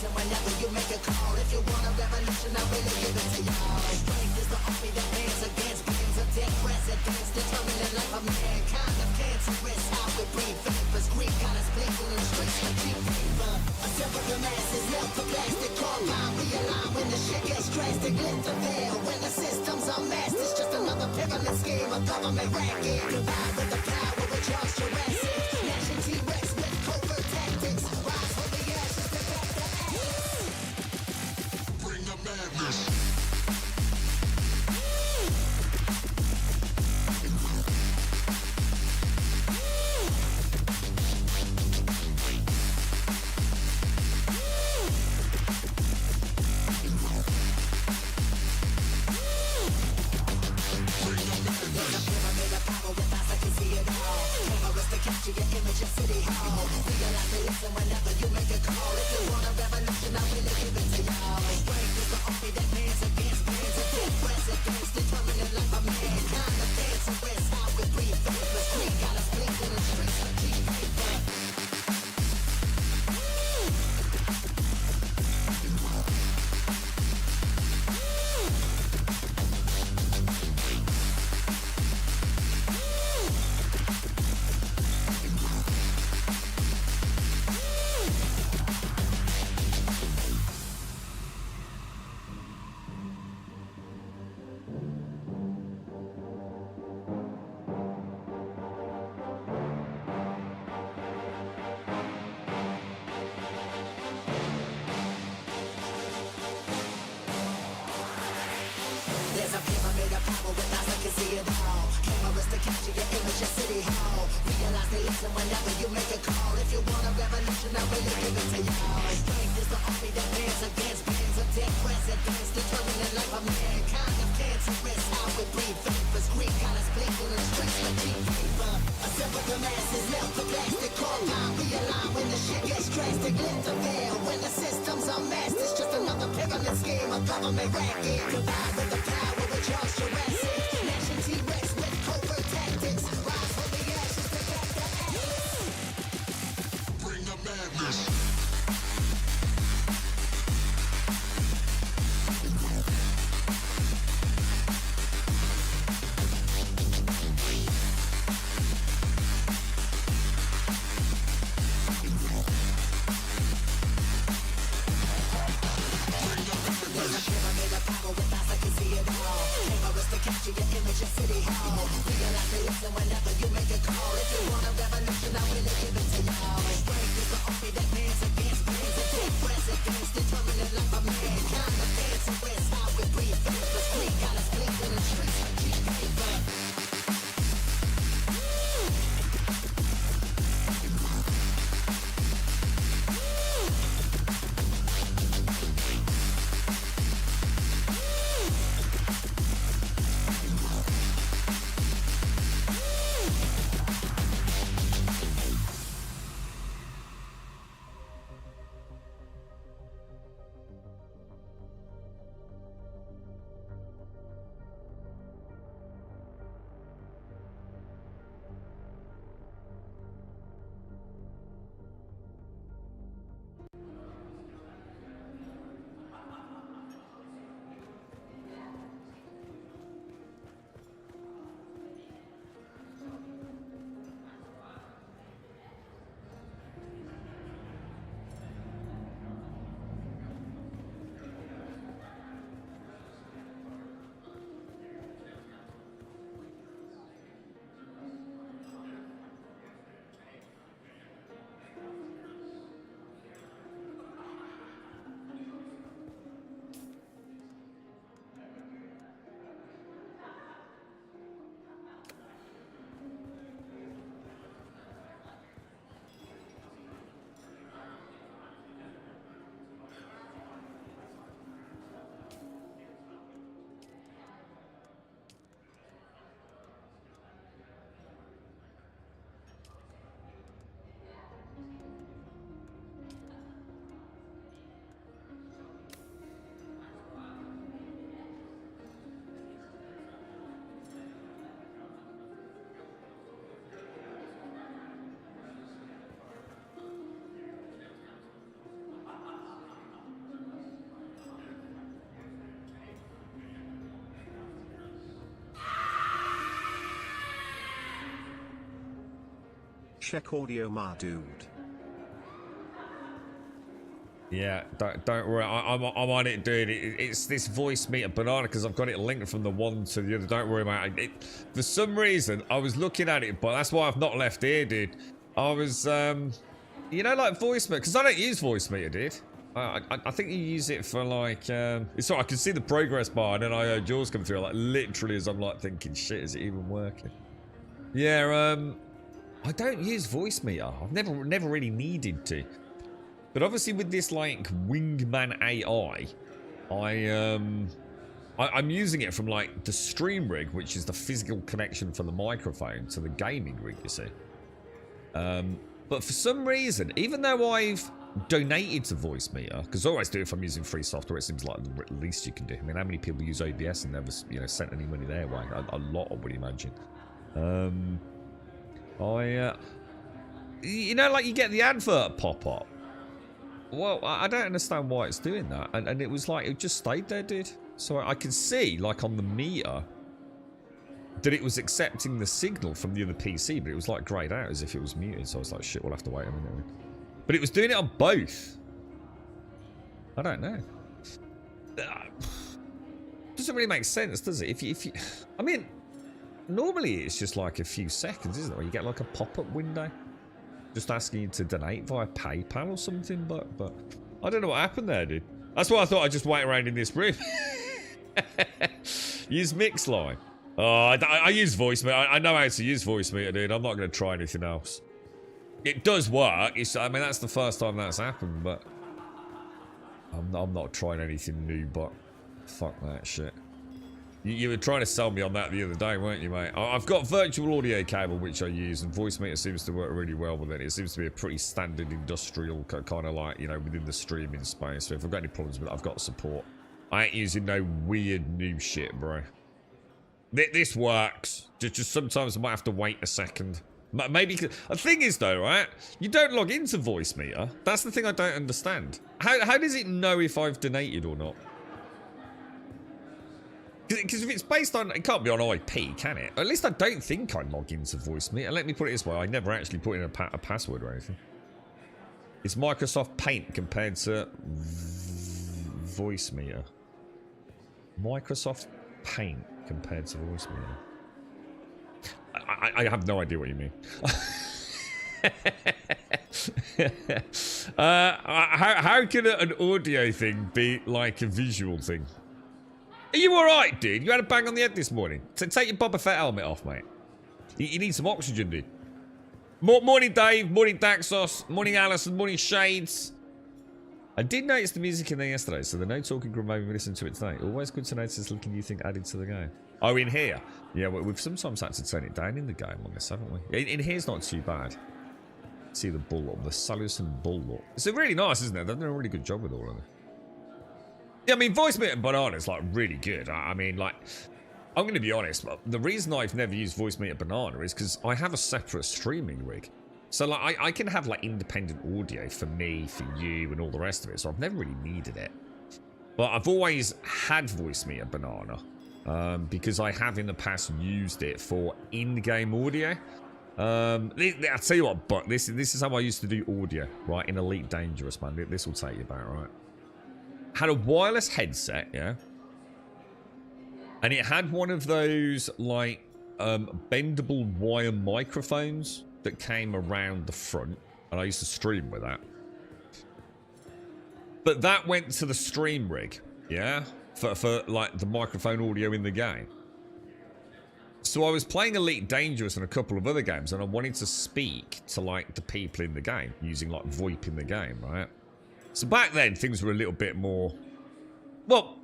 listen whenever you make a call. If you want a revolution, I really give it to y'all. Strength is the army that bands against bands of dead presidents, determining life of mankind of cancerous. How we breathe vapors, greed got us blinking in the streets like cheap paper. Assemble the masses, melt the plastic, call line, realign when the shit gets drastic. Lift the veil when the system's unmasked. It's just another pyramid scheme, a government racket. Combined with the power of Charles Jurassic, gnashing T-Rex with covert tactics. Rise from the ashes to back the axe. Bring the madness. Capture your image in City Hall. Realize they listen whenever you make a call. If you want a revolution, I really give it to y'all. Strength is the army that bands against bands of dead presidents, determining life of mankind of dangerous. How we breathe vapors, greed got us blinking in the streets like cheap paper. There's a pyramid of power with eyes that can see it all. Cameras to capture your image in City Hall. Realize they listen whenever you make a call. If you want a revolution, I really give it to y'all. Strength is the army that bands against bands of dead presidents, determining life of mankind of cancerous. How we breathe vapors, greed got us blinking in the streets like cheap paper. Assemble the masses, melt the plastic, call line, realign when the shit gets drastic. Lift the veil when the system's unmasked. It's just another pyramid scheme, a government racket. Combined with the power of Charles Jurassic, gnashing T-Rex with covert tactics. Rise from the ashes to back the axe. Bring the madness. There's a pyramid of power with eyes that can see it all. check audio, my dude. Yeah, don't worry. I'm on it, dude. It's this voice meter banana because I've got it linked from the one to the other. Don't worry about it. For some reason, I was looking at it, but that's why I've not left here, dude. I was, you know, like voice meter, because I don't use voice meter, dude. I think you use it for like, it's all right, I can see the progress bar, and then I heard yours come through, like literally as I'm like thinking, shit, is it even working? Yeah, I don't use voice meter. I've never really needed to. But obviously with this like Wingman AI, I'm using it from like the stream rig, which is the physical connection for the microphone, to the gaming rig, you see. But for some reason, even though I've donated to voice meter, because I always do if I'm using free software, it seems like the least you can do. I mean, how many people use OBS and never, you know, sent any money their way? A lot, I would imagine. You know, like you get the advert pop up. Well, I don't understand why it's doing that. And it was like, it just stayed there, dude. So I could see, like on the meter, that it was accepting the signal from the other PC, but it was like grayed out as if it was muted. So I was like, shit, we'll have to wait a minute. But it was doing it on both. I don't know. Doesn't really make sense, does it? If you, I mean, normally it's just like a few seconds, isn't it? Or you get like a pop-up window. Just asking you to donate via PayPal or something, but I don't know what happened there, dude. That's why I thought I'd just wait around in this room. Use Mixline. Oh, I use voice meter. I know how to use voice meter, dude. I'm not going to try anything else. It does work. I mean, that's the first time that's happened, but I'm not trying anything new, but fuck that shit. You were trying to sell me on that the other day, weren't you, mate? I've got virtual audio cable, which I use, and voice meter seems to work really well with it. It seems to be a pretty standard industrial, kind of like, you know, within the streaming space. So if I've got any problems with it, I've got support. I ain't using no weird new shit, bro. This works. Just sometimes I might have to wait a second. Maybe, the thing is though, right? You don't log into voice meter. That's the thing I don't understand. How does it know if I've donated or not? Because if it's based on, it can't be on IP, can it? At least I don't think I log into voice meter. Let me put it this way, I never actually put in a password or anything. It's Microsoft Paint compared to voice meter. Microsoft Paint compared to voice meter. I have no idea what you mean. How can an audio thing be like a visual thing? Are you alright, dude? You had a bang on the head this morning. So take your Boba Fett helmet off, mate. You need some oxygen, dude. Morning, Dave. Morning, Daxos. Morning, Alison. Morning, Shades. I did notice the music in there yesterday, so the no talking group made me listen to it today. Always good to notice this little new thing added to the game. Oh, in here? Yeah, well, we've sometimes had to turn it down in the game on this, haven't we? In here's not too bad. See the bull up, the Salusan bull look. It's really nice, isn't it? They've done a really good job with all of it. Yeah, I mean, voice meter and banana is like really good. I mean, like, I'm going to be honest. The reason I've never used voice meter banana is because I have a separate streaming rig. So, like, I can have like independent audio for me, for you, and all the rest of it. So I've never really needed it. But I've always had voice meter banana because I have in the past used it for in-game audio. I'll tell you what, but this is how I used to do audio, right? In Elite Dangerous, man. This will take you about, right? Had a wireless headset, yeah, and it had one of those like bendable wire microphones that came around the front, and I used to stream with that. But that went to the stream rig, yeah, for like the microphone audio in the game. So I was playing Elite Dangerous and a couple of other games, and I wanted to speak to like the people in the game using like VoIP in the game, right? So back then, things were a little bit more... Well,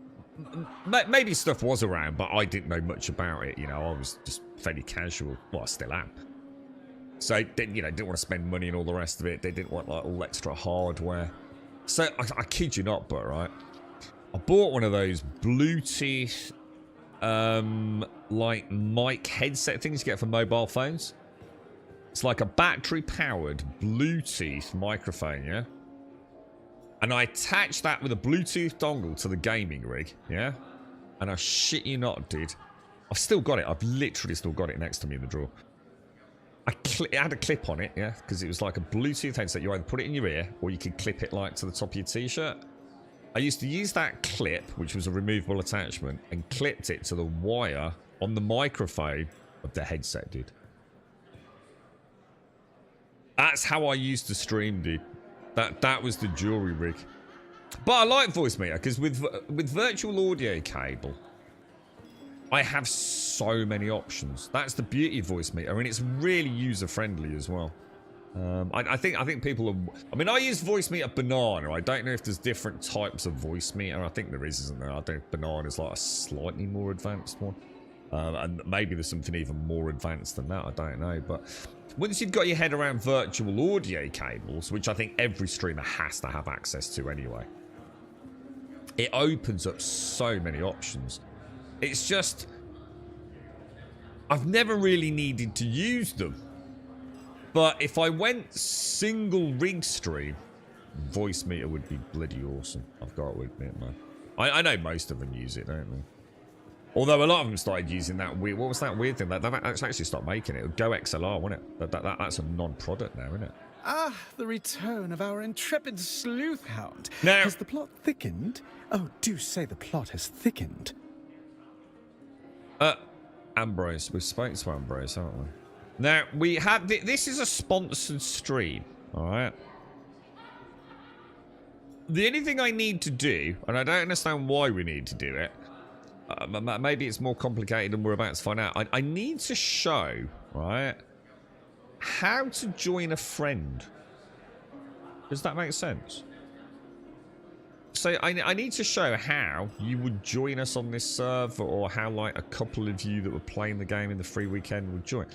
maybe stuff was around, but I didn't know much about it. You know, I was just fairly casual. Well, I still am. So, you know, didn't want to spend money and all the rest of it. They didn't want, like, all extra hardware. So, I kid you not, but, right, I bought one of those Bluetooth, like, mic headset things you get for mobile phones. It's like a battery-powered Bluetooth microphone, yeah? And I attached that with a Bluetooth dongle to the gaming rig, yeah? And I shit you not, dude. I've still got it. I've literally still got it next to me in the drawer. It had a clip on it, yeah, because it was like a Bluetooth headset. You either put it in your ear or you could clip it like to the top of your t-shirt. I used to use that clip, which was a removable attachment, and clipped it to the wire on the microphone of the headset, dude. That's how I used to stream, dude. That was the jewelry rig. But I like voice meter because with virtual audio cable, I have so many options. That's the beauty of voice meter, and it's really user friendly as well. I think people are. I mean, I use voice meter banana. I don't know if there's different types of voice meter. I think there is, isn't there? I think banana's like a slightly more advanced one, and maybe there's something even more advanced than that. I don't know, but once you've got your head around virtual audio cables, which I think every streamer has to have access to anyway, it opens up so many options. It's just I've never really needed to use them. But if I went single rig stream, voice meter would be bloody awesome. I've got to admit, man. I know most of them use it, don't they? Although a lot of them started using that weird... What was that weird thing? They've actually stopped making it. It would go XLR, wouldn't it? That's a non-product now, isn't it? Ah, the return of our intrepid sleuth hound. Now... Has the plot thickened? Oh, do say the plot has thickened. Ambrose. We've spoken to Ambrose, haven't we? Now, we had... This is a sponsored stream, alright? The only thing I need to do, and I don't understand why we need to do it, maybe it's more complicated than we're about to find out. I need to show, right, how to join a friend. Does that make sense? So I need to show how you would join us on this server, or how like a couple of you that were playing the game in the free weekend would join.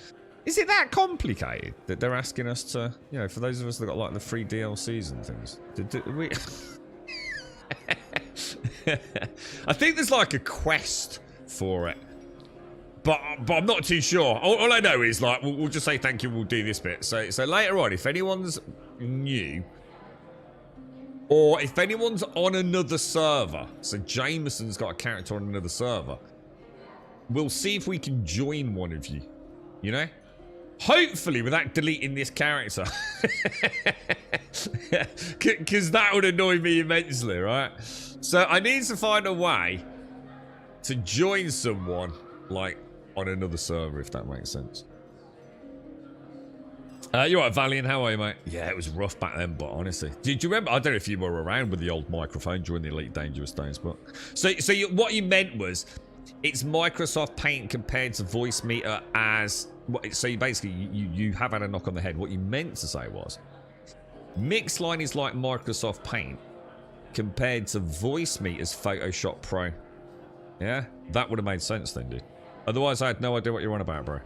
Is it that complicated that they're asking us to, you know, for those of us that got like the free DLCs and things? We... I think there's like a quest for it, but I'm not too sure. All I know is like we'll just say thank you. We'll do this bit. So later on, if anyone's new, or if anyone's on another server, so Jameson's got a character on another server, we'll see if we can join one of you. You know. Hopefully without deleting this character. Because that would annoy me immensely, right? So I need to find a way to join someone, like, on another server, if that makes sense. You're right, Valiant. How are you, mate? Yeah, it was rough back then, but honestly. Do you remember? I don't know if you were around with the old microphone during the Elite Dangerous days, but... So what you meant was, it's Microsoft Paint compared to Voice Meter as... So you basically, you have had a knock on the head. What you meant to say was, Mixline is like Microsoft Paint compared to Voice Meter's Photoshop Pro. Yeah? That would have made sense then, dude. Otherwise, I had no idea what you're on about, bro.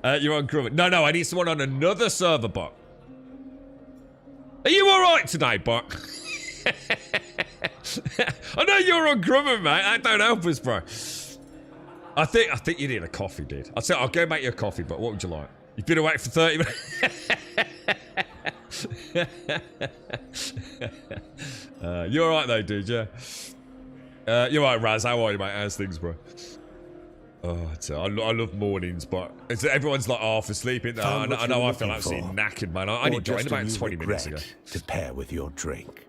You're on Grumman. No, I need someone on another server, bot. Are you alright today, bot? I know you're on Grumman, mate. That don't help us, bro. I think you need a coffee, dude. I'll go make you a coffee, but what would you like? You've been awake for 30 minutes. You're alright though, dude, yeah? You're right, Raz. How are you, mate? How's things, bro? Oh, I love mornings, but everyone's like half asleep. I know I feel absolutely knackered, man. I only joined about 20 minutes ago. To pair with your drink.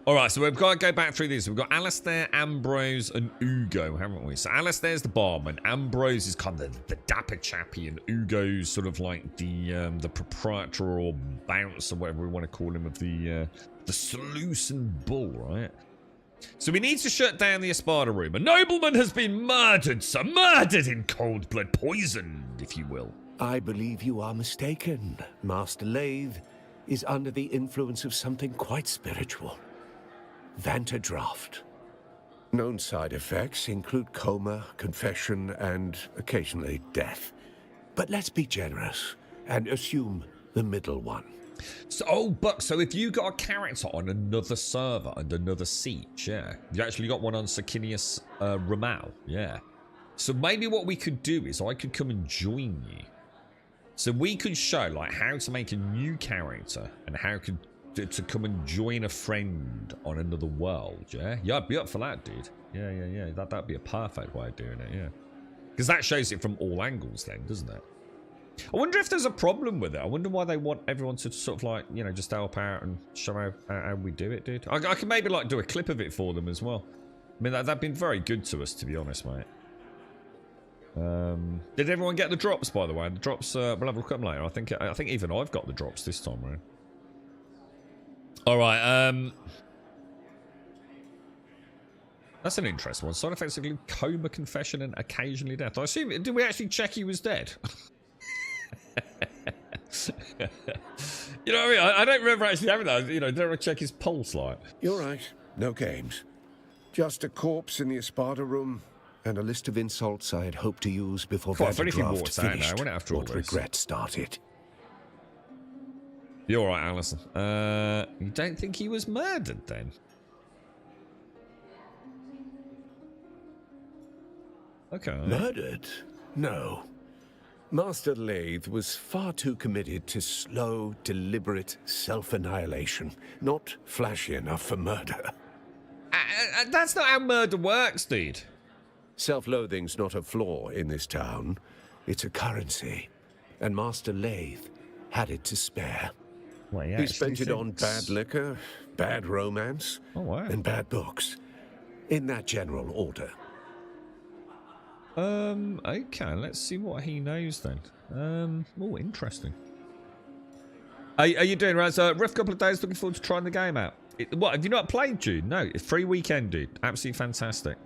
Alright, so we've got to go back through these. We've got Alistair, Ambrose, and Ugo, haven't we? So Alistair's the barman, Ambrose is kind of the dapper chappy, and Ugo's sort of like the proprietor or bounce or whatever we want to call him of the sluice and bull, right? So we need to shut down the Espada room. A nobleman has been murdered, sir. Murdered in cold blood. Poisoned, if you will. I believe you are mistaken. Master Lathe is under the influence of something quite spiritual. Vanta draft. Known side effects include coma, confession, and occasionally death. But let's be generous and assume the middle one. So if you got a character on another server and another seat, yeah. You actually got one on Sakinius Ramal, yeah. So maybe what we could do is I could come and join you. So we could show like how to make a new character and how to come and join a friend on another world, yeah? Yeah, I'd be up for that, dude. Yeah. That'd be a perfect way of doing it, yeah. Because that shows it from all angles then, doesn't it? I wonder if there's a problem with it. I wonder why they want everyone to sort of like, you know, just help out and show how we do it, dude. I can maybe like do a clip of it for them as well. I mean, they've been very good to us, to be honest, mate. Did everyone get the drops, by the way? The drops, we'll have a look at them later. I think even I've got the drops this time around. Alright, that's an interesting one. Side effects include coma, confession, and occasionally death. I assume, did we actually check he was dead? You know what I mean? I don't remember actually having that. You know, did I check his pulse like? You're right. No games. Just a corpse in the Espada room and a list of insults I had hoped to use before Quite funny if he Vanderdraft walks out now, finished. wouldn't it, after all What this? regret started. You're right, Alison. You don't think he was murdered then? Okay. Murdered? No. Master Lathe was far too committed to slow, deliberate self-annihilation. Not flashy enough for murder. That's not how murder works, dude. Self-loathing's not a flaw in this town. It's a currency. And Master Lathe had it to spare. Well, He spent it on bad liquor, bad romance, and bad books. In that general order. Okay, let's see what he knows then. Oh, interesting. Are you doing, Raz? Rough couple of days, looking forward to trying the game out. What, have you not played, Jude? No, it's free weekend, dude. Absolutely fantastic.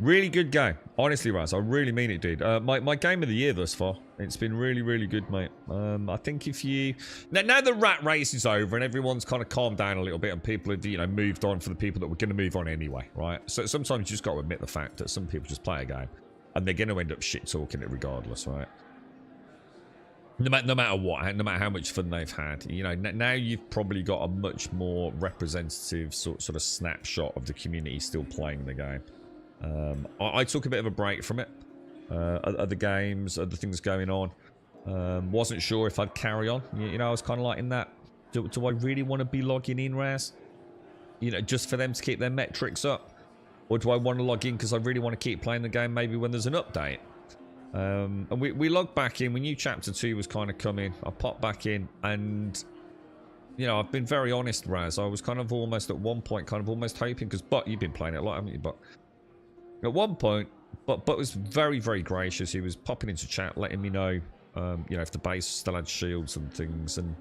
Really good game. Honestly, Raz, I really mean it, dude. My game of the year thus far. It's been really, really good, mate. I think if you... Now the rat race is over and everyone's kind of calmed down a little bit and people have, you know, moved on for the people that were going to move on anyway, right? So sometimes you just got to admit the fact that some people just play a game and they're going to end up shit-talking it regardless, right? No matter what, no matter how much fun they've had. You know, now you've probably got a much more representative sort of snapshot of the community still playing the game. I took a bit of a break from it. Other games, other things going on. Wasn't sure if I'd carry on. You know, I was kind of like in that, do I really want to be logging in, Raz? You know, just for them to keep their metrics up? Or do I want to log in because I really want to keep playing the game maybe when there's an update? And we logged back in. We knew Chapter 2 was kind of coming. I popped back in and... You know, I've been very honest, Raz. I was kind of almost at one point, kind of almost hoping, because you've been playing it a lot, haven't you, But at one point, but was very, very gracious. He was popping into chat, letting me know, you know, if the base still had shields and things. And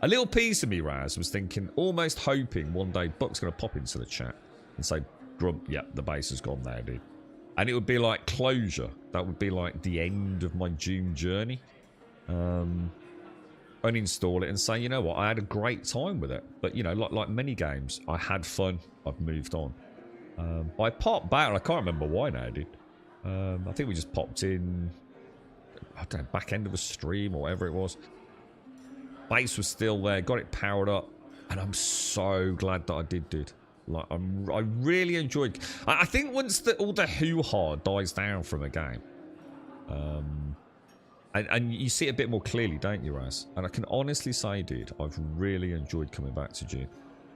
a little piece of me, Raz, was thinking, almost hoping one day Buck's going to pop into the chat and say, Grump, yep, the base has gone there, dude. And it would be like closure. That would be like the end of my Doom journey. Uninstall it and say, you know what, I had a great time with it. But, you know, like many games, I had fun. I've moved on. I popped back, and I can't remember why now, dude. I think we just popped in, I don't know, back end of a stream or whatever it was. Base was still there, got it powered up, and I'm so glad that I did, dude. Like, I really enjoyed... I think once all the hoo-ha dies down from a game, and you see it a bit more clearly, don't you, Raz? And I can honestly say, dude, I've really enjoyed coming back to June.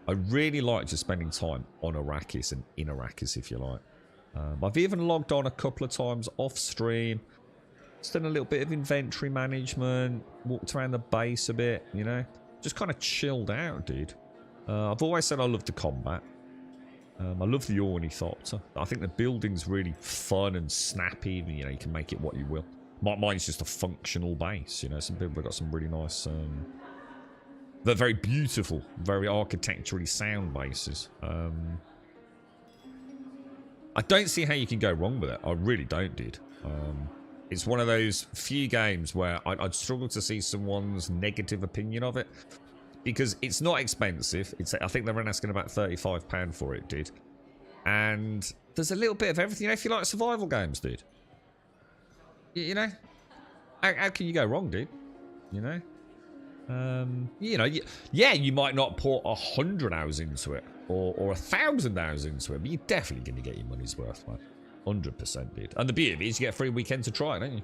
I really like just spending time on Arrakis and in Arrakis, if you like. I've even logged on a couple of times off stream. Just done a little bit of inventory management. Walked around the base a bit, you know. Just kind of chilled out, dude. I've always said I love the combat. I love the Ornithopter. I think the building's really fun and snappy. You know, you can make it what you will. Mine's just a functional base, you know. Some people have got some really nice... they're very beautiful, very architecturally sound bases. I don't see how you can go wrong with it. I really don't, dude. It's one of those few games where I'd struggle to see someone's negative opinion of it. Because it's not expensive. I think they were asking about £35 for it, dude. And there's a little bit of everything. You know, if you like survival games, dude. You know? How can you go wrong, dude? You know? You know, yeah, you might not put 100 hours into it or 1,000 hours into it, but you're definitely going to get your money's worth, man. 100%, dude. And the beauty of it is you get a free weekend to try it, don't you?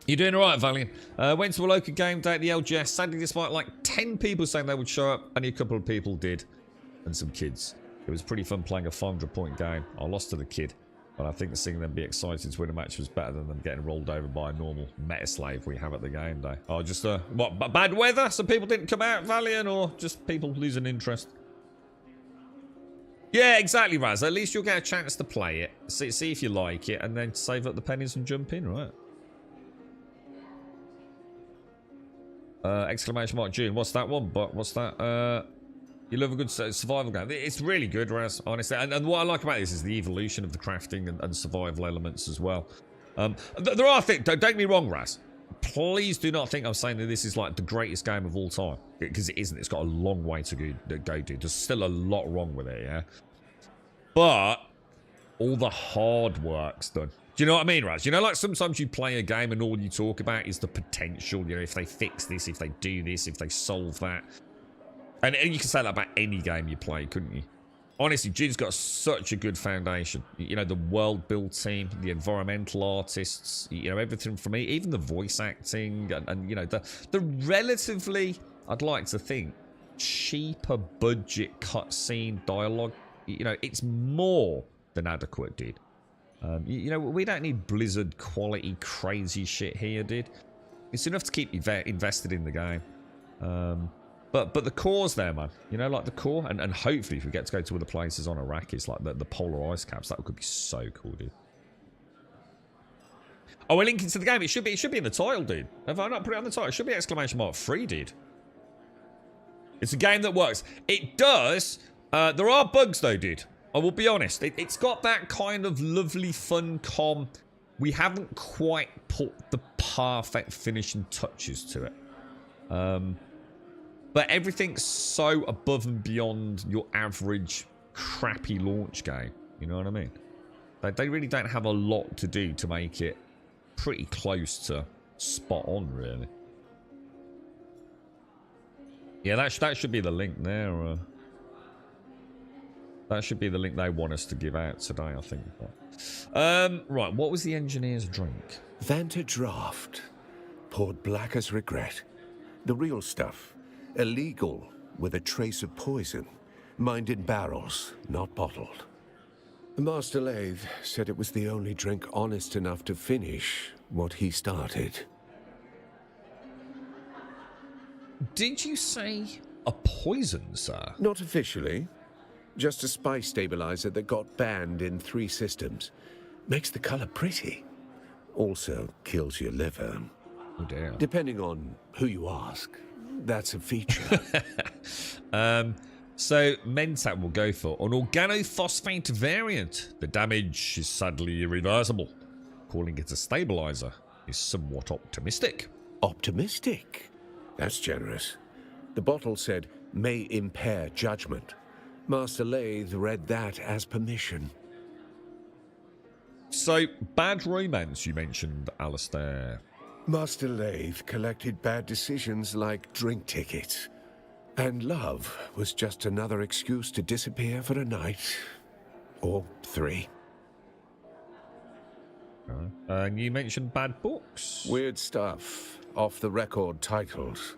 You're doing alright, Valiant. Went to a local game day at the LGS. Sadly, despite like 10 people saying they would show up, only a couple of people did. And some kids. It was pretty fun playing a 500-point game. I lost to the kid. But I think seeing them be excited to win a match was better than them getting rolled over by a normal meta slave we have at the game day. Oh, just, what, bad weather? So people didn't come out, Valiant, or just people losing interest? Yeah, exactly, Raz. At least you'll get a chance to play it, see if you like it, and then save up the pennies and jump in, right? Exclamation mark June. What's that one? But what's that? You love a good survival game. It's really good, Raz, honestly. And what I like about this is the evolution of the crafting and survival elements as well. There are things, don't get me wrong, Raz. Please do not think I'm saying that this is like the greatest game of all time. Because it isn't. It's got a long way to go, dude. There's still a lot wrong with it, yeah? But all the hard work's done. Do you know what I mean, Raz? You know, like sometimes you play a game and all you talk about is the potential. You know, if they fix this, if they do this, if they solve that. And you can say that about any game you play, couldn't you? Honestly, Jude's got such a good foundation. You know, the world build team, the environmental artists, you know, everything from me, even the voice acting, and you know, the relatively, I'd like to think, cheaper budget cutscene dialogue. You know, it's more than adequate, dude. You know, we don't need Blizzard quality crazy shit here, dude. It's enough to keep you invested in the game. But the core's there, man. You know, like the core, and hopefully if we get to go to other places on Arrakis, like the polar ice caps, that could be so cool, dude. Oh, we're linking to the game. It should be in the title, dude. Have I not put it on the title? It should be exclamation mark 3, dude. It's a game that works. It does. There are bugs though, dude. I will be honest. It's got that kind of lovely fun calm. We haven't quite put the perfect finishing touches to it. But everything's so above and beyond your average crappy launch game. You know what I mean? They really don't have a lot to do to make it pretty close to spot on, really. Yeah, that should be the link there. That should be the link they want us to give out today, I think. Right, what was the engineer's drink? Vanta Draft. Poured black as regret. The real stuff. Illegal, with a trace of poison. Mined in barrels, not bottled. Master Lathe said it was the only drink honest enough to finish what he started. Did you say a poison, sir? Not officially. Just a spice stabilizer that got banned in 3 systems. Makes the color pretty. Also kills your liver. Oh dear. Depending on who you ask, that's a feature. So Mentat will go for an organophosphate variant. The damage is sadly irreversible. Calling it a stabilizer is somewhat optimistic. Optimistic? That's generous. The bottle said, may impair judgment. Master Lathe read that as permission. So, bad romance you mentioned, Alistair. Master Lathe collected bad decisions like drink tickets. And love was just another excuse to disappear for a night. Or 3. And you mentioned bad books. Weird stuff. Off-the-record titles.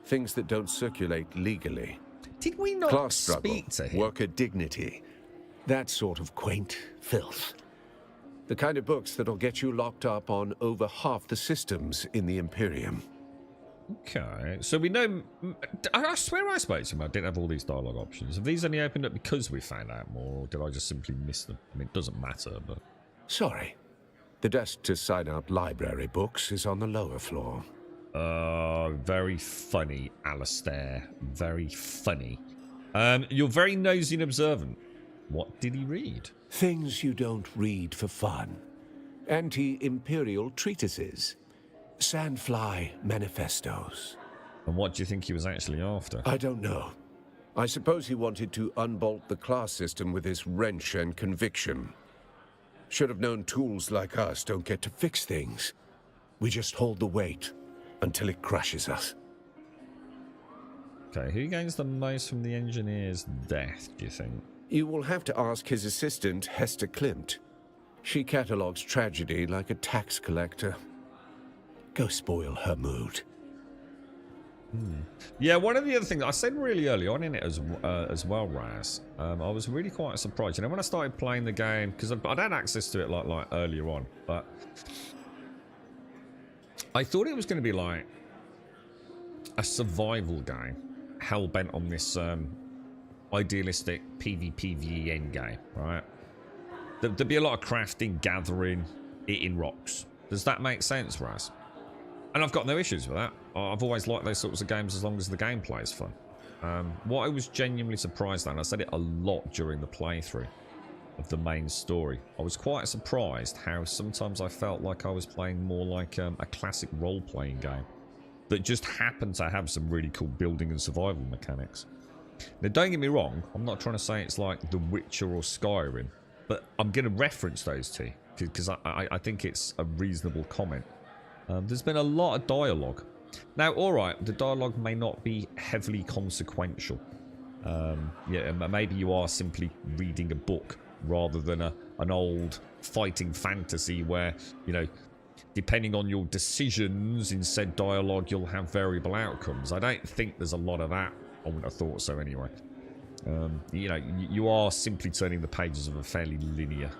Things that don't circulate legally. Did we not Class struggle, speak to him? worker dignity. That sort of quaint filth. The kind of books that'll get you locked up on over half the systems in the Imperium. Okay, so we know... I swear I spoke to him. I didn't have all these dialogue options. Have these only opened up because we found out more, or did I just simply miss them? I mean, it doesn't matter, but... Sorry. The desk to sign out library books is on the lower floor. Very funny, Alistair. Very funny. You're very nosy and observant. What did he read? Things you don't read for fun. Anti-imperial treatises. Sandfly manifestos. And what do you think he was actually after? I don't know. I suppose he wanted to unbolt the class system with his wrench and conviction. Should have known tools like us don't get to fix things. We just hold the weight until it crushes us. Okay, who gains the most from the engineer's death, do you think? You will have to ask his assistant, Hester Klimt. She catalogues tragedy like a tax collector. Go spoil her mood. Yeah, one of the other things I said really early on in it as well, Raz. I was really quite surprised. You know, when I started playing the game, because I'd had access to it like earlier on, but I thought it was going to be like a survival game, hell bent on this idealistic PvPvE end game, right? There'd be a lot of crafting, gathering, eating rocks. Does that make sense, Raz? And I've got no issues with that. I've always liked those sorts of games as long as the gameplay is fun. What I was genuinely surprised at, and I said it a lot during the playthrough of the main story, I was quite surprised how sometimes I felt like I was playing more like a classic role-playing game that just happened to have some really cool building and survival mechanics. Now, don't get me wrong, I'm not trying to say it's like The Witcher or Skyrim, but I'm going to reference those two because I think it's a reasonable comment. There's been a lot of dialogue. Now, alright, the dialogue may not be heavily consequential. Yeah, maybe you are simply reading a book rather than an old fighting fantasy where, you know, depending on your decisions in said dialogue, you'll have variable outcomes. I don't think there's a lot of that. I wouldn't have thought so anyway. You know, you are simply turning the pages of a fairly linear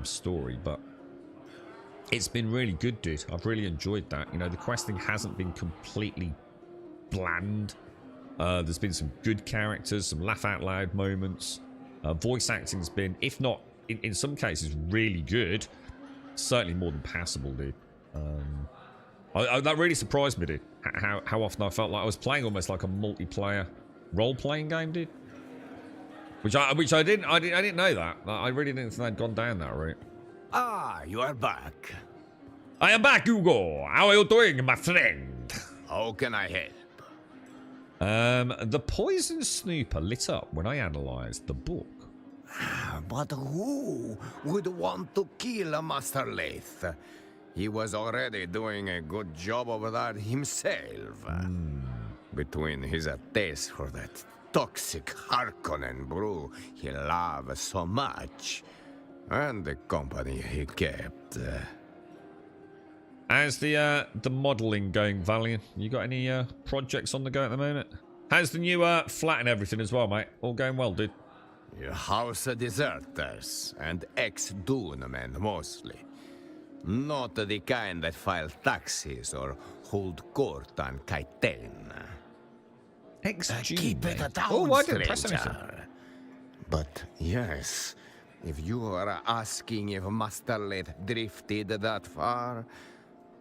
story, but it's been really good, dude. I've really enjoyed that. You know, the questing hasn't been completely bland. There's been some good characters, some laugh out loud moments. Voice acting's been, if not in some cases, really good. Certainly more than passable, dude. That really surprised me, dude. How often I felt like I was playing almost like a multiplayer role-playing game, dude. Which I didn't know that. I really didn't think they'd gone down that route. Ah, you are back. I am back, Hugo. How are you doing, my friend? How can I help? The poison snooper lit up when I analysed the book. But who would want to kill Master Leith? He was already doing a good job over that himself. Between his taste for that toxic Harkonnen brew he loved so much, and the company he kept. How's the modelling going, Valiant? You got any projects on the go at the moment? How's the new flat and everything as well, mate? All going well, dude? Your house deserters and ex-Dune men mostly. Not the kind that file taxes or hold court on Kaiten. Keep it down, Oh, I didn't press anything. stranger. But yes, if you are asking if Master Leith drifted that far,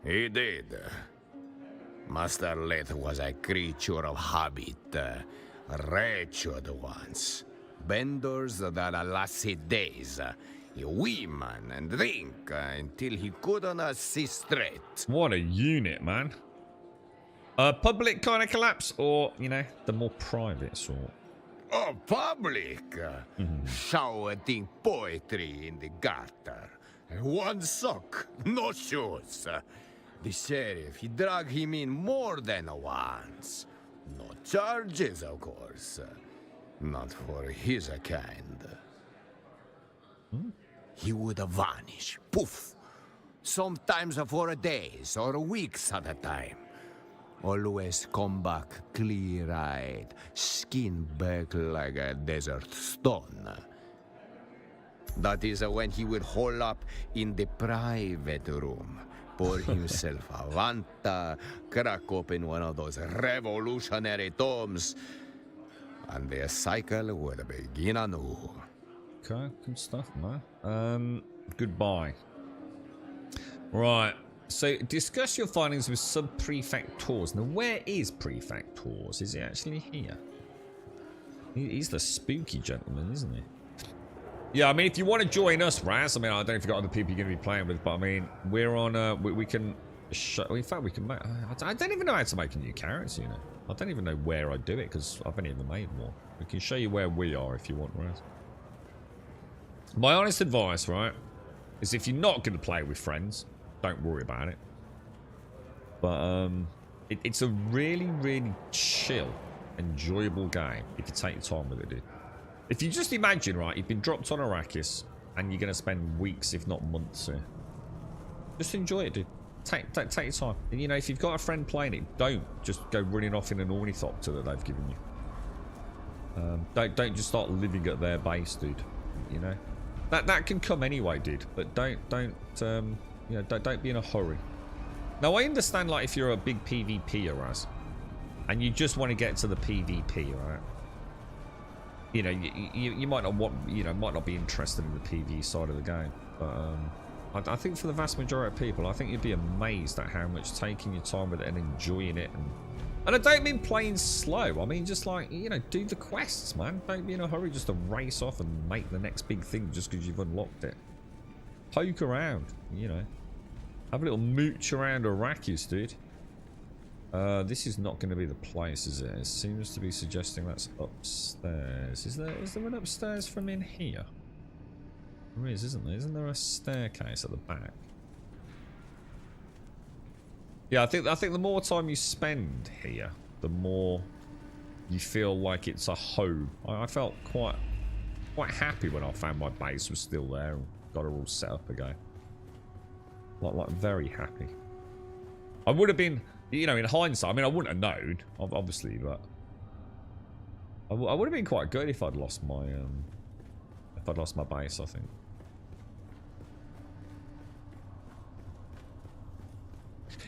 he did. Master Leith was a creature of habit, wretched ones. Benders that lasted days. Women and drink until he couldn't see straight. What a unit, man. Public kind of collapse, or, you know, the more private sort? Oh, public! Shouting poetry in the gutter. One sock, no shoes. The sheriff, he dragged him in more than once. No charges, of course. Not for his kind. He would vanish, poof. Sometimes for days or weeks at a time. Always come back clear-eyed, skin back like a desert stone. That is when he would hole up in the private room, pour himself a Vanta, crack open one of those revolutionary tomes, and the cycle would begin anew. Okay, good stuff, man. Goodbye. Right. So, discuss your findings with Sub-Prefect Tours. Now, where is Prefect Tours? Is he actually here? He's the spooky gentleman, isn't he? Yeah, I mean, if you want to join us, Raz, I mean, I don't know if you've got other people you're going to be playing with, but I mean, we're on, we can, in fact, we can make, I don't even know how to make a new character, you know. I don't even know where I do it, because I've only ever made one. We can show you where we are if you want, Raz. My honest advice, right, is if you're not going to play with friends, don't worry about it. But it's a really, really chill, enjoyable game if you take your time with it, dude. If you just imagine, right, you've been dropped on Arrakis and you're going to spend weeks, if not months here. Just enjoy it, dude. Take your time. And, you know, if you've got a friend playing it, don't just go running off in an ornithopter that they've given you. Don't just start living at their base, dude. You know, that can come anyway, dude. But don't you know, don't be in a hurry. Now I understand, like, if you're a big PvPer, Raz, and you just want to get to the PvP, right? You know, you might not want, you know, might not be interested in the PvE side of the game, but I think for the vast majority of people, I think you'd be amazed at how much taking your time with it and enjoying it, and I don't mean playing slow. I mean just, like, you know, do the quests, man. Don't be in a hurry just to race off and make the next big thing just because you've unlocked it. Poke around, you know. Have a little mooch around Arrakis, dude. This is not going to be the place, is it? It seems to be suggesting that's upstairs. Is there an upstairs from in here? There is, isn't there? Isn't there a staircase at the back? Yeah, I think the more time you spend here, the more you feel like it's a home. I felt quite happy when I found my base was still there and got it all set up again. Like very happy. I would have been, you know, in hindsight, I mean, I wouldn't have known, obviously, but I would have been quite good if I'd lost my base, I think.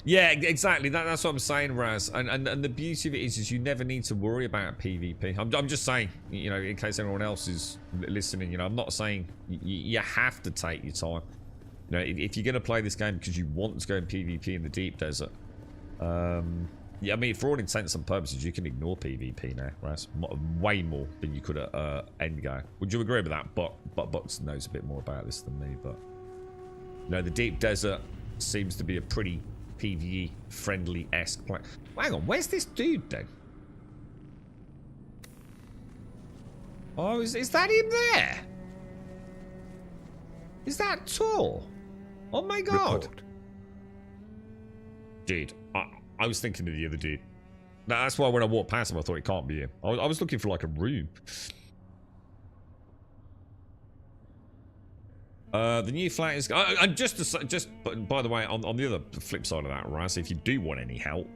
Yeah, exactly. That's what I'm saying, Raz. And the beauty of it is you never need to worry about PvP. I'm just saying, you know, in case anyone else is listening, you know, I'm not saying you have to take your time. You know, if you're going to play this game because you want to go in PvP in the deep desert, yeah, I mean, for all intents and purposes, you can ignore PvP now, Raz. Way more than you could at Endgame. Would you agree with that? But Bucks knows a bit more about this than me. But no, the deep desert seems to be a pretty PvE friendly-esque place. Hang on, where's this dude then? Oh, is that him there? Is that tall? Oh my god. Report. Dude, I was thinking of the other dude. That's why when I walked past him, I thought it can't be him. I was looking for like a room. The new flat is... and but by the way, on the other flip side of that, right, so if you do want any help,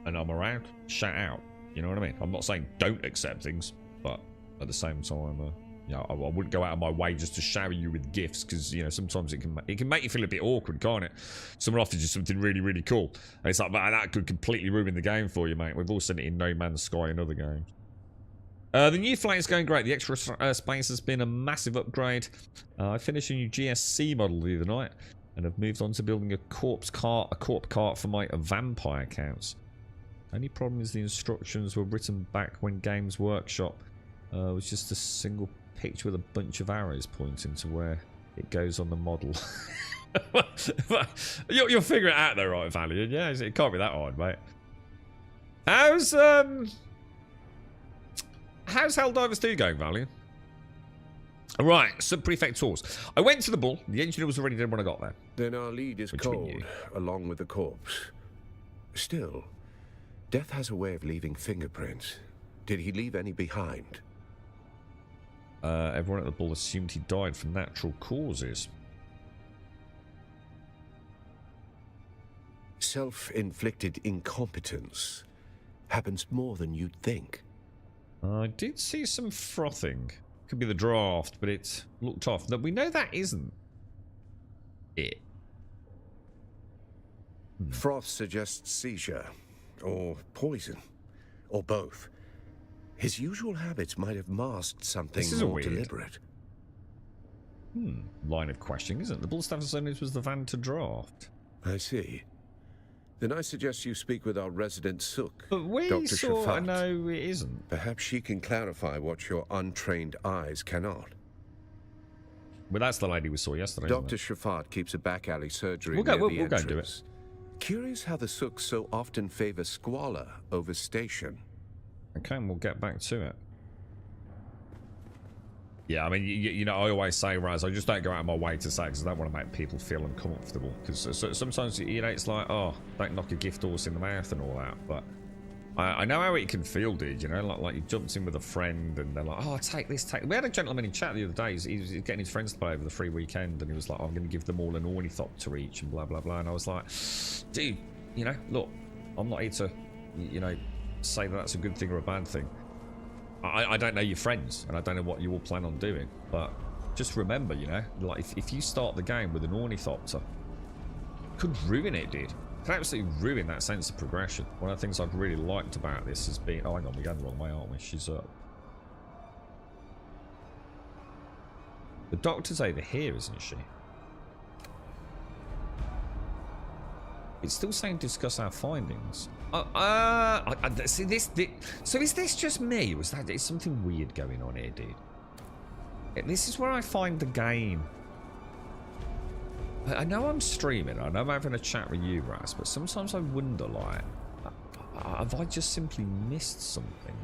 and I'm around, shout out. You know what I mean? I'm not saying don't accept things, but at the same time, you know, I wouldn't go out of my way just to shower you with gifts, because, you know, sometimes it can make you feel a bit awkward, can't it? Someone offers you something really, really cool, and it's like, man, that could completely ruin the game for you, mate. We've all seen it in No Man's Sky and other games. The new flight is going great. The extra space has been a massive upgrade. I finished a new GSC model the other night and have moved on to building a corpse cart for my vampire counts. Only problem is the instructions were written back when Games Workshop was just a single picture with a bunch of arrows pointing to where it goes on the model. You'll figure it out though, right, Valiant? Yeah, it can't be that hard, mate. How's Helldivers 2 going, Valiant? Right, Sub-Prefect tours. I went to the Bull. The engineer was already dead when I got there. Then our lead is cold, along with the corpse. Still, death has a way of leaving fingerprints. Did he leave any behind? Everyone at the Bull assumed he died from natural causes. Self-inflicted incompetence happens more than you'd think. I did see some frothing. Could be the draft, but it looked off. We know that isn't it. Froth suggests seizure, or poison, or both. His usual habits might have masked something more weird. deliberate. Line of questioning, isn't it? The Bull staff saying it was the van to draft. I see. Then I suggest you speak with our resident Sook, But we Dr. sort of Shafat. know it isn't. Perhaps she can clarify what your untrained eyes cannot. Well, that's the lady we saw yesterday. isn't Dr. it? Shafat keeps a back alley surgery We'll go near the and do it. entrance. Curious how the Sooks so often favor squalor over station. Okay, we'll get back to it. Yeah, I mean, you know, I always say, Raz, I just don't go out of my way to say it because I don't want to make people feel uncomfortable. Because sometimes, you know, it's like, oh, don't knock a gift horse in the mouth and all that. But I know how it can feel, dude. You know, like you jumped in with a friend, and they're like, "Oh, take this, take." We had a gentleman in chat the other day. He was getting his friends to play over the free weekend, and he was like, "I'm going to give them all an ornithopter each," and blah blah blah. And I was like, "Dude, you know, look, I'm not here to, you know, say that that's a good thing or a bad thing. I don't know your friends, and I don't know what you all plan on doing, but just remember, you know, like if you start the game with an ornithopter, it could ruin it, dude. Can absolutely ruin that sense of progression. One of the things I've really liked about this has been... Oh, hang on, we're going the wrong way, aren't we? She's up. The doctor's over here, isn't she? It's still saying discuss our findings. See this... So is this just me? Was that... Is something weird going on here, dude? This is where I find the game... I know I'm streaming, I know I'm having a chat with you, Raz, but sometimes I wonder, like, have I just simply missed something,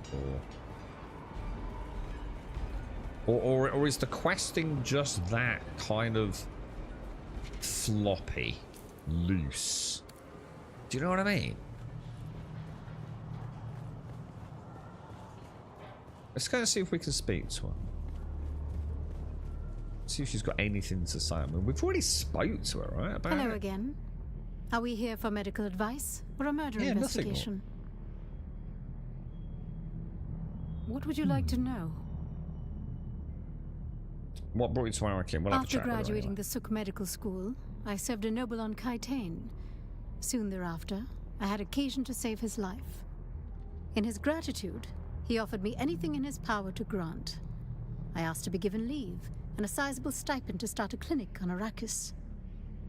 or is the questing just that kind of floppy, loose? Do you know what I mean? Let's go and see if we can speak to her. See if she's got anything to say. I mean, we've already spoke to her, right? About Hello again. Are we here for medical advice or a murder investigation? What would you like to know? What brought you to Arakin? We'll have a After chat with her graduating anyway. the Suk Medical School, I served a noble on Kaitane. Soon thereafter, I had occasion to save his life. In his gratitude, he offered me anything in his power to grant. I asked to be given leave and a sizable stipend to start a clinic on Arrakis.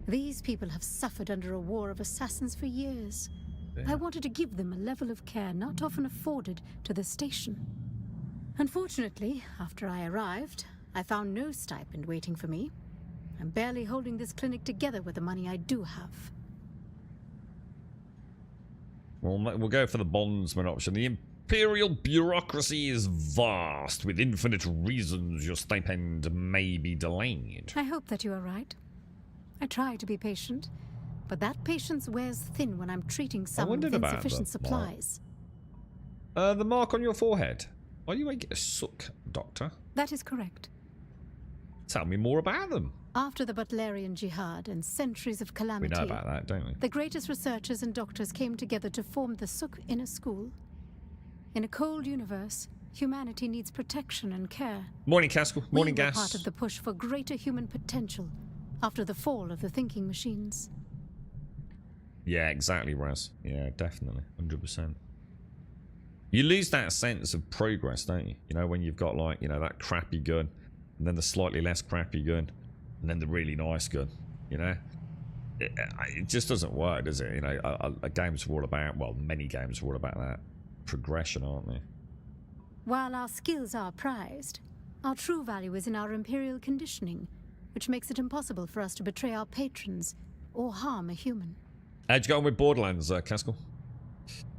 These people have suffered under a war of assassins for years. Yeah. I wanted to give them a level of care not often afforded to the station. Unfortunately, after I arrived, I found no stipend waiting for me. I'm barely holding this clinic together with the money I do have. Well, we'll go for the bondsman option. The Imperial bureaucracy is vast. With infinite reasons, your stipend may be delayed. I hope that you are right. I try to be patient, but that patience wears thin when I'm treating someone with wondered about insufficient the mark. supplies. The mark on your forehead. Are you a Suk doctor? That is correct. Tell me more about them. After the Butlerian Jihad and centuries of We calamity, know about that, don't we? the greatest researchers and doctors came together to form the Suk Inner School. In a cold universe, humanity needs protection and care. Morning, Caskell. Morning, we were Gas. part of the push for greater human potential after the fall of the thinking machines. Yeah, exactly, Raz. Yeah, definitely. 100%. You lose that sense of progress, don't you? You know, when you've got, like, you know, that crappy gun, and then the slightly less crappy gun, and then the really nice gun, you know? It just doesn't work, does it? You know, games are all about, well, many games are all about that progression, aren't they? While our skills are prized, our true value is in our imperial conditioning, which makes it impossible for us to betray our patrons or harm a human. How'd you go on with Borderlands, Caskell?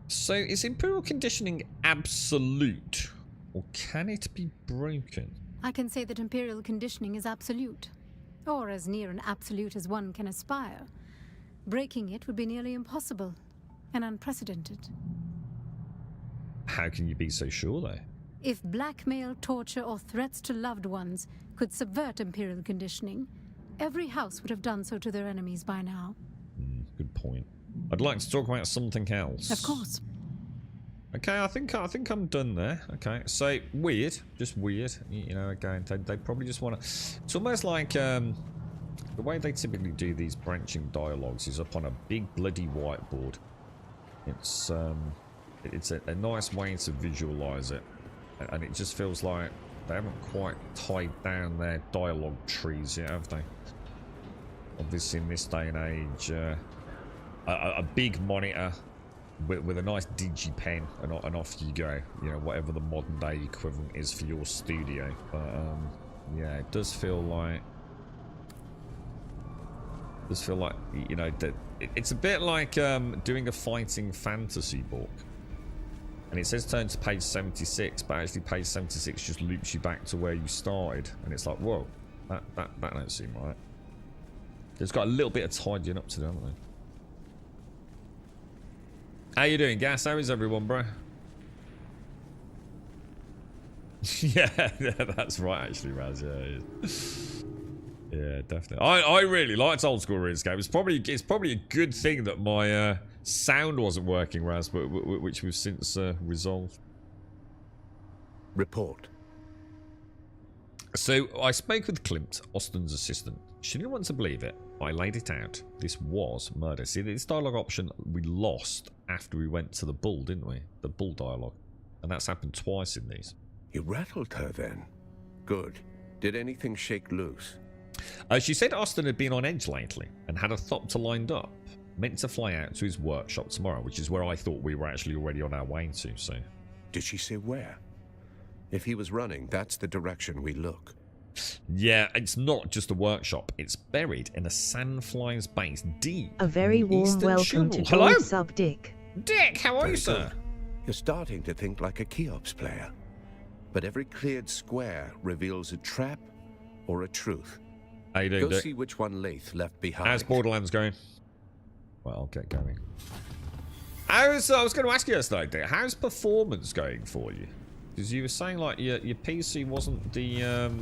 So, is imperial conditioning absolute, or can it be broken? I can say that imperial conditioning is absolute, or as near an absolute as one can aspire. Breaking it would be nearly impossible and unprecedented. How can you be so sure, though? If blackmail, torture, or threats to loved ones could subvert imperial conditioning, every house would have done so to their enemies by now. Good point. I'd like to talk about something else. Of course. Okay, I think I'm done there. Okay, so weird, just weird. You know, again, they probably just want to. It's almost like the way they typically do these branching dialogues is up on a big bloody whiteboard. It's a nice way to visualize it, and it just feels like they haven't quite tied down their dialogue trees yet, have they? Obviously, in this day and age, a big monitor with a nice digi-pen and off you go. You know, whatever the modern day equivalent is for your studio. But yeah, it does feel like you know that it's a bit like doing a fighting fantasy book. And it says turn to page 76, but actually page 76 just loops you back to where you started, and it's like, whoa, that don't seem right. It's got a little bit of tidying up to do, haven't they? How you doing, Gas? How is everyone, bro? Yeah, that's right, actually, Raz. Yeah, definitely. I really liked old school RuneScape. It's probably a good thing that my sound wasn't working, Raz, but which we've since resolved. Report. So I spoke with Klimt, Austin's assistant. She didn't want to believe it. I laid it out. This was murder. See, this dialogue option we lost after we went to the bull, didn't we? The bull dialogue, and that's happened twice in these. You rattled her then. Good. Did anything shake loose? She said Austin had been on edge lately and had a thopter lined up, meant to fly out to his workshop tomorrow, which is where I thought we were actually already on our way to. So, Did she say where? If he was running, that's the direction we look. yeah, it's not just a workshop. It's buried in a sandfly's base deep. A very in the warm eastern welcome to shovel. Hello, Gold Sub Dick. Dick. How are Very you, sir? good. You're starting to think like a Cheops player. But every cleared square reveals a trap or a truth. How you doing, Go Dick? see which one Lath left behind. How's Borderlands going? Well, I'll get going. I was going to ask you yesterday, Dick. How's performance going for you? Because you were saying like your PC wasn't the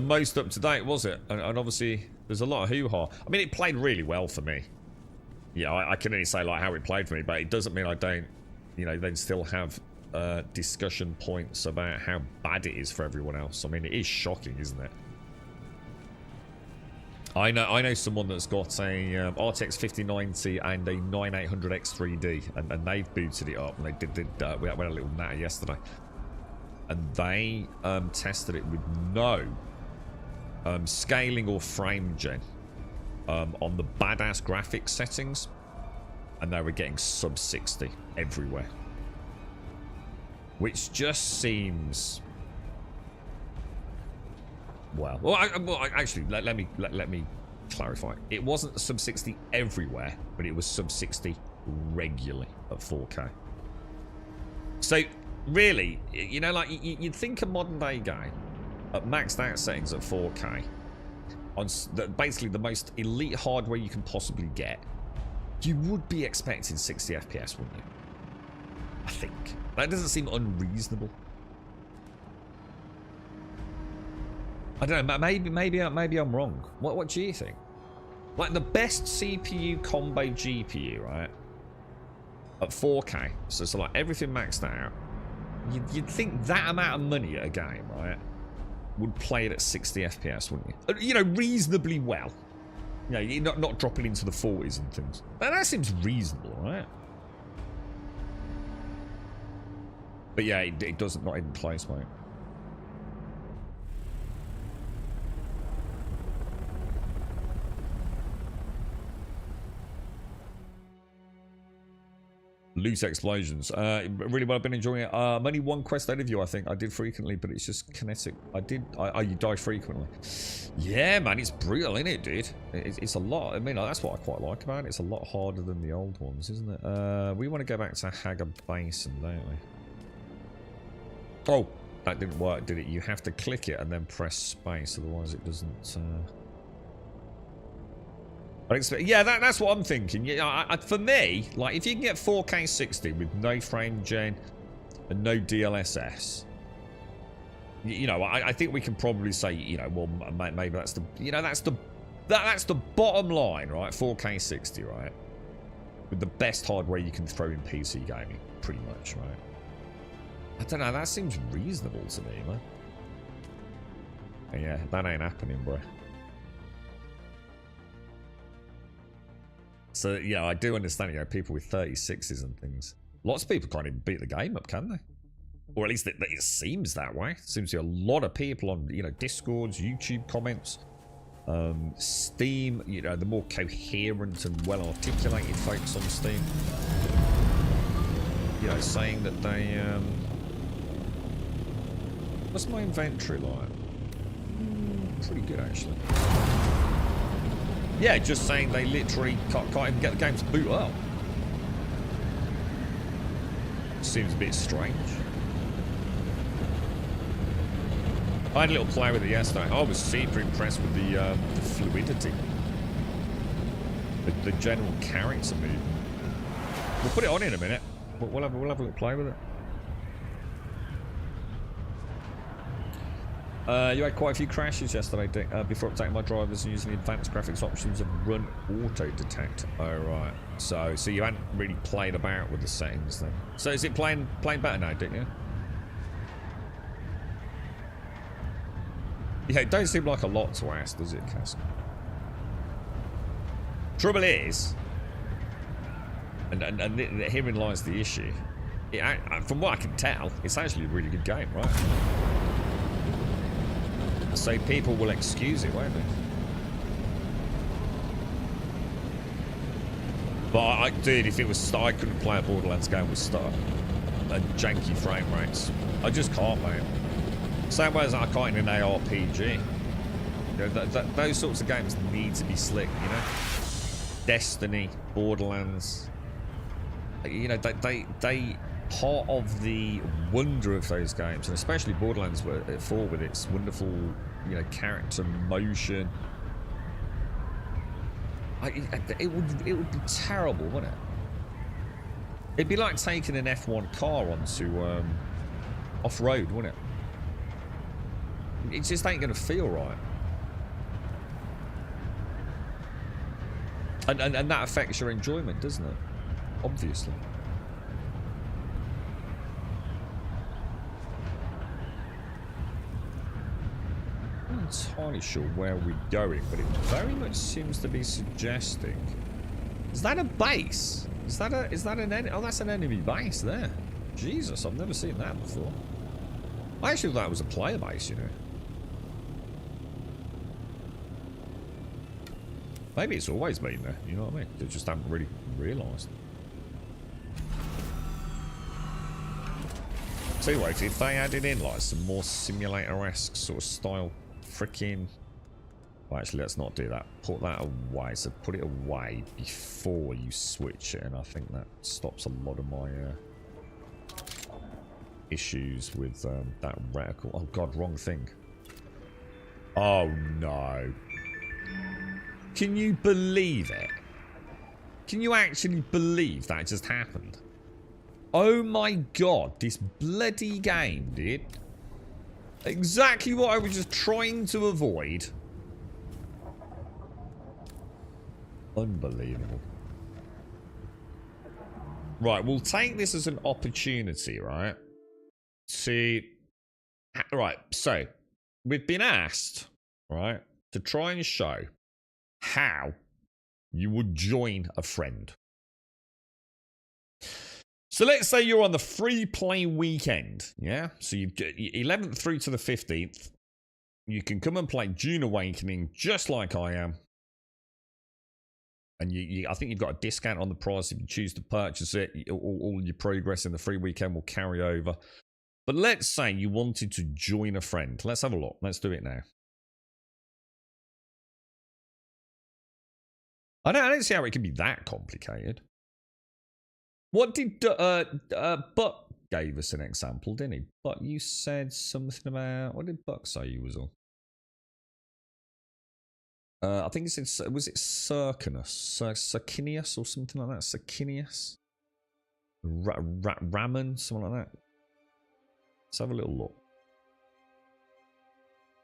most up to date, was it? And obviously there's a lot of hoo-ha. I mean, it played really well for me. Yeah, I can only say like how it played for me, but it doesn't mean I don't, then still have discussion points about how bad it is for everyone else. I mean, it is shocking, isn't it? I know someone that's got a RTX 5090 and a 9800X 3D, and they've booted it up, and they we had a little natter yesterday, and they tested it with no scaling or frame gen on the badass graphics settings, and they were getting sub 60 everywhere, which just seems well, actually, let me clarify. It wasn't sub 60 everywhere, but it was sub 60 regularly at 4K. So, really, like you'd think a modern day game at maxed out settings at 4K on basically the most elite hardware you can possibly get, you would be expecting 60 FPS, wouldn't you? I think that doesn't seem unreasonable. I don't know. Maybe I'm wrong. What do you think? Like the best CPU combo GPU, right? At 4K, so like everything maxed out. You'd think that amount of money at a game, right, would play it at 60 FPS, wouldn't you? Reasonably well. You're not dropping into the 40s and things. That seems reasonable, right? But yeah, it doesn't, not even close, mate. Loose explosions. Really well. I've been enjoying it. I'm only one quest ahead of you, I think. I did frequently, but it's just kinetic. You die frequently. Yeah, man, it's brutal, isn't it, dude? It's a lot. I mean, that's what I quite like about it. It's a lot harder than the old ones, isn't it? We want to go back to Hager Basin, don't we? Oh, that didn't work, did it? You have to click it and then press space, otherwise it doesn't... Yeah, that's what I'm thinking. For me, like, if you can get 4K 60 with no frame gen and no DLSS, I think we can probably say, well, maybe that's the, that's the bottom line, right? 4K 60, right? With the best hardware you can throw in PC gaming, pretty much, right? I don't know. That seems reasonable to me, man. And yeah, that ain't happening, bro. So, yeah, I do understand, people with 36s and things. Lots of people can't even beat the game up, can they? Or at least it seems that way. Seems to be a lot of people on, Discords, YouTube comments, Steam, the more coherent and well-articulated folks on Steam. Saying that they, what's my inventory like? Pretty good, actually. Yeah, just saying they literally can't even get the game to boot up. Seems a bit strange. I had a little play with it yesterday. I was super impressed with the fluidity. The general character movement. We'll put it on in a minute. We'll have a little play with it. You had quite a few crashes yesterday, Dick. Before updating my drivers and using the advanced graphics options of run auto detect. Oh right. So you hadn't really played about with the settings then. So is it playing better now, Dick? Yeah, it don't seem like a lot to ask, does it, Cass? Trouble is, and herein lies the issue. From what I can tell, it's actually a really good game, right? So people will excuse it, won't they? But dude, if it was, I couldn't play a Borderlands game with stuff and janky frame rates. I just can't, mate. Same way as I can't in an ARPG. You know, those sorts of games need to be slick, you know. Destiny, Borderlands. You know, they part of the wonder of those games, and especially Borderlands 4 with its wonderful, you know, character motion. It would be terrible, wouldn't it? It'd be like taking an F1 car onto off-road, wouldn't it? It just ain't gonna feel right. And that affects your enjoyment, doesn't it? Obviously. I'm not entirely sure where we're going, but it very much seems to be suggesting. Is that a base? Is that an enemy? Oh, that's an enemy base there. Jesus, I've never seen that before. I actually thought that was a player base, you know. Maybe it's always been there, you know what I mean? They just haven't really realised. Tell you what, if they added in like some more simulator-esque sort of style freaking... Well, actually, let's not do that. Put that away. So put it away before you switch it, and I think that stops a lot of my issues with that reticle. Oh god, wrong thing. Oh no. Can you believe it? Can you actually believe that just happened? Oh my god, this bloody game did exactly what I was just trying to avoid. Unbelievable. Right, we'll take this as an opportunity, right? Right, so we've been asked, right, to try and show how you would join a friend. So let's say you're on the free play weekend, yeah? So you've 11th through to the 15th. You can come and play Dune Awakening just like I am. And I think you've got a discount on the price if you choose to purchase it. All your progress in the free weekend will carry over. But let's say you wanted to join a friend. Let's have a look. Let's do it now. I don't see how it can be that complicated. What did Buck gave us an example, didn't he? But you said something about, what did Buck say you was on? I think it said, was it Circinius or something like that? Circinius? Ramen, something like that. Let's have a little look.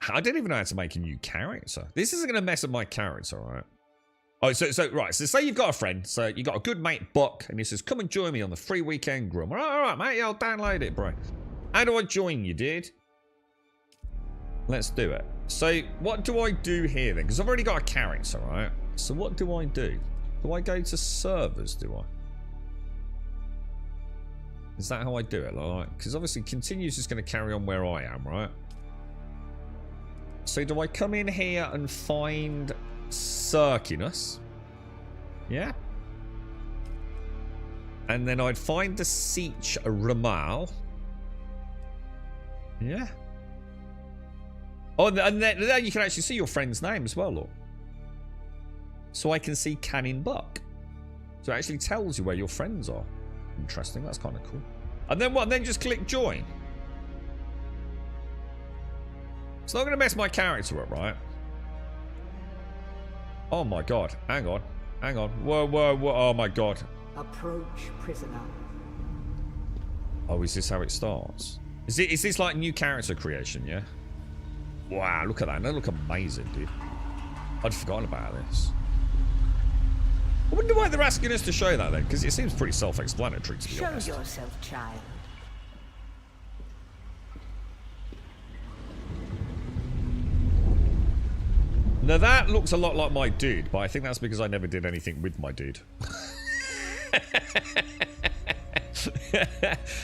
I don't even know how to make a new character. This isn't going to mess up my character, right? Oh, right. So say you've got a friend. So you got a good mate, Buck, and he says, "Come and join me on the free weekend grum." All right, mate. Yeah, I'll download it, bro. How do I join you, dude? Let's do it. So what do I do here then? Because I've already got a character, right? So what do I do? Do I go to servers? Do I? Is that how I do it? Like, because obviously continues is going to carry on where I am, right? So do I come in here and find Circinus? Yeah. And then I'd find the Siege Ramal. Yeah. Oh, and then you can actually see your friend's name as well, look. So I can see Canning Buck. So it actually tells you where your friends are. Interesting, that's kind of cool. And then what? And then just click join. It's not going to mess my character up, right? Oh my god. Hang on. Hang on. Whoa, whoa, whoa. Oh my god. Approach, prisoner. Oh, is this how it starts? Is this like new character creation, yeah? Wow, look at that. They look amazing, dude. I'd forgotten about this. I wonder why they're asking us to show that then, because it seems pretty self-explanatory, to be Show honest. yourself, child. Now that looks a lot like my dude, but I think that's because I never did anything with my dude.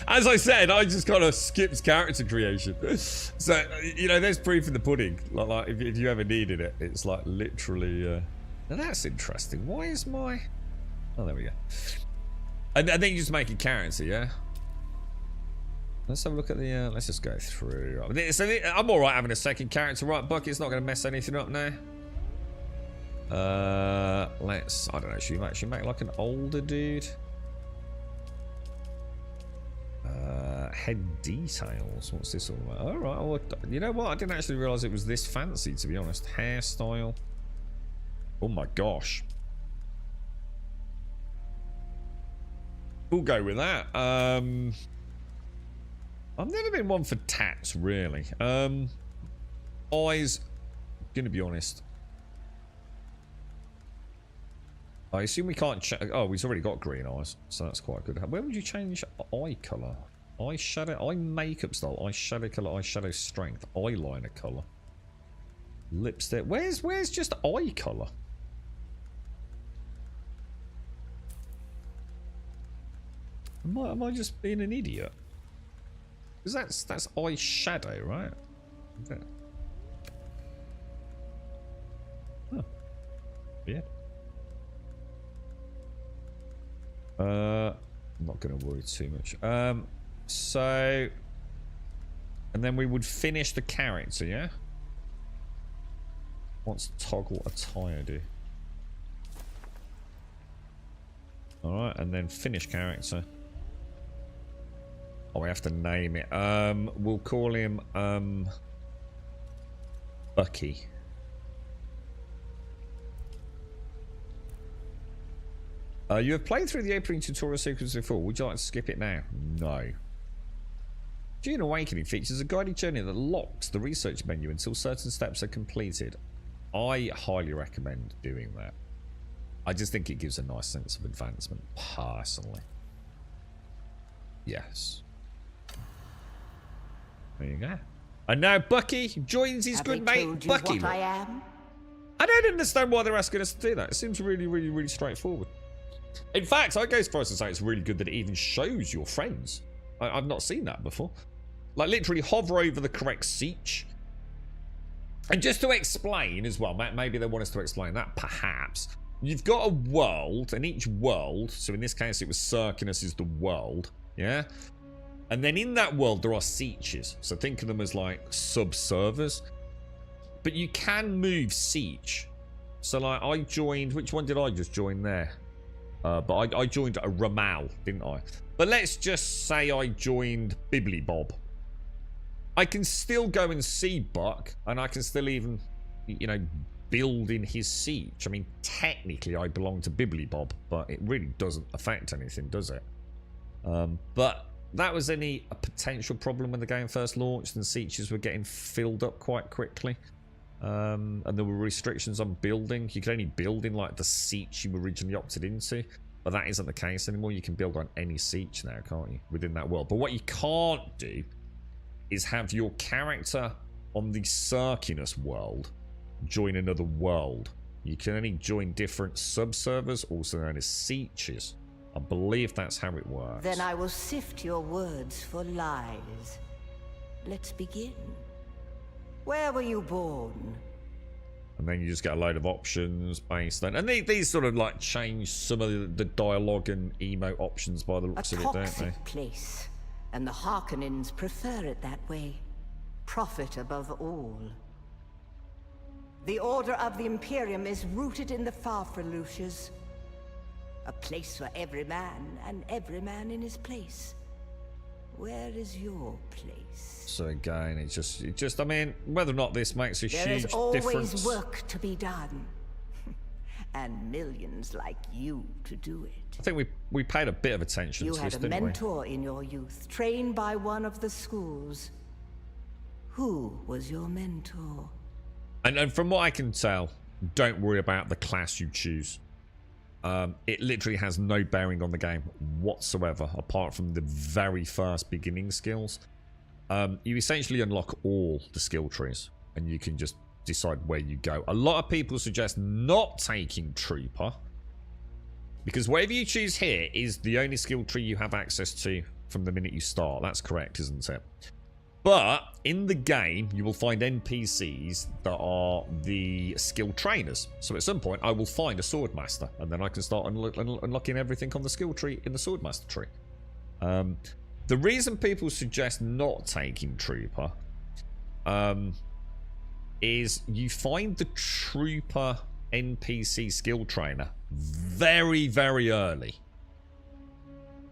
As I said, I just kind of skipped character creation. So, you know, there's proof in the pudding. Like if you ever needed it, it's like literally... Now that's interesting. Why is my... Oh, there we go. And then you just make a character, yeah? Let's have a look at the... let's just go through. So I'm alright having a second character, right? Bucky's not going to mess anything up now. Let's... I don't know. Should we actually make like an older dude? Head details. What's this all about? Alright, well, you know what? I didn't actually realise it was this fancy, to be honest. Hairstyle. Oh my gosh. We'll go with that. I've never been one for tats, really. Eyes, gonna be honest. I assume we can't oh, we've already got green eyes, so that's quite good. Where would you change eye colour? Eyeshadow, eye makeup style, eyeshadow colour, eyeshadow strength, eyeliner colour. Lipstick. Where's just eye colour? Am I just being an idiot? Because that's eyeshadow, right? Okay. Huh. Yeah. I'm not going to worry too much. So, and then we would finish the character, yeah? What's toggle attire do? Alright, and then finish character. Oh, we have to name it. We'll call him, Bucky. You have played through the opening tutorial sequence before. Would you like to skip it now? No. Dune Awakening features a guided journey that locks the research menu until certain steps are completed. I highly recommend doing that. I just think it gives a nice sense of advancement, personally. Yes. There you go. And now Bucky joins his good mate, Bucky. I don't understand why they're asking us to do that. It seems really, really, really straightforward. In fact, I go as far as to say it's really good that it even shows your friends. I've not seen that before. Like, literally hover over the correct siege. And just to explain as well, maybe they want us to explain that, perhaps. You've got a world, and each world, so in this case it was Circinus is the world, yeah? And then in that world there are sieges. So think of them as like sub-servers. But you can move siege. So like I joined, which one did I just join there? But I joined a Ramal, didn't I? But let's just say I joined Bibbly-Bob. I can still go and see Buck, and I can still even, you know, build in his siege. I mean, technically I belong to Bibbly-Bob, but it really doesn't affect anything, does it? But that was a potential problem when the game first launched, and sieges were getting filled up quite quickly. And there were restrictions on building. You could only build in like the siege you originally opted into, but that isn't the case anymore. You can build on any siege now, can't you, within that world? But what you can't do is have your character on the Circinus world join another world. You can only join different sub-servers, also known as sieges. I believe that's how it works. Then I will sift your words for lies. Let's begin. Where were you born? And then you just get a load of options based on... And these sort of like change some of the dialogue and emote options by the looks of it, don't they? A toxic place. And the Harkonnens prefer it that way. Profit above all. The Order of the Imperium is rooted in the Farfreluches. A place for every man, and every man in his place. Where is your place? So again, it's just, I mean, whether or not this makes a huge difference. There is always work to be done. And millions like you to do it. I think we paid a bit of attention You to had this, a didn't we? mentor in your youth, trained by one of the schools. Who was your mentor? And from what I can tell, don't worry about the class you choose. It literally has no bearing on the game whatsoever, apart from the very first beginning skills. You essentially unlock all the skill trees, and you can just decide where you go. A lot of people suggest not taking Trooper, because whatever you choose here is the only skill tree you have access to from the minute you start. That's correct, isn't it? But in the game, you will find NPCs that are the skill trainers. So at some point, I will find a Swordmaster, and then I can start unlocking everything on the skill tree in the Swordmaster tree. The reason people suggest not taking Trooper is you find the Trooper NPC skill trainer very, very early.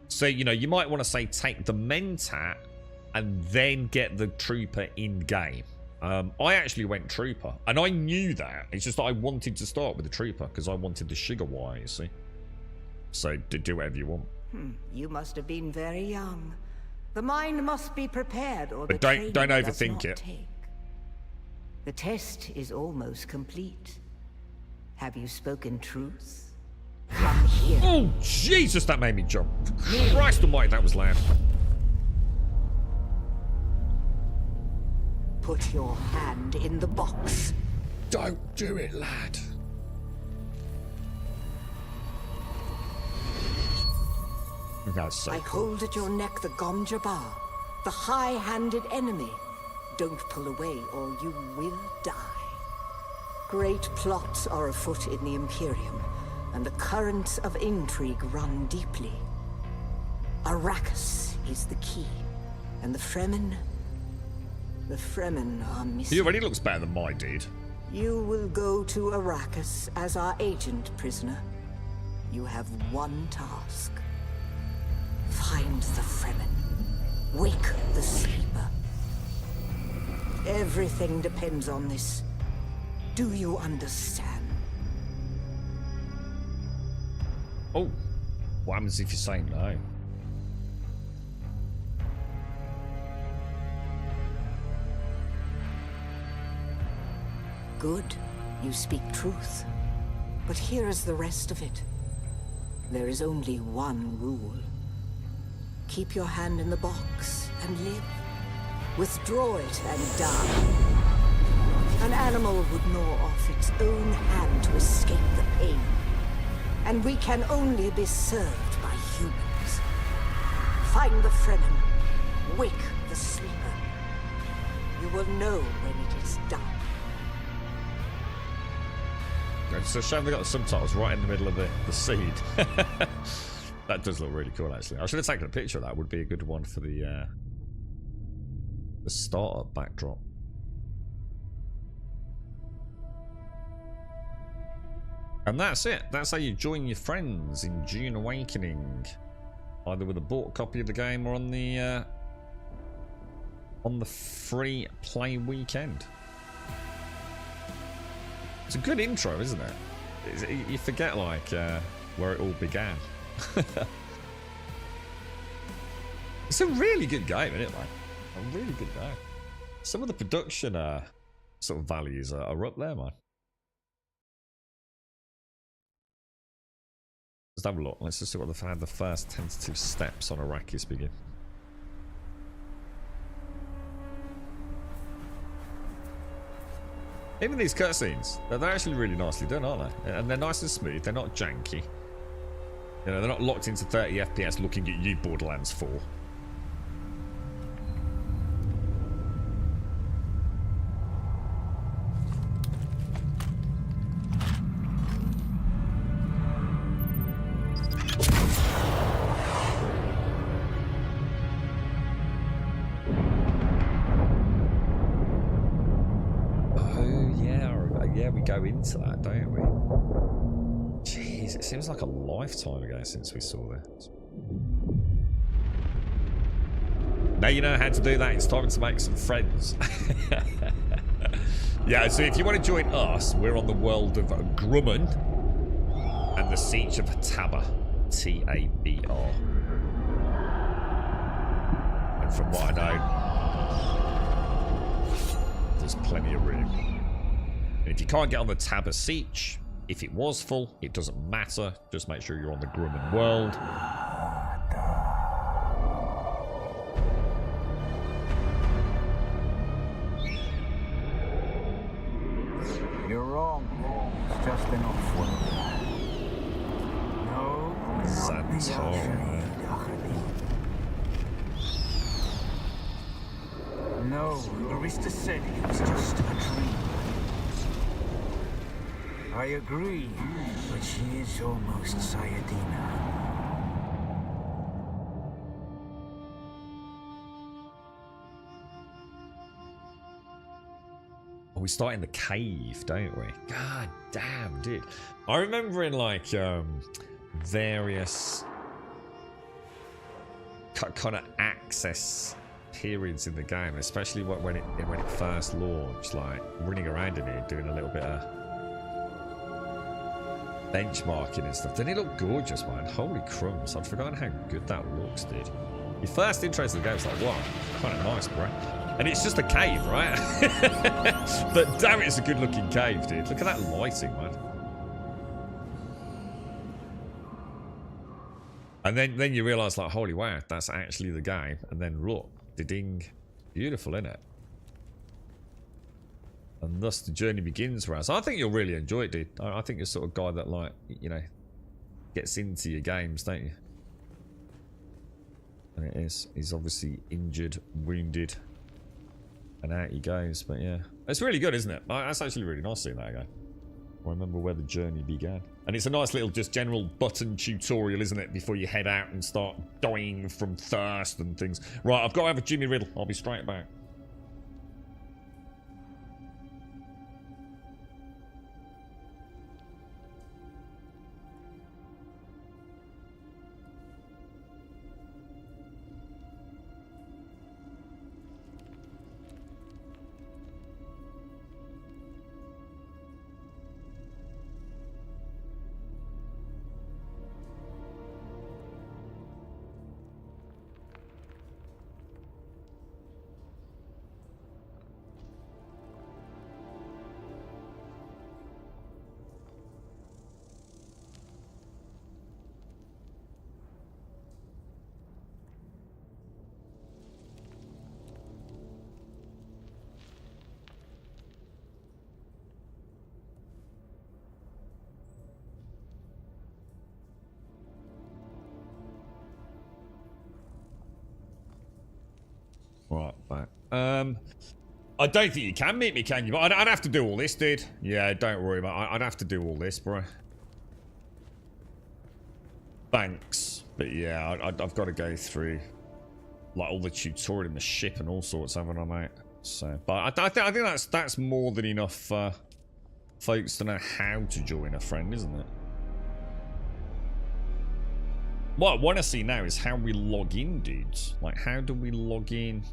So, you know, you might want to say take the Mentat and then get the Trooper in-game. I actually went Trooper, and I knew that. It's just that I wanted to start with the Trooper because I wanted the sugar wire, you see. So, do whatever you want. You must have been very young. The mind must be prepared, or But the don't training does overthink not it. take. The test is almost complete. Have you spoken truth? Come here. Oh, Jesus, that made me jump. Christ almighty, that was loud. Put your hand in the box. Don't do it, lad. That's so I cool. hold at your neck the Gom Jabbar, the high-handed enemy. Don't pull away or you will die. Great plots are afoot in the Imperium, and the currents of intrigue run deeply. Arrakis is the key, and the Fremen are missing. He already looks better than my dude. You will go to Arrakis as our agent, prisoner. You have one task. Find the Fremen. Wake the sleeper. Everything depends on this. Do you understand? Oh, what happens if you say no? Good. You speak truth. But here is the rest of it. There is only one rule. Keep your hand in the box and live. Withdraw it and die. An animal would gnaw off its own hand to escape the pain. And we can only be served by humans. Find the Fremen. Wake the sleeper. You will know when it is done. It's a shame they got the subtitles right in the middle of the seed. That does look really cool, actually. I should have taken a picture of that. Would be a good one for the startup backdrop. And that's it. That's how you join your friends in Dune Awakening, either with a bought copy of the game or on the free play weekend. It's a good intro, isn't it? You forget like where it all began. It's a really good game, isn't it, man? A really good game. Some of the production sort of values are up there, man. Let's have a look. Let's just see what the first tentative steps on Arrakis begin. Even these cutscenes, they're actually really nicely done, aren't they? And they're nice and smooth. They're not janky. You know, they're not locked into 30 FPS looking at you, Borderlands 4. Go into that, don't we? Jeez, it seems like a lifetime ago since we saw this. Now you know how to do that. It's time to make some friends. Yeah, so if you want to join us, we're on the world of Grumman. and the Siege of Tabor. T-A-B-R. And from what I know, there's plenty of room. And if you can't get on the Tabor Siege, if it was full, it doesn't matter. Just make sure you're on the Grumman world. You're wrong. It's just an off-world. No, not the Al-Shaheed, No, Arista said it was just a dream. I agree, but she is almost Sayadina. We start in the cave, don't we? God damn, dude. I remember in like various kind of access periods in the game, especially when it first launched, like running around in it doing a little bit of benchmarking and stuff. Didn't it look gorgeous, man? Holy crumbs, I'd forgotten how good that looks, dude. Your first interest in the game was like, wow, kind of nice, bro. And it's just a cave, right? But damn it, it's a good looking cave, dude. Look at that lighting, man. And then you realise, like, holy wow, that's actually the game. And then look, ding, beautiful, innit? And thus the journey begins, Raz. I think you'll really enjoy it, dude. I think you're the sort of guy that, like, you know, gets into your games, don't you? And it is. He's obviously injured, wounded. And out he goes, but yeah. It's really good, isn't it? That's actually really nice seeing that again. I remember where the journey began. And it's a nice little just general button tutorial, isn't it? Before you head out and start dying from thirst and things. Right, I've got to have a Jimmy Riddle. I'll be straight back. Right, back. I don't think you can meet me, can you? But I'd have to do all this, dude. Yeah, don't worry about it. I'd have to do all this, bro. Thanks. But yeah, I've got to go through like all the tutorial in the ship and all sorts, haven't I, mate? So, but I think that's more than enough for folks to know how to join a friend, isn't it? What I want to see now is how we log in, dudes. Like, how do we log in?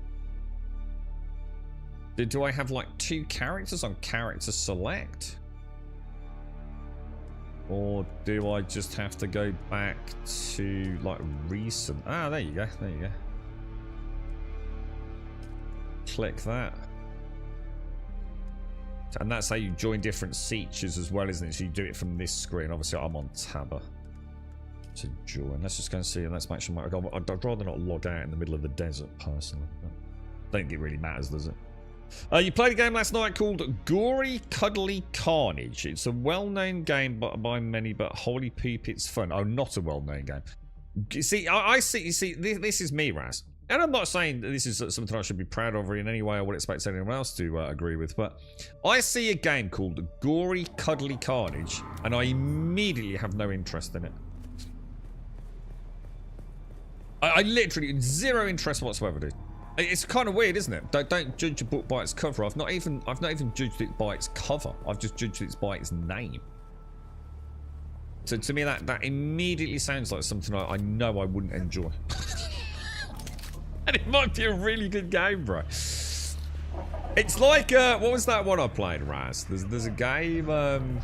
Do I have like 2 characters on character select? Or do I just have to go back to like recent? Ah, there you go. There you go. Click that. And that's how you join different features as well, isn't it? So you do it from this screen. Obviously, I'm on Tabor to join. Let's just go and see. And let's make sure. I'd rather not log out in the middle of the desert, personally. I don't think it really matters, does it? You played a game last night called Gory Cuddly Carnage. It's a well-known game by many, but holy poop, it's fun. Oh, not a well-known game. You see, I see. You see, this is me, Raz. And I'm not saying that this is something I should be proud of in any way. I would expect anyone else to agree with. But I see a game called Gory Cuddly Carnage, and I immediately have no interest in it. I literally zero interest whatsoever, dude. It's kind of weird, isn't it? Don't judge a book by its cover. I've not even judged it by its cover. I've just judged it by its name. So to me, that immediately sounds like something I know I wouldn't enjoy. And it might be a really good game, bro. It's like what was that one I played, Raz? There's a game.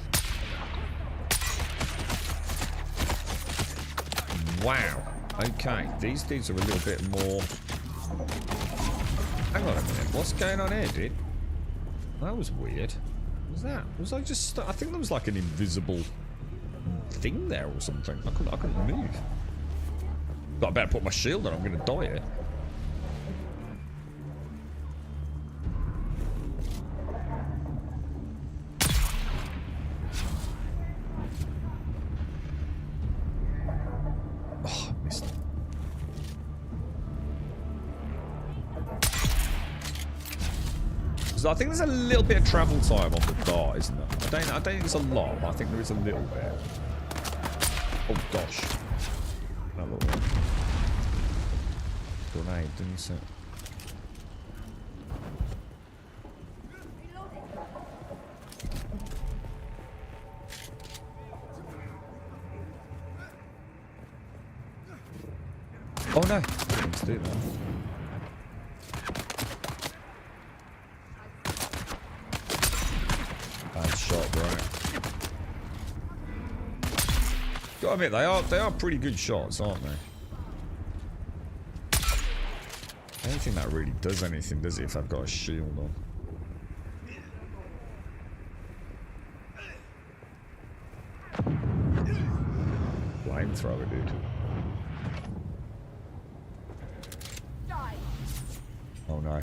Wow. Okay, these dudes are a little bit more... Hang on a minute, what's going on here, dude? That was weird. What was that? Was I just... I think there was like an invisible thing there or something. I couldn't move. But I better put my shield on, I'm going to die here. Oh, I missed it. So I think there's a little bit of travel time on the dart, isn't there? I don't think there's a lot, but I think there is a little bit. Oh gosh. That little bit. Grenade, didn't it? Oh no! Let's do that. Bad shot, right? Gotta admit, they are pretty good shots, aren't they? I don't think that really does anything, does it, if I've got a shield on? Flamethrower, dude. Oh no.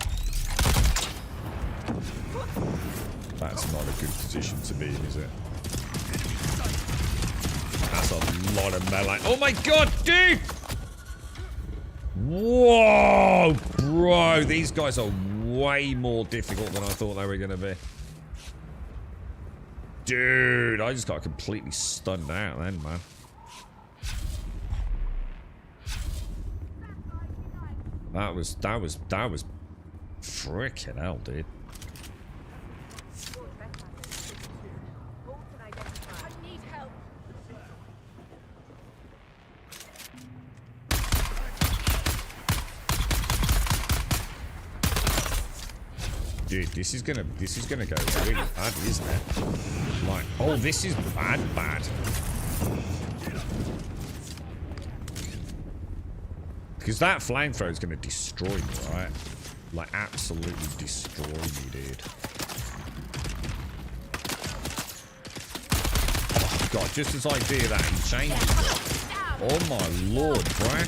That's not a good position to be in, is it? That's a lot of melee. Oh my god, dude! Whoa! Bro, these guys are way more difficult than I thought they were going to be. Dude, I just got completely stunned out then, man. That was freaking hell, dude. Dude, this is gonna go really bad, isn't it? Like, oh, this is bad. Because that flamethrower is going to destroy me, right? Like, absolutely destroy me, dude. Oh, God, just as I do that, he changes it. Oh, my Lord, bro.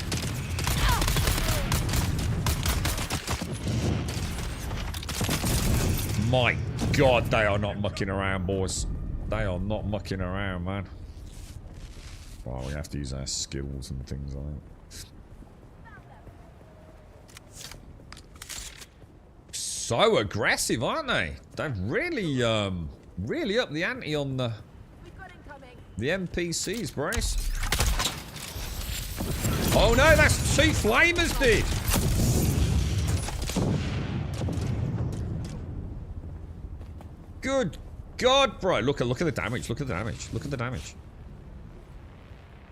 My God, they are not mucking around, boys. They are not mucking around, man. Well, we have to use our skills and things like that. So aggressive, aren't they? They've really, really upped the ante on the NPCs, Bryce. Oh no, that's 2 flamers, dude. Good God, bro! Look at the damage. Look at the damage. Look at the damage.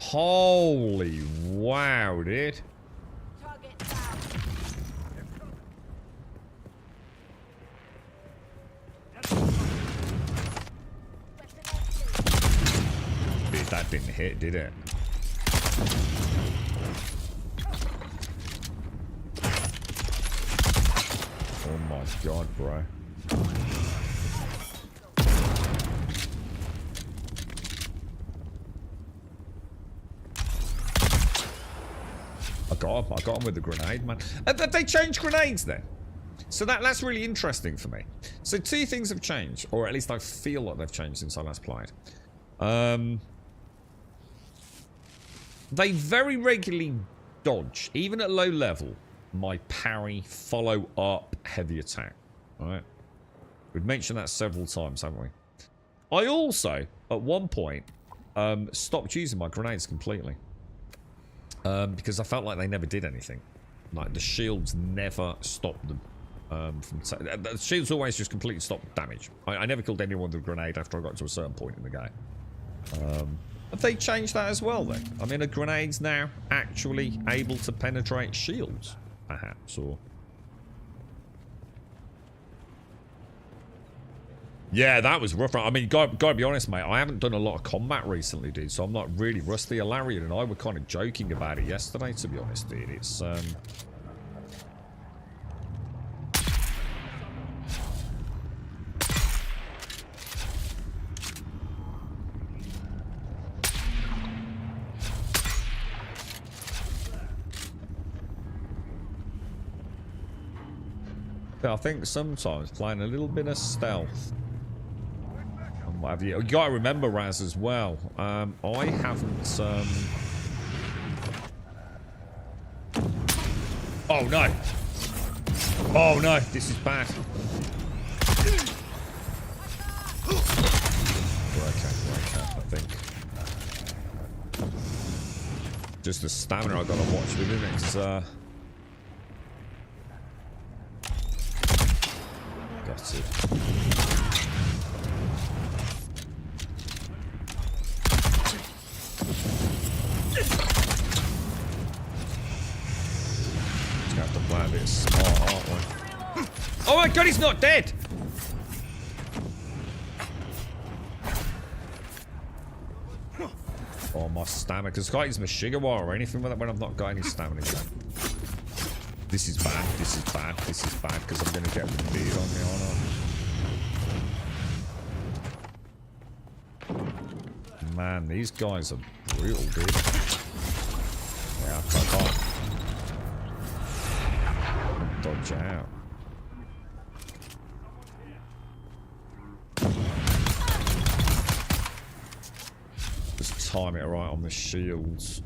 Holy wow, dude. Dude, that didn't hit, did it? Oh my God, bro. I got him with the grenade, man. They changed grenades then. So that's really interesting for me. So 2 things have changed, or at least I feel like they've changed since I last played. They very regularly dodge, even at low level, my parry, follow up, heavy attack. Alright? We've mentioned that several times, haven't we? I also, at one point, stopped using my grenades completely. Because I felt like they never did anything. Like, the shields never stopped them. The shields always just completely stopped damage. I never killed anyone with a grenade after I got to a certain point in the game. Have they changed that as well, then? I mean, are grenades now actually able to penetrate shields, perhaps? Or... Yeah, that was rough. I mean, gotta be honest, mate. I haven't done a lot of combat recently, dude, so I'm not really rusty. Ilarion and I were kind of joking about it yesterday, to be honest, dude. It's, I think sometimes playing a little bit of stealth. And what have you got to remember, Raz, as well. I haven't. Oh no! Oh no! This is bad. Work out, I think. Just the stamina I gotta watch within it. 'Cause, got it. Just have to play a bit smart, aren't we? Oh my god, he's not dead! Oh, my stamina. Because I can't use my Shigawa or anything with it when I've not got any stamina yet. This is bad, this is bad, this is bad, because I'm going to get the beard on me, aren't I? Man, these guys are brutal, dude. Yeah, I can't dodge out. Just time it right on the shields.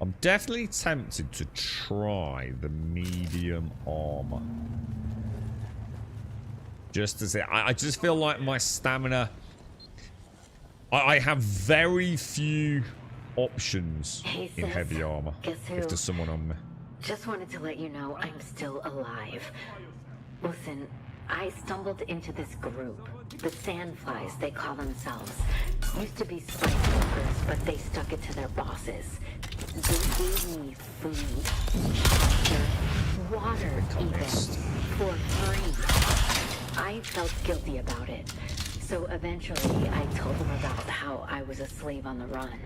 I'm definitely tempted to try the medium armor. Just as I just feel like my stamina... I have very few options Hey, in sis. heavy armor. Guess who? If there's someone on me. Just wanted to let you know I'm still alive. Listen, I stumbled into this group. The Sandflies, they call themselves. Used to be spice workers, but they stuck it to their bosses. They gave me food, shelter, water even, for free. I felt guilty about it. So eventually, I told them about how I was a slave on the run.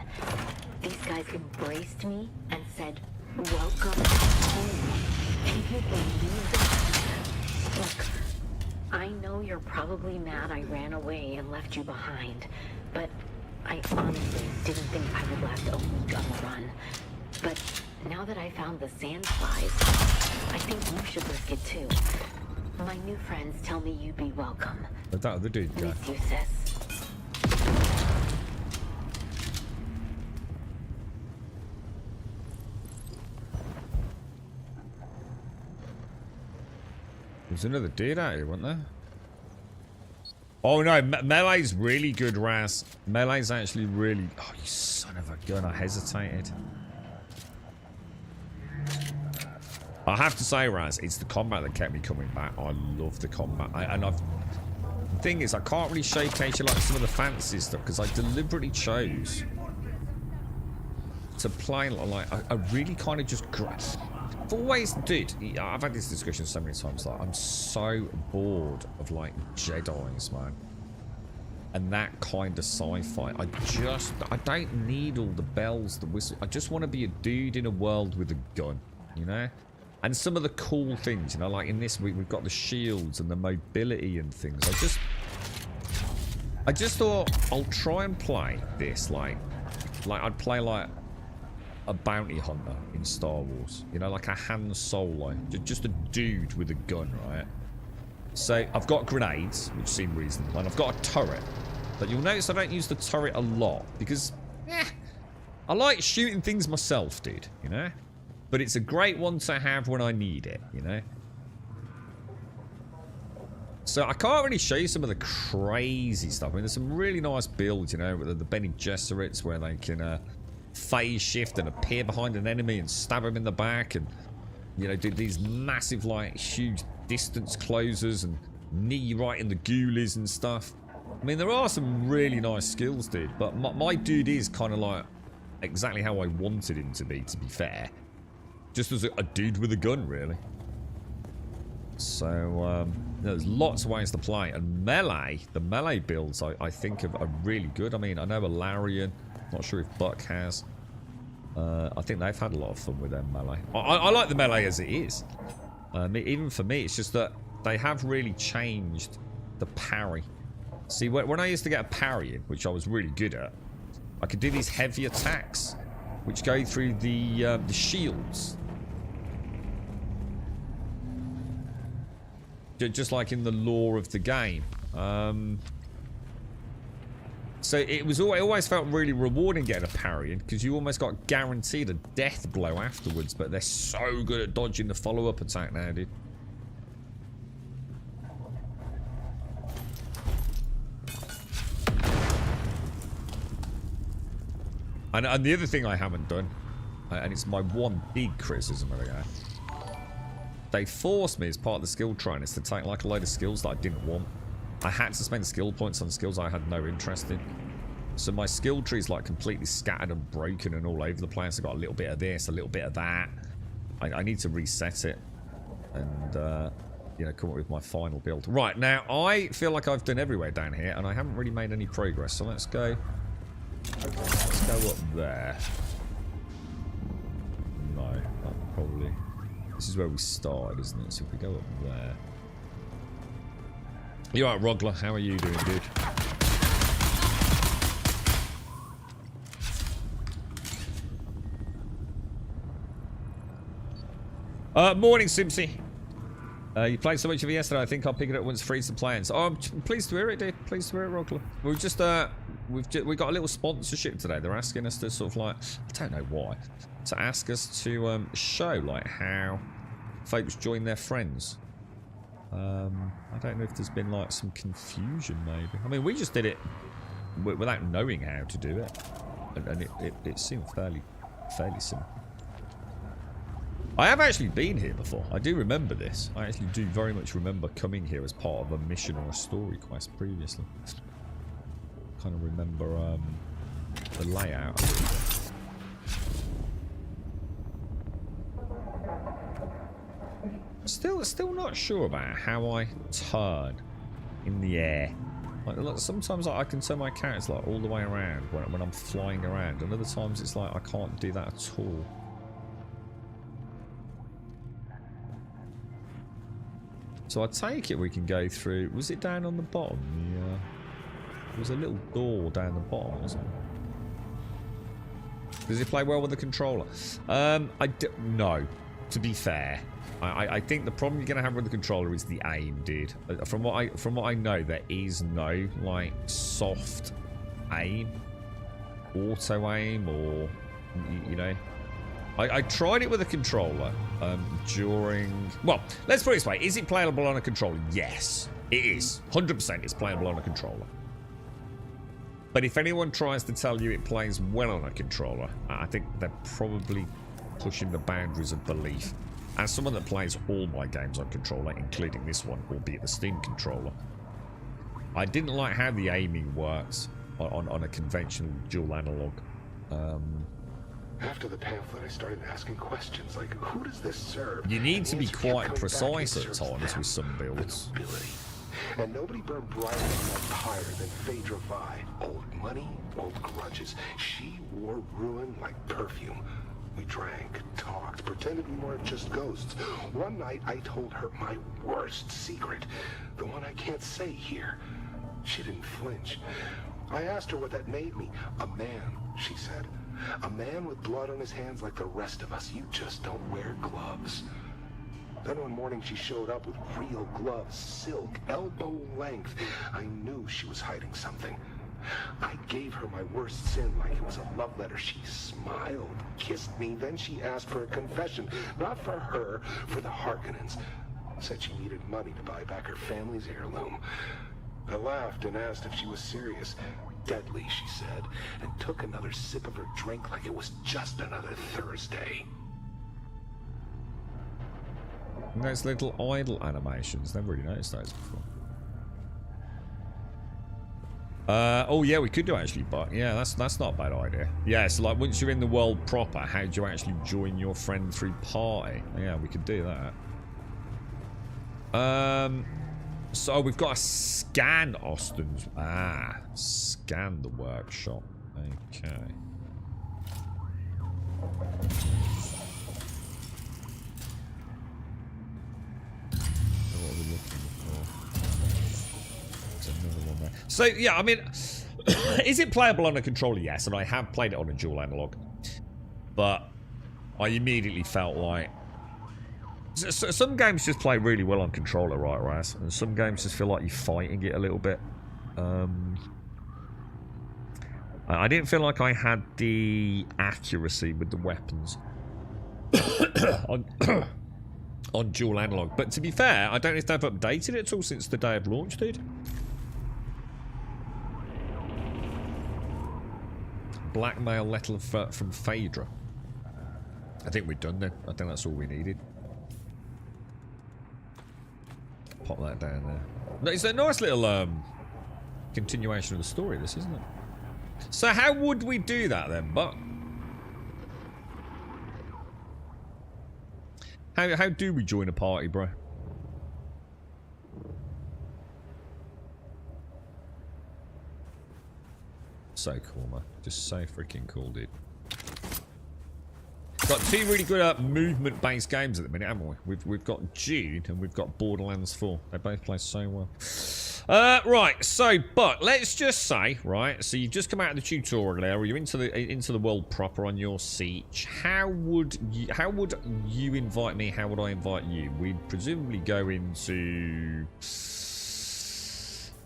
These guys embraced me and said, "Welcome home." Can you believe that? Look, I know you're probably mad I ran away and left you behind, but I honestly didn't think I would last a week on the run. But now that I found the Sandflies, I think you should risk it too. My new friends tell me you'd be welcome. But that other dude guy. Miss you, sis. There's another dude out here, wasn't there? Oh no, Melee's really good, Raz. Melee's actually really... Oh, you son of a gun, I hesitated. I have to say, Raz, it's the combat that kept me coming back. I love the combat. The thing is, I can't really showcase you like some of the fancy stuff because I deliberately chose to play like I really kind of just... I've always did. I've had this discussion so many times. Like, I'm so bored of like Jedi's, man, and that kind of sci-fi. I don't need all the bells, the whistles. I just want to be a dude in a world with a gun, you know. And some of the cool things, you know, like in this week we've got the shields and the mobility and things. I just thought I'll try and play this like I'd play like a bounty hunter in Star Wars, you know, like a Han Solo, just a dude with a gun, right? So I've got grenades, which seem reasonable, and I've got a turret, but you'll notice I don't use the turret a lot because I like shooting things myself, dude, you know, but it's a great one to have when I need it, you know. So I can't really show you some of the crazy stuff. I mean, there's some really nice builds, you know, with the Bene Gesserits where they can phase shift and appear behind an enemy and stab him in the back, and you know, do these massive like huge distance closers and knee right in the ghoulies and stuff. I mean, there are some really nice skills, dude, but my dude is kind of like exactly how I wanted him to be fair, just as a dude with a gun, really. So there's lots of ways to play, and melee, the melee builds I think are really good. I mean, I know Alarian, not sure if Buck has. I think they've had a lot of fun with their melee. I like the melee as it is. Even for me, it's just that they have really changed the parry. See, when I used to get a parry in, which I was really good at, I could do these heavy attacks, which go through the shields. Just like in the lore of the game. So it always felt really rewarding getting a parry in, because you almost got guaranteed a death blow afterwards, but they're so good at dodging the follow-up attack now, dude. And the other thing I haven't done, and it's my one big criticism of the game, they forced me as part of the skill trainers to take like a load of skills that I didn't want. I had to spend skill points on skills I had no interest in. So my skill tree is like completely scattered and broken and all over the place. I've got a little bit of this, a little bit of that. I need to reset it and, you know, come up with my final build. Right, now I feel like I've done everywhere down here and I haven't really made any progress. So let's go up there. No, that probably... This is where we started, isn't it? So if we go up there... You alright, Rogler? How are you doing, dude? Morning, Simpsy. You played so much of it yesterday, I think I'll pick it up once it's free to play. So, oh, I'm pleased to hear it, dude. Pleased to hear it, Rogler. We've just, we got a little sponsorship today. They're asking us to sort of like, I don't know why, to ask us to show like how folks join their friends. I don't know if there's been like some confusion maybe. I mean, we just did it without knowing how to do it, and it seemed fairly simple. I have actually been here before. I do remember this. I actually do very much remember coming here as part of a mission or a story quest previously. Kind of remember the layout. Still not sure about how I turn in the air. Like, sometimes I can turn my character like all the way around when I'm flying around, and other times it's like I can't do that at all. So I take it we can go through. Was it down on the bottom? There was a little door down the bottom, wasn't there? Does it play well with the controller? No. To be fair, I think the problem you're gonna have with the controller is the aim, dude. From what I know, there is no like soft aim, auto aim, or you know. I tried it with a controller during... Well, let's put it this way. Is it playable on a controller? Yes, it is. 100% it's playable on a controller. But if anyone tries to tell you it plays well on a controller, I think they're probably pushing the boundaries of belief. As someone that plays all my games on controller, including this one, albeit the Steam controller, I didn't like how the aiming works on a conventional dual analog. After the pamphlet, I started asking questions like, who does this serve? You need to be quite precise at times with some builds. And nobody burned brighter and higher than Phaedra Vi. Old money, old grudges. She wore ruin like perfume. We drank, talked, pretended we weren't just ghosts. One night, I told her my worst secret. The one I can't say here. She didn't flinch. I asked her what that made me. A man, she said. A man with blood on his hands like the rest of us. You just don't wear gloves. Then one morning she showed up with real gloves, silk, elbow length. I knew she was hiding something. I gave her my worst sin like it was a love letter. She smiled, kissed me, then she asked for a confession. Not for her, for the Harkonnens. Said she needed money to buy back her family's heirloom. I laughed and asked if she was serious. Deadly, she said, and took another sip of her drink like it was just another Thursday. And those little idle animations, never really noticed those before. Oh yeah, we could do actually, but yeah, that's not a bad idea. Yeah, so like once you're in the world proper, how do you actually join your friend through party? Yeah, we could do that. So we've got to scan Austin's. Scan the workshop. Okay. What are we looking for? There's another one there. So yeah, I mean, is it playable on a controller? Yes, and I have played it on a dual analog, but I immediately felt like some games just play really well on controller, right, Raz? And some games just feel like you're fighting it a little bit. I didn't feel like I had the accuracy with the weapons on dual analog. But to be fair, I don't know if they've updated it at all since the day of launch, dude. Blackmail letter from Phaedra. I think we're done then. I think that's all we needed. Pop that down there. No, it's a nice little continuation of the story, this, isn't it? So how would we do that then, Buck? How do we join a party, bro? So cool, man. Just so freaking cool, dude. Got two really good movement-based games at the minute, haven't we? We've got June and we've got Borderlands 4. They both play so well. Right, so, but let's just say, right, so you've just come out of the tutorial area, you're into the world proper on your siege. How would you invite me? How would I invite you? We'd presumably go into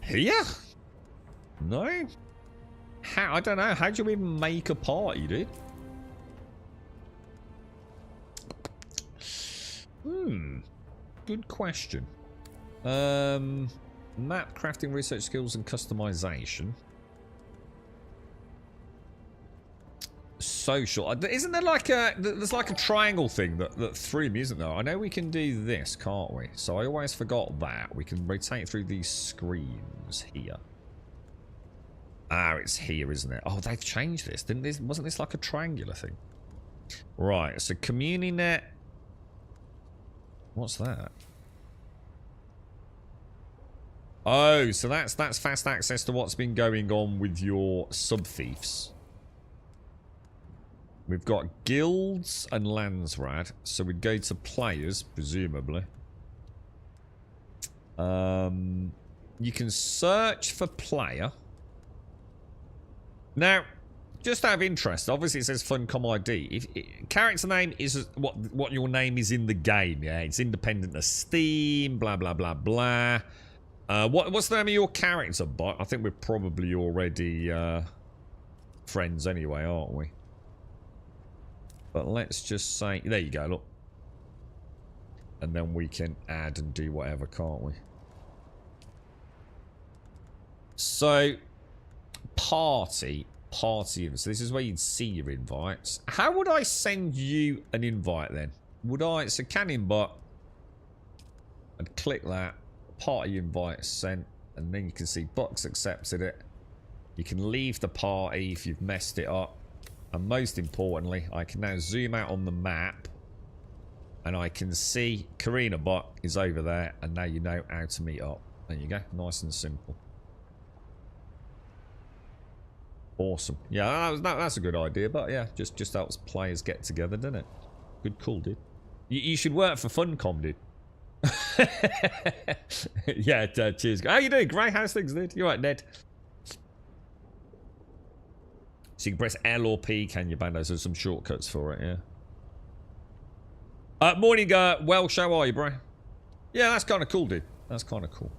here? No? How? I don't know. How do you even make a party, dude? Good question. Map crafting, research skills, and customization. Social. Isn't there like there's like a triangle thing that threw me, isn't there? I know we can do this, can't we? So I always forgot that. We can rotate through these screens here. It's here, isn't it? Oh, they've changed this, didn't they? Wasn't this like a triangular thing? Right, so CommuniNet. What's that? Oh, so that's fast access to what's been going on with your sub-thieves. We've got guilds and Landsrad, so we'd go to players, presumably. You can search for player. Now, just out of interest, obviously it says Funcom ID. If character name is what your name is in the game, yeah? It's independent of Steam, blah, blah, blah, blah. What's the name of your character, bot? I think we're probably already friends anyway, aren't we? But let's just say... There you go, look. And then we can add and do whatever, can't we? So... Party. So this is where you'd see your invites. How would I send you an invite then? Would I... So Cannonbot. I'd click that. Party invite sent. And then you can see Bucks accepted it. You can leave the party if you've messed it up. And most importantly, I can now zoom out on the map. And I can see Karina Bot is over there. And now you know how to meet up. There you go. Nice and simple. Awesome. Yeah, that's a good idea. But yeah, just helps players get together, doesn't it? Good call, dude. You should work for Funcom, dude. Yeah, cheers. How you doing? Great. How's things, dude? You alright, Ned? So you can press L or P, can you, Bando? There's some shortcuts for it, yeah. Morning, Welsh. How are you, bro? Yeah, that's kind of cool, dude. That's kind of cool.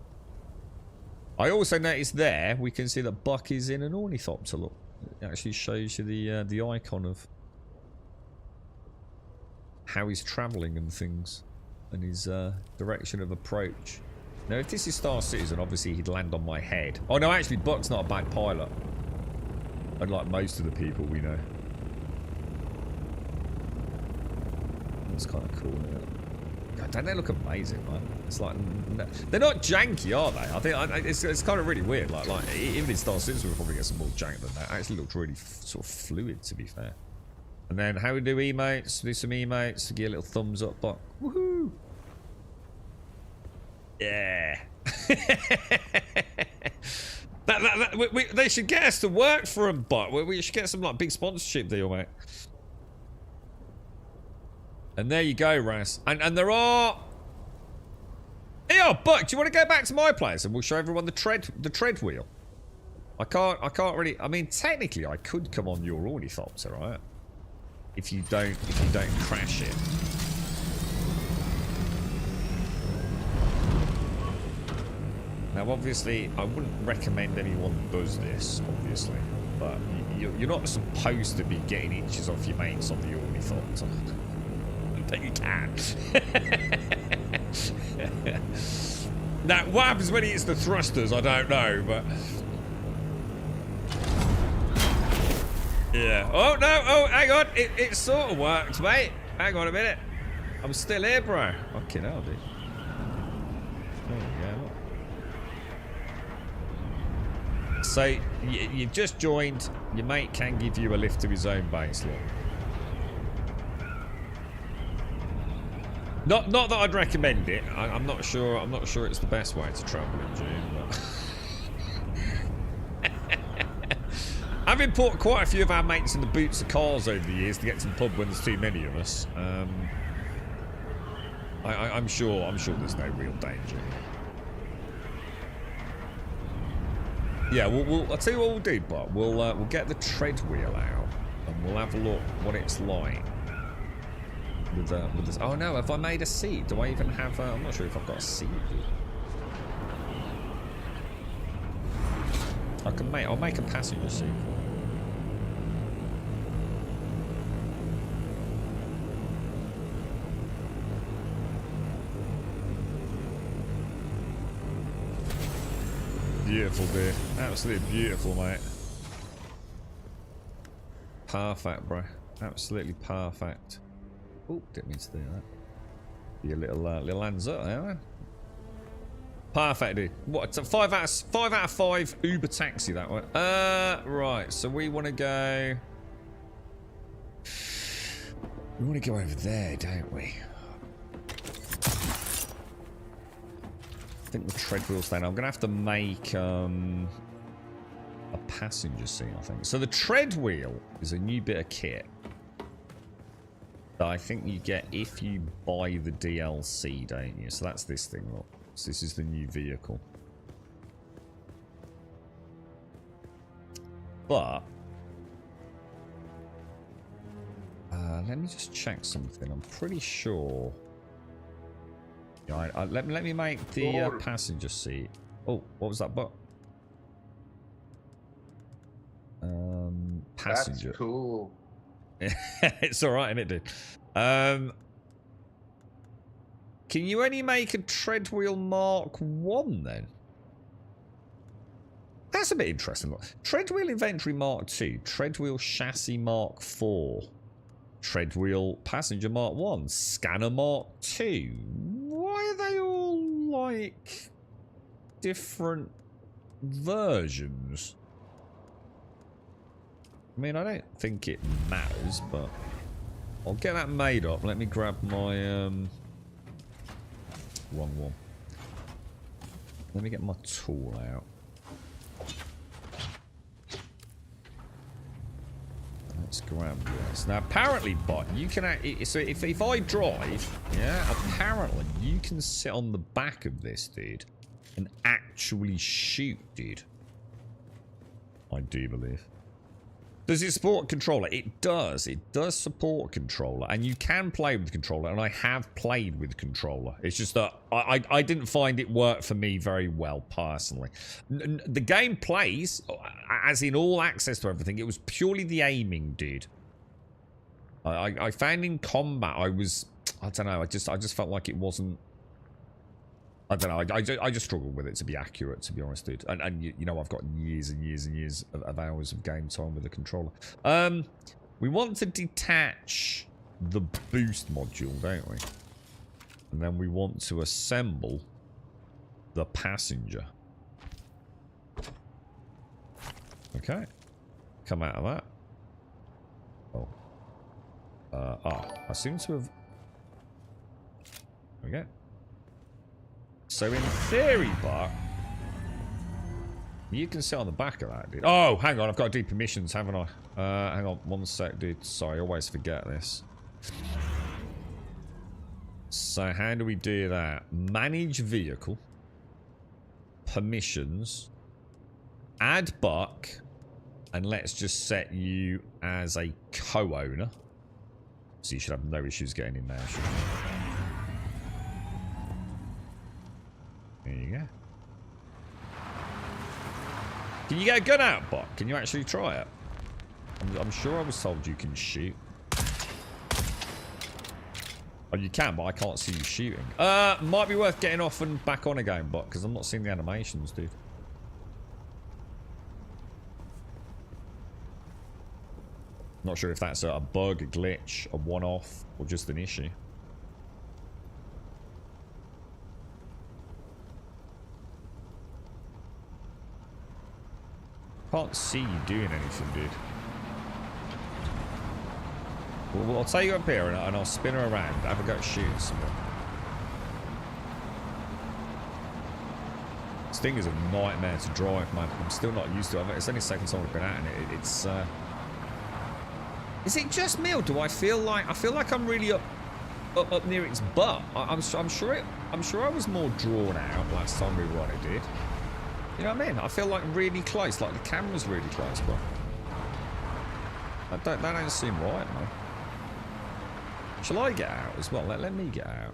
I also noticed there, we can see that Buck is in an ornithopter, look. It actually shows you the icon of how he's travelling and things. And his direction of approach. Now, if this is Star Citizen, obviously he'd land on my head. Oh, no, actually, Buck's not a bad pilot. Unlike most of the people we know. That's kind of cool, yeah. God, don't they look amazing, man? It's like... They're not janky, are they? I think it's kind of really weird. Like even in Star Citizen, we'll probably get some more jank than that. It actually looks really sort of fluid, to be fair. And then how we do emotes, do some emotes, to give a little thumbs up, but woohoo! Yeah. They should get us to work for them, but we should get some like big sponsorship deal, mate. And there you go, Raz. And there are. Yeah, Buck, do you want to go back to my place and we'll show everyone the tread wheel? I can't really. I mean, technically, I could come on your ornithopter, right? If you don't crash it. Now, obviously, I wouldn't recommend anyone does this, obviously, but you're not supposed to be getting inches off your mates on the ornithopter. But you can. Now, what happens when he hits the thrusters, I don't know, but... Yeah. Oh, no. Oh, hang on. It sort of worked, mate. Hang on a minute. I'm still here, bro. Fucking hell, dude. There you go. So, you've just joined. Your mate can give you a lift to his own base, look. Not that I'd recommend it. I'm not sure it's the best way to travel in June, but... I've been put quite a few of our mates in the boots of cars over the years to get to the pub when there's too many of us. I'm sure there's no real danger. Yeah, I'll tell you what we'll do, but we'll get the tread wheel out and we'll have a look what it's like with this. Oh no, have I made a seat? Do I even have? I'm not sure if I've got a seat. I'll make a passenger seat. Beautiful, dude. Absolutely beautiful, mate. Perfect, bro. Absolutely perfect. Oh, didn't mean to do that. Be a little hands up there, man. Perfect, dude. What? It's a 5 out of 5 Uber taxi that one. Right. So we want to go. We want to go over there, don't we? I think the tread wheel's down. I'm gonna have to make a passenger seat, I think. So the tread wheel is a new bit of kit that I think you get if you buy the DLC, don't you? So that's this thing, look. So this is the new vehicle. But let me just check something. I'm pretty sure. Yeah, let me make the passenger seat. Oh, what was that? But passenger. That's cool. It's all right, isn't it, dude? Can you only make a tread wheel Mark 1 then? That's a bit interesting. Look. Tread wheel inventory Mark 2, tread wheel chassis Mark 4, tread wheel passenger Mark 1, scanner Mark 2. Why are they all like different versions? I mean, I don't think it matters, but I'll get that made up. Let me grab my wrong one. Let me get my tool out. Let's grab this. Now, apparently, bot, you can. So if I drive, yeah, apparently you can sit on the back of this, dude, and actually shoot, dude. I do believe. Does it support controller? It does. It does support controller, and you can play with controller, and I have played with controller. It's just that I didn't find it work for me very well, personally. The game plays, as in all access to everything, it was purely the aiming, dude. I found in combat, I don't know, I just felt like it wasn't, I don't know, I just struggled with it, to be accurate, to be honest, dude. And you know, I've got years and years and years of hours of game time with the controller. We want to detach the boost module, don't we? And then we want to assemble the passenger. Okay. Come out of that. Oh. I seem to have... There we go. So in theory, Buck, you can sit on the back of that, dude. Oh, hang on. I've got to do permissions, haven't I? Hang on 1 sec, dude. Sorry, I always forget this. So how do we do that? Manage vehicle. Permissions. Add Buck. And let's just set you as a co-owner. So you should have no issues getting in there, shouldn't you? There you go. Can you get a gun out, Buck? Can you actually try it? I'm sure I was told you can shoot. Oh, you can, but I can't see you shooting. Might be worth getting off and back on again, Buck, because I'm not seeing the animations, dude. Not sure if that's a bug, a glitch, a one-off, or just an issue. Can't see you doing anything, dude. Well, I'll take you up here and I'll spin her around. Have a go at shooting someone. This thing is a nightmare to drive, man. I'm still not used to it. It's only the second time I've been out in it. It's is it just me, or do I feel like I'm really up near its butt? I'm sure I was more drawn out last time we were on it, dude. You know what I mean? I feel like really close, like the camera's really close, bro. That don't seem right, man. Shall I get out as well? Let me get out.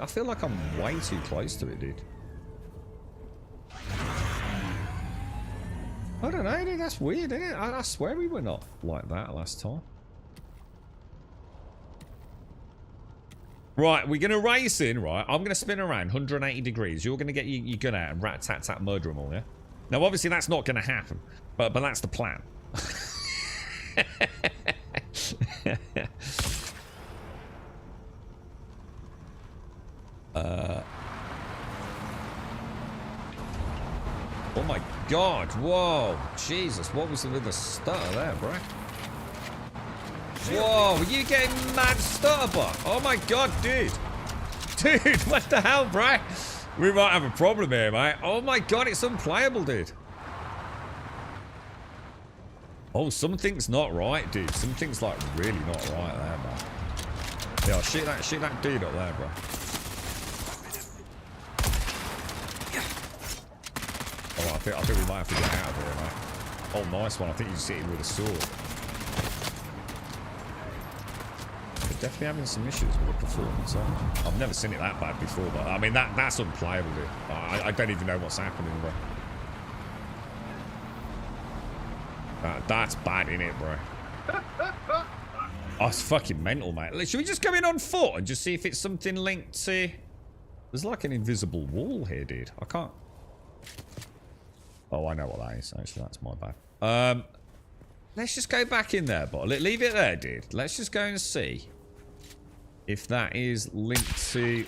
I feel like I'm way too close to it, dude. I don't know, dude. That's weird, isn't it? I swear we were not like that last time. Right, we're going to race in, right? I'm going to spin around 180 degrees. You're going to get your gun out and rat-tat-tat murder them all, yeah? Now, obviously, that's not going to happen. But that's the plan. Oh, my God. Whoa. Jesus, what was with the stutter there, bro? Whoa, were you getting mad stutter, Buck? Oh my God, dude. Dude, what the hell, bro? We might have a problem here, mate. Oh my God, it's unplayable, dude. Oh, something's not right, dude. Something's like really not right there, man. Yeah, shoot that dude up there, bro. Oh, I think we might have to get out of here, mate. Oh, nice one. I think he's sitting with a sword. Definitely having some issues with the performance. I've never seen it that bad before, but I mean that's unplayable, dude. I don't even know what's happening, bro. That's bad, innit, bro? Oh, it's fucking mental, mate. Should we just go in on foot and just see if it's something linked to? There's like an invisible wall here, dude. I can't. Oh, I know what that is. Actually, that's my bad. Let's just go back in there, but leave it there, dude. Let's just go and see if that is linked to...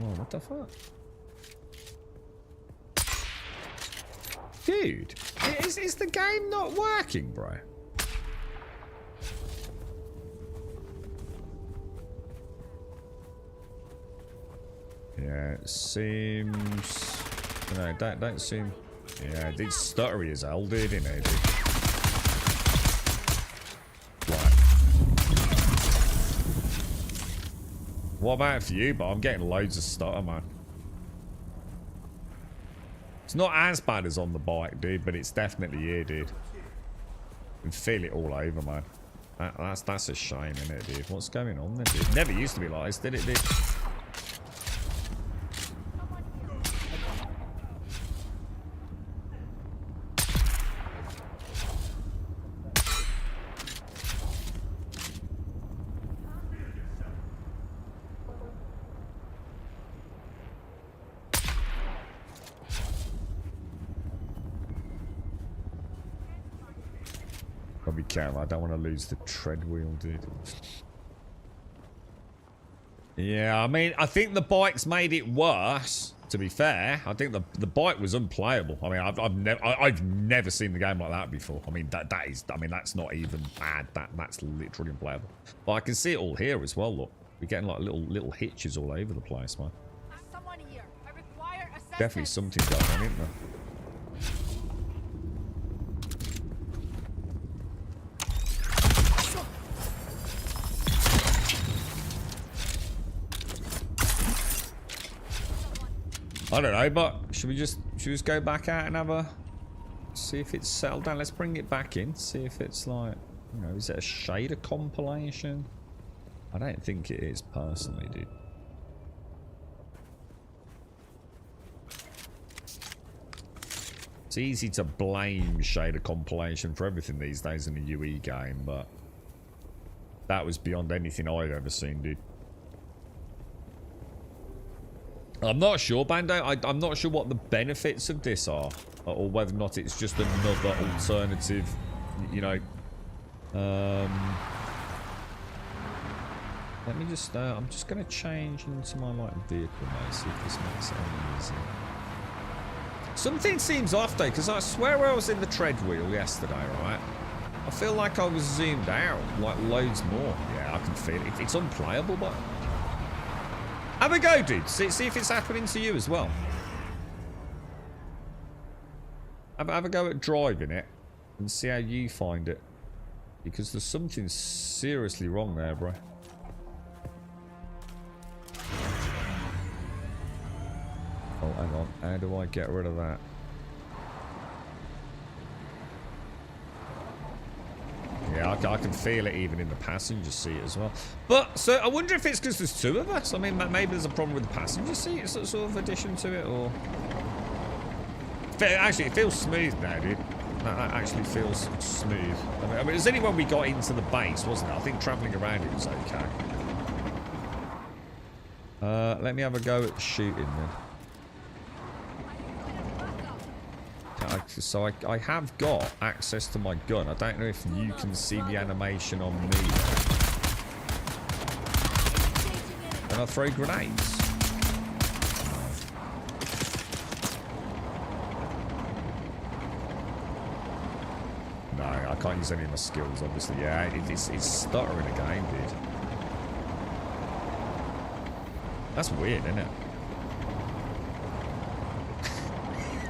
Oh, what the fuck? Dude, is the game not working, bro? Yeah, it seems... No, don't seem... Yeah, it's stuttery as hell, dude, in here, dude. What about for you? But I'm getting loads of stutter, man. It's not as bad as on the bike, dude, but it's definitely here, dude. You can feel it all over, man. That's a shame, isn't it, dude? What's going on there, dude? Never used to be like this, did it, dude? Be careful, I don't want to lose the tread wheel, dude. Yeah, I mean, I think the bike's made it worse, to be fair. I think the bike was unplayable. I mean, I've never seen the game like that before. I mean, that's not even bad. That's literally unplayable. But I can see it all here as well, look. We're getting like little hitches all over the place, man. Someone here. I require assistance. Definitely something going on, isn't there? I don't know, but should we just go back out and have a see if it's settled down? Let's bring it back in, see if it's like, you know, is it a shader compilation? I don't think it is personally, dude. It's easy to blame shader compilation for everything these days in a UE game, but that was beyond anything I've ever seen, dude. I'm not sure, Bando. I'm not sure what the benefits of this are, or whether or not it's just another alternative, you know. Let me just, I'm just going to change into my light vehicle mode, see if this makes it any easier. Something seems off though, because I swear I was in the tread wheel yesterday, right? I feel like I was zoomed out, like loads more. Yeah, I can feel it. It's unplayable, but... Have a go, dude. See if it's happening to you as well. Have a go at driving it and see how you find it. Because there's something seriously wrong there, bro. Oh, hang on. How do I get rid of that? Yeah, I can feel it even in the passenger seat as well. But, so, I wonder if it's because there's two of us. I mean, maybe there's a problem with the passenger seat, sort of addition to it, or... Actually, it feels smooth now, dude. That actually feels smooth. I mean, it was only when we got into the base, wasn't it? I think travelling around it was okay. Let me have a go at shooting then. So I have got access to my gun. I don't know if you can see the animation on me. And I throw grenades. No, I can't use any of my skills, obviously. Yeah, it's stuttering again, dude. That's weird, isn't it?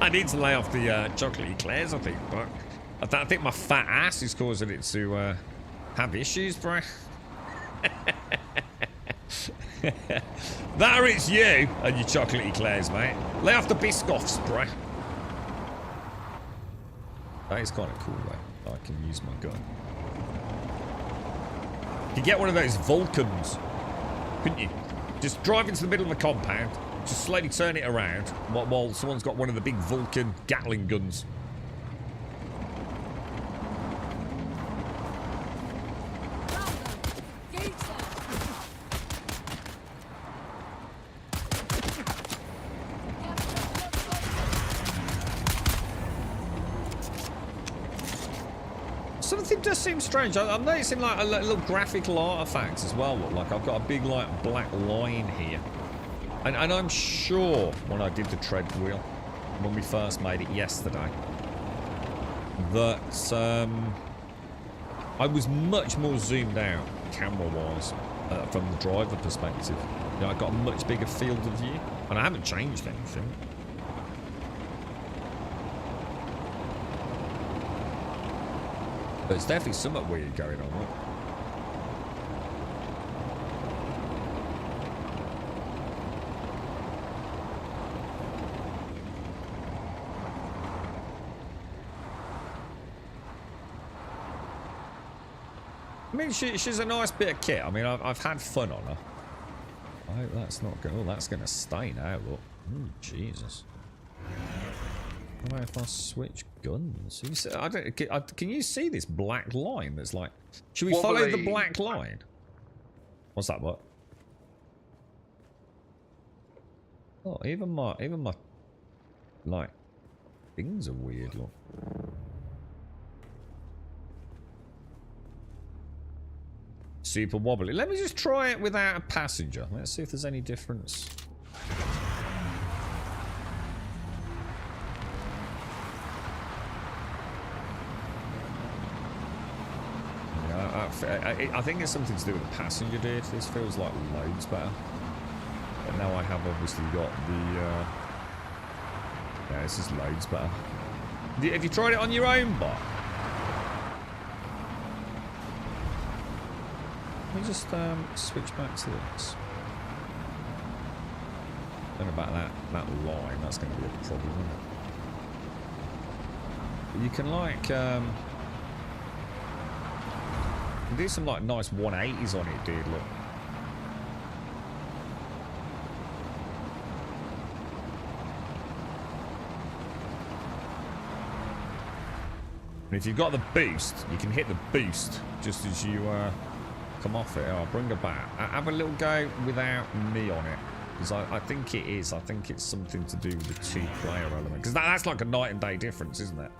I need to lay off the chocolate eclairs, I think, but I think my fat ass is causing it to have issues, bro. That or it's you and your chocolate eclairs, mate. Lay off the biscoffs, bro. That is kind of cool, though. I can use my gun. You could get one of those Vulcans, couldn't you? Just drive into the middle of the compound. Just slowly turn it around while someone's got one of the big Vulcan Gatling guns. Something does seem strange. I'm noticing like a little graphical artifacts as well. Like I've got a big like black line here. And I'm sure when I did the tread wheel, when we first made it yesterday, that I was much more zoomed out camera-wise from the driver perspective. You know, I got a much bigger field of view, and I haven't changed anything. But there's definitely something weird going on. Look. I mean, she's a nice bit of kit. I mean, I've had fun on her. I hope that's not going. Oh, that's going to stay now. Look. Ooh, Jesus. What about if I switch guns? You see, I don't. Can you see this black line? That's like. Should we follow the black line? What's that? What? Oh, even my like things are weird. Look. Super wobbly. Let me just try it without a passenger. Let's see if there's any difference. Yeah, I think it's something to do with the passenger, dude. This feels like loads better. But now I have obviously got Yeah, this is loads better. Have you tried it on your own bot? Let me just switch back to this. Don't know about that line. That's going to be a problem, isn't it? But you can like you can do some like nice 180s on it, dude. Look. And if you've got the boost, you can hit the boost just as you come off it. Oh, bring her back. Have a little go without me on it. Because I think it is. I think it's something to do with the two-player element. Because that's like a night and day difference, isn't it?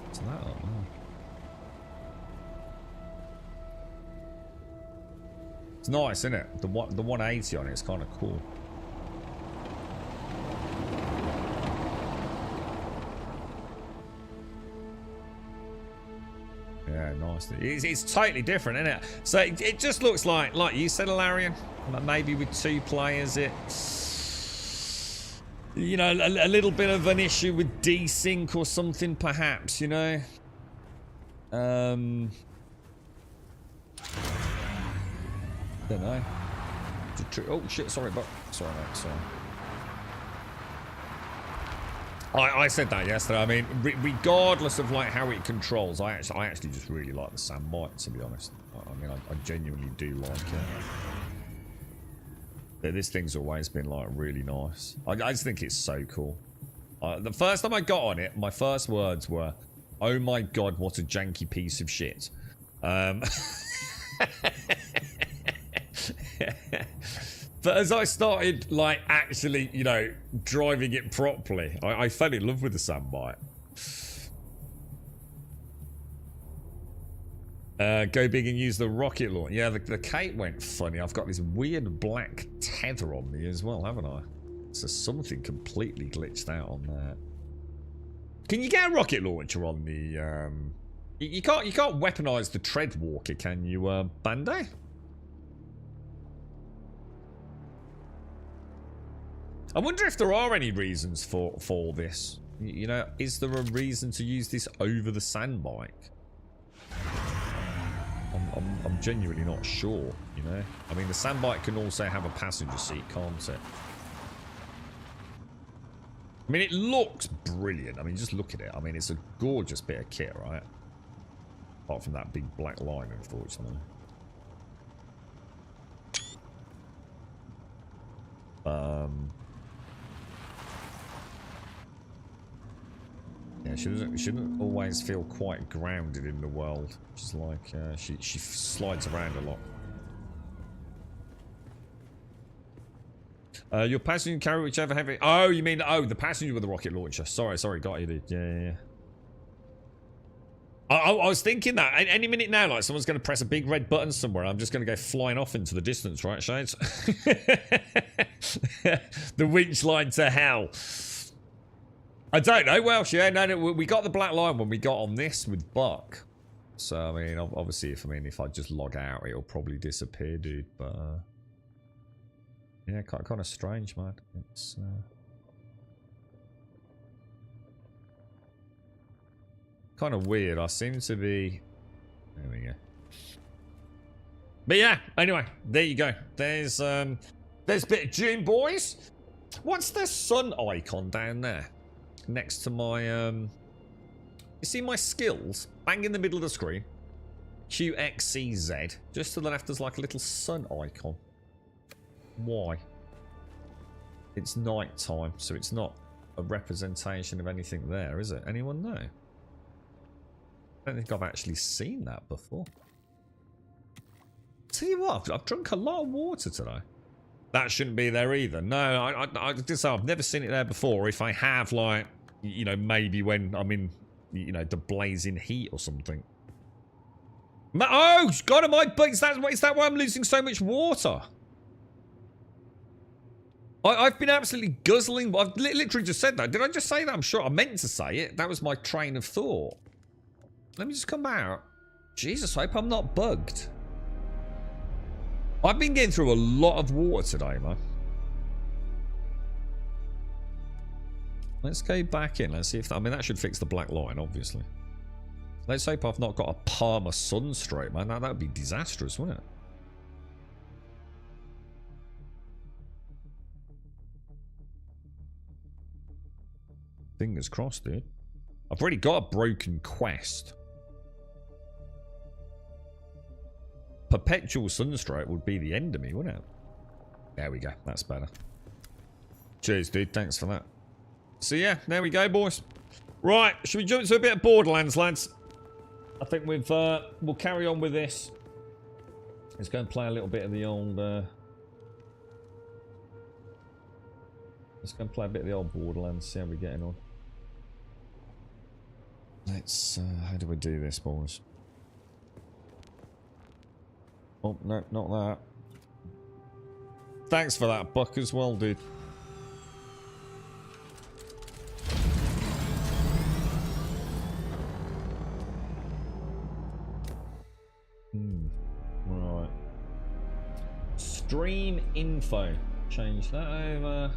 What's that up? Oh. It's nice, isn't it? The 180 on it is kind of cool. Yeah, nice. It's totally different, isn't it? So it just looks like you said, Ilarion, maybe with 2 players, it's, you know, a little bit of an issue with desync or something, perhaps, you know. Don't know. Oh shit! Sorry, but sorry, mate. Sorry. I said that yesterday. I mean, regardless of like how it controls, I actually just really like the sandbite. To be honest, I mean, I genuinely do like it. But this thing's always been like really nice. I just think it's so cool. The first time I got on it, my first words were, "Oh my god, what a janky piece of shit." But as I started, like, actually, you know, driving it properly, I fell in love with the sandbite. Go big and use the rocket launch. Yeah, the cape went funny. I've got this weird black tether on me as well, haven't I? So something completely glitched out on there. Can you get a rocket launcher on the... You can't weaponize the tread walker, can you, Bandai? I wonder if there are any reasons for this. You know, is there a reason to use this over the sandbike? I'm genuinely not sure, you know. I mean, the sandbike can also have a passenger seat, can't it? I mean, it looks brilliant. I mean, just look at it. I mean, it's a gorgeous bit of kit, right? Apart from that big black line, unfortunately. Yeah, she doesn't always feel quite grounded in the world. She's like, she slides around a lot. Your passenger carry whichever heavy... Oh, you mean... Oh, the passenger with the rocket launcher. Sorry, got you, dude. Yeah. I was thinking that. Any minute now, like, someone's going to press a big red button somewhere. I'm just going to go flying off into the distance, right, Shades? The winch line to hell. I don't know. Well, yeah, no, we got the black line when we got on this with Buck. So, I mean, obviously, if I just log out, it'll probably disappear, dude. But, yeah, kind of strange, man. It's, kind of weird. I seem to be... There we go. But yeah, anyway, there you go. There's a bit of June, boys. What's the sun icon down there? Next to my, you see my skills? Bang in the middle of the screen. QXCZ. Just to the left, there's like a little sun icon. Why? It's night time, so it's not a representation of anything there, is it? Anyone know? I don't think I've actually seen that before. Tell you what, I've drunk a lot of water today. That shouldn't be there either. No, I just say I've never seen it there before. If I have, like, you know, maybe when I'm in, you know, the blazing heat or something. Oh, God, am I? Is that why I'm losing so much water? I've been absolutely guzzling. I've literally just said that. Did I just say that? I'm sure I meant to say it. That was my train of thought. Let me just come out. Jesus, I hope I'm not bugged. I've been getting through a lot of water today, man. Let's go back in. Let's see if... I mean, that should fix the black line, obviously. Let's hope I've not got a Parma sunstroke, man. That would be disastrous, wouldn't it? Fingers crossed, dude. I've already got a broken quest. Perpetual sunstroke would be the end of me, wouldn't it? There we go. That's better. Cheers, dude. Thanks for that. So yeah, there we go, boys. Right, should we jump into a bit of Borderlands, lads? I think we've we'll carry on with this. Let's go and play a little bit of the old let's go and play a bit of the old Borderlands, see how we're getting on. Let's how do we do this, boys? Oh no, not that. Thanks for that, Buck, as well, dude. Right. Stream info. Change that over.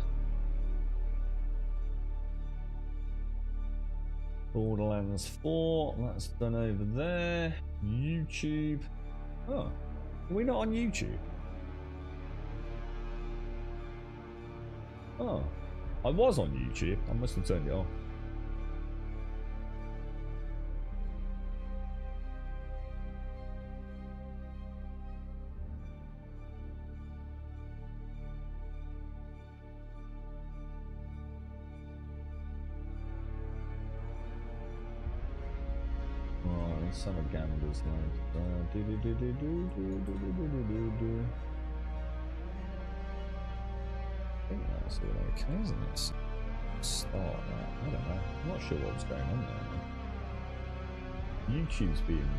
Borderlands 4. That's done over there. YouTube. Oh. Are we not on YouTube? Oh. I was on YouTube. I must have turned it off. Let's have a gamblers like I think that's all okay, isn't it? Start that. I don't know. I'm not sure what's going on there. YouTube's being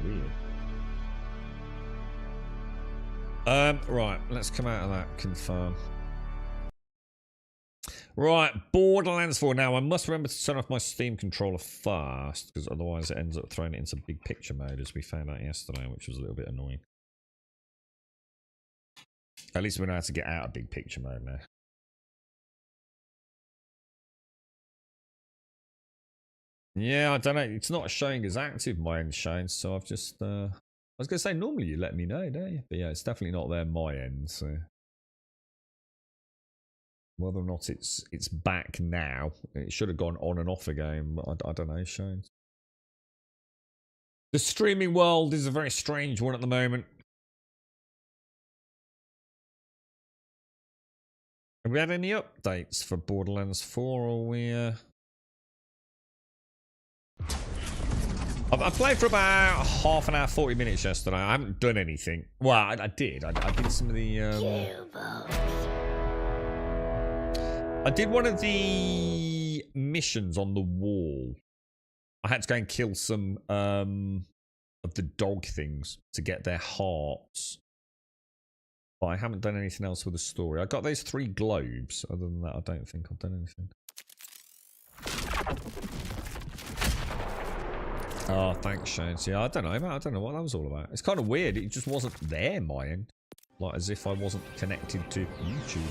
weird. Right, let's come out of that. Confirm. Right, Borderlands 4. Now, I must remember to turn off my Steam controller first, because otherwise it ends up throwing it into big picture mode, as we found out yesterday, which was a little bit annoying. At least we know how to get out of big picture mode now. Yeah, I don't know. It's not showing as active, my end showing, so I've just... I was going to say, normally you let me know, don't you? But yeah, it's definitely not there my end, so... Whether or not it's back now, it should have gone on and off again, but I don't know, Shane. The streaming world is a very strange one at the moment. Have we had any updates for Borderlands 4, or we... I played for about half an hour, 40 minutes yesterday. I haven't done anything. Well, I did. I did some of the... I did one of the missions on the wall. I had to go and kill some of the dog things to get their hearts. But I haven't done anything else with the story. I got those 3 globes. Other than that, I don't think I've done anything. Oh, thanks, Shane. Yeah, I don't know, man. I don't know what that was all about. It's kind of weird. It just wasn't there, my end. Like, as if I wasn't connected to YouTube.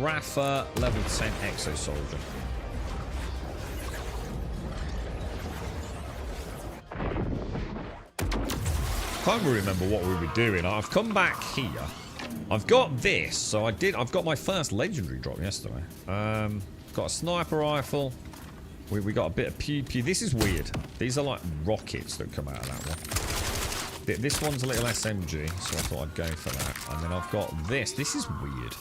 Rafa, level 10 Exo Soldier. Can't really remember what we were doing. I've come back here. I've got this, so I've got my first legendary drop yesterday. Got a sniper rifle. We got a bit of pew pew. This is weird. These are like rockets that come out of that one. This one's a little SMG, so I thought I'd go for that. And then I've got this. This is weird.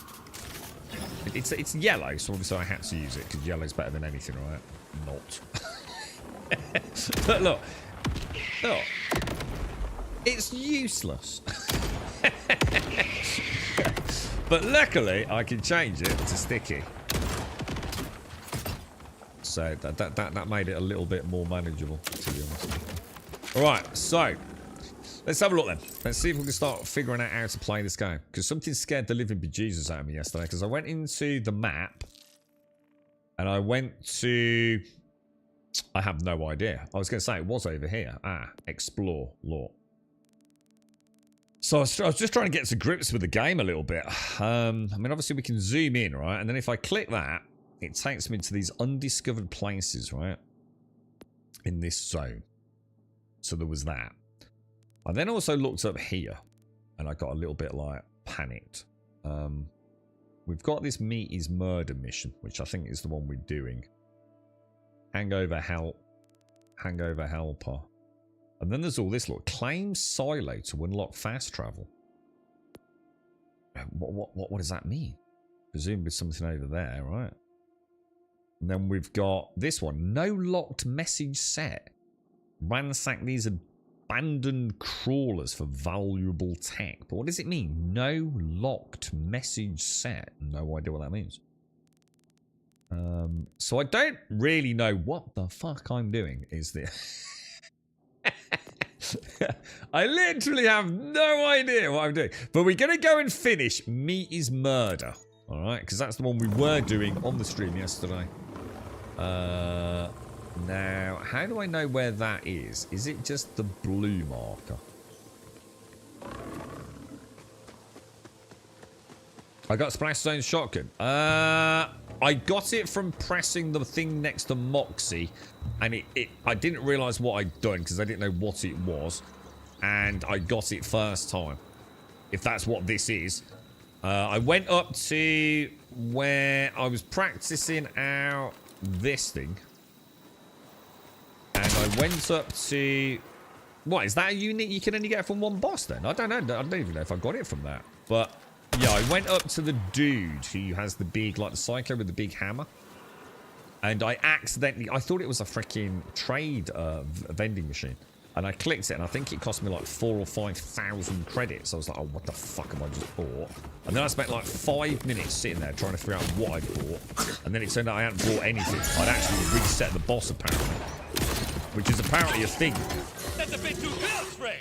It's yellow, so obviously I had to use it, because yellow's better than anything, right? Not. But look. Look. It's useless. But luckily, I can change it to sticky. So that made it a little bit more manageable, to be honest. Alright, so... let's have a look then. Let's see if we can start figuring out how to play this game. Because something scared the living bejesus out of me yesterday. Because I went into the map. And I went to I have no idea. I was going to say it was over here. Ah, explore, law. So I was just trying to get to grips with the game a little bit. I mean, obviously we can zoom in, right? And then if I click that, it takes me to these undiscovered places, right? In this zone. So there was that. I then also looked up here. And I got a little bit, like, panicked. We've got this Meat is Murder mission, which I think is the one we're doing. Hangover Helper. And then there's all this, look. Claim silo to unlock fast travel. What does that mean? Presumably something over there, right? And then we've got this one. No locked message set. Ransack these abandoned crawlers for valuable tech. But what does it mean? No locked message set. No idea what that means. So I don't really know what the fuck I'm doing. Is this? I literally have no idea what I'm doing. But we're going to go and finish Meat is Murder. Alright, because that's the one we were doing on the stream yesterday. Now, how do I know where that is? Is it just the blue marker? I got Splash Zone shotgun. I got it from pressing the thing next to Moxie, and I didn't realise what I'd done because I didn't know what it was, and I got it first time. If that's what this is. I went up to where I was practicing out this thing. And I went up to... What, is that a unit you can only get from one boss then? I don't know. I don't even know if I got it from that. But, yeah, I went up to the dude who has the big, like the psycho with the big hammer. And I accidentally... I thought it was a freaking trade vending machine. And I clicked it, and I think it cost me like 4,000 or 5,000 credits. I was like, oh, what the fuck have I just bought? And then I spent like 5 minutes sitting there trying to figure out what I'd bought. And then it turned out I hadn't bought anything. I'd actually reset the boss, apparently. Which is apparently a thing. That's a bit too close, Ray.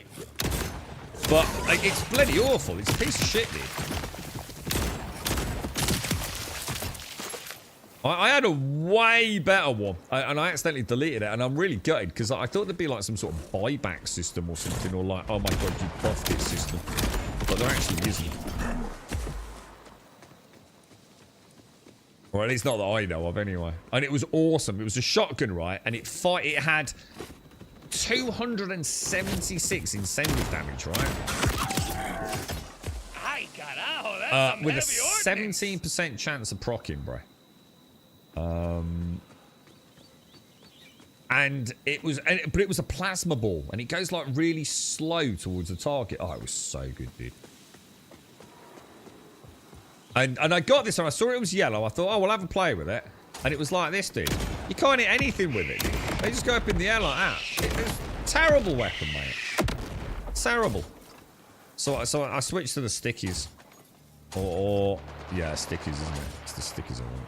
But like, it's bloody awful. It's a piece of shit, dude. I had a way better one, and I accidentally deleted it, and I'm really gutted, because I thought there'd be like some sort of buyback system or something, or like, oh my god, you buffed it system. But there actually isn't. Or at least not that I know of, anyway. And it was awesome. It was a shotgun, right? And it had 276 incendive damage, right? Ay, carajo, that's With a 17% chance of proccing, bro. And it was, but it was a plasma ball, and it goes like really slow towards the target. Oh, it was so good, dude. And I got this, and I saw it was yellow. I thought, oh, we'll have a play with it. And it was like this, dude. You can't hit anything with it. They just go up in the air like that. It's a terrible weapon, mate. Terrible. So I switched to the stickies. Or yeah, stickies, isn't it? It's the stickies I want.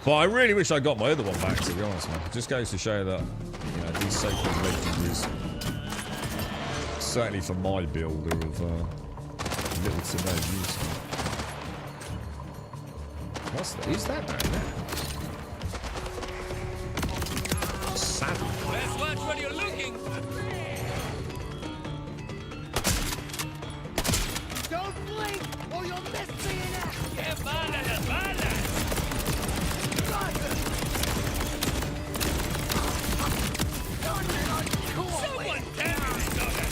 But I really wish I got my other one back, to be honest, man. It just goes to show that, you know, these so-called legendaries, certainly for my build, are of little to no use. What's that? Who's that down there? Saddle. Let's watch where you're looking. Don't blink, or you'll miss me in action! ¡Qué bala las balas! Someone tell me this other.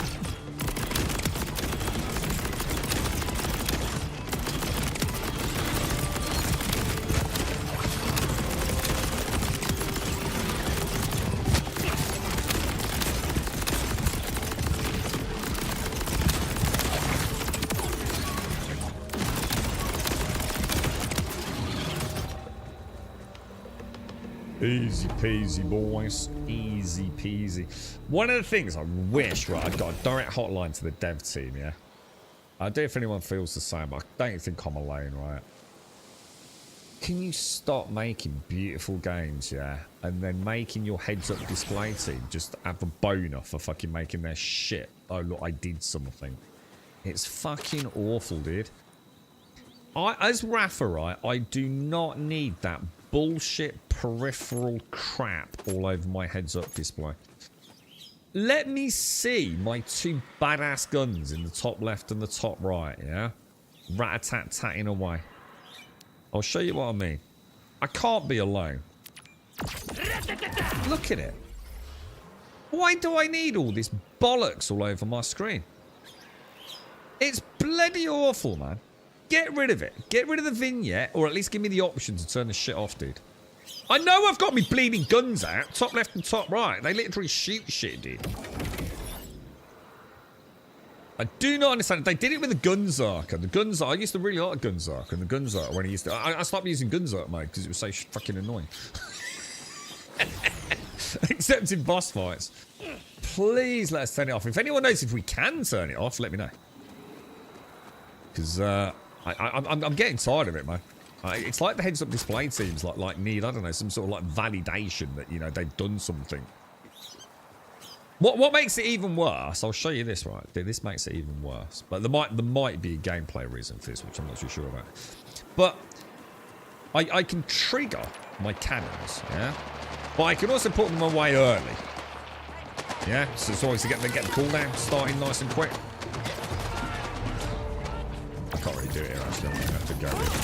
Easy peasy, boys. Easy peasy. One of the things I wish, right, I'd got a direct hotline to the dev team, yeah? I don't know if anyone feels the same, but I don't think I'm alone, right? Can you stop making beautiful games, yeah? And then making your heads-up display team just have a boner for fucking making their shit. Oh, look, I did something. It's fucking awful, dude. As Rafa, right, I do not need that bullshit peripheral crap all over my heads-up display. Let me see my 2 badass guns in the top left and the top right, yeah? Rat-a-tat-tatting away. I'll show you what I mean. I can't be alone. Look at it. Why do I need all this bollocks all over my screen? It's bloody awful, man. Get rid of it. Get rid of the vignette, or at least give me the option to turn the shit off, dude. I know I've got me bleeding guns out, top left and top right. They literally shoot shit, dude. I do not understand. They did it with the Gunzarker. The Gunzarker, I used to really like the Gunzarker, and the Gunzarker when I used to... I stopped using Gunzarker mode because it was so fucking annoying. Except in boss fights. Please let us turn it off. If anyone knows if we can turn it off, let me know. Because I'm getting tired of it, man. It's like the heads-up display teams need, I don't know, some sort of like validation that, you know, they've done something. What makes it even worse? I'll show you this, right? This makes it even worse. But there might be a gameplay reason for this, which I'm not too sure about. But I can trigger my cannons, yeah? But I can also put them away early. Yeah? So it's always to get the cooldown starting nice and quick. I can't really do it here, actually. I'm going to have to go with it.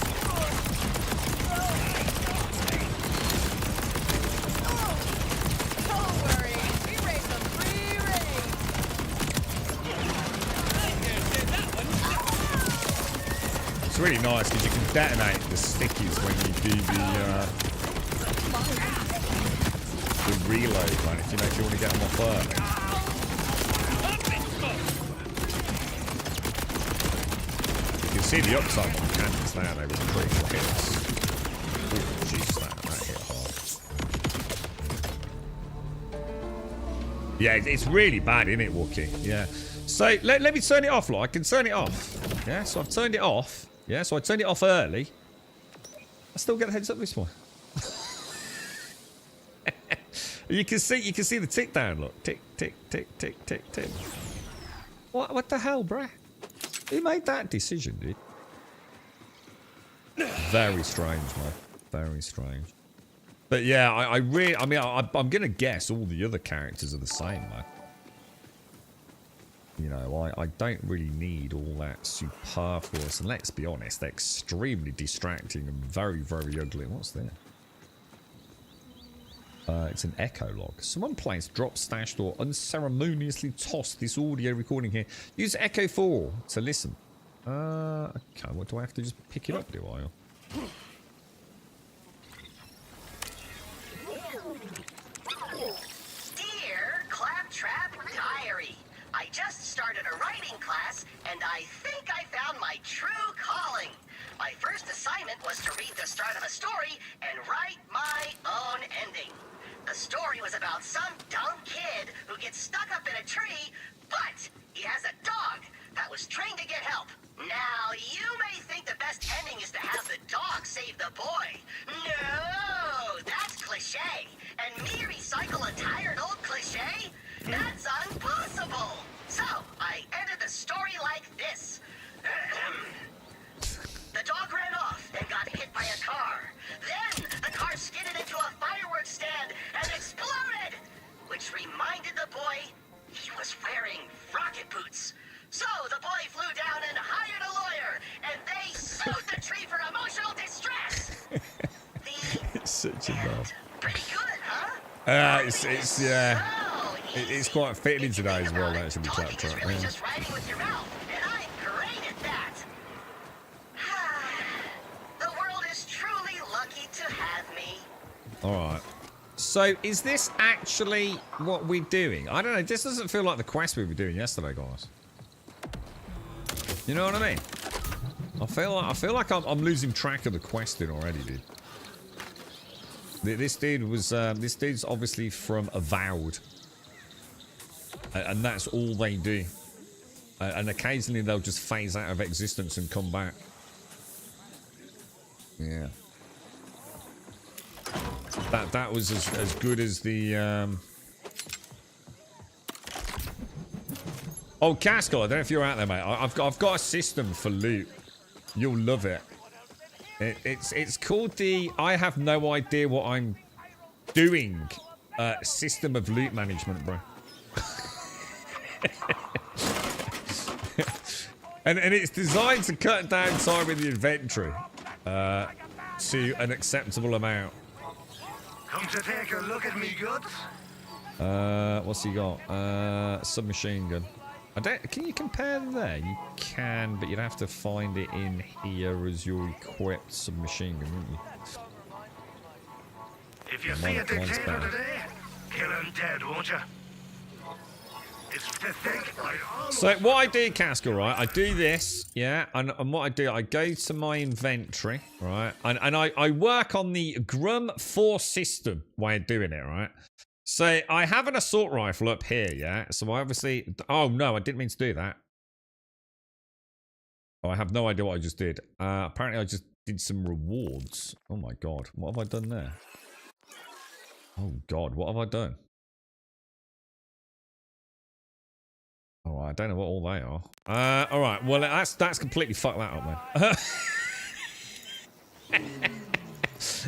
It's really nice because you can detonate the stickies when you do the reload, man, if you want to get them off early. You can see the upside on the cannons now, they were critical hits. Oh, jeez, that hit hard. Yeah, it's really bad, isn't it, Wookie? Yeah. So, let me turn it off, I can turn it off. Yeah, so I've turned it off. Yeah, so I turned it off early. I still get a heads up this one. You can see the tick down, look. Tick, tick, tick, tick, tick, tick. What the hell, bruh? Who made that decision, dude? Very strange, man. Very strange. But yeah, I'm gonna guess all the other characters are the same, man. You know, I don't really need all that superfluous, and let's be honest, they're extremely distracting and very, very ugly. What's there? It's an echo log. Someone placed, dropped, stashed, or unceremoniously tossed this audio recording here. Use Echo 4 to listen. Okay, what do I have to just pick it up, do I? Dear Claptrap Diary, I just started a writing class, and I think I found my true calling. My first assignment was to read the start of a story and write my own ending. The story was about some dumb kid who gets stuck up in a tree, but he has a dog that was trained to get help. Now, you may think the best ending is to have the dog save the boy. No, that's cliche. And me recycle a tired old cliche? That's impossible. So, I ended the story like this. The dog ran off and got hit by a car. Then, the car skidded into a fireworks stand and exploded, which reminded the boy he was wearing rocket boots. So, the boy flew down and hired a lawyer, and they sued the tree for emotional distress. It's such a laugh. Pretty good, huh? It's quite fitting in today as well, actually, Claptrap. Really just writing with your mouth, and I'm great at that. The world is truly lucky to have me. Alright. So, is this actually what we're doing? I don't know, this doesn't feel like the quest we were doing yesterday, guys. You know what I mean? I feel like I'm losing track of the questing already, dude. This dude's obviously from Avowed. And that's all they do. And occasionally they'll just phase out of existence and come back. Yeah. That was as good as the Oh, Castle, I don't know if you're out there, mate. I've got a system for loot. You'll love it. It's called the I have no idea what I'm doing system of loot management, bro. and it's designed to cut down time in the inventory to an acceptable amount. Come to take a look at me goods? What's he got? Submachine gun. Can you compare them there? You can, but you'd have to find it in here as your equipped submachine gun, wouldn't you? If you see a dictator today, kill him dead, won't you? It's pathetic. So what I do, Castle, right? I do this, yeah, and what I do, I go to my inventory, right, and I work on the Grum 4 system way of doing it, right? So I have an assault rifle up here, yeah. So I obviously, oh no, I didn't mean to do that. Oh, I have no idea what I just did. Apparently I just did some rewards. Oh my god, what have I done there? Oh god, what have I done? Alright, I don't know what all they are. Alright, well that's completely fucked that up, man.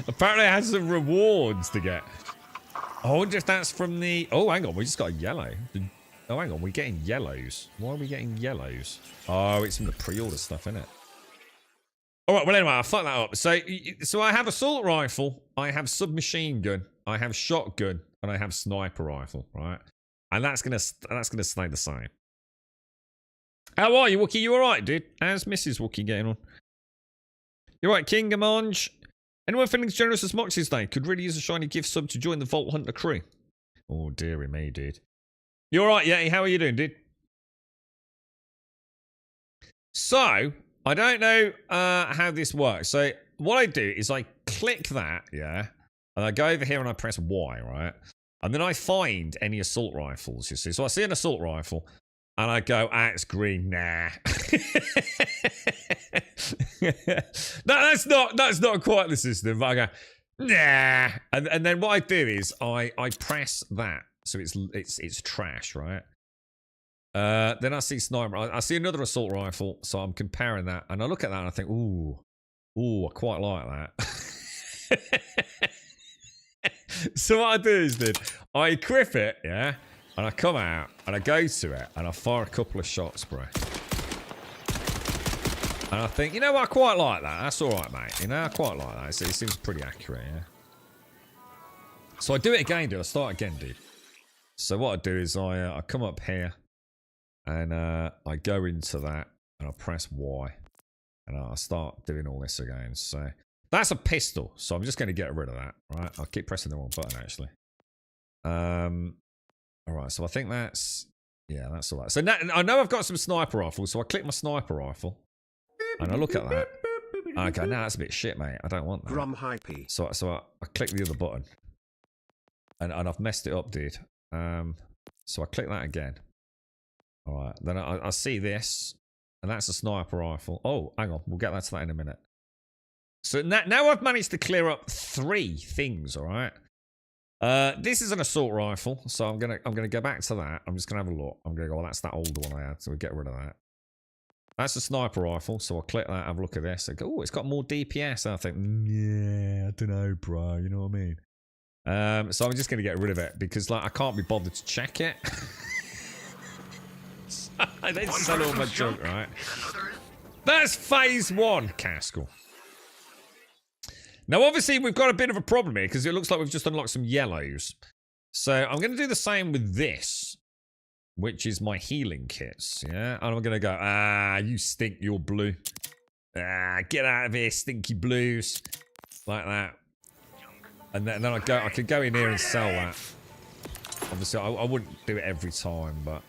Apparently I had some rewards to get. I wonder if that's from the... Oh, hang on, we just got a yellow. Oh, hang on, we're getting yellows. Why are we getting yellows? Oh, it's from the pre-order stuff, isn't it? Alright, well anyway, I'll fuck that up. So I have assault rifle, I have submachine gun, I have shotgun, and I have sniper rifle, right? And that's gonna stay the same. How are you, Wookie? You alright, dude? How's Mrs. Wookie getting on? You alright, King Amonge? Anyone feeling as generous as Moxie's Day could really use a shiny gift sub to join the Vault Hunter crew. Oh, dearie me, dude. You alright, Yeti? How are you doing, dude? So, I don't know how this works. So, what I do is I click that, yeah, and I go over here and I press Y, right? And then I find any assault rifles, you see. So I see an assault rifle, and I go, it's green, nah. That's not quite the system, but I go, nah. And then what I do is I press that. So it's trash, right? Then I see sniper. I see another assault rifle, so I'm comparing that, and I look at that and I think, ooh, I quite like that. So what I do is, dude, I equip it, yeah, and I come out and I go to it and I fire a couple of shots, bro. And I think, you know what, I quite like that. That's all right, mate. You know, I quite like that. It seems pretty accurate, yeah. So I do it again, dude. I start again, dude. So what I do is I come up here and I go into that and I press Y and I start doing all this again. So that's a pistol. So I'm just going to get rid of that, right? I'll keep pressing the wrong button, actually. All right, so I think that's... Yeah, that's all right. So now, I know I've got some sniper rifles, so I click my sniper rifle. And I look at that. And I go, nah, that's a bit shit, mate. I don't want that. Grum hypey. So I click the other button. And I've messed it up, dude. So I click that again. All right, then I see this. And that's a sniper rifle. Oh, hang on. We'll get to that in a minute. So now I've managed to clear up 3 things, all right? This is an assault rifle, so I'm gonna go back to that. I'm just gonna have a look. I'm gonna go, that's that older one I had, so we get rid of that. That's a sniper rifle, so I'll click that, have a look at this. I go, oh, it's got more DPS. And I think, yeah, I don't know, bro. You know what I mean? So I'm just gonna get rid of it because, like, I can't be bothered to check it. I didn't sell all my junk, right? That's phase 1, Castle. Now, obviously, we've got a bit of a problem here because it looks like we've just unlocked some yellows. So I'm going to do the same with this, which is my healing kits, yeah? And I'm going to go, you stink, you're blue. Get out of here, stinky blues. Like that. And then I could go in here and sell that. Obviously, I wouldn't do it every time, but...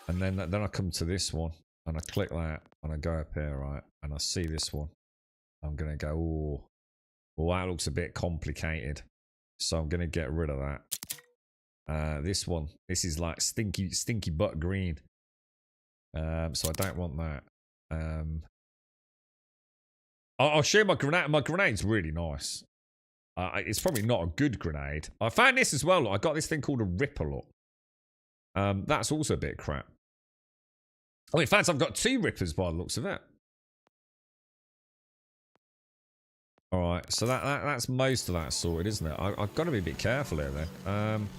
And then I come to this one, and I click that, and I go up here, right? And I see this one. I'm going to go, oh, that looks a bit complicated. So I'm going to get rid of that. This one, this is like stinky butt green. So I don't want that. I'll show you my grenade. My grenade's really nice. It's probably not a good grenade. I found this as well. Look. I got this thing called a Ripper. Look. That's also a bit crap. Oh, in fact, I've got 2 Rippers by the looks of it. Alright, so that's most of that sorted, isn't it? I've got to be a bit careful here then.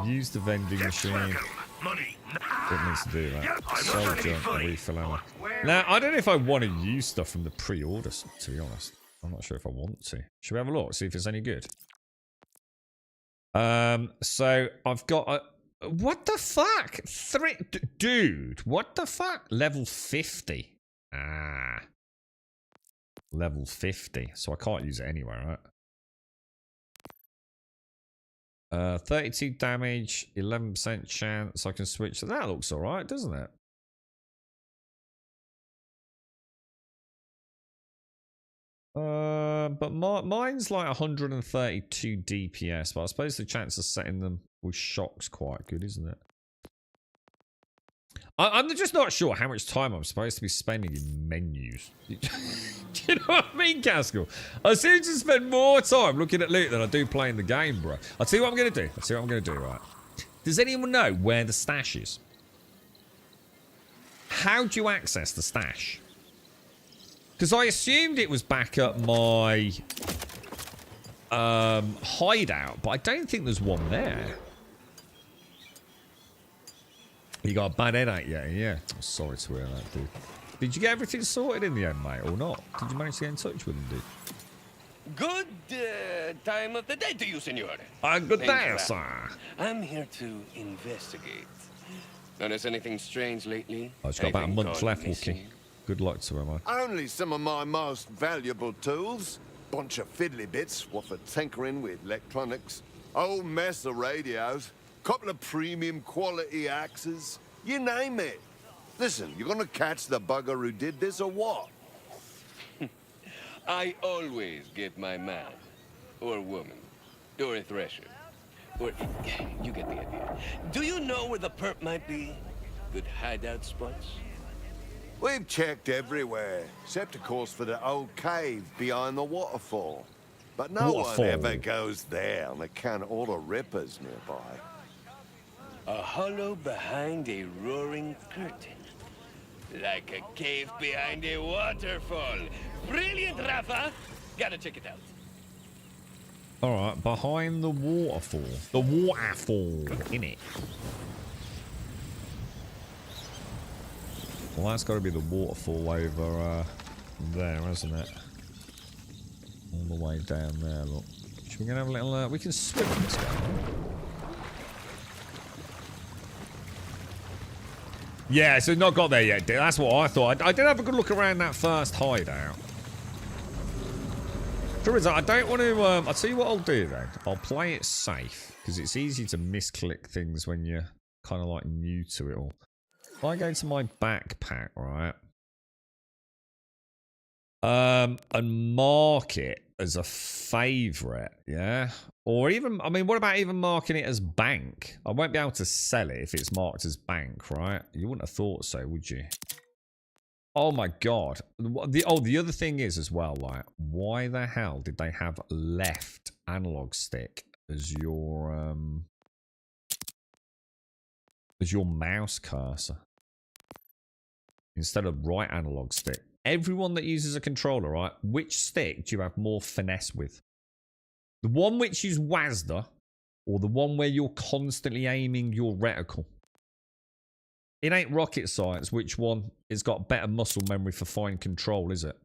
Use the vending machine. Money. It needs to do that. Sell junk, refill ammo. Now, I don't know if I want to use stuff from the pre-orders, to be honest. I'm not sure if I want to. Should we have a look, see if it's any good? So I've got a... What the fuck? Dude, what the fuck? Level 50. Ah. Level 50. So I can't use it anywhere, right? 32 damage, 11% chance I can switch. That looks alright, doesn't it? But mine's like 132 DPS, but I suppose the chance of setting them with shock's quite good, isn't it? I'm just not sure how much time I'm supposed to be spending in menus. Do you know what I mean, Caskell? I seem to spend more time looking at loot than I do playing the game, bro. I'll tell you what I'm going to do. Right? Does anyone know where the stash is? How do you access the stash? Because I assumed it was back at my hideout, but I don't think there's one there. You got a bad headache, yeah. I'm sorry to hear that, dude. Did you get everything sorted in the end, mate, or not? Did you manage to get in touch with him, dude? Good time of the day to you, senor. Good day, sir. I'm here to investigate. Notice anything strange lately? I've got about a month left, Wookie. Good luck to him, mate. Only some of my most valuable tools. Bunch of fiddly bits, what for tinkering with electronics. Old mess of radios. Couple of premium quality axes. You name it. Listen, you gonna catch the bugger who did this or what? I always get my man, or woman, or a thresher, or... you get the idea. Do you know where the perp might be? Good hideout spots? We've checked everywhere, except of course for the old cave behind the waterfall. But no one ever goes there on account of all the rippers nearby. A hollow behind a roaring curtain. Like a cave behind a waterfall. Brilliant, Rafa! Gotta check it out. Alright, behind the waterfall. The waterfall, innit? Well, that's got to be the waterfall over there, hasn't it? All the way down there, look. Should we go have a little... we can swim in this guy. Yeah, so not got there yet. That's what I thought. I did have a good look around that first hideout. True is, I don't want to... I'll tell you what I'll do then. I'll play it safe, because it's easy to misclick things when you're kind of like new to it all. If I go to my backpack, right, and mark it as a favourite, yeah? Or even, I mean, what about even marking it as bank? I won't be able to sell it if it's marked as bank, right? You wouldn't have thought so, would you? Oh my god. The other thing is as well, like, why the hell did they have left analog stick as your mouse cursor instead of right analog stick? Everyone that uses a controller, right, which stick do you have more finesse with? The one which is WASD, or the one where you're constantly aiming your reticle? It ain't rocket science which one has got better muscle memory for fine control, is it?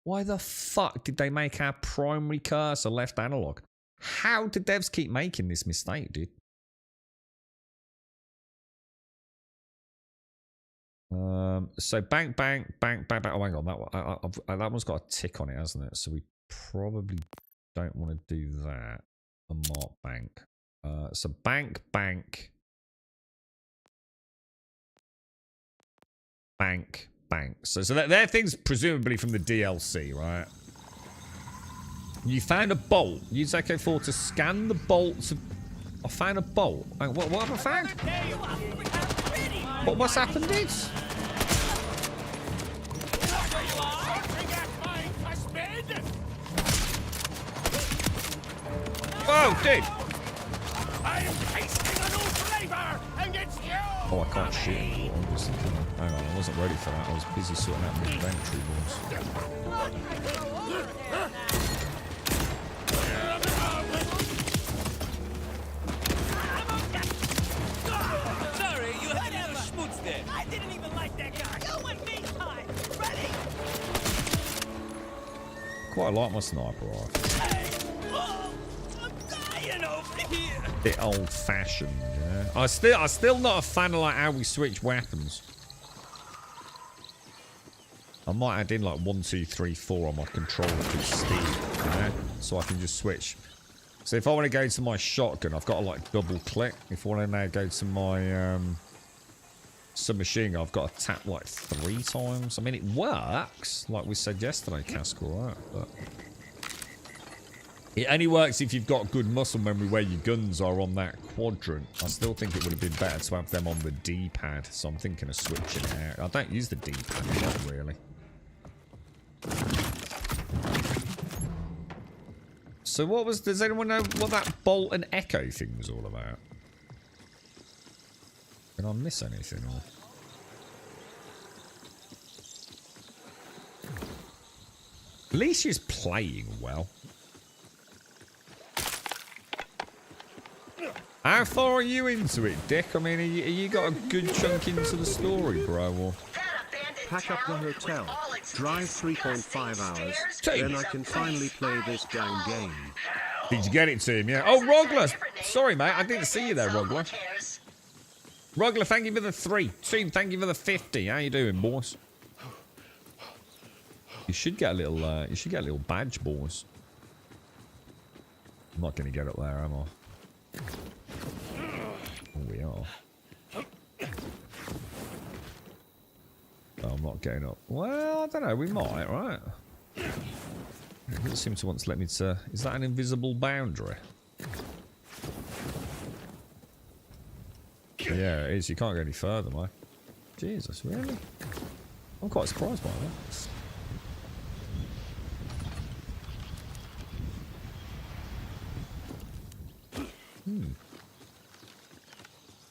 Why the fuck did they make our primary cursor left analog? How did devs keep making this mistake, dude? So bank. Oh, hang on, that one, that one's got a tick on it, hasn't it? So we probably don't want to do that. A mark bank. So bank. So they're things presumably from the DLC, right? You found a bolt. Use Echo 4 to scan the bolts. I found a bolt. What have I found? What's happened is? Whoa, dude! Oh, I can't shoot him. Hang on, wasn't ready for that. I was busy sorting out my inventory, boys. Sorry, you had another schmutz there. I didn't even like that guy. You and me time. Ready? Quite like my sniper rifle. Hey, whoa, I'm dying over here. Bit old-fashioned, yeah. I still not a fan of like how we switch weapons. I might add in like 1, 2, 3, 4 on my controller with Steve, yeah? So I can just switch. So if I want to go to my shotgun, I've got to like double click. If I want to now go to my submachine gun, I've got to tap like 3 times. I mean, it works, like we said yesterday, Casco, right? But it only works if you've got good muscle memory where your guns are on that quadrant. I still think it would have been better to have them on the D-pad, so I'm thinking of switching it out. I don't use the D-pad a lot, really. So what was... Does anyone know what that bolt and echo thing was all about? Did I miss anything, or... Alicia's playing well. How far are you into it, Dick? I mean, are you got a good chunk into the story, bro? Or... Pack up the hotel, drive 3.5 hours, then I can finally play this damn game. Did you get it to him, yeah? Oh, Rogler! Sorry, mate, I didn't see you there, Rogler. Rogler, thank you for the 3. Team, thank you for the 50. How you doing, boys? You should get a little, badge, boys. I'm not going to get up there, am I? Oh, we are. Oh, I'm not getting up. Well, I don't know. We might, right? It doesn't seem to want to let me to... Is that an invisible boundary? Yeah, it is. You can't go any further, mate. Jesus, really? I'm quite surprised by that.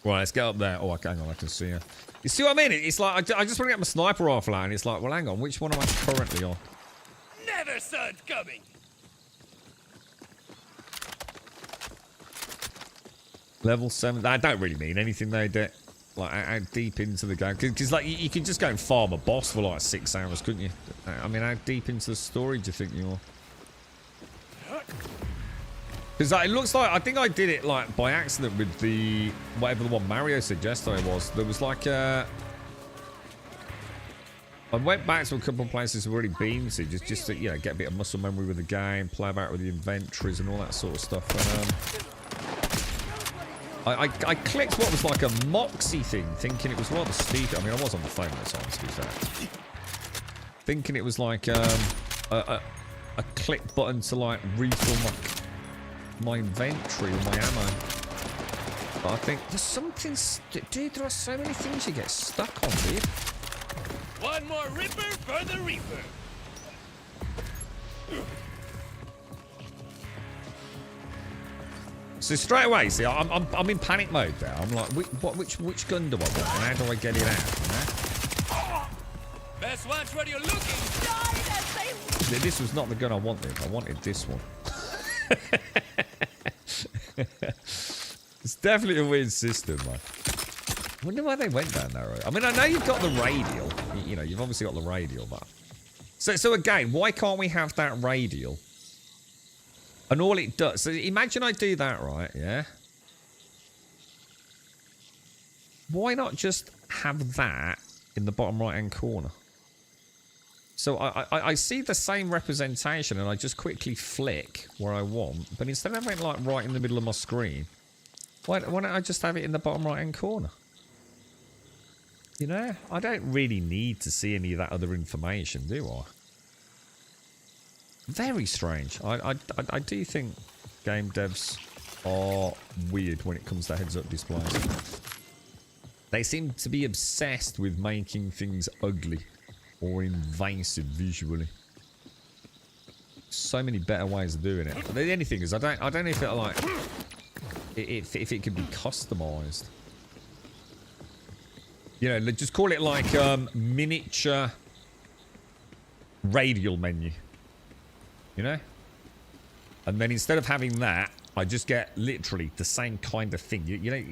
Right, let's get up there. Oh, hang on, I can see her. You see what I mean? It's like, I just want to get my sniper rifle out, and it's like, well, hang on, which one am I currently on? Never saw it coming. Level 7. That don't really mean anything, though, Dick. Like, how deep into the game? Because, like, you can just go and farm a boss for, like, 6 hours, couldn't you? I mean, how deep into the story do you think you are? Because it looks like, I think I did it like by accident with the, whatever the one Mario said yesterday was. There was like a, I went back to a couple of places I've already been to, just to, you know, get a bit of muscle memory with the game, play about with the inventories and all that sort of stuff. And I clicked what was like a Moxie thing, thinking it was rather stupid. I mean, I was on the phone at the time, to be fair. Thinking it was like a click button to like refill my inventory or my ammo. But I think there's something... Dude, there are so many things you get stuck on, dude. One more Ripper for the Reaper. So straight away, see, I'm in panic mode there. I'm like, which gun do I want? And how do I get it out? You know? Best watch where you're looking. This was not the gun I wanted. I wanted this one. It's definitely a weird system, man. I wonder why they went down that road. I mean, I know you've got the radial. You know, you've obviously got the radial, but... So again, why can't we have that radial? And all it does... So imagine I do that, right, yeah? Why not just have that in the bottom right-hand corner? So I see the same representation and I just quickly flick where I want. But instead of having it like right in the middle of my screen, why don't I just have it in the bottom right hand corner? You know, I don't really need to see any of that other information, do I? Very strange. I do think game devs are weird when it comes to heads-up displays. They seem to be obsessed with making things ugly or invasive visually. So many better ways of doing it. But the only thing is, I don't know if it like if it can be customized. You know, just call it like miniature radial menu. You know? And then instead of having that, I just get literally the same kind of thing. You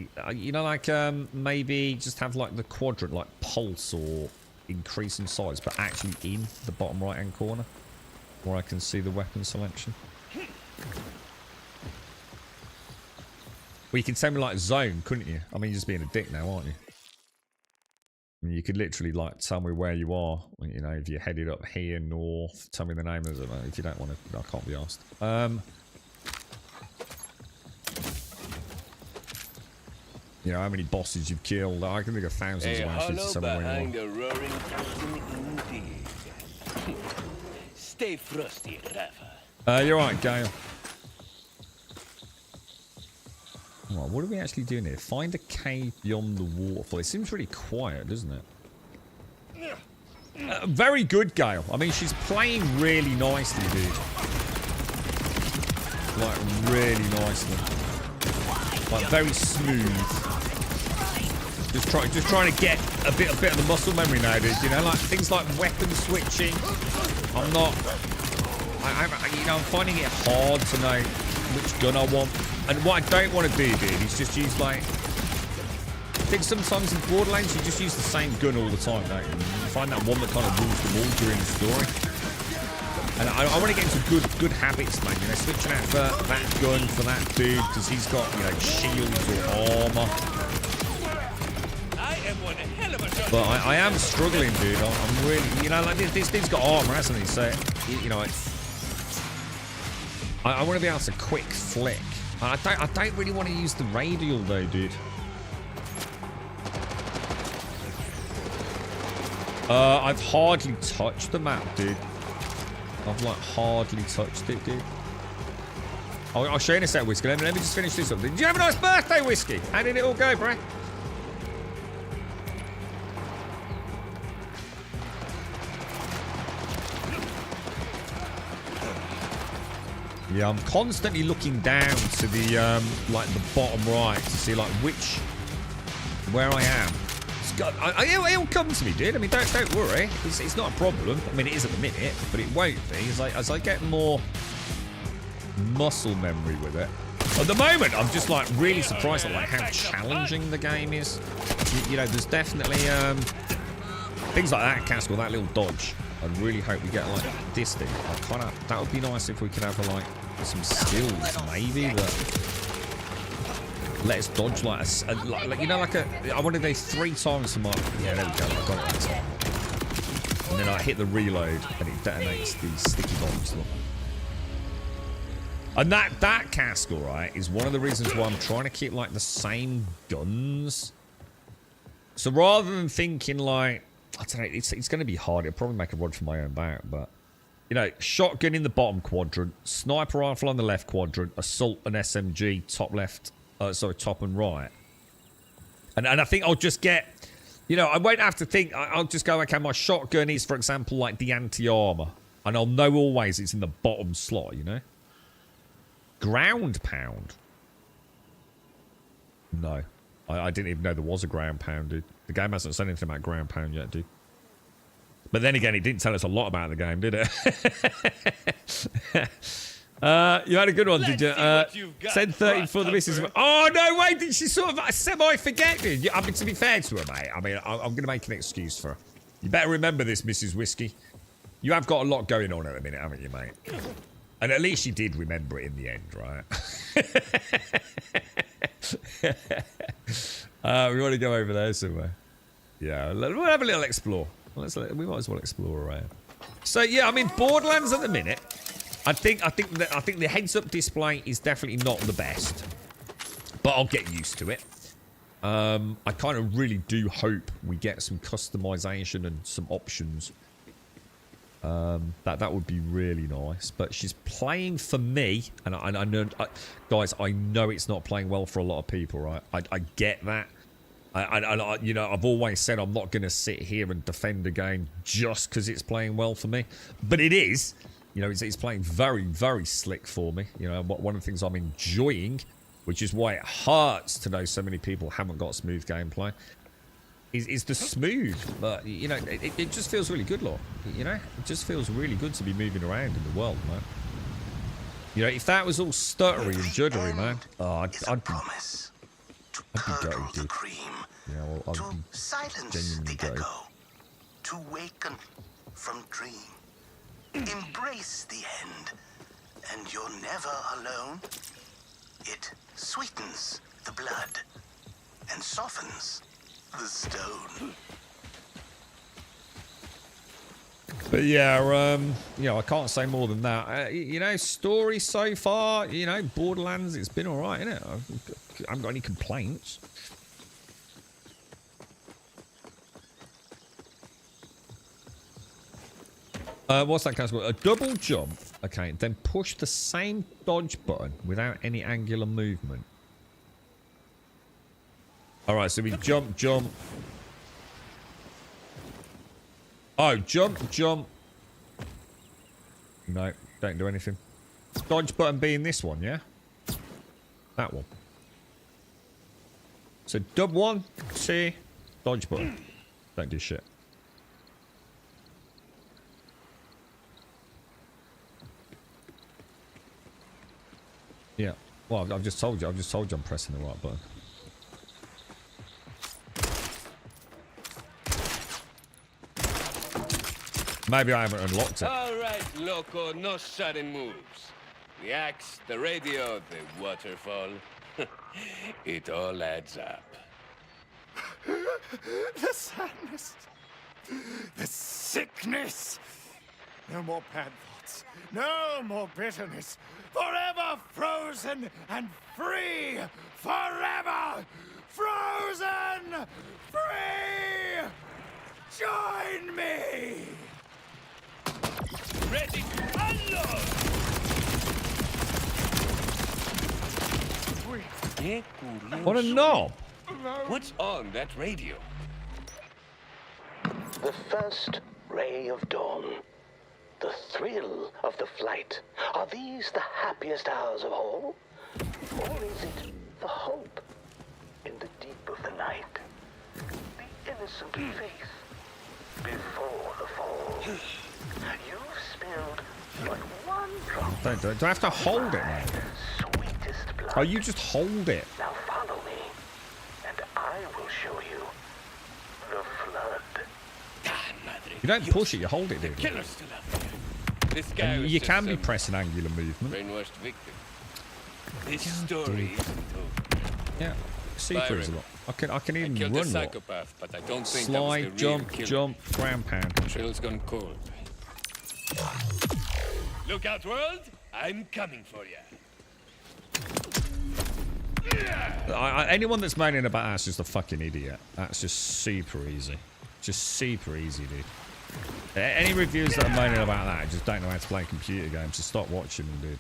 know, like maybe just have like the quadrant, like pulse or increase in size, but actually in the bottom right hand corner where I can see the weapon selection. Well, you could tell me like zone, couldn't you? I mean, you're just being a dick now, aren't you? I mean, you could literally like tell me where you are. You know, if you're headed up here north, tell me the name of it. If you don't want to, I can't be asked. You know, how many bosses you've killed. I can think of thousands of actually to tell me where you are. A roaring indeed. Stay frosty, Rafa. You're right, Gale. Right, what are we actually doing here? Find a cave beyond the waterfall. It seems really quiet, doesn't it? Very good, Gale. I mean, she's playing really nicely, dude. Like, really nicely. Like, very smooth. Just trying to get a bit of the muscle memory now, dude. You know, like things like weapon switching. I'm not. You know, I'm finding it hard to know which gun I want. And what I don't want to do, dude, is just use like. I think sometimes in Borderlands you just use the same gun all the time, don't you? You find that one that kind of rules them all during the story. And I want to get into good habits, man. You know, switching out for that gun for that dude because he's got, you know, shields or armor. But I am struggling, dude. I'm really, you know, like this dude's got armor, hasn't he? So, you know, I want to be able to quick flick. I don't really want to use the radial though, dude. I've hardly touched the map, dude. I've like hardly touched it, dude. I'll show you in a sec, Whiskey. Let me just finish this up. Did you have a nice birthday, Whiskey? How did it all go, bro? Yeah, I'm constantly looking down to the like the bottom right to see like where I am. It'll come to me, dude. I mean, don't worry. It's not a problem. I mean, it is at the minute, but it won't be as I get more muscle memory with it. At the moment, I'm just like really surprised at like how challenging the game is. You know, there's definitely things like that castle, that little dodge. I really hope we get like this thing. That would be nice if we could have like some skills, maybe that let us dodge like you know, like I want to do 3 times for my. Yeah, there we go. I got it that time. And then I hit the reload and it detonates these sticky bombs. Look. And that castle, right, is one of the reasons why I'm trying to keep like the same guns. So rather than thinking like, I don't know, it's going to be hard. It'll probably make a run for my own back, but you know, shotgun in the bottom quadrant, sniper rifle on the left quadrant, assault and SMG top left, top and right. And I think I'll just get, you know, I won't have to think. I'll just go, okay, my shotgun is, for example, like the anti-armor, and I'll know always it's in the bottom slot. You know, ground pound. No, I didn't even know there was a ground pound, dude. The game hasn't said anything about ground pound yet, dude. But then again, it didn't tell us a lot about the game, did it? You had a good one, did you? 10:30 for the missus. Oh, no, wait, did she sort of semi-forget, dude? I mean, to be fair to her, mate, I mean, I'm going to make an excuse for her. You better remember this, Mrs. Whiskey. You have got a lot going on at the minute, haven't you, mate? And at least you did remember it in the end, right? We want to go over there somewhere. Yeah, we'll have a little explore. We might as well explore around. So yeah, I mean, Borderlands at the minute, I think the heads-up display is definitely not the best, but I'll get used to it. I kind of really do hope we get some customization and some options. That would be really nice. But she's playing for me, and I know, guys, I know it's not playing well for a lot of people, right? I get that. I you know, I've always said I'm not going to sit here and defend a game just because it's playing well for me, but it is. You know, it's playing very, very slick for me. You know, one of the things I'm enjoying, which is why it hurts to know so many people haven't got smooth gameplay. is the smooth, but you know, it just feels really good, Lord. You know, it just feels really good to be moving around in the world, man. You know, if that was all stuttery and juddery, man, oh, I'd be gutted, dude. Yeah, well, I'd be genuinely gutted. To waken from dream. Embrace the end, and you're never alone. It sweetens the blood and softens the stone. But yeah, you know, I can't say more than that. You know, story so far, you know, Borderlands, it's been alright, innit? I haven't got any complaints. What's that called? A double jump. Okay, then push the same dodge button without any angular movement. Alright, so we jump. Oh, jump. No, don't do anything. Dodge button being this one, yeah? That one. So dub 1, 2, dodge button. Don't do shit. Yeah. Well, I've just told you I'm pressing the right button. Maybe I haven't unlocked it. All right, Loco, no sudden moves. The axe, the radio, the waterfall. It all adds up. The sadness. The sickness. No more bad thoughts. No more bitterness. Forever frozen and free. Forever frozen free. Join me. Ready to unload! What a knob! What's on that radio? The first ray of dawn. The thrill of the flight. Are these the happiest hours of all? Or is it the hope in the deep of the night? The innocent faith before the fall. You've spilled but one drop. Do I have to hold it, man? Sweetest blood. Oh, you just hold it. Now follow me, and I will show you the flood. You don't push it, you hold it, dude. Killer's still out there. This guy And was you just can be some pressing angular movement. brainwashed victim. This story isn't over. Yeah, super Byron, easy. I can even killed run. a psychopath, but I don't think Slide, that was the real jump, killer. jump, ground pound. Trail's gone cold. Look out, world! I'm coming for you. Anyone that's moaning about that's just a fucking idiot. That's just super easy. Just super easy, dude. Any reviews that are moaning about that just don't know how to play computer games. Just stop watching them, dude.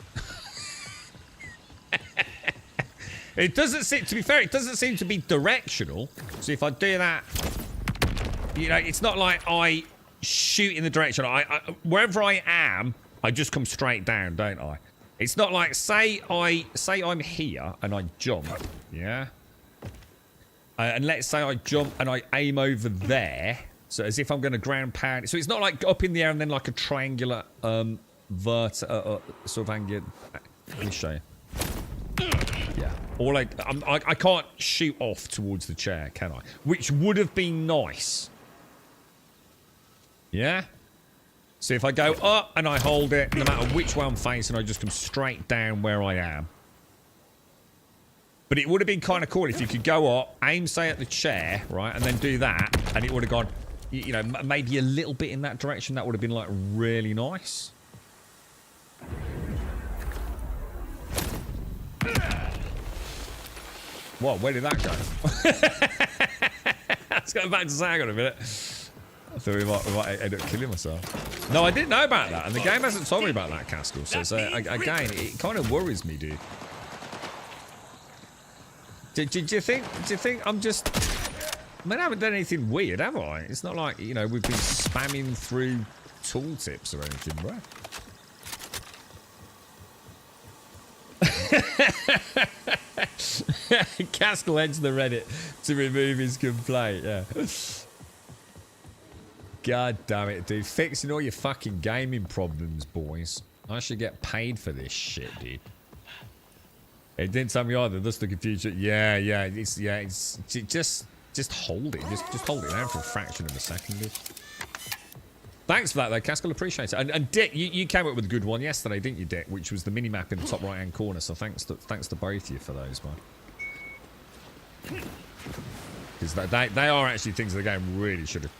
It doesn't seem, to be fair, it doesn't seem to be directional. So if I do that, you know, it's not like I shoot in the direction. Wherever I am, I just come straight down, don't I? It's not like, say I'm here and I jump, yeah? And let's say I jump and I aim over there, so as if I'm going to ground pound. So it's not like up in the air and then like a triangular sort of angular. Let me show you. Yeah. Or like I can't shoot off towards the chair, can I? Which would have been nice. Yeah. So if I go up and I hold it, no matter which way I'm facing, I just come straight down where I am. But it would have been kind of cool if you could go up, aim, say, at the chair, right, and then do that, and it would have gone, you know, maybe a little bit in that direction. That would have been, like, really nice. Whoa, where did that go? Let's go back to say, hang on a minute. I thought we might end up killing myself. No, I didn't know about that, and the game hasn't told me about that, Caskell. So, again, it kind of worries me, dude. Do you think I'm just... I mean, I haven't done anything weird, have I? It's not like, you know, we've been spamming through tooltips or anything, right? Caskell heads the Reddit to remove his complaint. Yeah. God damn it, dude. Fixing all your fucking gaming problems, boys. I should get paid for this shit, dude. It didn't tell me either. That's the confusion. Yeah. It's just hold it. Just hold it down for a fraction of a second, dude. Thanks for that, though, Caskell. Appreciate it. And Dick, you came up with a good one yesterday, didn't you, Dick? Which was the mini-map in the top right-hand corner. So thanks to both of you for those, man. Because they are actually things the game really should have,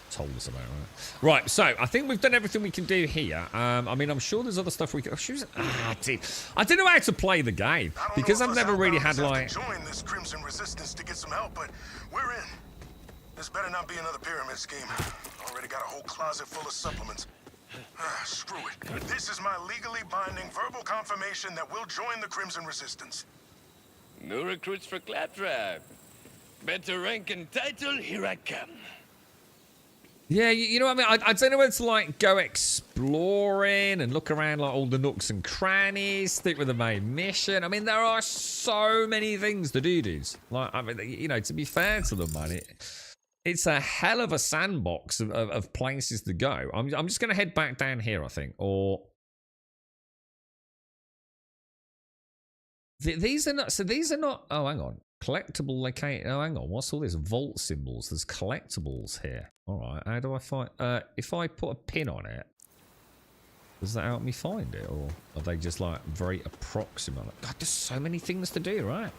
told us about. Right, so I think we've done everything we can do here. I mean, I'm sure there's other stuff we can. Dude, I don't know how to play the game because I've never really had like. Join this Crimson Resistance to get some help, but we're in. This better not be another pyramid scheme. Already got a whole closet full of supplements. Screw it. This is my legally binding verbal confirmation that we'll join the Crimson Resistance. No recruits for Claptrap. Better rank and title, here I come. Yeah, you know what I mean? I don't know whether to, like, go exploring and look around, like, all the nooks and crannies, stick with the main mission. I mean, there are so many things to do, dudes. Like, I mean, to be fair to them, man, it's a hell of a sandbox of places to go. I'm just going to head back down here, I think, or... These are not... So these are not... Oh, hang on. Collectible located. Oh, hang on. What's all this? Vault symbols. There's collectibles here. All right. How do I find? If I put a pin on it, does that help me find it, or are they just like very approximate? God, there's so many things to do, right?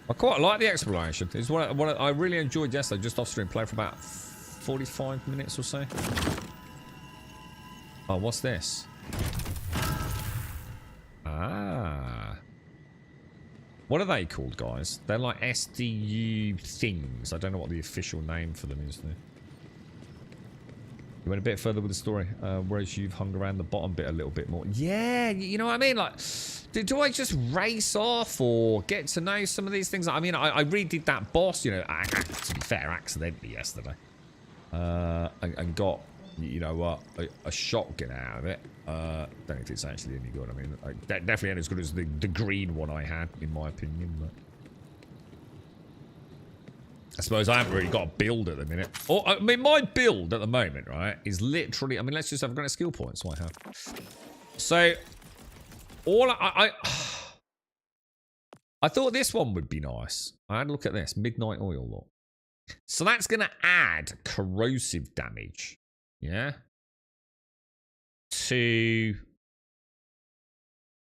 I quite like the exploration. It's what I really enjoyed yesterday, just off stream. Played for about 45 minutes or so. Oh, what's this? Ah. What are they called, guys? They're like SDU things. I don't know what the official name for them is, though. You went a bit further with the story, whereas you've hung around the bottom bit a little bit more. Yeah, you know what I mean? Like, do I just race off or get to know some of these things? I mean, I redid that boss, to be fair, accidentally yesterday. And got, a shotgun out of it. Don't know if it's actually any good. I mean, definitely ain't as good as the green one I had, in my opinion. But I suppose I haven't really got a build at the minute. I mean, my build at the moment, right, is literally... I mean, let's just have a skill point, so I have. So, I thought this one would be nice. I had a look at this. Midnight Oil, look. So that's going to add corrosive damage, yeah, to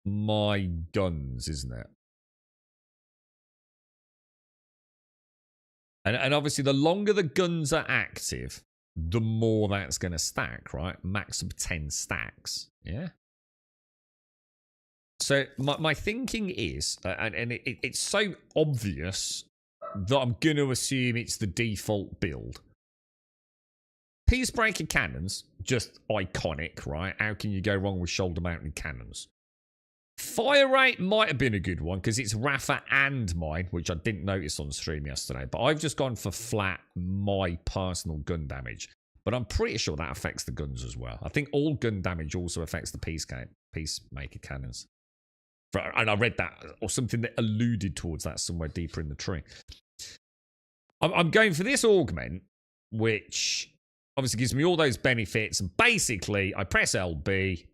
my guns, isn't it? And obviously, the longer the guns are active, the more that's going to stack, right? Max of 10 stacks, yeah? So my thinking is, and it's so obvious that I'm going to assume it's the default build. Peacebreaker cannons, just iconic, right? How can you go wrong with shoulder-mounted cannons? Fire rate might have been a good one because it's Rafa and mine, which I didn't notice on stream yesterday. But I've just gone for flat my personal gun damage. But I'm pretty sure that affects the guns as well. I think all gun damage also affects the Peacemaker cannons. And I read that, or something that alluded towards that somewhere deeper in the tree. I'm going for this augment, which obviously gives me all those benefits. And basically, I press LB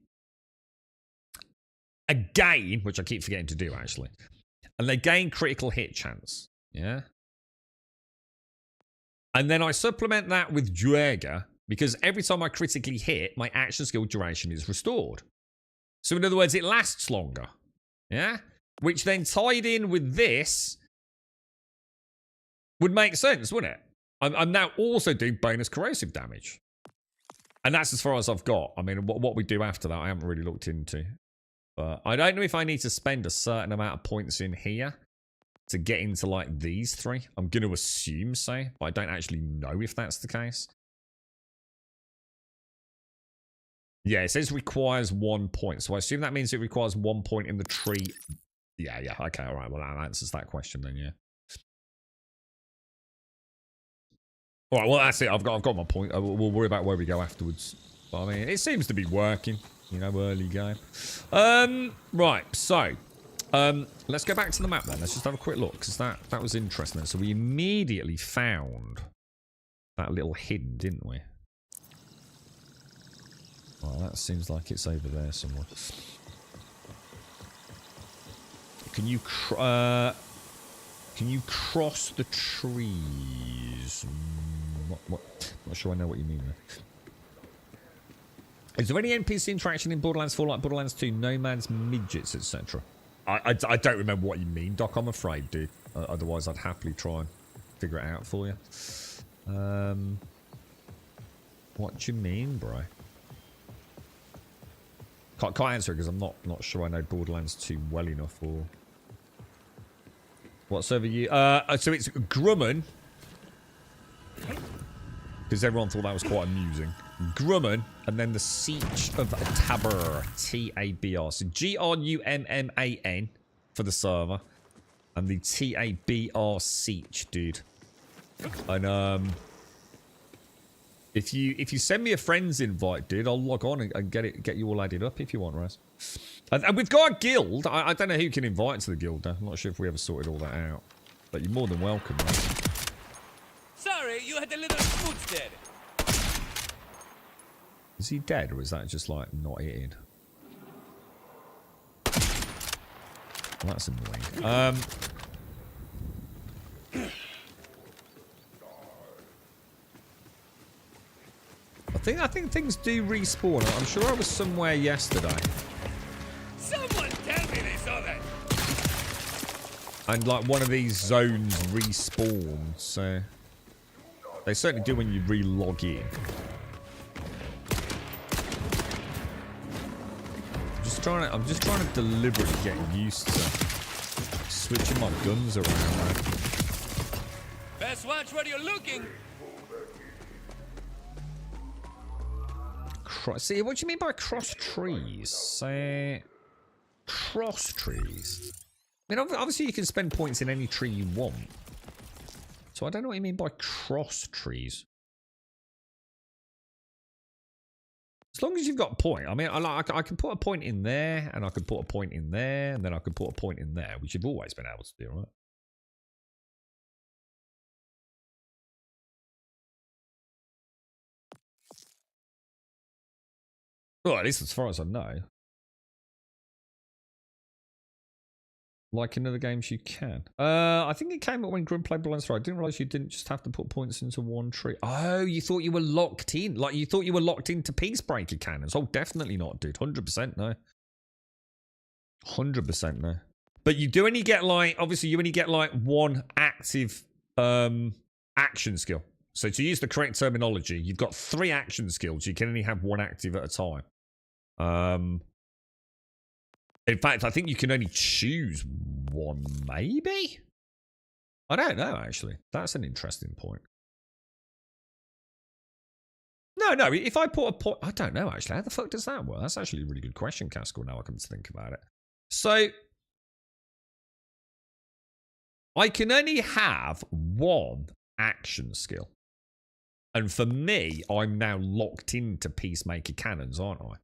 again, which I keep forgetting to do, actually. And they gain critical hit chance. Yeah? And then I supplement that with Juerga, because every time I critically hit, my action skill duration is restored. So in other words, it lasts longer. Yeah? Which then tied in with this would make sense, wouldn't it? I'm now also doing bonus corrosive damage. And that's as far as I've got. I mean, what we do after that, I haven't really looked into. But I don't know if I need to spend a certain amount of points in here to get into, like, these three. I'm going to assume so, but I don't actually know if that's the case. Yeah, it says requires 1 point. So I assume that means it requires 1 point in the tree. Yeah. Okay, all right. Well, that answers that question then, yeah. All right, well, that's it. I've got my point. We'll worry about where we go afterwards. But, I mean, it seems to be working. You know, early game. Right, so... let's go back to the map then. Let's just have a quick look, because that was interesting. So we immediately found that little hidden, didn't we? Oh, that seems like it's over there somewhere. Can you cross the trees? What? Not sure I know what you mean there. Is there any NPC interaction in Borderlands 4 like Borderlands 2, nomads, midgets, etc.? I don't remember what you mean, Doc. I'm afraid, dude. Otherwise, I'd happily try and figure it out for you. What do you mean, bro? Can't answer it because I'm not sure I know Borderlands 2 well enough. Or what server you? So it's Grumman. Because everyone thought that was quite amusing. Grumman, and then the Siege of Tabr, T-A-B-R. So G-R-U-M-M-A-N for the server, and the T-A-B-R Siege, dude. And if you send me a friend's invite, dude, I'll log on and get you all added up if you want, Raz. And we've got a guild. I don't know who you can invite to the guild, though. I'm not sure if we ever sorted all that out, but you're more than welcome, man. Sorry, you had a little schmutz there. Is he dead, or is that just, like, not hitting? Well, that's annoying. I think things do respawn. I'm sure I was somewhere yesterday. Someone tell me they saw that. And, like, one of these zones respawned, so... They certainly do when you re-log in. I'm just trying to deliberately get used to switching my guns around. Best watch where you're looking. See, what do you mean by cross trees? Say, cross trees. I mean, obviously you can spend points in any tree you want. So I don't know what you mean by cross trees. As long as you've got a point. I mean, I can put a point in there, and I can put a point in there, and then I can put a point in there, which you've always been able to do, right? Well, at least as far as I know. Like in other games, you can. I think it came up when Grim played Borderlands 3. I didn't realize you didn't just have to put points into one tree. Oh, you thought you were locked in. Like, you thought you were locked into Peacebreaker cannons. Oh, definitely not, dude. 100% no. 100% no. But you do only get, like, obviously, you only get, like, one active action skill. So to use the correct terminology, you've got 3 action skills. You can only have one active at a time. In fact, I think you can only choose one, maybe? I don't know, actually. That's an interesting point. No, if I put a point... I don't know, actually. How the fuck does that work? That's actually a really good question, Cascal, now I come to think about it. So, I can only have one action skill. And for me, I'm now locked into Peacemaker cannons, aren't I?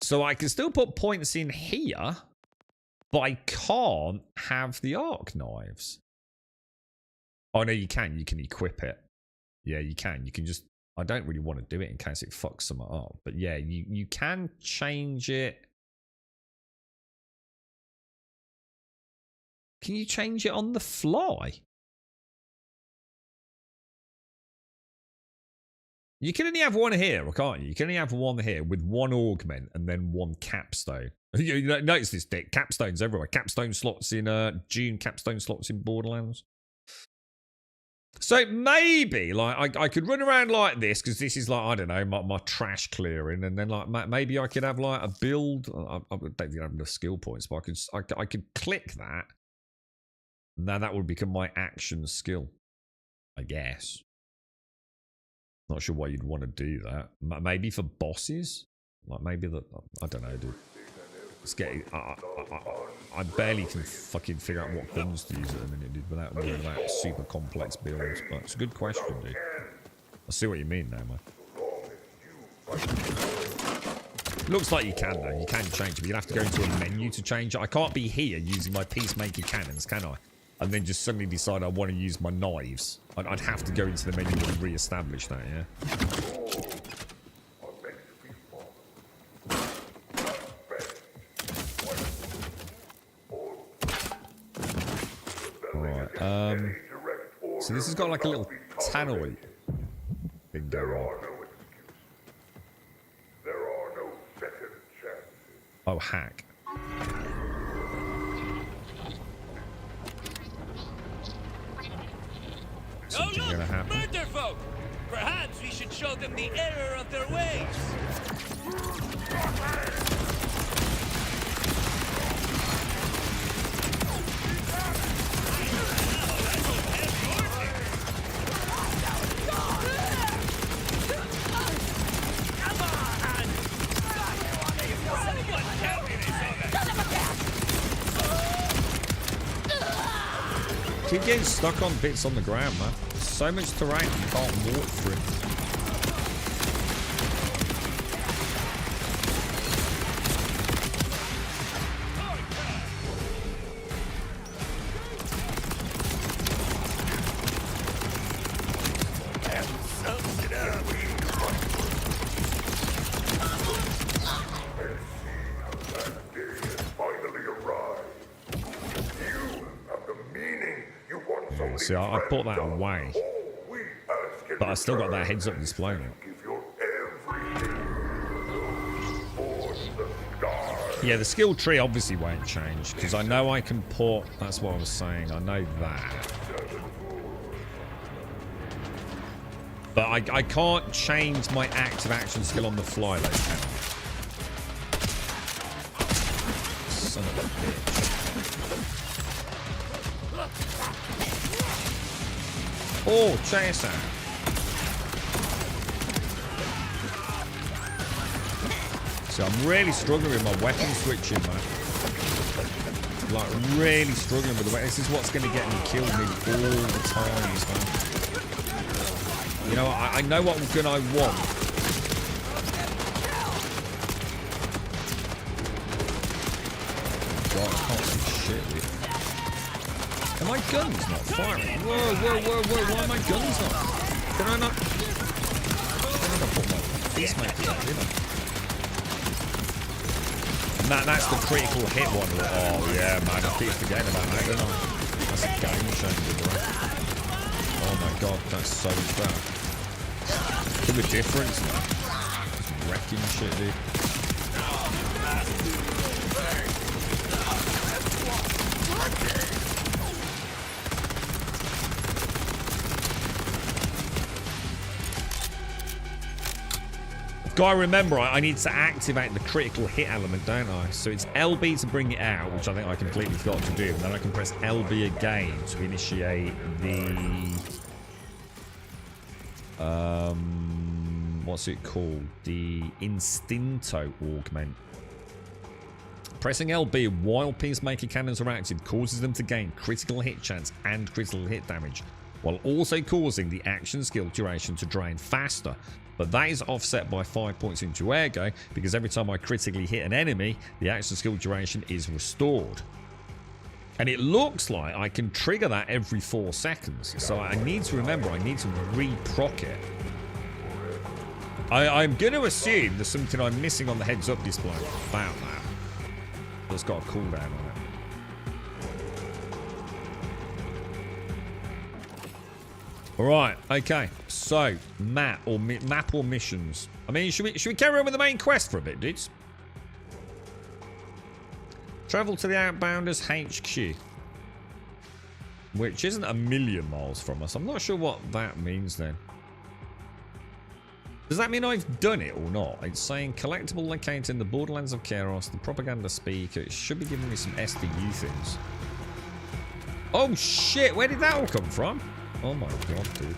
So I can still put points in here, but I can't have the arc knives. Oh, no, you can. You can equip it. Yeah, you can. You can just... I don't really want to do it in case it fucks something up. But yeah, you can change it. Can you change it on the fly? You can only have one here, can't you? You can only have one here with one augment and then one capstone. You notice this, Dick. Capstones everywhere. Capstone slots in June, capstone slots in Borderlands. So maybe, like, I could run around like this, because this is, like, I don't know, my trash clearing, and then, like, maybe I could have, like, a build. I don't think I have enough skill points, but I could click that. Now that would become my action skill, I guess. Not sure why you'd want to do that. Maybe for bosses? Like, maybe I don't know, dude. Let's get it. I barely can fucking figure out what guns to use at the minute, dude, without doing that super complex builds. But it's a good question, dude. I see what you mean now, man. Looks like you can, though. You can change it, but you'd have to go into a menu to change it. I can't be here using my Peacemaker cannons, can I? And then just suddenly decide I want to use my knives. I'd have to go into the menu and re-establish that, yeah? Alright, so this has got like a little tannoy thing going on. Oh, hack. Something gonna happen. Murderfolk! Perhaps we should show them the error of their ways. Keep getting stuck on bits on the ground, man. There's so much terrain you can't walk through. See, I put that away, but I still got that heads-up display now. Yeah, the skill tree obviously won't change, because I know I can put... That's what I was saying, I know that. But I can't change my active action skill on the fly, though, can I? Son of a bitch. Oh, chaser. So I'm really struggling with my weapon switching, man. Like, really struggling with the weapon. This is what's going to get me killed all the times, man. You know, I know what gun I want. God, I can't see shit, dude. Are my guns not firing? Whoa, whoa, whoa, whoa, why are my guns not? Can I not? Can I not put my peacemakers on, did I? And that's the critical hit one. Oh, yeah, man, I keep forgetting about that, don't I? That's a game changer, bro. Oh my god, that's so much better. Look at the difference, man. Just wrecking shit, dude. Gotta remember, I need to activate the critical hit element, don't I? So it's LB to bring it out, which I think I completely forgot to do. And then I can press LB again to initiate the... what's it called? The Instinto Augment. Pressing LB while Peacemaker cannons are active causes them to gain critical hit chance and critical hit damage, while also causing the action skill duration to drain faster. But that is offset by 5 points into Ergo, because every time I critically hit an enemy, the action skill duration is restored. And it looks like I can trigger that every 4 seconds. So I need to remember, I need to re-proc it. I'm going to assume there's something I'm missing on the heads-up display about that. It's got a cooldown on it. Alright, okay. So, map or missions. I mean, should we carry on with the main quest for a bit, dudes? Travel to the Outbounders HQ. Which isn't a million miles from us. I'm not sure what that means then. Does that mean I've done it or not? It's saying collectible located in the Borderlands of Chaos, the propaganda speaker. It should be giving me some SDU things. Oh shit, where did that all come from? Oh my god, dude.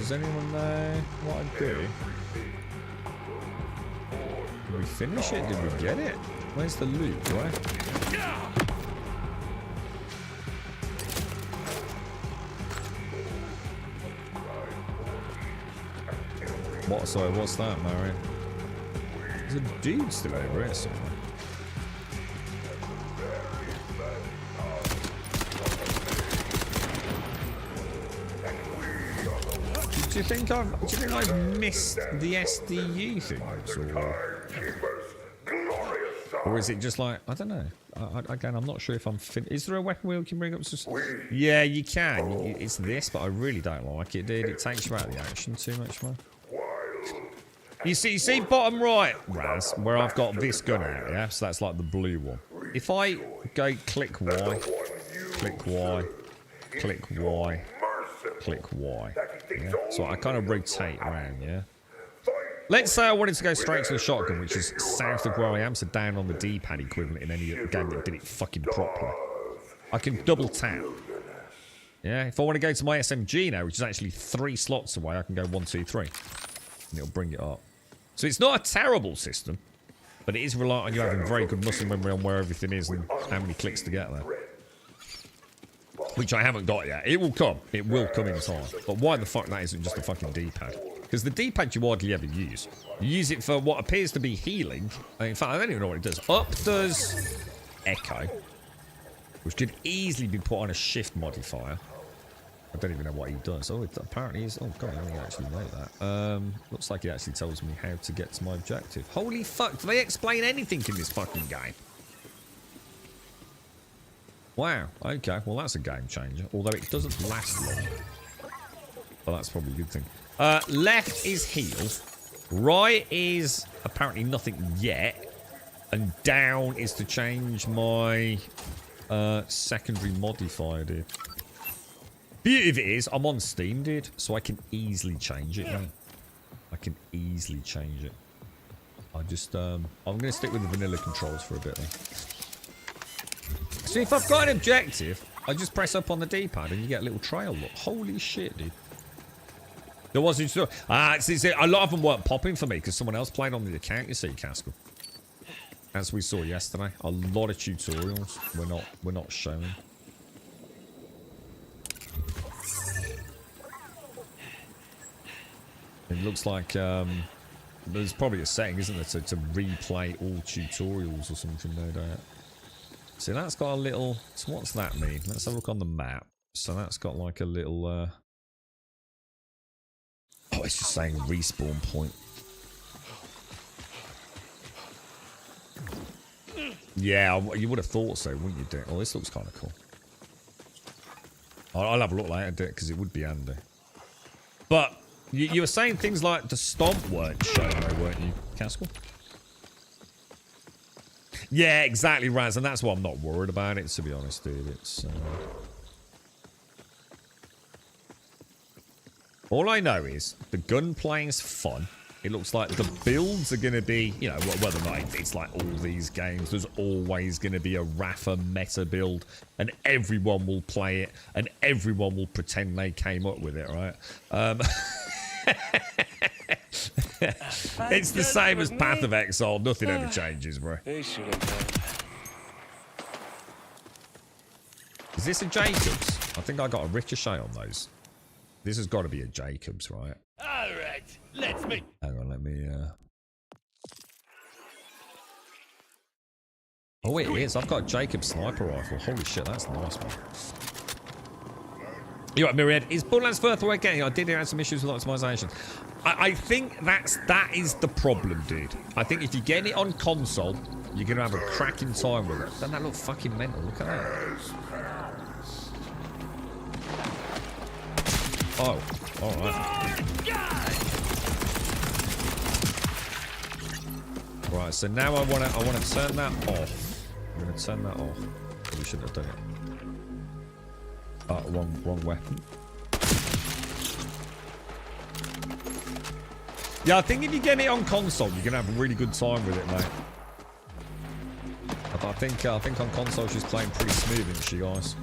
Does anyone know what I do? Did we finish it? Did we get it? Where's the loot, right? What? Sorry, what's that, Marion? There's a dude still over here somewhere. Do you think I've missed the SDU things, or is it just like, I don't know. Again, I'm not sure if I'm is there a weapon wheel you can bring up? Yeah, you can. It's this, but I really don't like it, dude. It takes you out of the action too much, man. You see bottom right, Raz, where I've got this gun out, yeah? So that's like the blue one. If I go click Y, click Y, click Y, click Y, yeah? So I kind of rotate around, yeah? Let's say I wanted to go straight to the shotgun, which is south of where I am, so down on the D-pad equivalent in any game that did it fucking properly. I can double tap. Yeah, if I want to go to my SMG now, which is actually 3 slots away, I can go 1, 2, 3. And it'll bring it up. So it's not a terrible system, but it is reliant on you having very good muscle memory on where everything is and how many clicks to get there. Which I haven't got yet. It will come. It will come in time. But why the fuck that isn't just a fucking D-pad? Because the D-pad you hardly ever use. You use it for what appears to be healing. In fact, I don't even know what it does. Up does Echo, which could easily be put on a shift modifier. I don't even know what he does. Oh, it apparently is. Oh, God, I didn't actually know that. Looks like he actually tells me how to get to my objective. Holy fuck, do they explain anything in this fucking game? Wow, okay, well, that's a game changer. Although it doesn't last long. Well, that's probably a good thing. Left is heal. Right is apparently nothing yet. And down is to change my secondary modifier, dude. Beauty of it is, I'm on Steam, dude, so I can easily change it, mate. I can easily change it. I just, I'm going to stick with the vanilla controls for a bit, then. So if I've got an objective, I just press up on the D-pad and you get a little trail look. Holy shit, dude. There wasn't... a lot of them weren't popping for me because someone else played on the account, you see, Cascal. As we saw yesterday. A lot of tutorials we're not showing. It looks like there's probably a setting, isn't there, to replay all tutorials or something, no doubt. See, that's got a little... So what's that mean? Let's have a look on the map. So that's got like a little... Oh, it's just saying respawn point. Yeah, you would have thought so, wouldn't you, Dick? Oh, this looks kind of cool. I'll have a look later, Dick, because it would be handy. But... You were saying things like the stomp weren't shown, though, weren't you, Cascal? Yeah, exactly, Raz, and that's why I'm not worried about it, to be honest, dude. It's all I know is the gunplaying's fun. It looks like the builds are going to be, you know, whether or not it's like all these games, there's always going to be a Rafa meta build, and everyone will play it, and everyone will pretend they came up with it, right? It's the same as Path of Exile. Nothing ever changes, bro. Is this a Jacobs? I think I got a ricochet on those. This has got to be a Jacobs, right? All right, let's make... Hang on, let me... Oh, it is. I've got a Jacobs sniper rifle. Holy shit, that's nice, man. You're right, Myriad. Is Borderlands further away getting? I did hear some issues with optimization. I think that is the problem, dude. I think if you get it on console, you're going to have a cracking time with it. Doesn't that look fucking mental? Look at that. Oh, alright. Right, so now I want to turn that off. I'm going to turn that off. We should have done it. Wrong weapon. Yeah, I think if you get it on console, you're gonna have a really good time with it, mate. I think on console she's playing pretty smooth, isn't she, guys?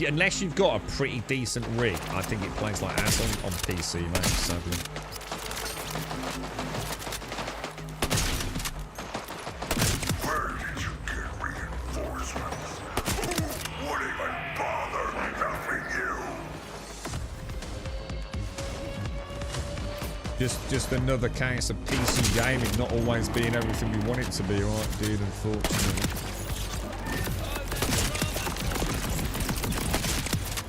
Unless you've got a pretty decent rig, I think it plays like ass on PC, mate, sadly. Where did you get reinforcements? Who would even bother helping you? Just another case of PC gaming not always being everything we want it to be, right, dude, unfortunately.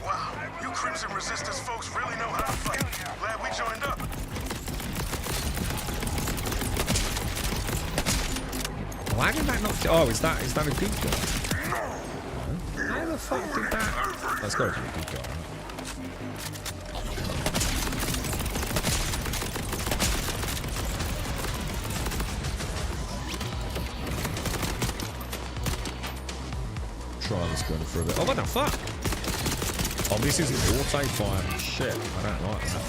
Wow, you Crimson Resistance folks really know how to fight. Glad we joined up. Why did that not... Oh, is that a good guy? How the fuck did that... That's got to be a good guy, right? Try this gun for a bit. Oh, what the fuck? Oh, this isn't auto-fire. Shit, I don't like that.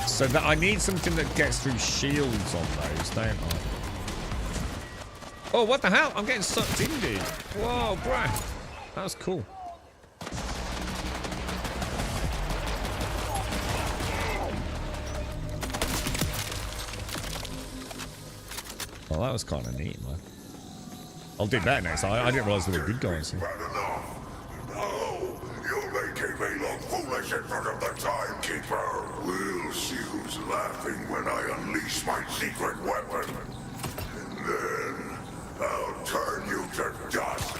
So that I need something that gets through shields on those, don't I? Oh, what the hell? I'm getting sucked in, dude. Whoa, bruh. That was cool. Well, that was kind of neat, man. I'll do that next. I didn't realize there were good guys here. Oh, you're making me look foolish in front of the timekeeper. We'll see who's laughing when I unleash my secret weapon. And then I'll turn you to dust.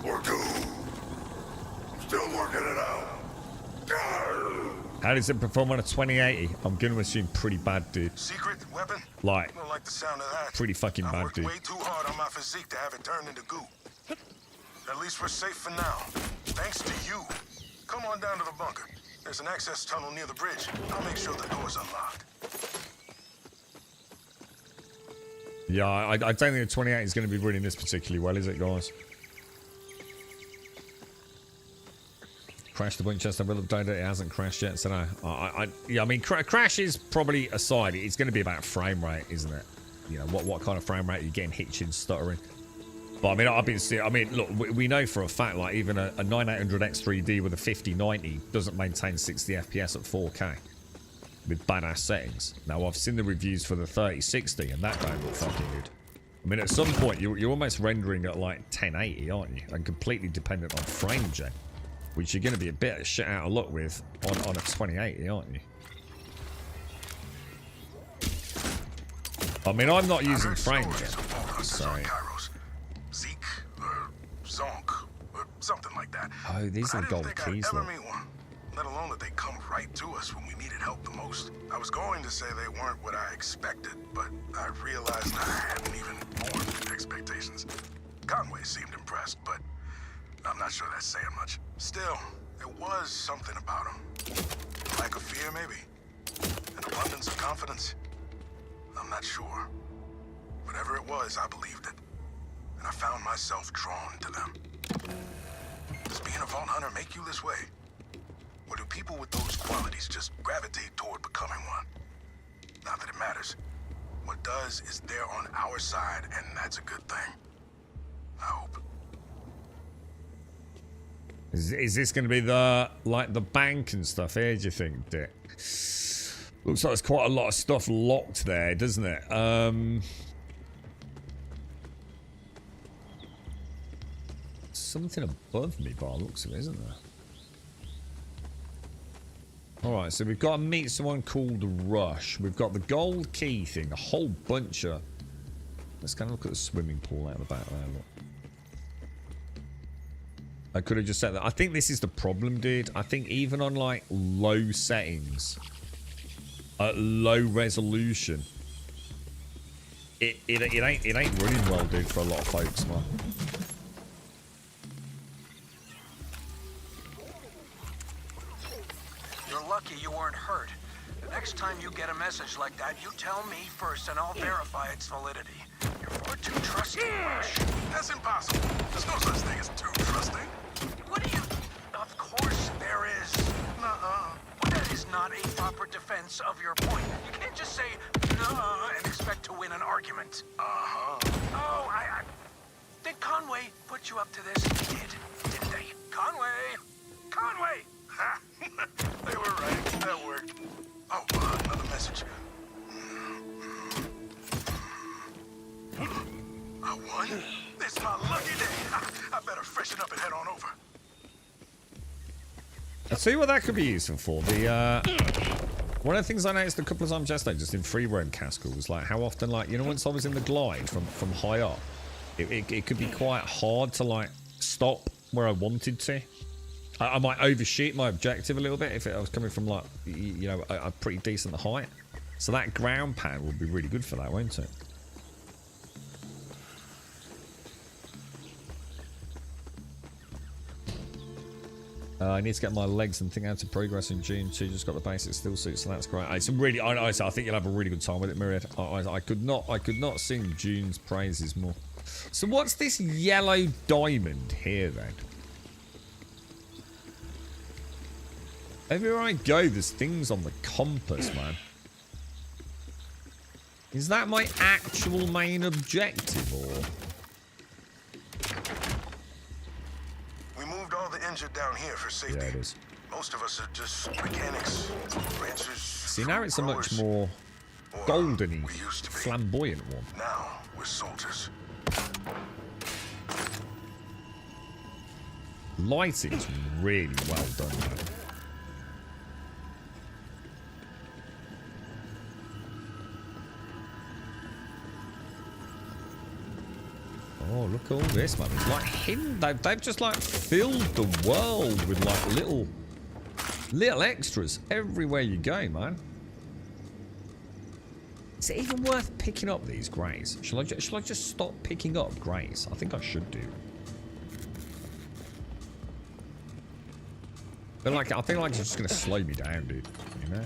Or two. Still working it out. How does it perform on a 2080? I'm going to assume pretty bad, dude. Secret weapon? Like, I don't like the sound of that. pretty fucking bad, dude. I worked way too hard on my physique to have it turned into goo. At least we're safe for now. Thanks to you. Come on down to the bunker. There's an access tunnel near the bridge. I'll make sure the door's unlocked. Yeah, I don't think the 2080 is going to be running this particularly well, is it, guys? Crashed the Winchester, will update it. It hasn't crashed yet, so no. Yeah, I mean, crash is probably aside. It's going to be about frame rate, isn't it? You know, what kind of frame rate are you getting hitching, stuttering? But I mean, I've been seeing. I mean, look, we know for a fact, like even a 9800X3D with a 5090 doesn't maintain 60 FPS at 4K with badass settings. Now, I've seen the reviews for the 3060, and that don't look fucking good. I mean, at some point, you're almost rendering at like 1080, aren't you? And completely dependent on frame gen. Which you're going to be a bit of shit out of luck with on a 2080, aren't you? I mean, I'm not using frame gen. Sorry. Zeke, or Zonk, or something like that. Oh, these are gold keys, though. though. Meet one, let alone that they come right to us when we needed help the most. I was going to say they weren't what I expected, but I realized I hadn't even formed expectations. Conway seemed impressed, but I'm not sure that's saying much. Still, there was something about him. Lack of fear, maybe. An abundance of confidence. I'm not sure. Whatever it was, I believed it. And I found myself drawn to them. Does being a Vault Hunter make you this way? Or do people with those qualities just gravitate toward becoming one? Not that it matters. What does is they're on our side, and that's a good thing. I hope. Is this going to be the bank and stuff here, do you think, Dick? Looks like there's quite a lot of stuff locked there, doesn't it? Something above me by the looks of it, isn't there? Alright, so we've got to meet someone called Rush. We've got the gold key thing, a whole bunch of... Let's kind of look at the swimming pool out the back there, look. I could have just said that. I think this is the problem, dude. I think even on like low settings, at low resolution, it ain't running well, dude, for a lot of folks, man. You're lucky you weren't hurt. The next time you get a message like that, you tell me first, and I'll verify its validity. You're far too trusting, Rush. That's impossible. There's no such thing as too trusting. What do you... Of course there is. Nuh-uh. Well, that is not a proper defense of your point. You can't just say, nuh-uh, and expect to win an argument. Uh-huh. Oh, Did Conway put you up to this? They did, didn't they? Conway! Conway! Ha! They were right. That worked. Oh, another message. I won? This is my lucky day. I better freshen up and head on over. I'll tell you what that could be useful for. One of the things I noticed a couple of times yesterday, just in free roam Castle, was like how often, like, you know, once I was in the glide from high up, it could be quite hard to like stop where I wanted to. I might overshoot my objective a little bit if I was coming from like, you know, a pretty decent height. So that ground pad would be really good for that, won't it? I need to get my legs and thing out to progress in June too. Just got the basic still suit, so that's great. It's really, I think you'll have a really good time with it, Myriad. I could not sing June's praises more. So what's this yellow diamond here then? Everywhere I go, there's things on the compass, man. Is that my actual main objective, or? We moved all the injured down here for safety. Yeah, it is. Most of us are just mechanics, ranchers. See, now it's a much more golden-y, flamboyant one. Now we're soldiers. Lighting's really well done, man. Oh, look at all this, man. It's like hidden. They've just like filled the world with like little extras everywhere you go, man. Is it even worth picking up these greys? Shall I just stop picking up greys? I think I should do. But like, I feel like it's just gonna slow me down, dude. You know.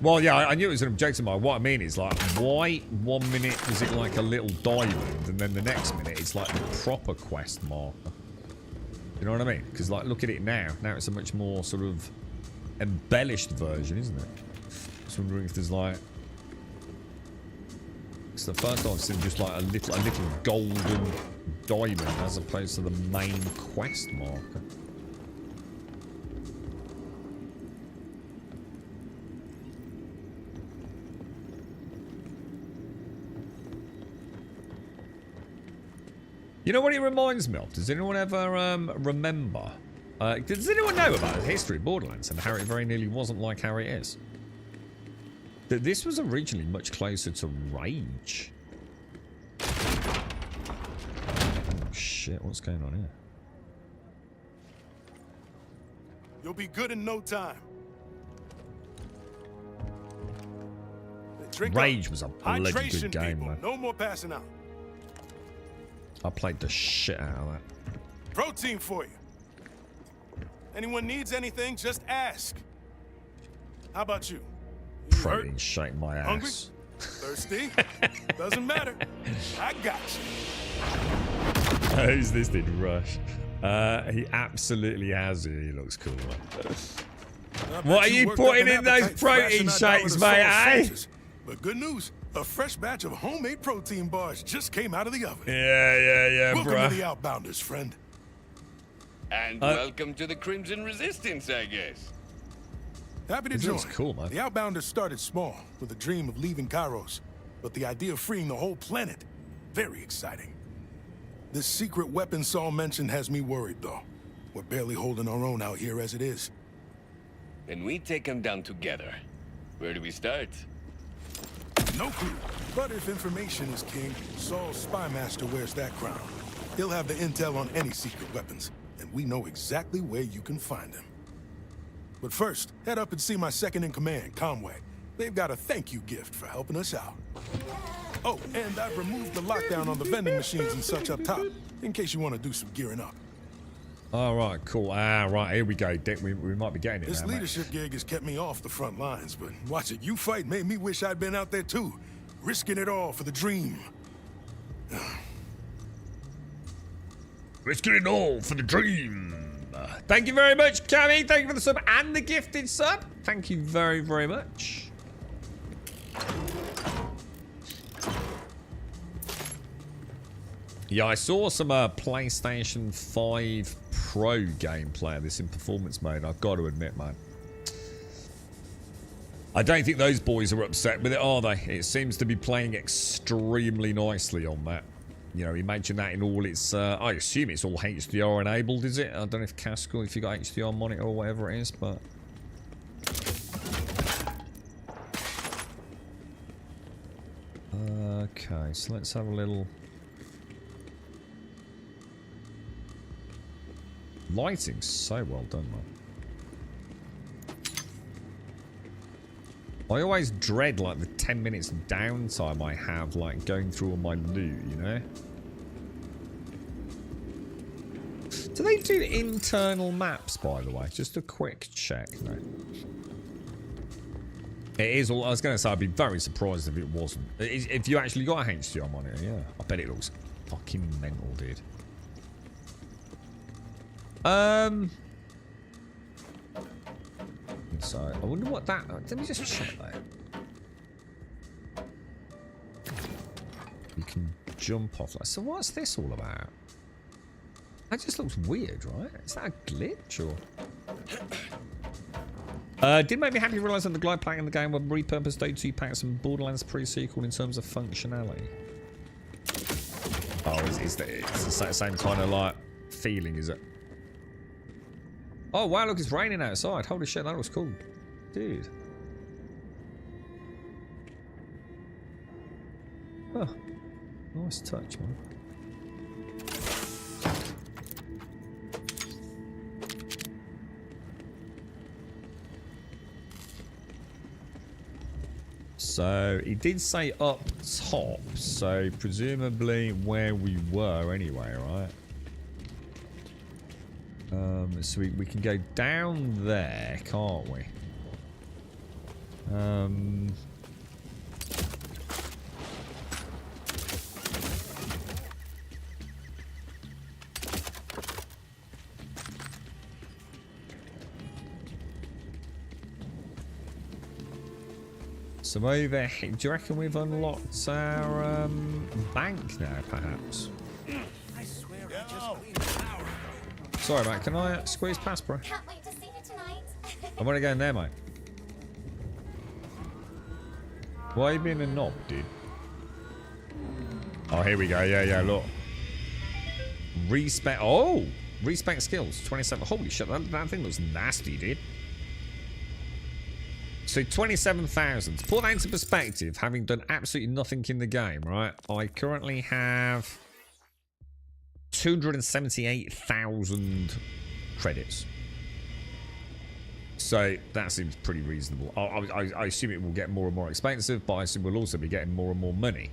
Well, yeah, I knew it was an objective. What I mean is, like, why 1 minute is it like a little diamond, and then the next minute it's like the proper quest marker? You know what I mean? Because, like, look at it now. Now it's a much more sort of embellished version, isn't it? Just wondering if there's like, it's the first time I've seen just like a little golden diamond as opposed to the main quest marker. You know what it reminds me of? Does anyone ever remember? Does anyone know about the history of Borderlands and how it very nearly wasn't like how it is? That this was originally much closer to Rage. Oh shit, what's going on here? You'll be good in no time. Drink Rage up. was a bloody Hydration, good game, people. man. No more passing out. I played the shit out of that. Protein for you. Anyone needs anything, just ask. How about you? Protein shake my ass. Hungry? Thirsty? Doesn't matter. I got you. Who's this dude, Rush? He absolutely has it. He looks cool, man. What are you putting in those protein shakes, mate, eh? But good news, a fresh batch of homemade protein bars just came out of the oven. Yeah, Welcome bruh. to the Outbounders, friend. And welcome to the Crimson Resistance, I guess. Happy to This join. looks cool, man. The Outbounders started small, with a dream of leaving Kairos. But the idea of freeing the whole planet, very exciting. This secret weapon Saul mentioned has me worried, though. We're barely holding our own out here as it is. Then we take them down together. Where do we start? No clue. But if information is king, Saul's spy master wears that crown. He'll have the intel on any secret weapons, and we know exactly where you can find him. But first, head up and see my second-in-command, Conway. They've got a thank you gift for helping us out. Oh, and I've removed the lockdown on the vending machines and such up top, in case you want to do some gearing up. All right, cool. Right, here we go. Dick, we might be getting it This now, mate. leadership gig has kept me off the front lines, but watching you fight made me wish I'd been out there too, risking it all for the dream. Risking it all for the dream. Thank you very much, Cammy. Thank you for the sub and the gifted sub. Thank you very, very much. Yeah, I saw some PlayStation 5 Pro gameplay of this in performance mode. I've got to admit, man. I don't think those boys are upset with it, are they? It seems to be playing extremely nicely on that. You know, imagine that in all its... I assume it's all HDR enabled, is it? I don't know if Cascal, if you got HDR monitor or whatever it is, but... Okay, so let's have a little... Lighting's so well done, man. I always dread, like, the 10 minutes downtime I have, like, going through all my loot, you know? Do they do internal maps, by the way? Just a quick check, no. It is all... I was going to say, I'd be very surprised if it wasn't. If you actually got a HDR monitor, yeah. I bet it looks fucking mental, dude. So, I wonder what that... Let me just check that. You can jump off that. So what's this all about? That just looks weird, right? Is that a glitch, or... did make me happy to realise that the glide pack in the game were repurposed O2 packs and Borderlands pre-sequel in terms of functionality. Oh, it's the same kind of, like, feeling, is it? Oh, wow, look, it's raining outside. Holy shit, that was cool. Dude. Oh, nice touch, man. So, he did say up top, so presumably where we were anyway, right? So we can go down there, can't we? So over here, do you reckon we've unlocked our bank now, perhaps? I swear I just cleaned the power. Sorry, mate. Can I squeeze past, bro? Can't wait to see you tonight. I want to go in there, mate. Why are you being a knob, dude? Oh, here we go. Yeah, look. Respec. Oh! Respec skills. 27. Holy shit, that thing looks nasty, dude. So 27,000. To put that into perspective, having done absolutely nothing in the game, right? I currently have 278,000 credits. So that seems pretty reasonable. I assume it will get more and more expensive, but I assume we'll also be getting more and more money.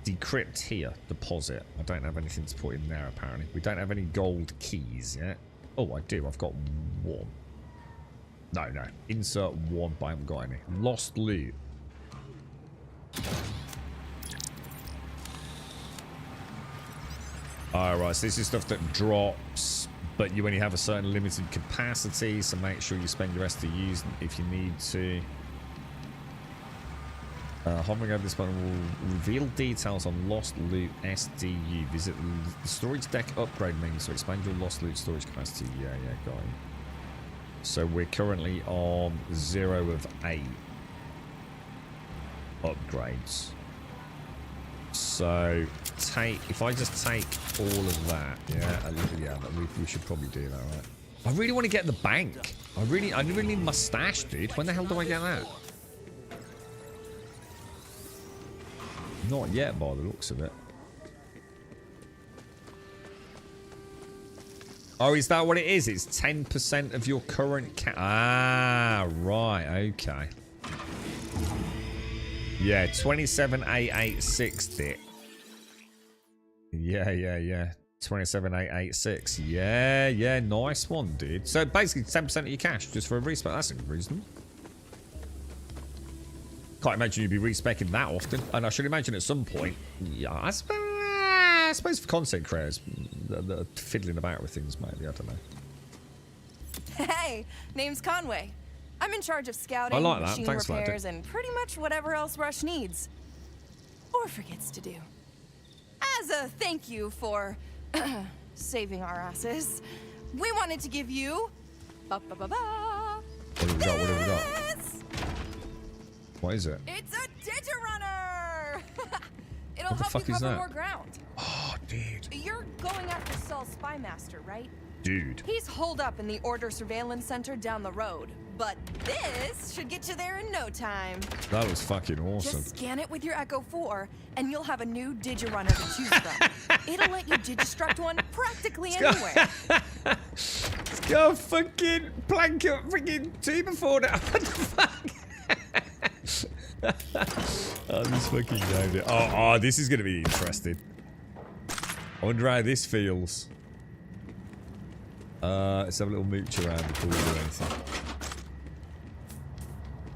Decrypt here. Deposit. I don't have anything to put in there, apparently. We don't have any gold keys yet. Oh, I do. I've got one. No. Insert one, but I haven't got any. Lost loot. Alright, so this is stuff that drops, but you only have a certain limited capacity, so make sure you spend your SDUs if you need to. Hovering over this button will reveal details on lost loot SDU. Visit the storage deck upgrade menu to expand your lost loot storage capacity. Yeah, got it. So we're currently on 0 of 8 upgrades. So if I just take all of that, we should probably do that, right? I really want to get the bank. I really need my stash, dude. When the hell do I get that? Not yet, by the looks of it. Oh, is that what it is? It's 10% of your current Ah, right. Okay. Yeah, 27,860. Yeah. 27,886. Yeah, nice one, dude. So basically 10% of your cash just for a respec. That's a good reason. Can't imagine you'd be respecing that often. And I should imagine at some point. Yeah, I suppose for content creators that are fiddling about with things, maybe. I don't know. Hey, name's Conway. I'm in charge of scouting, machine repairs, and pretty much whatever else Rush needs. Or forgets to do. As a thank you for saving our asses, we wanted to give you What have we got? What have we got? What is it? It's a Digirunner! It'll What the help fuck you is cover that? more ground. Oh, dude. You're going after Saul's spymaster, right? Dude. He's holed up in the Order Surveillance Center down the road. But this should get you there in no time. That was fucking awesome. Just scan it with your Echo 4, and you'll have a new Digirunner to choose from. It'll let you Digistruct one practically anywhere. It's got a fucking blanket freaking team before that. What the fuck? Oh, this fucking game. Oh, this is going to be interesting. I wonder how this feels. Let's have a little mooch around before we do anything.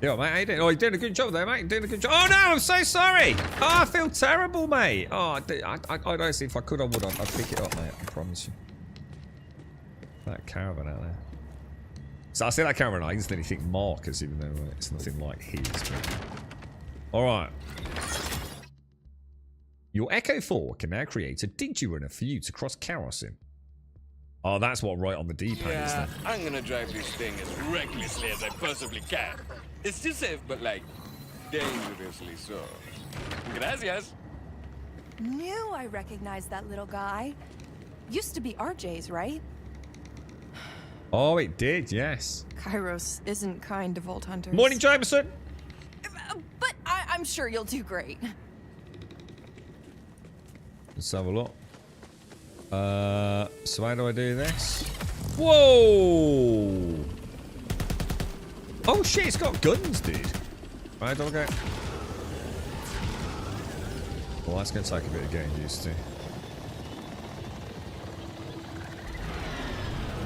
Yo, mate, how you doing? Oh, you're doing a good job there, mate. You're doing a good job. Oh, no, I'm so sorry. Oh, I feel terrible, mate. Oh, I honestly, if I could, I would. I'd pick it up, mate. I promise you. That caravan out there. So I see that caravan, I instantly think Marcus, even though it's nothing like his. All right. Your Echo 4 can now create a Digirunner for you to cross Chaos in. Oh, that's what right on the D-pad is then. I'm gonna drive this thing as recklessly as I possibly can. It's still safe, but like, dangerously so. Gracias. Knew I recognized that little guy. Used to be RJ's, right? Oh, it did, yes. Kairos isn't kind to Vault Hunters. Morning, Jameson. But I'm sure you'll do great. Let's have a look. So how do I do this? Whoa! Oh shit, it's got guns, dude. Right, do I go? Well, that's going to take a bit of getting used to.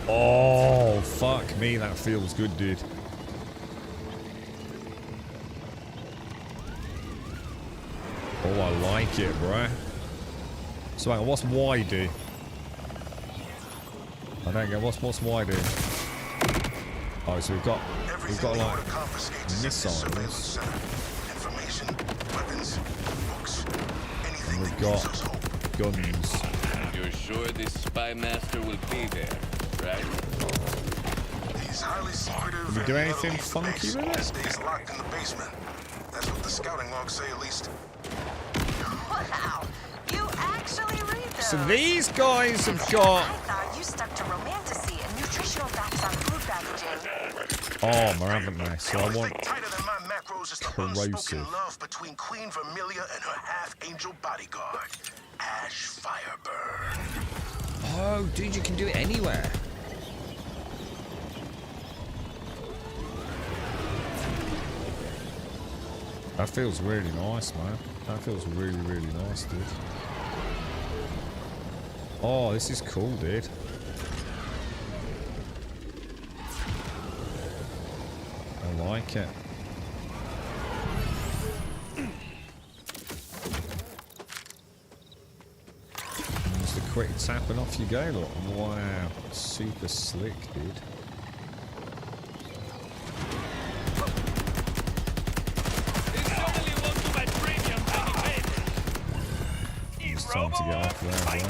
Oh, fuck me, that feels good, dude. Oh, I like it, bro. So hang on, what's Y do? I don't get what's Y do. Oh, so we've got like missiles. Information, weapons, books, And we've got guns. You're sure this spy master will be there, right? He's highly secretive. Did we do anything funky with it? Stays locked in the basement. That's what the scouting logs say, at least. Wow, you actually read those. So these guys have got. I thought you stuck to romantasy and nutritional facts on food packaging. Oh, haven't they? So I want Tighter than my macros is the unspoken love between Queen Vermilia and her half-angel bodyguard, Ash Fireburn. Oh, dude, you can do it anywhere. That feels really nice, man. That feels really, really nice, dude. Oh, this is cool, dude. I like it. Just a quick tap and off you go, look. Wow. Super slick, dude. It's time to get off there, boy.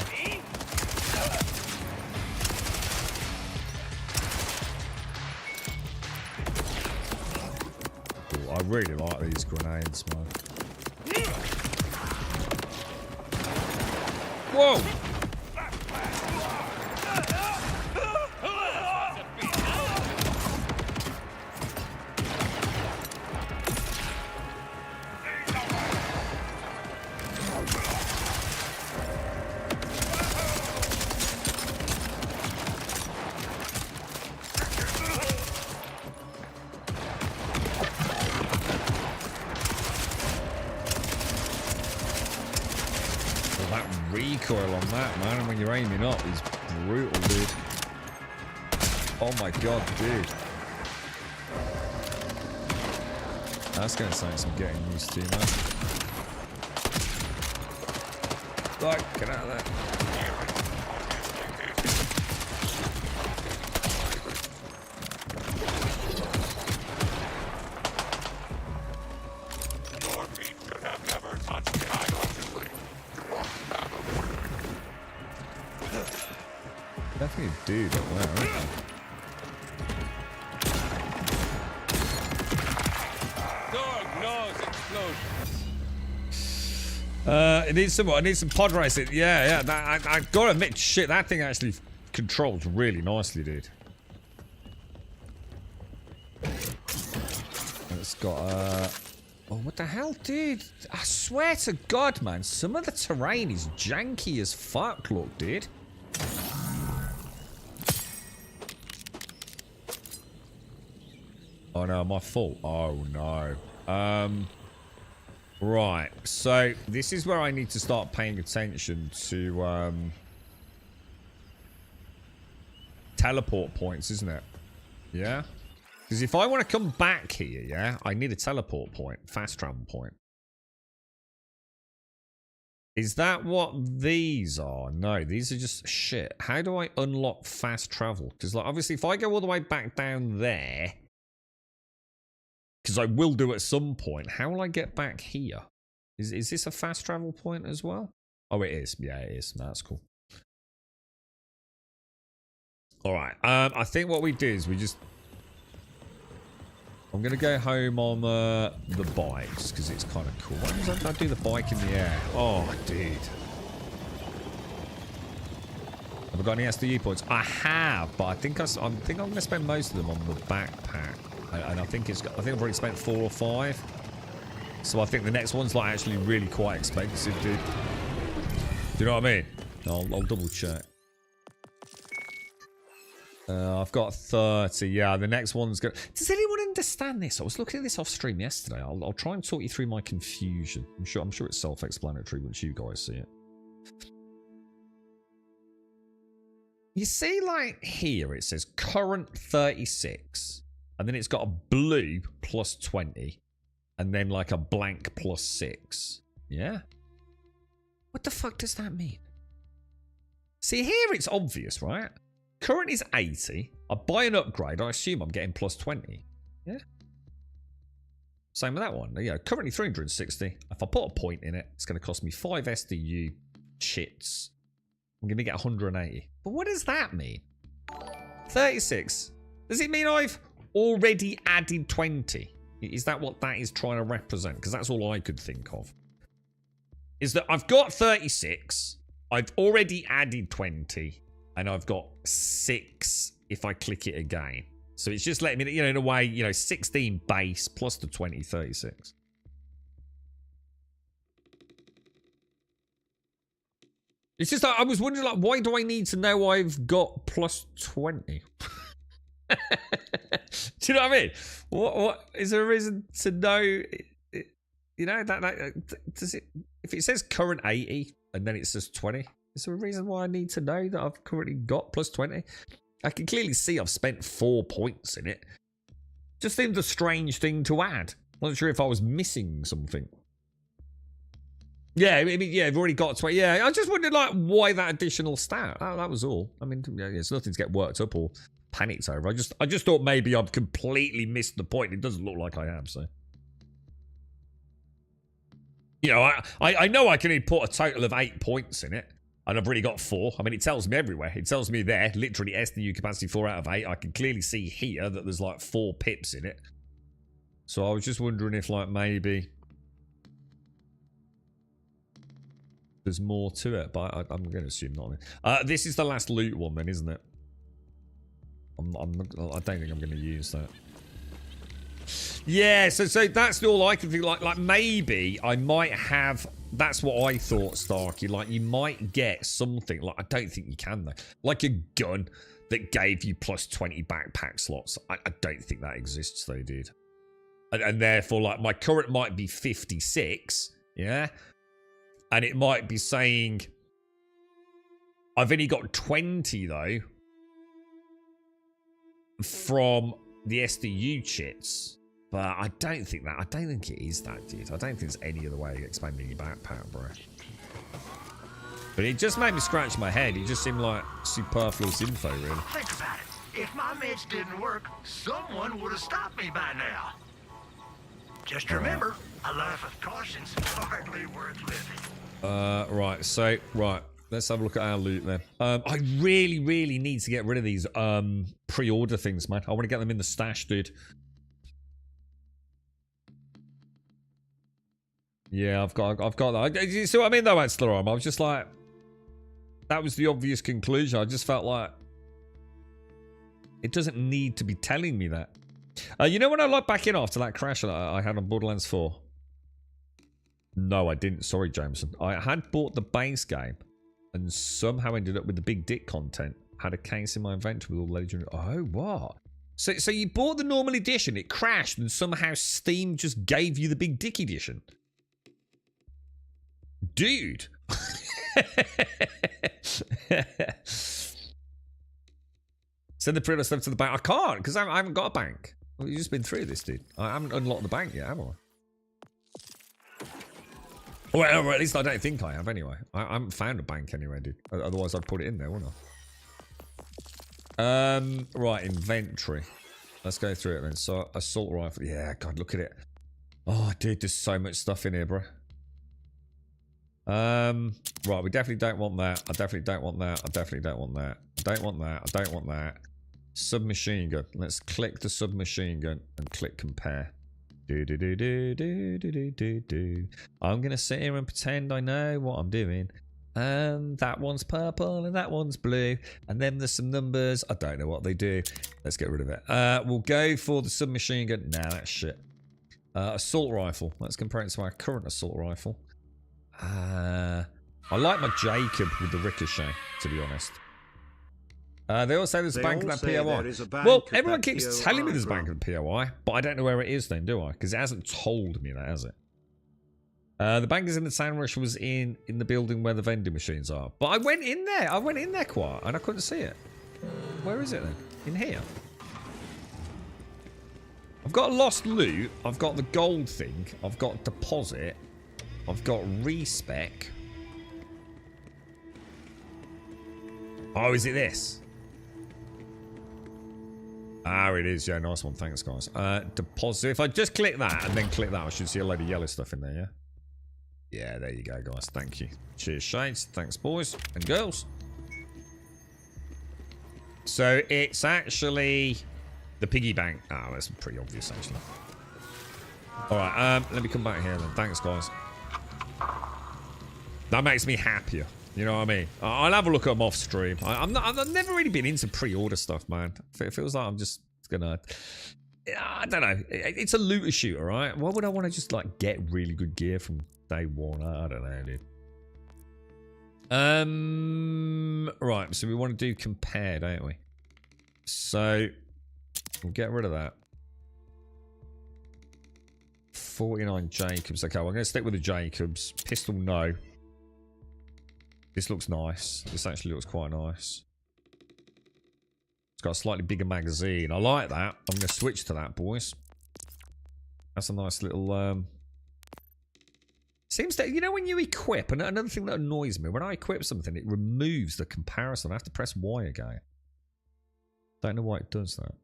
Ooh, I really like these grenades, man. Whoa! Recoil on that, man, and when you're aiming up is brutal, dude. Oh my god, dude. That's gonna take some getting used to, man. Right, get out of there. Definitely a dude up there, isn't there? Dog knows explosions. I need some pod racing. Yeah. I gotta admit, shit, that thing actually controls really nicely, dude. It's got oh, what the hell, dude? I swear to God, man, some of the terrain is janky as fuck, look, dude. Oh no, my fault. Oh no. Right, so this is where I need to start paying attention to teleport points, isn't it? Yeah? Because if I want to come back here, yeah, I need a teleport point, fast travel point. Is that what these are? No, these are just shit. How do I unlock fast travel? Because like, obviously if I go all the way back down there, because I will do at some point, how will I get back here? Is this a fast travel point as well? Oh, it is. Yeah, it is. No, that's cool. All right. I think what we do is we just... I'm going to go home on the bike just because it's kind of cool. Why don't I do the bike in the air? Oh, dude. Have I got any SDU points? I have, but I think I'm going to spend most of them on the backpack. And I think I've already spent 4 or 5. So I think the next one's like actually really quite expensive, dude. Do you know what I mean? I'll double check. I've got 30. Yeah, the next one's good. Does anyone understand this? I was looking at this off stream yesterday. I'll try and talk you through my confusion. I'm sure it's self-explanatory once you guys see it. You see, like here it says current 36, and then it's got a blue plus 20, and then like a blank plus 6. Yeah. What the fuck does that mean? See, here it's obvious, right? Current is 80. I buy an upgrade. I assume I'm getting plus 20. Yeah. Same with that one. Yeah, currently 360. If I put a point in it, it's going to cost me 5 SDU chits. I'm going to get 180. But what does that mean? 36. Does it mean I've already added 20? Is that what that is trying to represent? Because that's all I could think of. Is that I've got 36. I've already added 20. And I've got 6 if I click it again. So it's just letting me, in a way, 16 base plus the 20, 36. It's just I was wondering, like, why do I need to know I've got plus 20? Do you know what I mean? What is there a reason to know? Does it? If it says current 80 and then it says 20, is there a reason why I need to know that I've currently got plus 20? I can clearly see I've spent 4 points in it. Just seemed a strange thing to add. Wasn't sure if I was missing something. Yeah, I mean, yeah, I've already got 20. Yeah, I just wondered, like, why that additional stat. That was all. I mean, yeah, it's nothing to get worked up or panicked over. I just thought maybe I've completely missed the point. It doesn't look like I have, so. I know I can only put a total of 8 points in it. And I've already got 4. I mean, it tells me everywhere. It tells me there, literally SDU capacity 4 out of 8. I can clearly see here that there's like 4 pips in it. So I was just wondering if, like, maybe there's more to it, but I'm going to assume not. This is the last loot one then, isn't it? I don't think I'm going to use that. Yeah, so that's all I can think. Like maybe I might have. That's what I thought, Starkey. Like, you might get something. Like, I don't think you can though. Like a gun that gave you plus 20 backpack slots. I don't think that exists though, dude. And therefore, like, my current might be 56. Yeah. And it might be saying I've only got 20 though from the SDU chits. But I don't think it is that, dude. I don't think there's any other way of expanding your backpack, bro. But it just made me scratch my head. It just seemed like superfluous info, really. Think about it. If my meds didn't work, someone would have stopped me by now. Just remember, a life of caution's hardly worth living. Right, so, right. Let's have a look at our loot then. I really, really need to get rid of these pre-order things, man. I want to get them in the stash, dude. Yeah, I've got that. You see what I mean, though, Anslerom? I was just like, that was the obvious conclusion. I just felt like it doesn't need to be telling me that. You know when I logged back in after that crash that I had on Borderlands 4? No, I didn't. Sorry, Jameson. I had bought the base game and somehow ended up with the big dick content. Had a case in my inventory with all legendary. Oh, what? So you bought the normal edition, it crashed, and somehow Steam just gave you the big dick edition. Dude. Send the pre-order stuff to the bank. I can't because I haven't got a bank. Well, you've just been through this, dude. I haven't unlocked the bank yet, have I? Well, at least I don't think I have anyway. I haven't found a bank anyway, dude. Otherwise I'd put it in there, wouldn't I? Right, inventory. Let's go through it then. So, assault rifle. Yeah, God, look at it. Oh, dude, there's so much stuff in here, bro. Right, we definitely don't want that. I definitely don't want that. I definitely don't want that. I don't want that. I don't want that. Submachine gun. Let's click the submachine gun and click compare. I'm gonna sit here and pretend I know what I'm doing. And that one's purple and that one's blue. And then there's some numbers. I don't know what they do. Let's get rid of it. We'll go for the submachine gun. Nah, that's shit. Assault rifle. Let's compare it to our current assault rifle. I like my Jacob with the ricochet, to be honest. They all say there's a bank at that POI. Well, everyone keeps telling me there's a bank at the POI, but I don't know where it is then, do I? Because it hasn't told me that, has it? The bank is in the sandwich was in the building where the vending machines are. But I went in there. I went in there quite, and I couldn't see it. Where is it then? In here. I've got lost loot. I've got the gold thing. I've got deposit. I've got respec. Oh, is it this? Ah, it is. Yeah, nice one. Thanks, guys. Deposit. If I just click that and then click that, I should see a load of yellow stuff in there, yeah? Yeah, there you go, guys. Thank you. Cheers, Shades. Thanks, boys and girls. So, it's actually the piggy bank. Oh, that's pretty obvious, actually. Alright, let me come back here then. Thanks, guys. That makes me happier. You know what I mean? I'll have a look at them off stream. I've never really been into pre-order stuff, man. It feels like I'm just gonna... I don't know. It's a looter shooter, right? Why would I want to just like get really good gear from day one? I don't know, dude. Right. So we want to do compare, don't we? So we'll get rid of that. 49 Jacobs. Okay, well, I'm going to stick with the Jacobs. Pistol, no. This looks nice. This actually looks quite nice. It's got a slightly bigger magazine. I like that. I'm going to switch to that, boys. That's a nice little... Seems that, you know, when you equip, and another thing that annoys me, when I equip something, it removes the comparison. I have to press Y again. Don't know why it does that.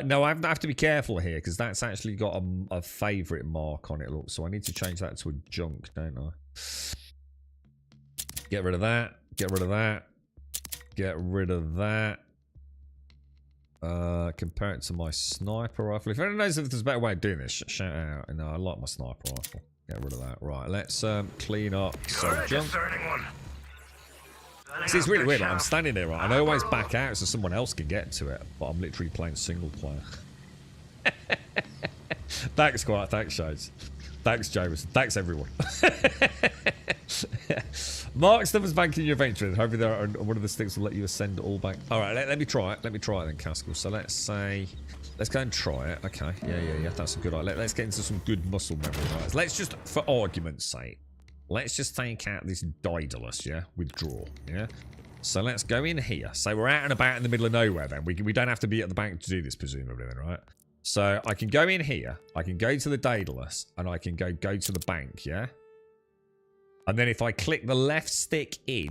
No, I have to be careful here, because that's actually got a favourite mark on it, look. So I need to change that to a junk, don't I? Get rid of that. Get rid of that. Get rid of that. Compare it to my sniper rifle. If anyone knows if there's a better way of doing this, shout out. No, I like my sniper rifle. Get rid of that. Right, let's clean up some junk. See, it's really weird. Like, I'm standing there, right? And I always back out so someone else can get to it. But I'm literally playing single player. Thanks, Quiet. Thanks, Shades. Thanks, James. Thanks, everyone. Mark stuff is back in your inventory. Hopefully, there are one of the sticks will let you ascend all back. All right, let me try it. Let me try it then, Caskell. So let's say, let's go and try it. Okay, yeah. That's a good idea. Let's get into some good muscle memory. Right? Let's just, for argument's sake, let's just take out this Daedalus. Yeah, withdraw. Yeah. So let's go in here. So we're out and about in the middle of nowhere. Then we don't have to be at the bank to do this, presumably, then, right? So I can go in here. I can go to the Daedalus, and I can go to the bank. Yeah. And then if I click the left stick in...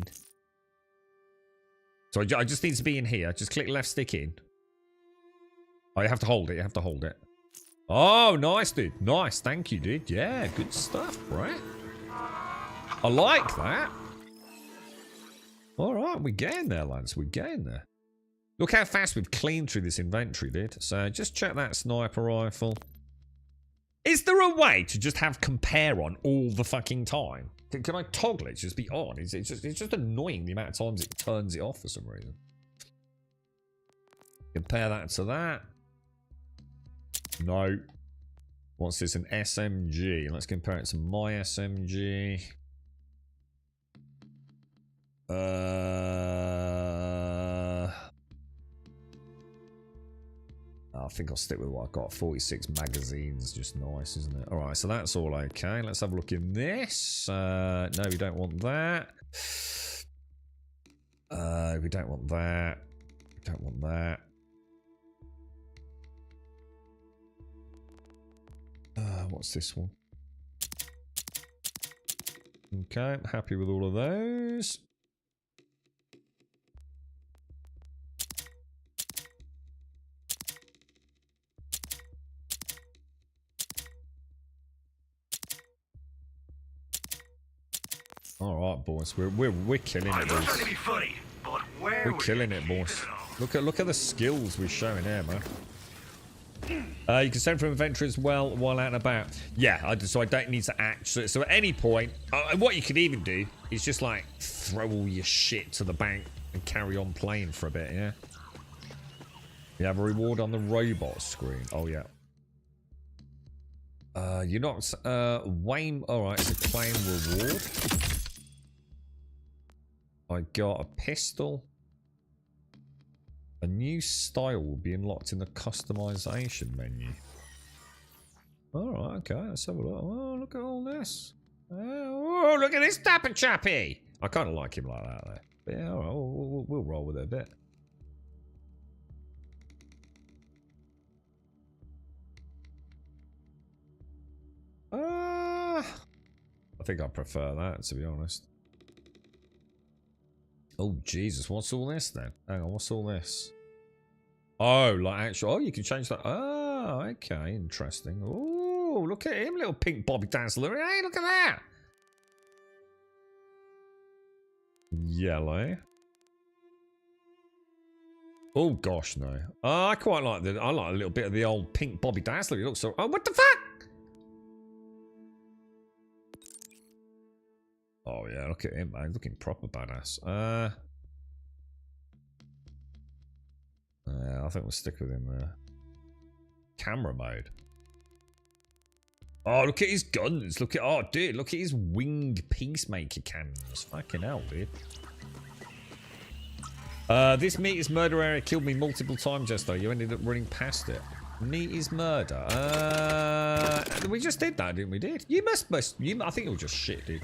So I just need to be in here. Just click left stick in. Oh, you have to hold it. You have to hold it. Oh, nice, dude. Nice. Thank you, dude. Yeah, good stuff, right? I like that. All right, we're getting there, lads. We're getting there. Look how fast we've cleaned through this inventory, dude. So just check that sniper rifle. Is there a way to just have compare on all the fucking time? Can I toggle it to just be on? It's just annoying the amount of times it turns it off for some reason. Compare that to that. No. What's this? An SMG. Let's compare it to my SMG. I think I'll stick with what I've got. 46 magazines, just nice, isn't it? Alright, so that's all okay. Let's have a look in this. No, we don't want that. We don't want that. We don't want that. What's this one? Okay, I'm happy with all of those. All right, boys, we're killing it, boys. Trying to be funny, but where We're killing it, boys. Look at the skills we're showing here, man. You can send from inventory as well while out and about. Yeah, so I don't need to act. So at any point, what you could even do is just like throw all your shit to the bank and carry on playing for a bit, yeah? You have a reward on the robot screen. Oh, yeah. You're not... Wayne... Alright, it's a claim reward. I got a pistol. A new style will be unlocked in the customization menu. Alright, okay, let's have a look. Oh, look at all this. Oh, look at this dapper chappy. I kind of like him like that, though. But yeah, alright, we'll roll with it a bit. I think I prefer that, to be honest. Oh, Jesus. What's all this, then? Hang on, what's all this? Oh, like actual... Oh, you can change that. Oh, okay. Interesting. Oh, look at him, little pink Bobby Dazzler. Hey, look at that. Yellow. Oh, gosh, no. Oh, I quite like I like a little bit of the old pink Bobby Dazzler. He looks so... Oh, what the fuck? Oh, yeah, look at him, man. Looking proper badass. I think we'll stick with him there. Camera mode. Oh, look at his guns. Look at... Oh, dude, look at his winged peacemaker cannons. Fucking hell, dude. This meat is murder area killed me multiple times yesterday. You ended up running past it. Meat is murder. We just did that, didn't we, dude? You must... I think it was just shit, dude.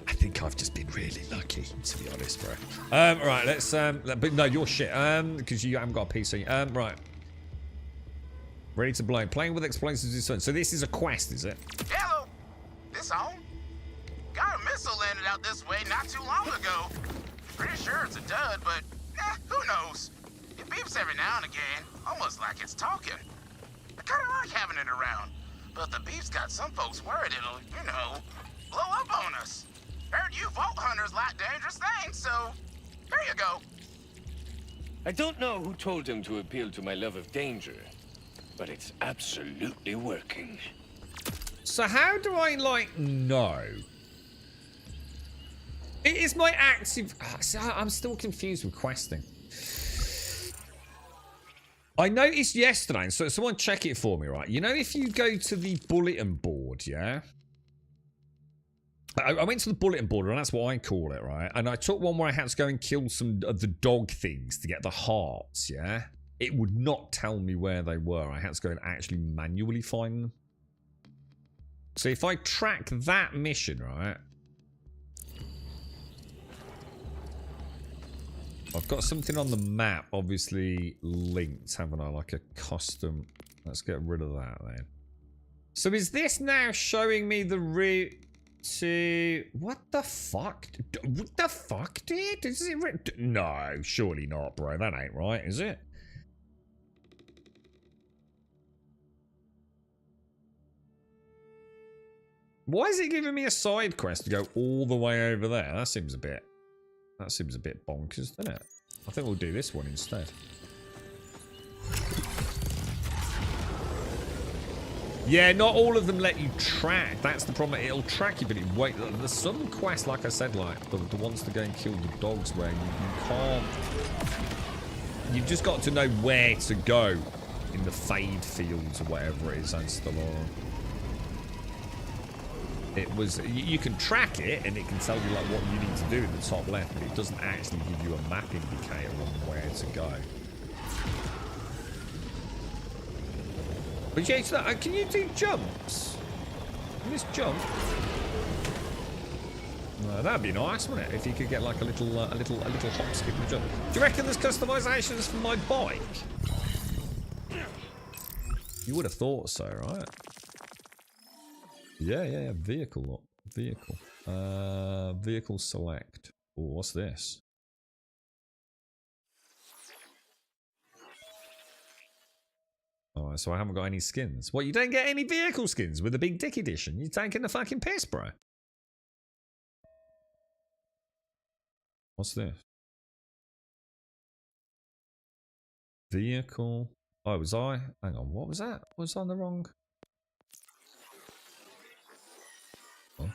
I think I've just been really lucky, to be honest, bro. Right, let's but no, you're shit. Because you haven't got a PC. Right. Ready to blow. Playing with explosives is fun. So this is a quest, is it? Hello. This on? Got a missile landed out this way not too long ago. Pretty sure it's a dud, but who knows? It beeps every now and again, almost like it's talking. I kinda like having it around. But the beef's got some folks worried it'll, you know, blow up on us. Heard you vault hunters like dangerous things, so here you go. I don't know who told him to appeal to my love of danger, but it's absolutely working. So how do I, like, know? It is my active... I'm still confused with questing. I noticed yesterday, so someone check it for me, right? You know, if you go to the bulletin board, yeah? I went to the bulletin board, and that's what I call it, right? And I took one where I had to go and kill some of the dog things to get the hearts, yeah? It would not tell me where they were. I had to go and actually manually find them. So if I track that mission, right? I've got something on the map, obviously linked, haven't I? Like a custom. Let's get rid of that then. So is this now showing me the route to... What the fuck? What the fuck, dude? Is it... No, surely not, bro. That ain't right, is it? Why is it giving me a side quest to go all the way over there? That seems a bit bonkers, doesn't it? I think we'll do this one instead. Yeah, not all of them let you track. That's the problem. It'll track you, but it wait. There's some quests, like I said, like the ones to go and kill the dogs, where you can't. You've just got to know where to go in the fade fields or whatever it is. And still on. It was. You can track it, and it can tell you like what you need to do in the top left, but it doesn't actually give you a map indicator on where to go. But yeah, can you do jumps? Can this jump? That'd be nice, wouldn't it? If you could get like a little hop, skip, and jump. Do you reckon there's customizations for my bike? You would have thought so, right? Yeah. Vehicle. Vehicle select. Oh, what's this? Alright, so I haven't got any skins. What, you don't get any vehicle skins with the Big Dick Edition? You're taking the fucking piss, bro. What's this? Vehicle. Oh, was I? Hang on, what was that? Was I on the wrong? Oh.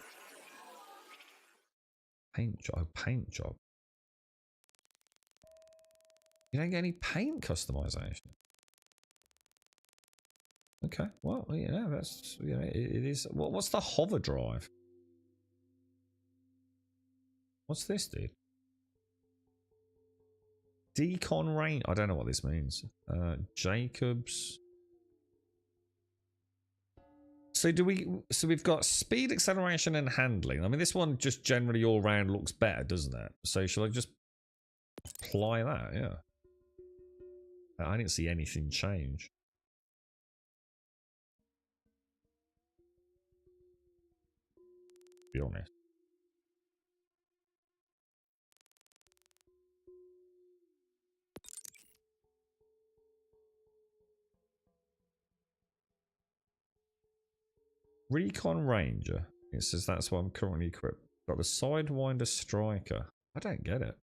Paint job. Paint job. You don't get any paint customization. Okay, well, yeah, that's, you know, it is. What's the hover drive? What's this, dude? Decon range. I don't know what this means. Jacobs. So we've got speed, acceleration, and handling. I mean, this one just generally all round looks better, doesn't it? So shall I just apply that? Yeah. I didn't see anything change. Be honest. Recon Ranger. It says that's what I'm currently equipped. Got the Sidewinder Striker. I don't get it.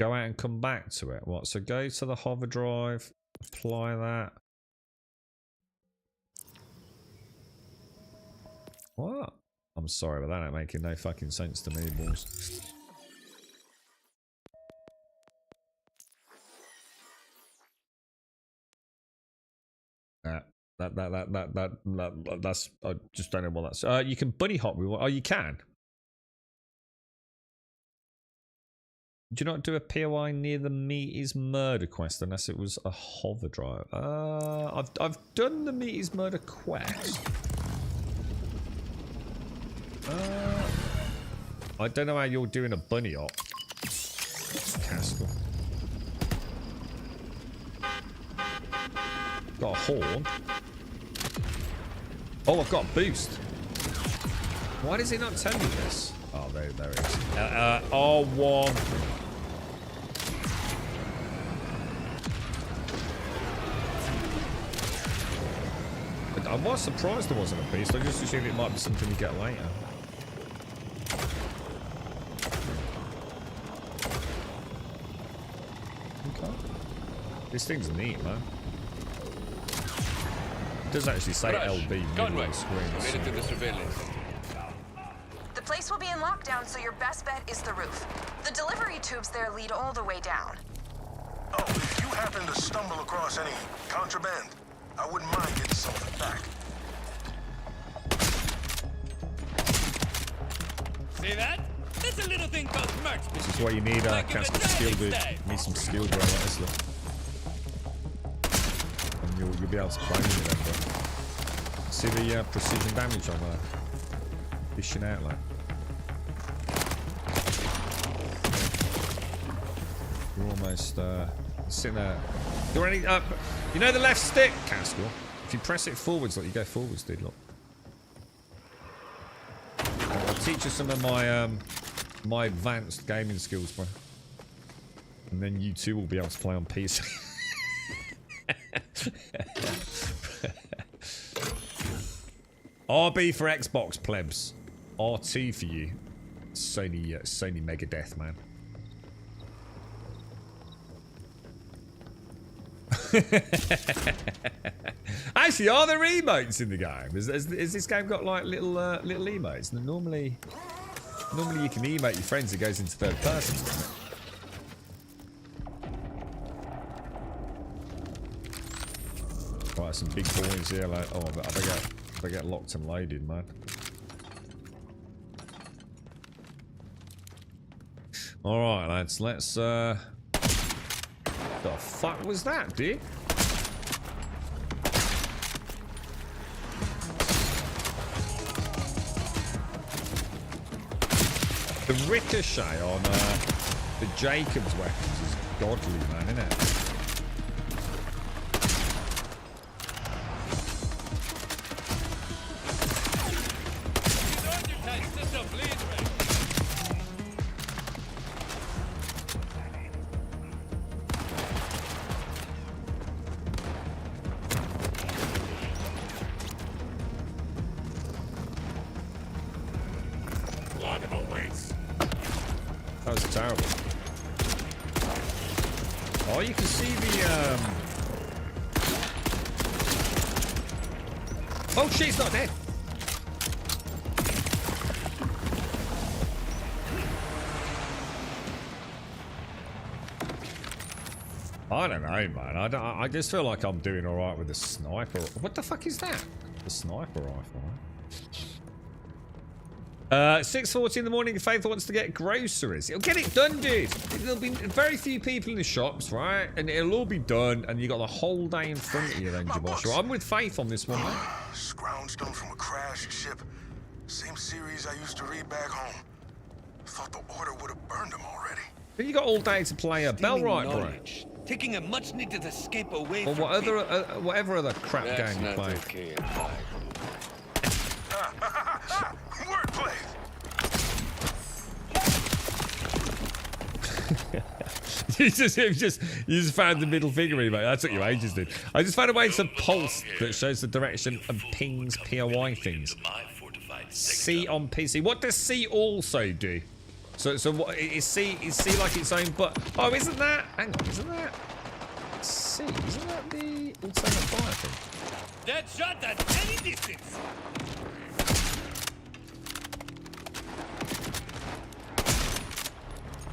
Go out and come back to it. What? So go to the hover drive. Apply that. What? I'm sorry, but that ain't making no fucking sense to me, boys. That's, I just don't know what that's. You can bunny hop with. Oh, you can. Do you not do a POI near the Meat is Murder quest unless it was a hover drive? I've done the Meat is Murder quest. I don't know how you're doing a bunny hop. Castle. Got a horn. Oh, I've got a boost. Why does it not tell me this? Oh, there it is. R1. I was surprised there wasn't a beast. I just assumed it might be something you get later. Okay. This thing's neat, man. It does actually say LB middle on screen. Made it to the surveillance. The place will be in lockdown, so your best bet is the roof. The delivery tubes there lead all the way down. Oh, if you happen to stumble across any contraband, I wouldn't mind getting something back. See that? That's a little thing called merch. This is what you need, Casper skill, dude. You need some skill, bro, honestly. And you'll be able to play with them, bro. See the precision damage on dishing out, like. You're almost sitting there. You're any you know the left stick, Casper? If you press it forwards, like you go forwards, dude, look. I'll teach you some of my my advanced gaming skills, bro. And then you too will be able to play on PC. RB for Xbox plebs. RT for you. Sony Megadeth, man. Actually, are there emotes in the game? Has this game got like little emotes? And normally you can emote your friends. It goes into third person. Right, some big boys here. Like, oh, I get locked and loaded, man. All right, lads. Let's. The fuck was that, dude? The ricochet on the Jacob's weapons is godly, man, isn't it? That was terrible. Oh, you can see the oh shit, he's not dead. I don't know, man. I just feel like I'm doing all right with the sniper. What the fuck is that? The sniper rifle. 6:40 in the morning. Faith wants to get groceries. It'll get it done, dude. There'll be very few people in the shops, right? And it'll all be done. And you got the whole day in front of you, then, Joshua. I'm with Faith on this one, man. Scrounged them from a crashed ship. Same series I used to read back home. Thought the order would have burned them already. But you got all day to play a Bellright, bro. Taking a much-needed escape away or from whatever other crap game you play. Okay, Wordplay. you just found the middle finger emote. That took you ages, dude. I just found a way to pulse that shows the direction and pings POI things. C on PC. What does C also do? So what is C like its own? But oh, isn't that? Hang on, isn't that C? Isn't that the alternate fire thing? That shot at any distance.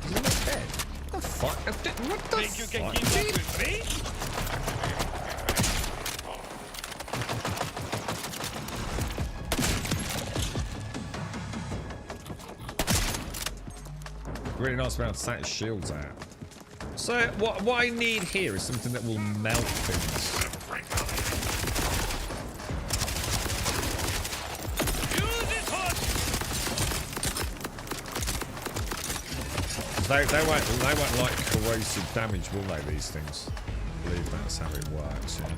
Isn't that dead? What the fuck? What the Think you can fuck? keep up with me? Really nice amount of sat shields out. So what I need here is something that will melt things. They won't like corrosive damage, will they, these things? I believe that's how it works, yeah.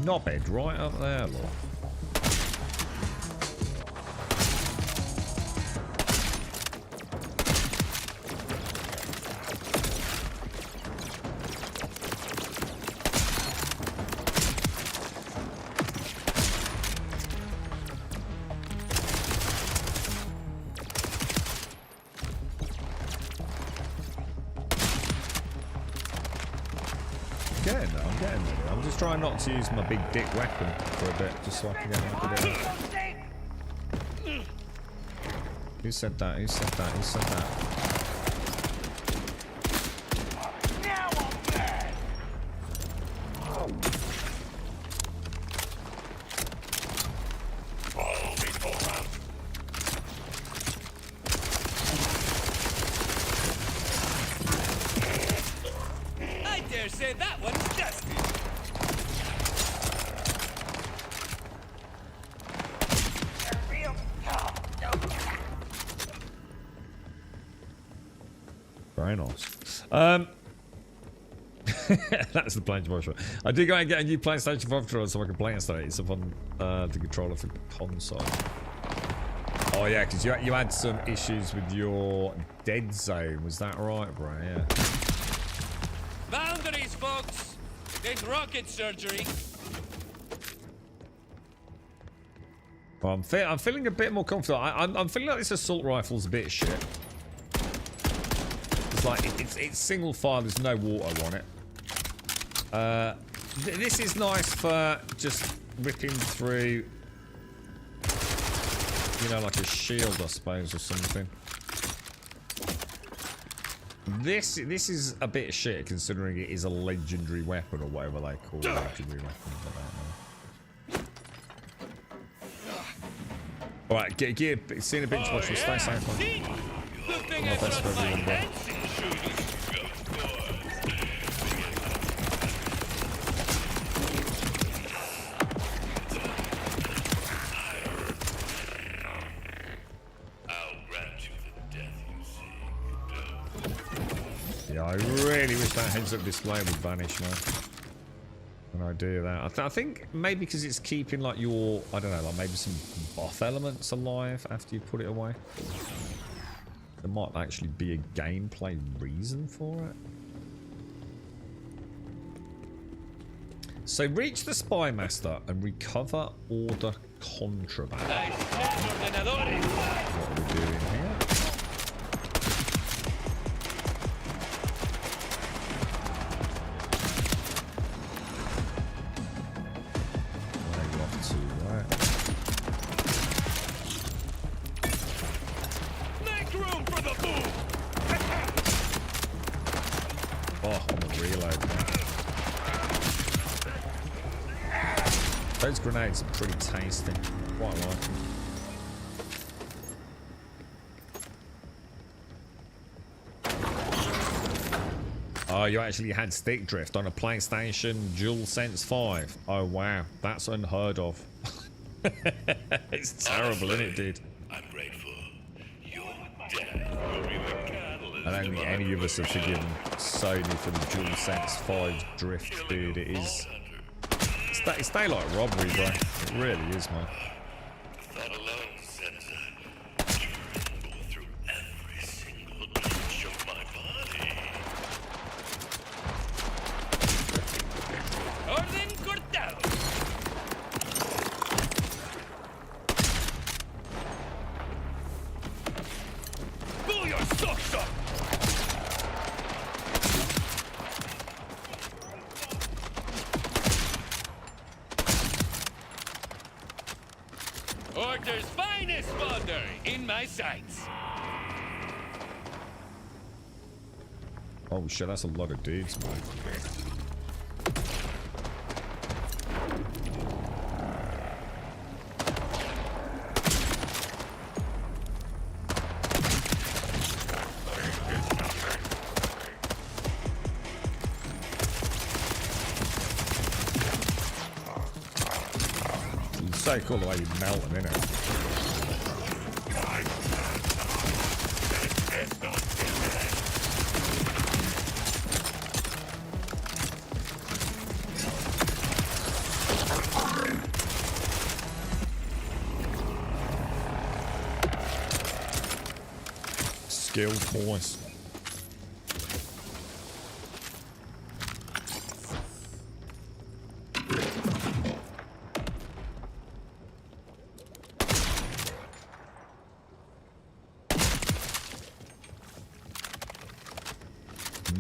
Knobhead right up there, look. I'm getting there. I'm just trying not to use my big dick weapon for a bit, just so I can get a bit of... Who said that? Who said that? Who said that? I dare say that one's dusty. Very nice. That's the plan, Joshua. I did go and get a new PlayStation 5 controller so I can play install it on the controller for console. Oh yeah, because you had some issues with your Dead Zone. Was that right, bro? Yeah. There's rocket surgery. Well, I'm feeling a bit more confident. I'm feeling like this assault rifle's a bit shit. It's like it's single fire. There's no water on it. This is nice for just ripping through, you know, like a shield, I suppose, or something. This is a bit shit considering it is a legendary weapon or whatever they call legendary weapons. Alright, get seeing a binge watch. We'll stay safe. Good thing My I best trust for my everyone, bro. dancing shoes. Yeah, I really wish that heads-up display would vanish, man. When I do that, I think maybe because it's keeping like your, I don't know, like maybe some buff elements alive after you put it away. There might actually be a gameplay reason for it. So reach the Spy Master and recover order contraband. What are we doing here? Make room for the boom. Oh, I'm a reload now. Those grenades are pretty tasty. Quite like them. Oh, you actually had stick drift on a PlayStation DualSense 5. Oh, wow. That's unheard of. It's terrible, isn't it, dude? I'm grateful. Your death will be the catalyst. I don't think any of us have forgiven Sony for the DualSense 5 drift, dude. It is... It's daylight robbery, bro. It really is, man. Thought alone sends a tremble through every single inch of my body. Orden cortado. Pull your socks up. Order's finest fodder in my sights. Oh shit, that's a lot of dudes, man. It's so cool the way you melt them, innit? Skill points.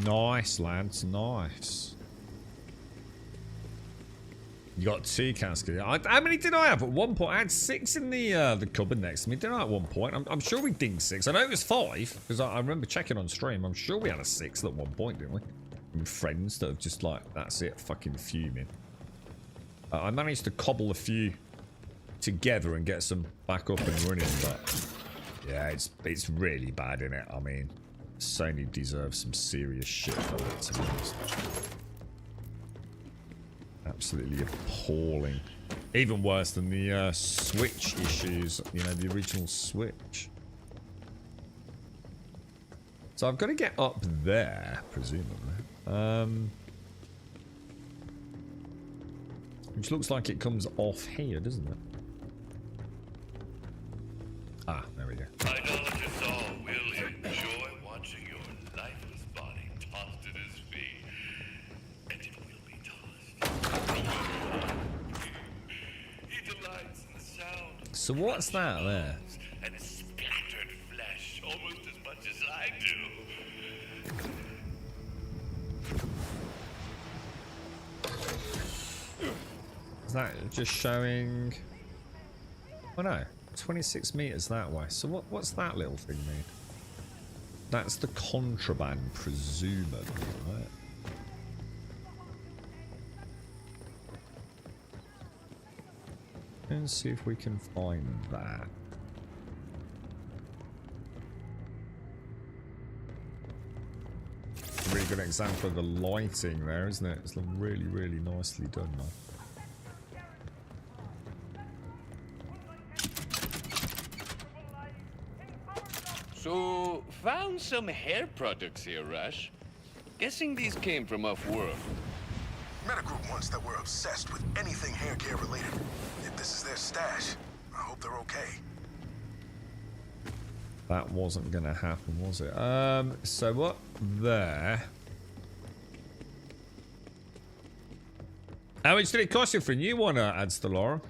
Nice, lads, nice. You got 2 casks. How many did I have at one point? I had 6 in the cupboard next to me, didn't I, at one point? I'm sure we dinged 6. I know it was 5, because I remember checking on stream. I'm sure we had a 6th at one point, didn't we? With friends that have just like, that's it, fucking fuming. I managed to cobble a few together and get some back up and running, but yeah, it's really bad, innit? I mean, Sony deserves some serious shit for that, to be honest. Absolutely appalling. Even worse than the Switch issues, you know, the original Switch. So I've got to get up there, presumably. Which looks like it comes off here, doesn't it? Ah, there we go. Idolatrous all will enjoy watching your lifeless body tossed at his feet. And it will be time So what's that there? And splattered flesh almost as much as I do. Is that just showing? Oh no, 26 meters that way. So what's that little thing mean? That's the contraband, presumably, right? Let's see if we can find that. A really good example of the lighting there, isn't it? It's really, really nicely done, man. So, found some hair products here, Rush. Guessing these came from off-world. Met a group once that were obsessed with anything hair care related. If this is their stash, I hope they're okay. That wasn't gonna happen, was it? So what there? How much did it cost you for a new one, adds to Laura?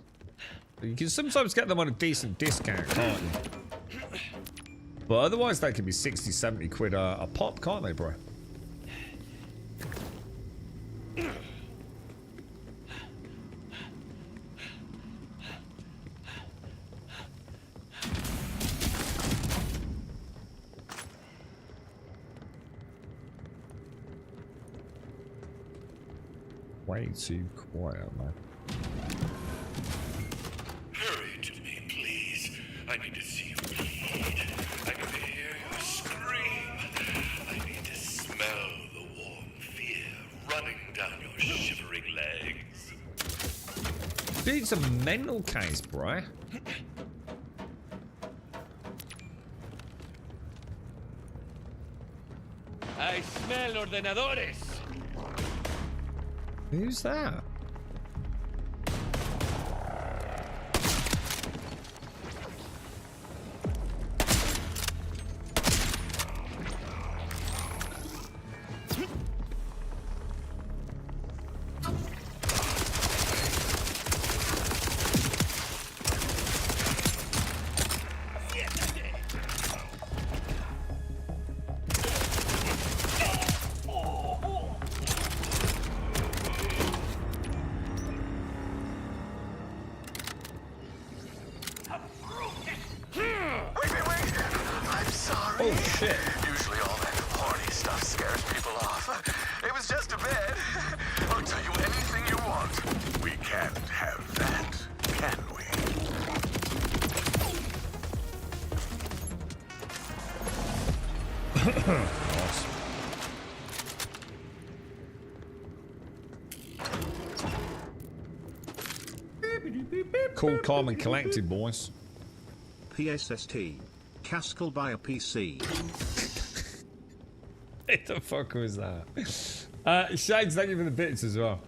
You can sometimes get them on a decent discount, can't you? But otherwise they can be 60, 70 quid a pop, can't they, bro? Way too quiet, man. Hurry to me, please. I need to see you bleed. I need to hear your scream. I need to smell the warm fear running down your shivering legs. Dude, it's a mental case, bro. I smell ordenadores. Who's that? Oh shit. Usually all that horny stuff scares people off. It was just a bed. I'll tell you anything you want. We can't have that, can we? Cool, calm and collected, boys. PSST. Caskell by a PC. What the fuck was that? Shades, thank you for the bits as well.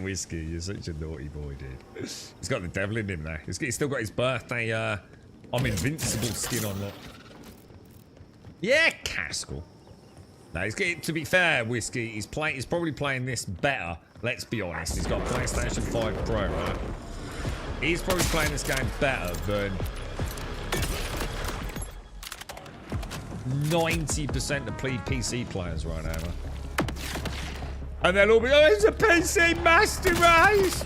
Whiskey, you're such a naughty boy, dude. He's got the devil in him now. He's still got his birthday, I'm invincible skin on that. Yeah, Caskell. No, he's getting, to be fair, Whiskey, he's probably playing this better. Let's be honest. He's got PlayStation 5 Pro, right? He's probably playing this game better than 90% of PC players right now, man. And they'll all be, oh, it's a PC Master Race!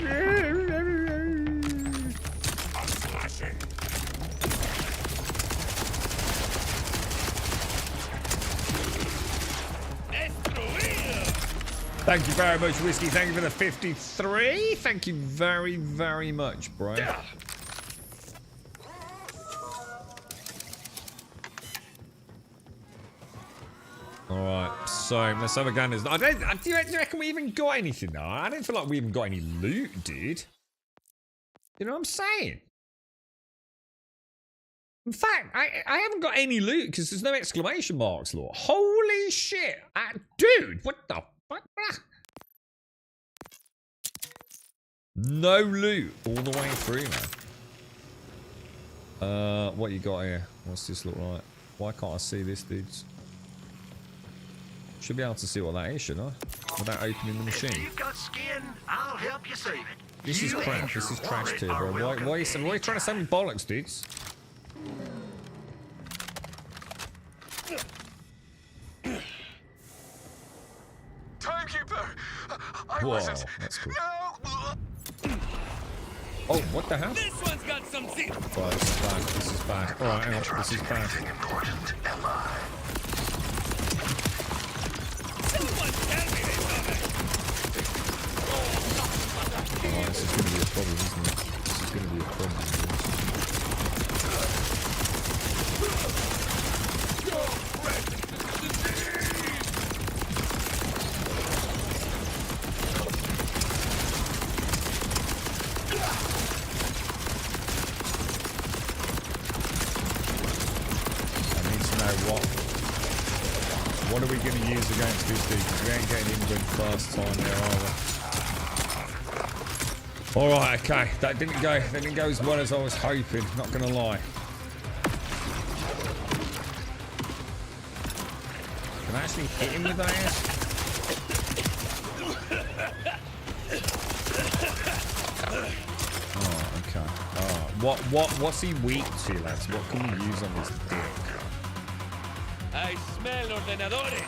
Thank you very much, Whiskey. Thank you for the 53. Thank you very, very much, bro. Alright, so let's have a gander. Do you reckon we even got anything though? I don't feel like we even got any loot, dude. You know what I'm saying? In fact, I haven't got any loot because there's no exclamation marks, Lord. Holy shit. Dude, what the fuck? No loot all the way through, man. What you got here? What's this look like? Why can't I see this, dudes? Should be able to see what that is, shouldn't I? Without opening the machine. If you've got skin, I'll help you save it. This is crap. This is trash tier, bro. Why are you trying to send me bollocks, dudes? Timekeeper! Whoa, that's cool. Oh, what the hell? This one's got some zip. Oh, this is bad. This is bad. Alright, hang on. This is bad. Someone tell me this of it. Oh, this is going to be a problem, isn't it? This is going to be a problem. What are we going to use against this dude? Because we ain't getting him good first time there, are we? Alright, okay. That didn't go as well as I was hoping, not gonna lie. Can I actually hit him with that ass? Oh, okay. What's he weak to, lads? What can we use on this dick? I smell ordenadores.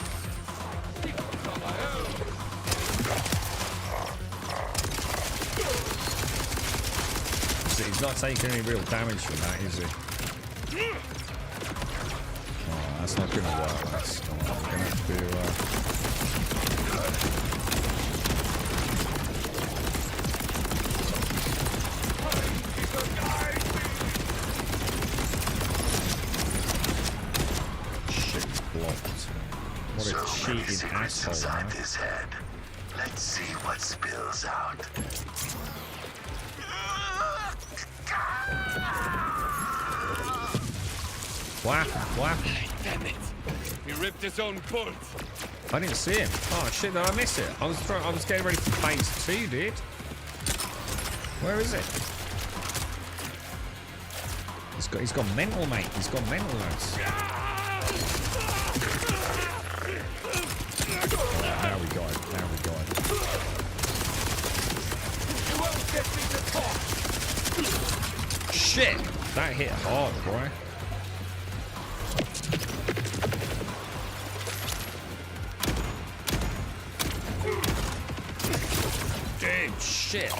So he's not taking any real damage from that, is he? Oh, that's not gonna work. That's I'm gonna have to. What a cheating asshole, man. His head. Let's see what spills out. What happened? What happened? Damn it. He ripped his own bolt. I didn't see him. Oh shit, did I miss it? I was getting ready for phase 2, dude. Where is it? He's got mental, mate. He's got mental, lads. Now we got it. Now we got it. Shit! That hit hard, boy. Dude, shit.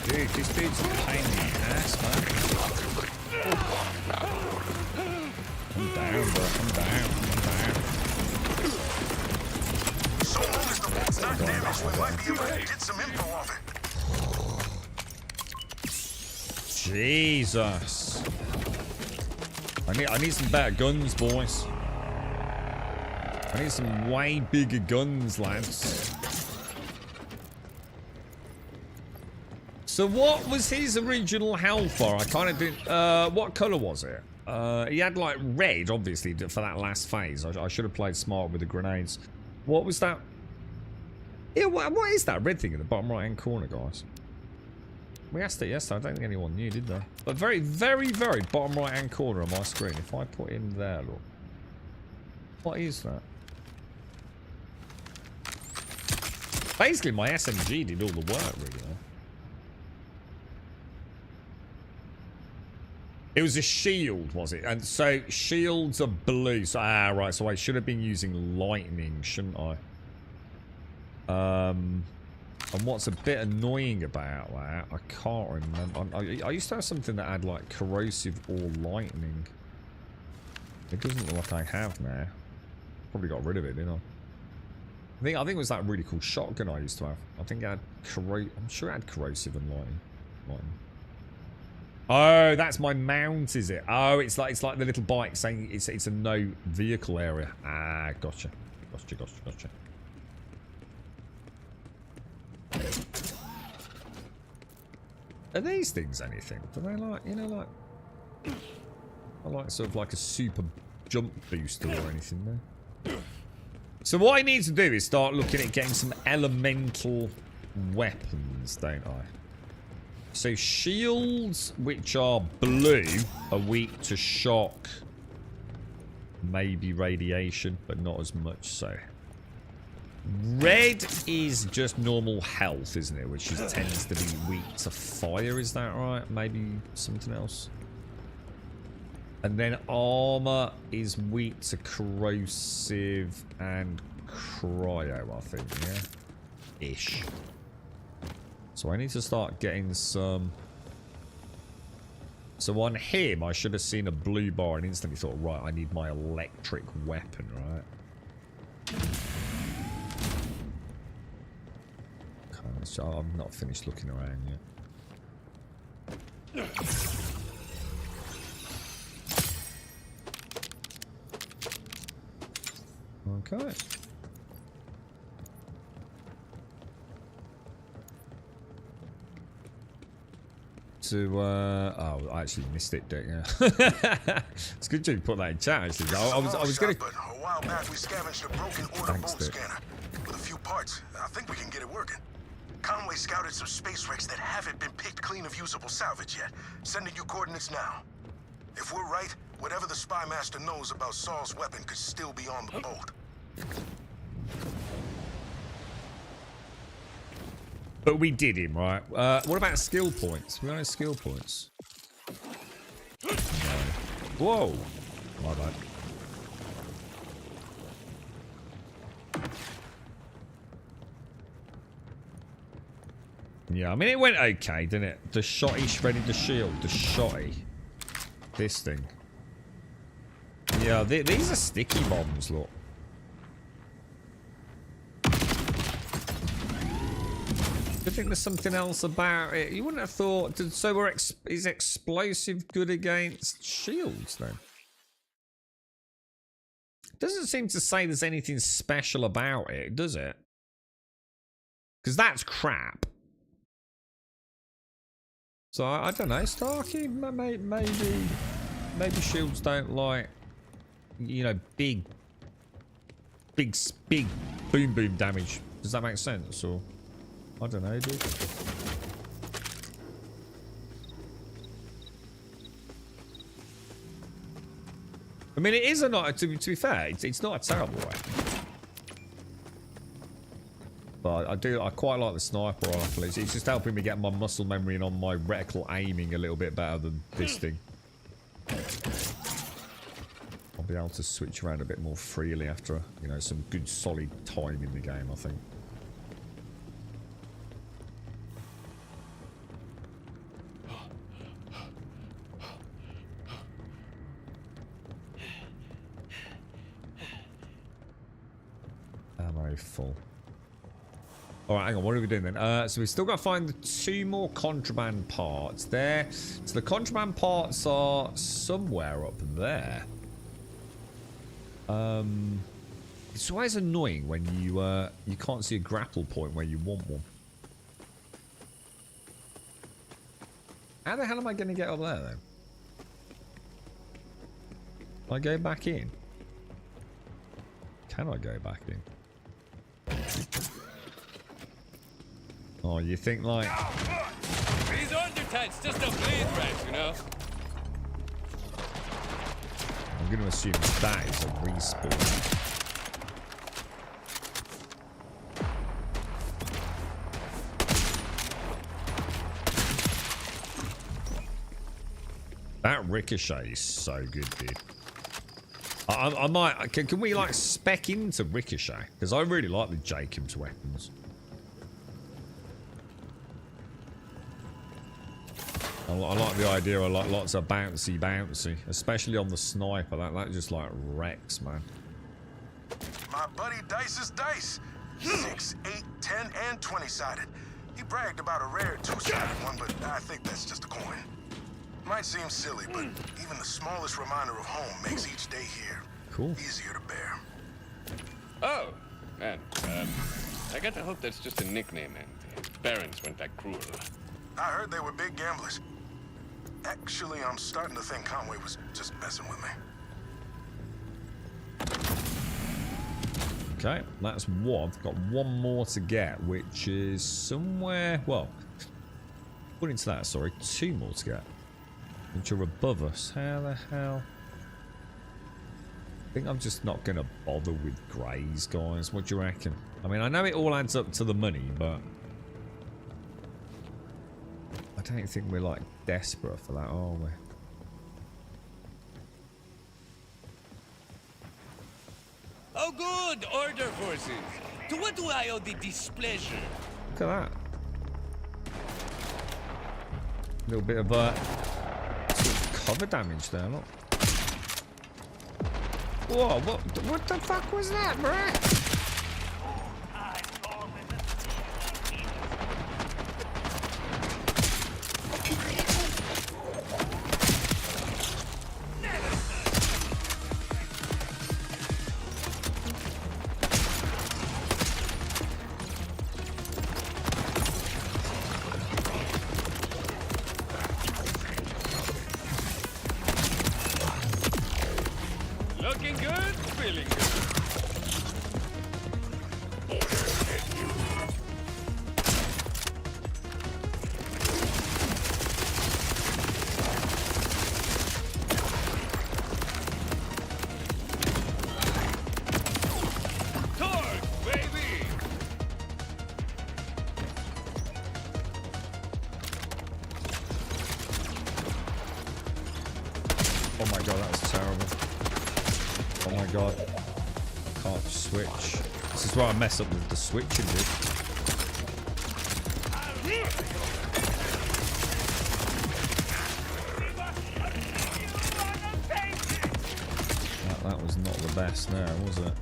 Dude, this dude's a pain in the ass, man. I'm down, bro. I'm down. So long as the boat's not damaged, we might be able to get some info off it. Jesus. I need some better guns, boys. I need some way bigger guns, lads. So what was his original Hellfire? I kind of didn't... what colour was it? He had, like, red, obviously, for that last phase. I should have played smart with the grenades. What was that? Yeah, what is that red thing in the bottom right-hand corner, guys? We asked it yesterday. I don't think anyone knew, did they? But very, very, very bottom right-hand corner of my screen. If I put in there, look. What is that? Basically, my SMG did all the work, really. It was a shield, was it? And so shields are blue. So right. So I should have been using lightning, shouldn't I? And what's a bit annoying about that, I can't remember. I used to have something that had like corrosive or lightning. It doesn't look like I have now. Probably got rid of it, didn't I? I think it was that really cool shotgun I used to have. I think it had I'm sure it had corrosive and lightning. Oh, that's my mount, is it? Oh, it's like the little bike saying it's a no vehicle area. Ah, gotcha. Are these things anything? Do they like, you know, like... I like sort of like a super jump booster or anything there. So what I need to do is start looking at getting some elemental weapons, don't I? So shields, which are blue, are weak to shock, maybe radiation, but not as much so. Red is just normal health, isn't it? Which tends to be weak to fire, is that right? Maybe something else. And then armor is weak to corrosive and cryo, I think, yeah? Ish. So I need to start getting some... So on him, I should have seen a blue bar and instantly thought, right, I need my electric weapon, right? Okay, so I'm not finished looking around yet. Okay. Oh, I actually missed it, didn't you? It's good you put that in chat, actually. I was gonna... But a while back, we scavenged a broken order bolt scanner with a few parts. I think we can get it working. Conway scouted some space wrecks that haven't been picked clean of usable salvage yet. Sending you coordinates now. If we're right, whatever the spy master knows about Saul's weapon could still be on the bolt. But we did him, right? What about skill points? We don't have skill points. No. Whoa! My bad. Yeah, I mean, it went okay, didn't it? The shotty shredded the shield. The shotty. This thing. Yeah, these are sticky bombs, look. I think there's something else about it. You wouldn't have thought. So is explosive good against shields then? Doesn't seem to say there's anything special about it, does it? Because that's crap. So I don't know, Starkey. Maybe shields don't like, you know, big boom damage. Does that make sense? Or I don't know, dude. I mean, it is a not. To be fair, it's not a terrible way. But I quite like the sniper rifle. It's just helping me get my muscle memory and on my reticle aiming a little bit better than this thing. I'll be able to switch around a bit more freely after, you know, some good solid time in the game, I think. Ammo full. Alright, hang on, what are we doing then? So we've still got to find the 2 more contraband parts there. So the contraband parts are somewhere up there. It's always annoying when you can't see a grapple point where you want one. How the hell am I going to get up there then? Can I go back in? Can I go back in? Oh, you think like... These undertights just a bleed right, you know? I'm going to assume that is a respawn. That ricochet is so good, dude. I might... Can we, like, spec into ricochet? Because I really like the Jacob's weapons. I like the idea of like lots of bouncy, especially on the sniper. That just like wrecks, man. My buddy Dice is Dice. 6, 8, 10, and 20-sided. He bragged about a rare 2-sided one, but I think that's just a coin. Might seem silly, but even the smallest reminder of home makes each day here easier to bear. Oh, man. I gotta hope that's just a nickname and the Barons weren't that cruel. I heard they were big gamblers. Actually, I'm starting to think Conway was just messing with me. Okay, that's one. Got one more to get, which is somewhere... Well, Put into that, sorry. 2 more to get. And you're above us. How the hell? I think I'm just not going to bother with greys, guys. What do you reckon? I mean, I know it all adds up to the money, but I don't think we're, like, desperate for that, are we? Oh, good! Order forces! To what do I owe the displeasure? Look at that. A little bit of sort of cover damage there, look. Whoa, what the fuck was that, bruh? Looking good, feeling good. Torque, baby! Oh my god, that was terrible. Oh my god. Can't switch. This is where I mess up with the switching, dude. That was not the best there, was it?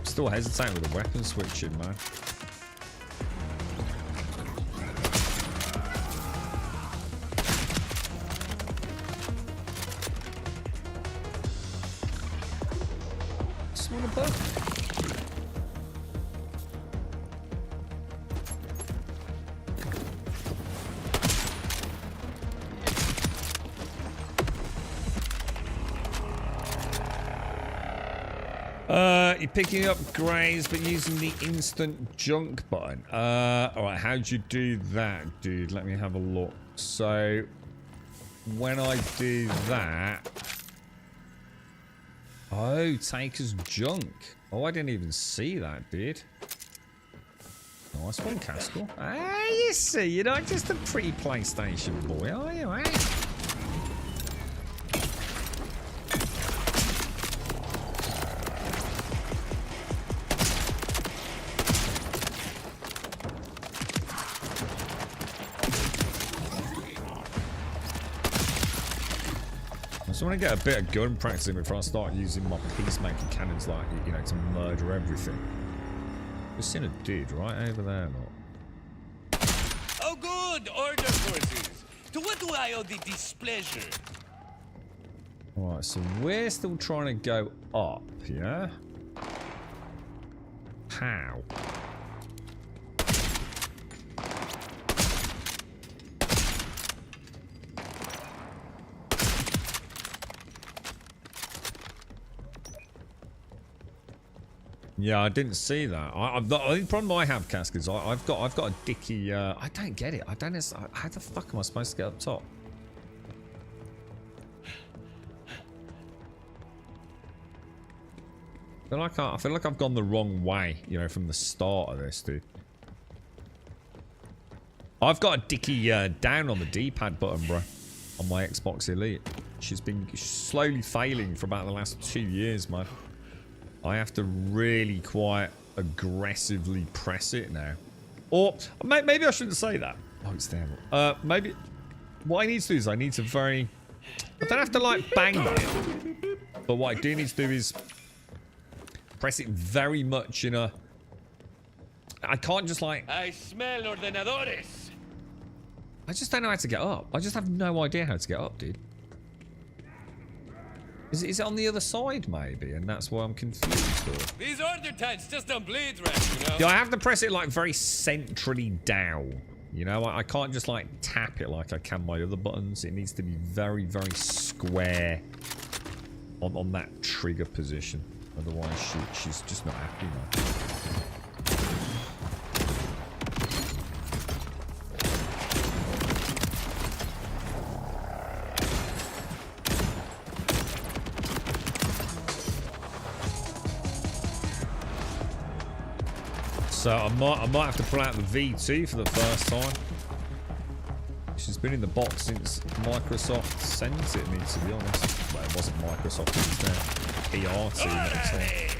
Still hesitating with the weapon switching, man. You're picking up greys but using the instant junk button. Alright, how'd you do that, dude? Let me have a look. So, when I do that... Oh, take as junk. Oh, I didn't even see that, dude. Nice one, Caskell. Ah, you see, you're not just a pretty PlayStation boy, are you, eh? I just want to get a bit of gun practice in before I start using my peacemaking cannons, like, you know, to murder everything. Just seen a dude right over there, look. Oh, good! Order forces! To what do I owe the displeasure? Alright, so we're still trying to go up, yeah? How? Yeah, I didn't see that. The only problem I have, Cask, is I've got a dicky. I don't get it. I don't know how the fuck am I supposed to get up top? I feel like I've gone the wrong way, you know, from the start of this, dude. I've got a dicky down on the D-pad button, bro, on my Xbox Elite. She's been slowly failing for about the last 2 years, man. I have to really quite aggressively press it now. Or maybe I shouldn't say that. Oh, it's there. Maybe what I need to do is I don't have to like bang it. But what I do need to do is press it very much in a... I can't just like... I smell ordenadores. I just don't know how to get up. I just have no idea how to get up, dude. Is it on the other side, maybe? And that's why I'm confused. Or... These order tanks just don't bleed right, you know? Yeah, I have to press it, like, very centrally down. You know, I can't just, like, tap it like I can my other buttons. It needs to be very, very square on that trigger position. Otherwise, she's just not happy, man. So I might have to pull out the V2 for the first time. She's been in the box since Microsoft sent it me, to be honest. Well, it wasn't Microsoft, it was their PR team at the time.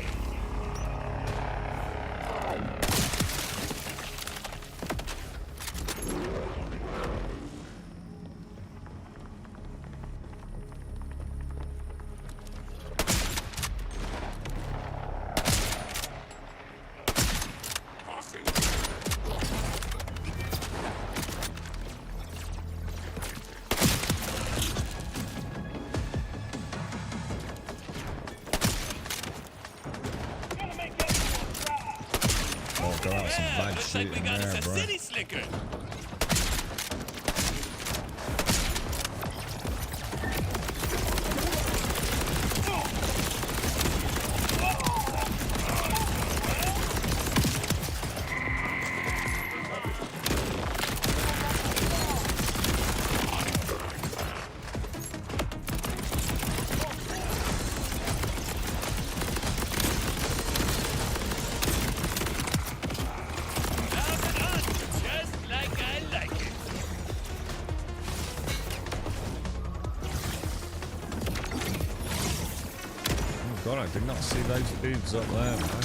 God, I did not see those dudes up there, man.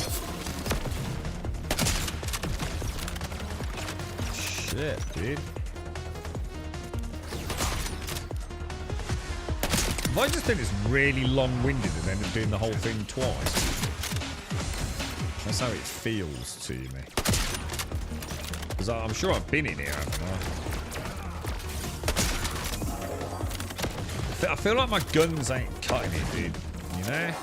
Shit, dude. Have I just been this really long-winded and ended up doing the whole thing twice? That's how it feels to me. Because I'm sure I've been in here, haven't I? I feel like my guns ain't cutting it, dude. You know?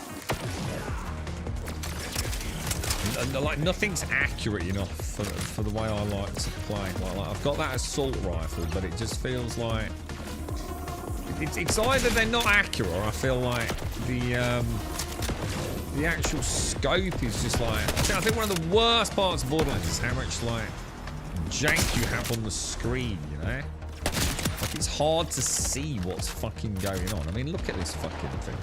Like, nothing's accurate enough for the way I like to play. Like, I've got that assault rifle, but it just feels like... It's either they're not accurate, or I feel like the actual scope is just like... I think one of the worst parts of Borderlands is how much, like, jank you have on the screen, you know? Like, it's hard to see what's fucking going on. I mean, look at this fucking thing.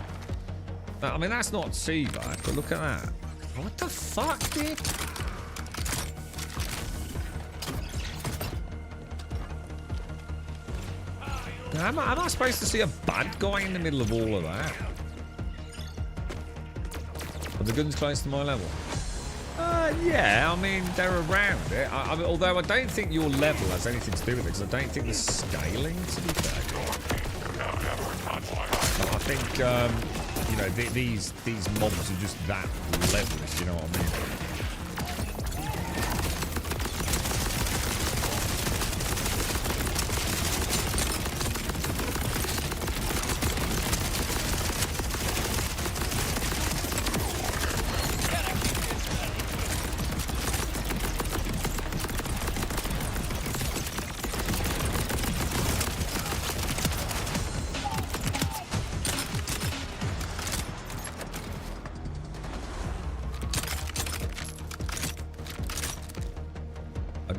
I mean, that's not too bad, but look at that. What the fuck, dude? Am I supposed to see a bad guy in the middle of all of that? Are the guns close to my level? Yeah, I mean, they're around it. I mean, although I don't think your level has anything to do with it, because I don't think the scaling, to be fair. I think, you know, these mobs are just that level, if you know what I mean.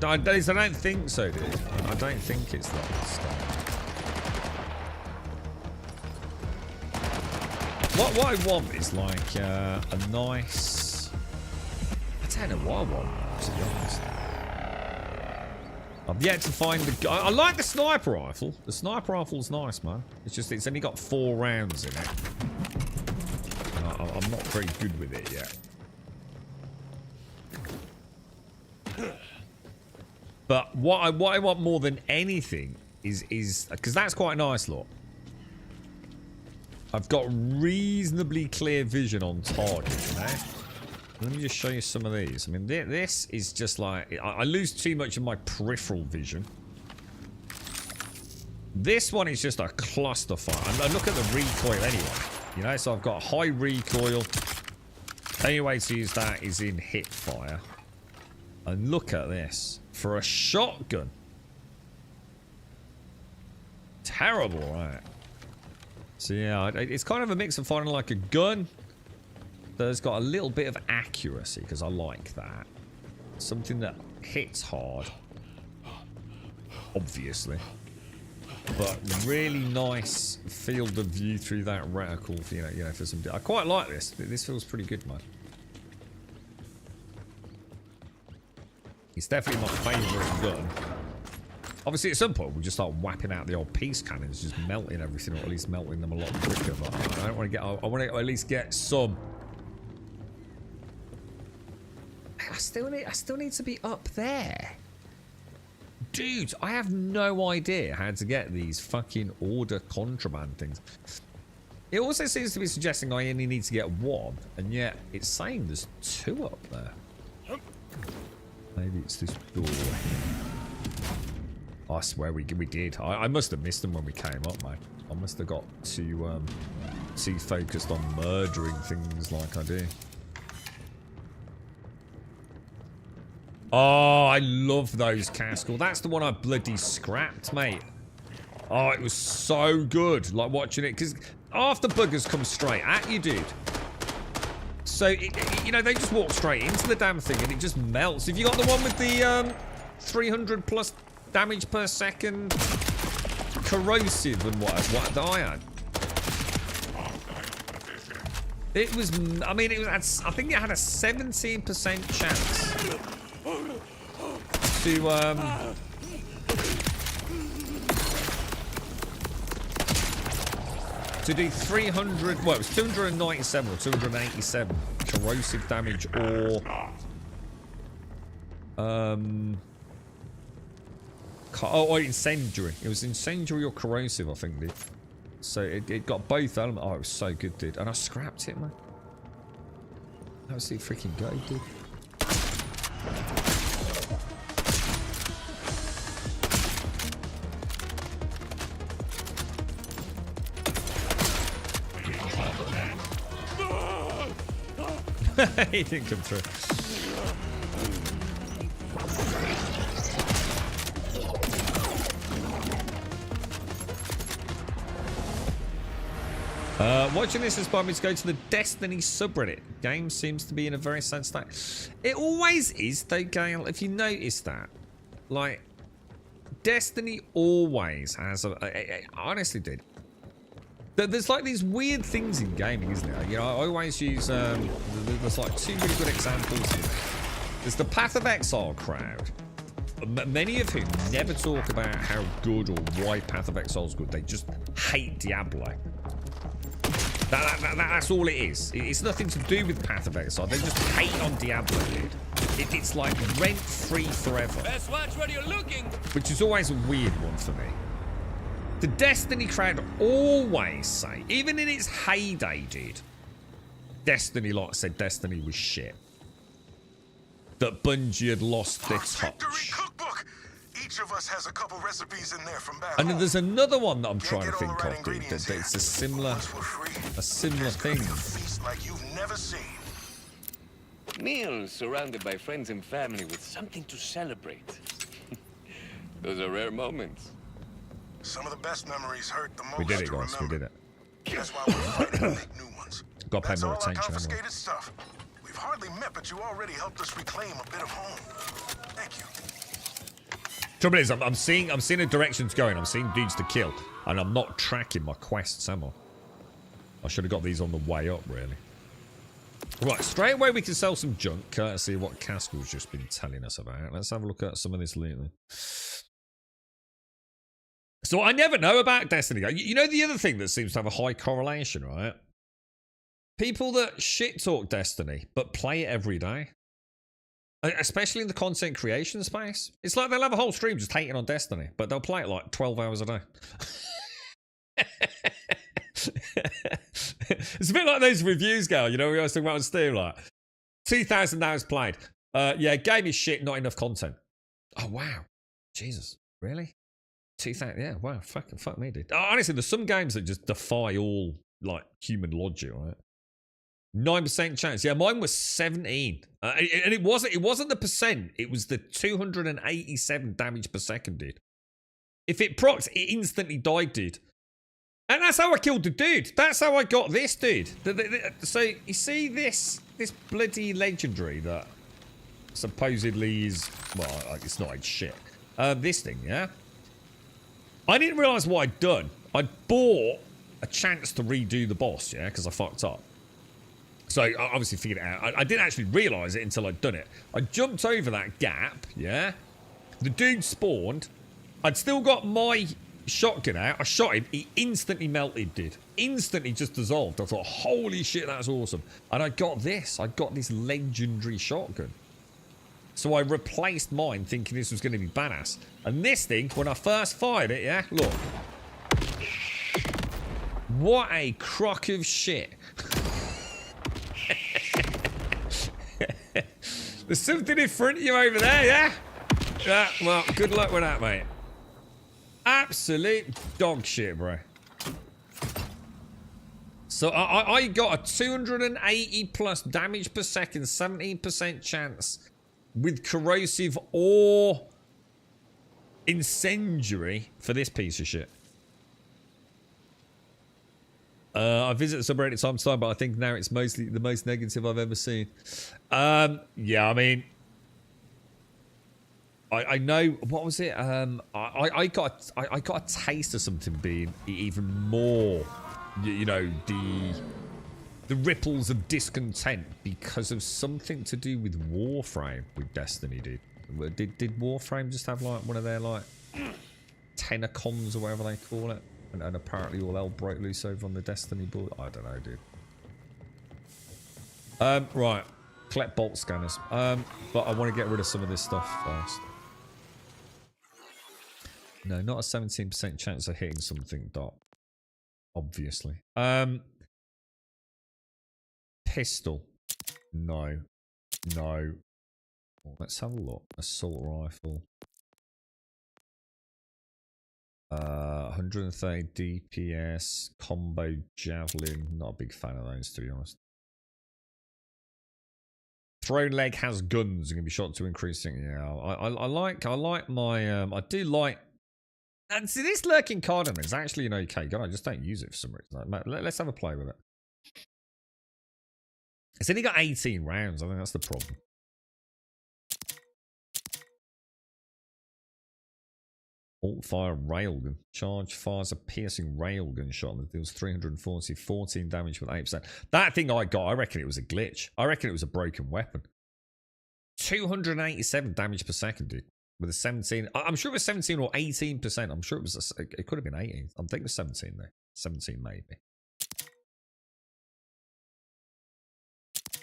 I don't think so, dude. I don't think it's that stuff. What I want is like a nice... I don't know what I want, to be honest. I've yet to find the... I like the sniper rifle. The sniper rifle's nice, man. It's just it's only got 4 rounds in it. And I'm not very good with it yet. But what I want more than anything is because that's quite nice, look. I've got reasonably clear vision on target, you know? Let me just show you some of these. I mean, this is just like... I lose too much of my peripheral vision. This one is just a clusterfuck. And look at the recoil anyway. You know, so I've got high recoil. The only way to use that is in hip fire. And look at this. For a shotgun. Terrible, right? So yeah, it's kind of a mix of finding like a gun that's got a little bit of accuracy, because I like that. Something that hits hard. Obviously. But really nice field of view through that reticle, you know, for some... I quite like this. This feels pretty good, man. It's definitely my favourite gun. Obviously, at some point, we'll just start whapping out the old peace cannons, just melting everything, or at least melting them a lot quicker. But I don't want to get. I want to at least get some. I still need to be up there, dude. I have no idea how to get these fucking order contraband things. It also seems to be suggesting I only need to get one, and yet it's saying there's two up there. Maybe it's this door. I swear we did. I must have missed them when we came up, mate. I must have got too focused on murdering things like I do. Oh, I love those casks. That's the one I bloody scrapped, mate. Oh, it was so good, like watching it, because half the buggers come straight at you, dude. So, you know, they just walk straight into the damn thing and it just melts. Have you got the one with the 300 plus damage per second corrosive and what that I had? It was, I mean, it was, I think it had a 17% chance to do 300, well, it was 297 or 287 corrosive damage or or incendiary. It was incendiary or corrosive, I think, dude. So it got both elements. Oh, it was so good, dude. And I scrapped it, man. That was the freaking go, dude. He didn't come through. Watching this inspired me to go to the Destiny subreddit. Game seems to be in a very sad state. It always is, though, Gale. If you notice that, like, Destiny always has I honestly did. There's like these weird things in gaming, isn't there? You know, I always use, there's like two really good examples. There's the Path of Exile crowd, many of whom never talk about how good or why Path of Exile is good. They just hate Diablo. That's all it is. It's nothing to do with Path of Exile. They just hate on Diablo, dude. It's like rent-free forever. Best watch where you're looking. Which is always a weird one for me. The Destiny crowd always say, even in its heyday, dude, Destiny lot said Destiny was shit. That Bungie had lost their touch. Cookbook. Each of us has a couple recipes in there from back And then home. there's another one that I'm trying to get all think the right of, dude. ingredients That it's a similar thing. Feast like you've never seen. Meals surrounded by friends and family with something to celebrate. Those are rare moments. Some of the best memories hurt the most. We did it, guys. We did it. That's why we're fighting to make new ones. Got to pay That's more all our attention. confiscated stuff. We've hardly met, but you already helped us reclaim a bit of home. Thank you. Trouble is, I'm seeing the directions going. I'm seeing dudes to kill, and I'm not tracking my quests, am I? I should have got these on the way up, really. Right, straight away we can sell some junk, courtesy of what Caskel's just been telling us about. Let's have a look at some of this later. So I never know about Destiny. You know the other thing that seems to have a high correlation, right? People that shit talk Destiny, but play it every day. Especially in the content creation space. It's like they'll have a whole stream just hating on Destiny, but they'll play it like 12 hours a day. It's a bit like those reviews, Gal. You know, we always talk about on Steam, like 2,000 hours played. Yeah, game is shit, not enough content. Oh, wow. Jesus. Really? 2,000? Yeah, wow. Fuck me, dude. Honestly, there's some games that just defy all, like, human logic, right? 9% chance. Yeah, mine was 17. And it wasn't the percent. It was the 287 damage per second, dude. If it procs, it instantly died, dude. And that's how I killed the dude. That's how I got this dude. So, you see this bloody legendary that supposedly is... Well, it's not, it's shit. This thing, yeah? I didn't realise what I'd done. I'd bought a chance to redo the boss, yeah? Because I fucked up. So I obviously figured it out. I didn't actually realise it until I'd done it. I jumped over that gap, yeah? The dude spawned. I'd still got my shotgun out. I shot him. He instantly melted, dude. Instantly just dissolved. I thought, holy shit, that's awesome. And I got this. I got this legendary shotgun. So I replaced mine thinking this was going to be badass. And this thing, when I first fired it, yeah, look. What a crock of shit. There's something in front of you over there, yeah? Yeah, well, good luck with that, mate. Absolute dog shit, bro. So I got a 280 plus damage per second, 17% chance with corrosive or incendiary for this piece of shit. I visit the subreddit time to time, but I think now it's mostly the most negative I've ever seen. Yeah, I mean, I know, what was it? I got a taste of something being even more, you know, the ripples of discontent because of something to do with Warframe with Destiny, dude. Did Warframe just have like one of their like Tenacons or whatever they call it? And apparently all hell broke loose over on the Destiny board. I don't know, dude. Right. Collect bolt scanners. But I want to get rid of some of this stuff first. No, not a 17% chance of hitting something, Dot. Obviously. Pistol. No. No. Oh, let's have a look. Assault rifle. 130 DPS, combo javelin. Not a big fan of those, to be honest. Thrown leg has guns and can be shot to increasing. Yeah, I like my I do like. And see, this lurking cardinal is actually an okay gun. I just don't use it for some reason. Let's have a play with it. It's only got 18 rounds. I think that's the problem. Alt-fire railgun. Charge fires a piercing railgun shot that deals 340, 14 damage with 8%. That thing I got, I reckon it was a glitch. I reckon it was a broken weapon. 287 damage per second, dude. With a 17. I'm sure it was 17 or 18%. I'm sure it was. It could have been 18. I'm thinking 17 there. 17 maybe.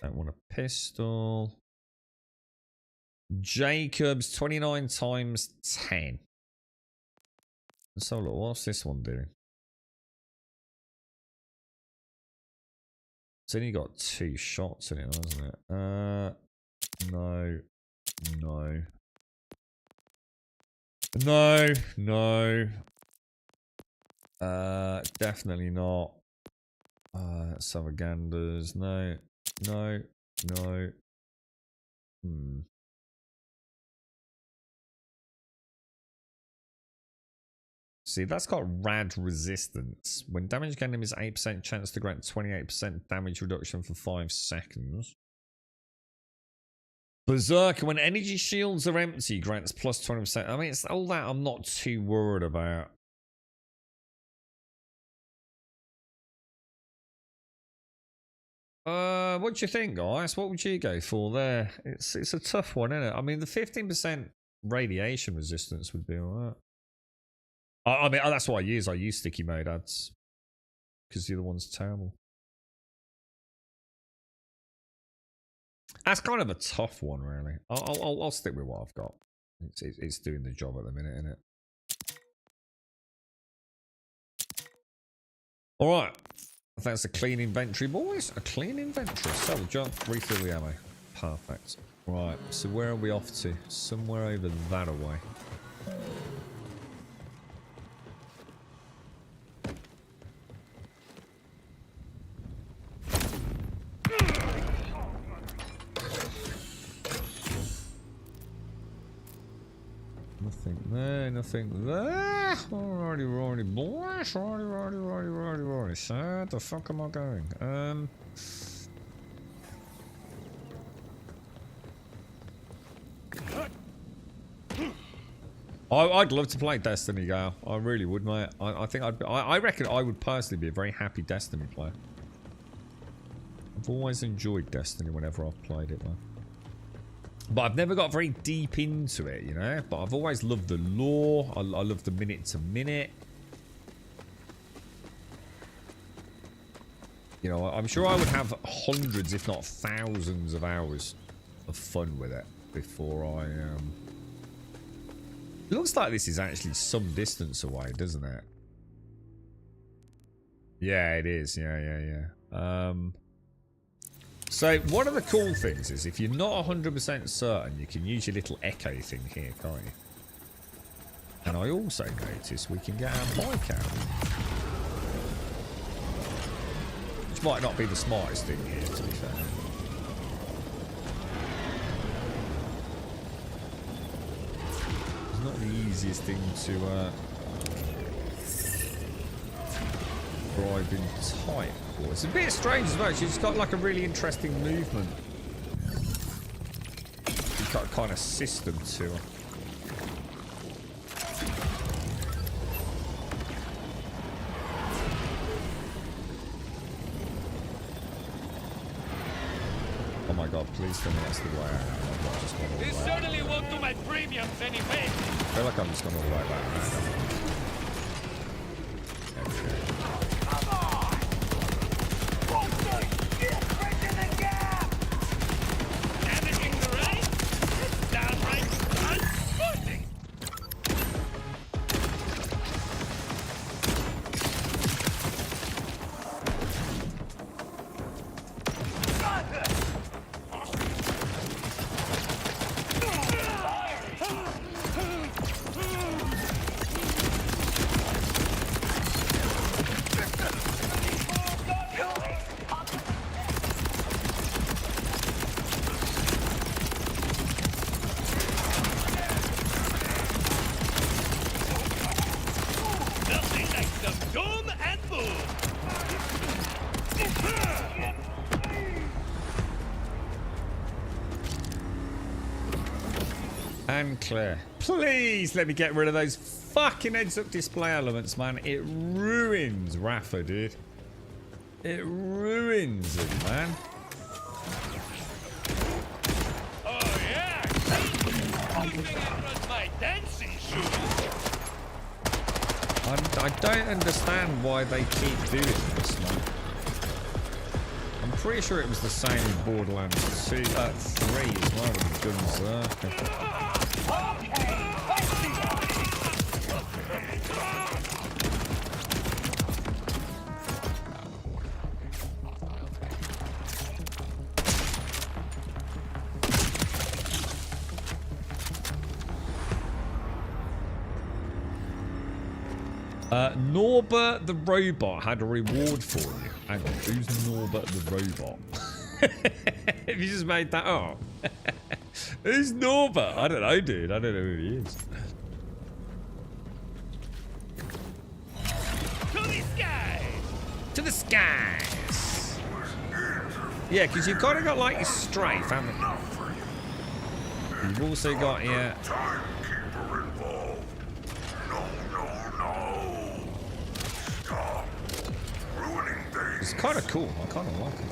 Don't want a pistol. Jacobs 29 times 10. So look, what's this one doing? It's only got 2 shots in it, hasn't it? No. No. No. No. Definitely not. Salvaganders. No. No. No. See, that's got rad resistance. When damage gained is 8% chance to grant 28% damage reduction for 5 seconds. Berserker, when energy shields are empty, grants plus 20%. I mean, it's all that I'm not too worried about. What do you think, guys? What would you go for there? It's a tough one, isn't it? I mean, the 15% radiation resistance would be alright. I mean, that's what I use. I use sticky mode ads because the other one's terrible. That's kind of a tough one, really. I'll stick with what I've got. It's doing the job at the minute, isn't it? All right. I think that's a clean inventory, boys. A clean inventory. Sell the junk, refill the ammo. Perfect. Right. So where are we off to? Somewhere over that away. Nothing there, nothing there. Alrighty, boys. Alrighty. So, where the fuck am I going? I'd love to play Destiny, Gale. I really would, mate. I think I reckon I would personally be a very happy Destiny player. I've always enjoyed Destiny whenever I've played it, man. But I've never got very deep into it, you know? But I've always loved the lore. I love the minute to minute. You know, I'm sure I would have hundreds, if not thousands of hours of fun with it before I... It looks like this is actually some distance away, doesn't it? Yeah, it is. Yeah. So, one of the cool things is if you're not 100% certain, you can use your little echo thing here, can't you? And I also noticed we can get our bike out. Which might not be the smartest thing here, to be fair. It's not the easiest thing to drive in type. It's a bit strange as well. She's got like a really interesting movement. She's got a kind of system to her. Oh my god, please tell me that's the way out. This certainly won't do my premiums anyway. I feel like I'm just going all the way back around. Claire, please let me get rid of those fucking heads-up display elements, man. It ruins Rafa, dude. It ruins it, man. Oh yeah, my dancing shoes. I don't understand why they keep doing this, man. I'm pretty sure it was the same in Borderlands 3 as well with the guns there. Norbert the robot had a reward for you. Hang on, who's Norbert the robot? Have you just made that up? Who's Norbert? I don't know, dude. I don't know who he is. To the skies! To the skies! Yeah, because you've kind of got like your strafe, haven't you? You've also got your... It's kind of cool. I kind of like it.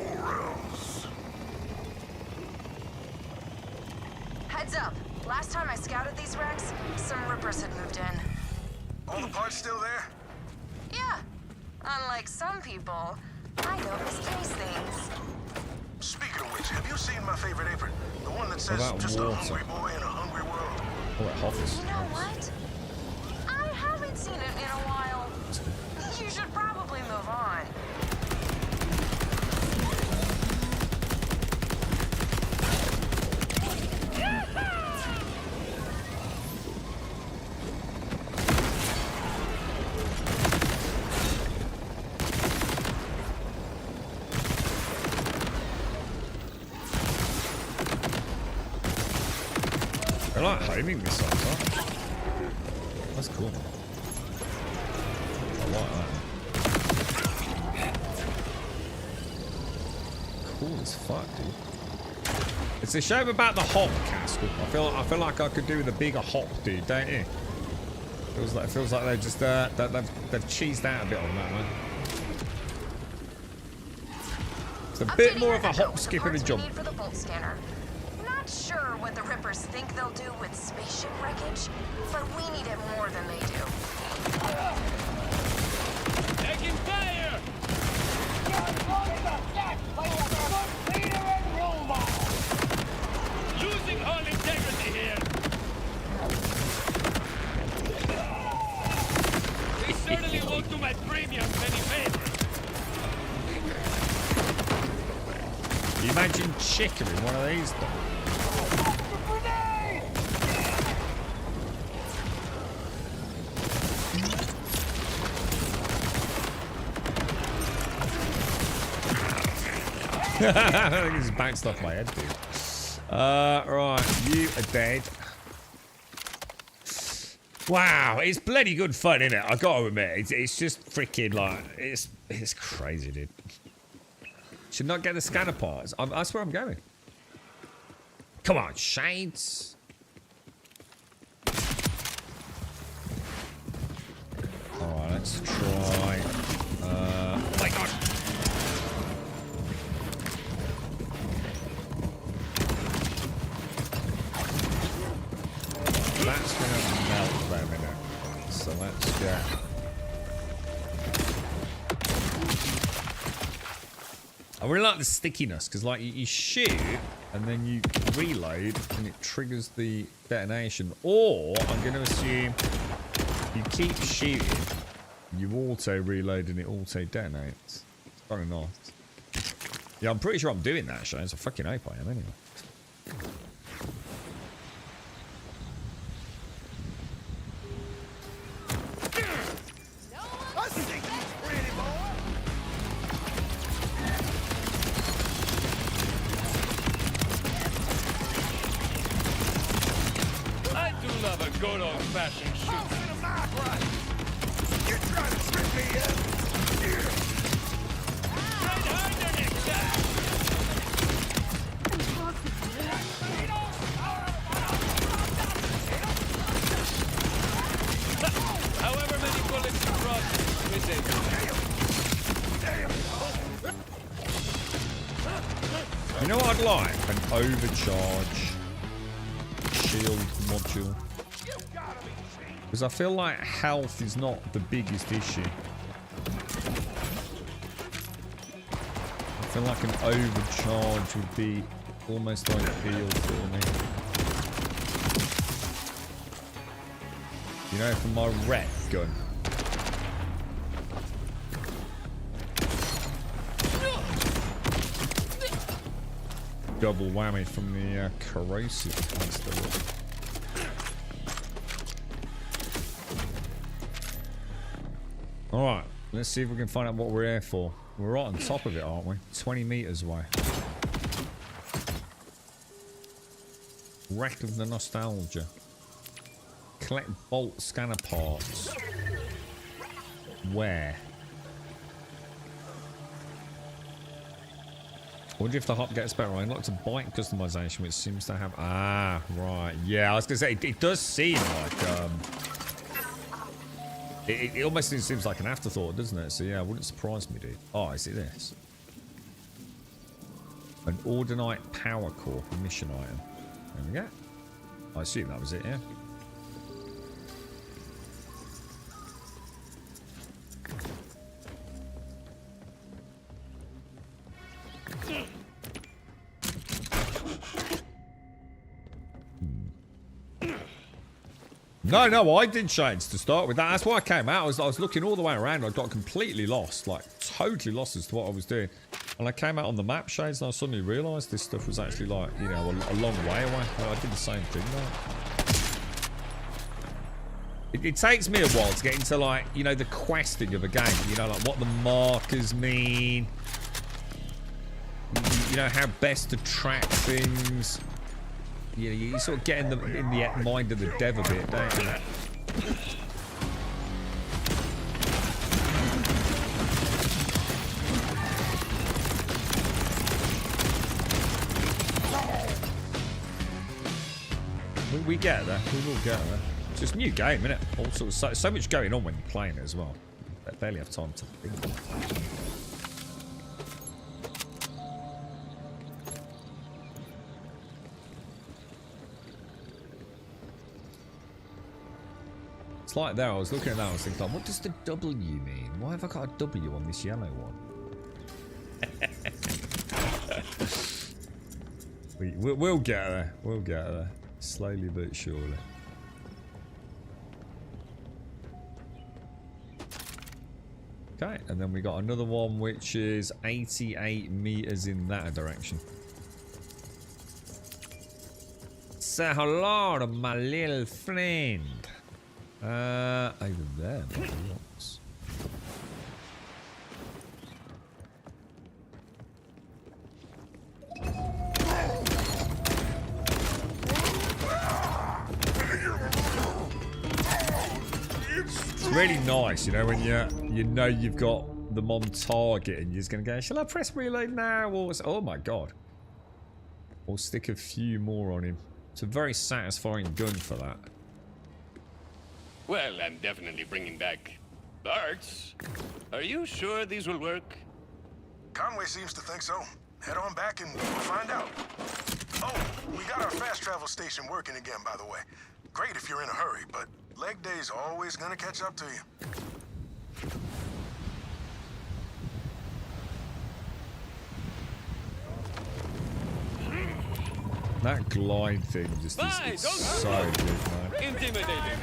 Heads up. Last time I scouted these wrecks, some rippers had moved in. All the parts still there? Yeah. Unlike some people, I don't misplace things. Speaking of which, have you seen my favorite apron? The one that says, just water? a hungry boy in a hungry world. Oh, it hovers. You know what? I haven't seen it in a while. You should probably move on. I like homing missiles, aren't they? That's cool. I like that. Cool as fuck, dude. It's a shame about the hop, Castle. I feel like I could do with a bigger hop, dude, don't you? Feels like they've just they've cheesed out a bit on that, man. It's a bit more of a hop, skip, and a jump. For the bolt scanner. Not sure what the Rippers think they'll do with spaceship wreckage, but we need it more than they do. Taking fire! Losing all integrity here. We certainly won't do my premiums any favors. Can you imagine chickering one of these things? I think it's bounced off my head, dude. Right, you are dead. Wow, it's bloody good fun, isn't it? I gotta admit, it's just freaking like it's crazy, dude. Should not get the scanner parts. That's where I'm going. Come on, Shades. All right, let's try. Oh my God. That's going to melt for a minute. So let's get... I really like the stickiness, because like you shoot, and then you reload, and it triggers the detonation. Or, I'm going to assume, you keep shooting, you auto-reload, and it auto-detonates. It's kind of nice. Yeah, I'm pretty sure I'm doing that, Shane, so I fucking hope I am, anyway. Good old-fashioned shoot. You're trying to trip me up. However many bullets you drop, we take You know what I'd like? An overcharge shield module. Because I feel like health is not the biggest issue. I feel like an overcharge would be almost ideal for me. You know, for my rep gun. Double whammy from the corrosive canister. Alright, let's see if we can find out what we're here for. We're right on top of it, aren't we? 20 meters away. Wreck of the Nostalgia. Collect bolt scanner parts. Where? I wonder if the hop gets better. I unlocked a bike customization, which seems to have... Ah, right. Yeah, I was going to say, it does seem like... It almost seems like an afterthought, doesn't it? So yeah, it wouldn't surprise me, dude. Oh, is it this? An Ordinite Power Core mission item. There we go. I assume that was it, yeah? No, I did Shades to start with. That's why I came out. I was looking all the way around. I got completely lost, like totally lost as to what I was doing. And I came out on the map, Shades, and I suddenly realised this stuff was actually like, you know, a long way away. I did the same thing, though. It takes me a while to get into, like, you know, the questing of a game. You know, like what the markers mean. You know, how best to track things. Yeah, you sort of get in the mind of the dev a bit, don't you? We get there. We will get there. It's just a new game, isn't it? Also, so much going on when you're playing it as well. I barely have time to think. It's like there, I was looking at that, I was thinking, like, what does the W mean? Why have I got a W on this yellow one? We'll get there. We'll get there. Slowly but surely. Okay, and then we got another one which is 88 meters in that direction. Say hello to my little friend. Over there, maybe. What's... It's really nice, you know, when you know you've got them on target and you're just gonna go, shall I press reload now? Or oh my god. Or stick a few more on him. It's a very satisfying gun for that. Well, I'm definitely bringing back darts. Are you sure these will work? Conway seems to think so. Head on back and we'll find out. Oh, we got our fast travel station working again, by the way. Great if you're in a hurry, but leg day's always gonna catch up to you. That glide thing just is so good, man. Intimidating.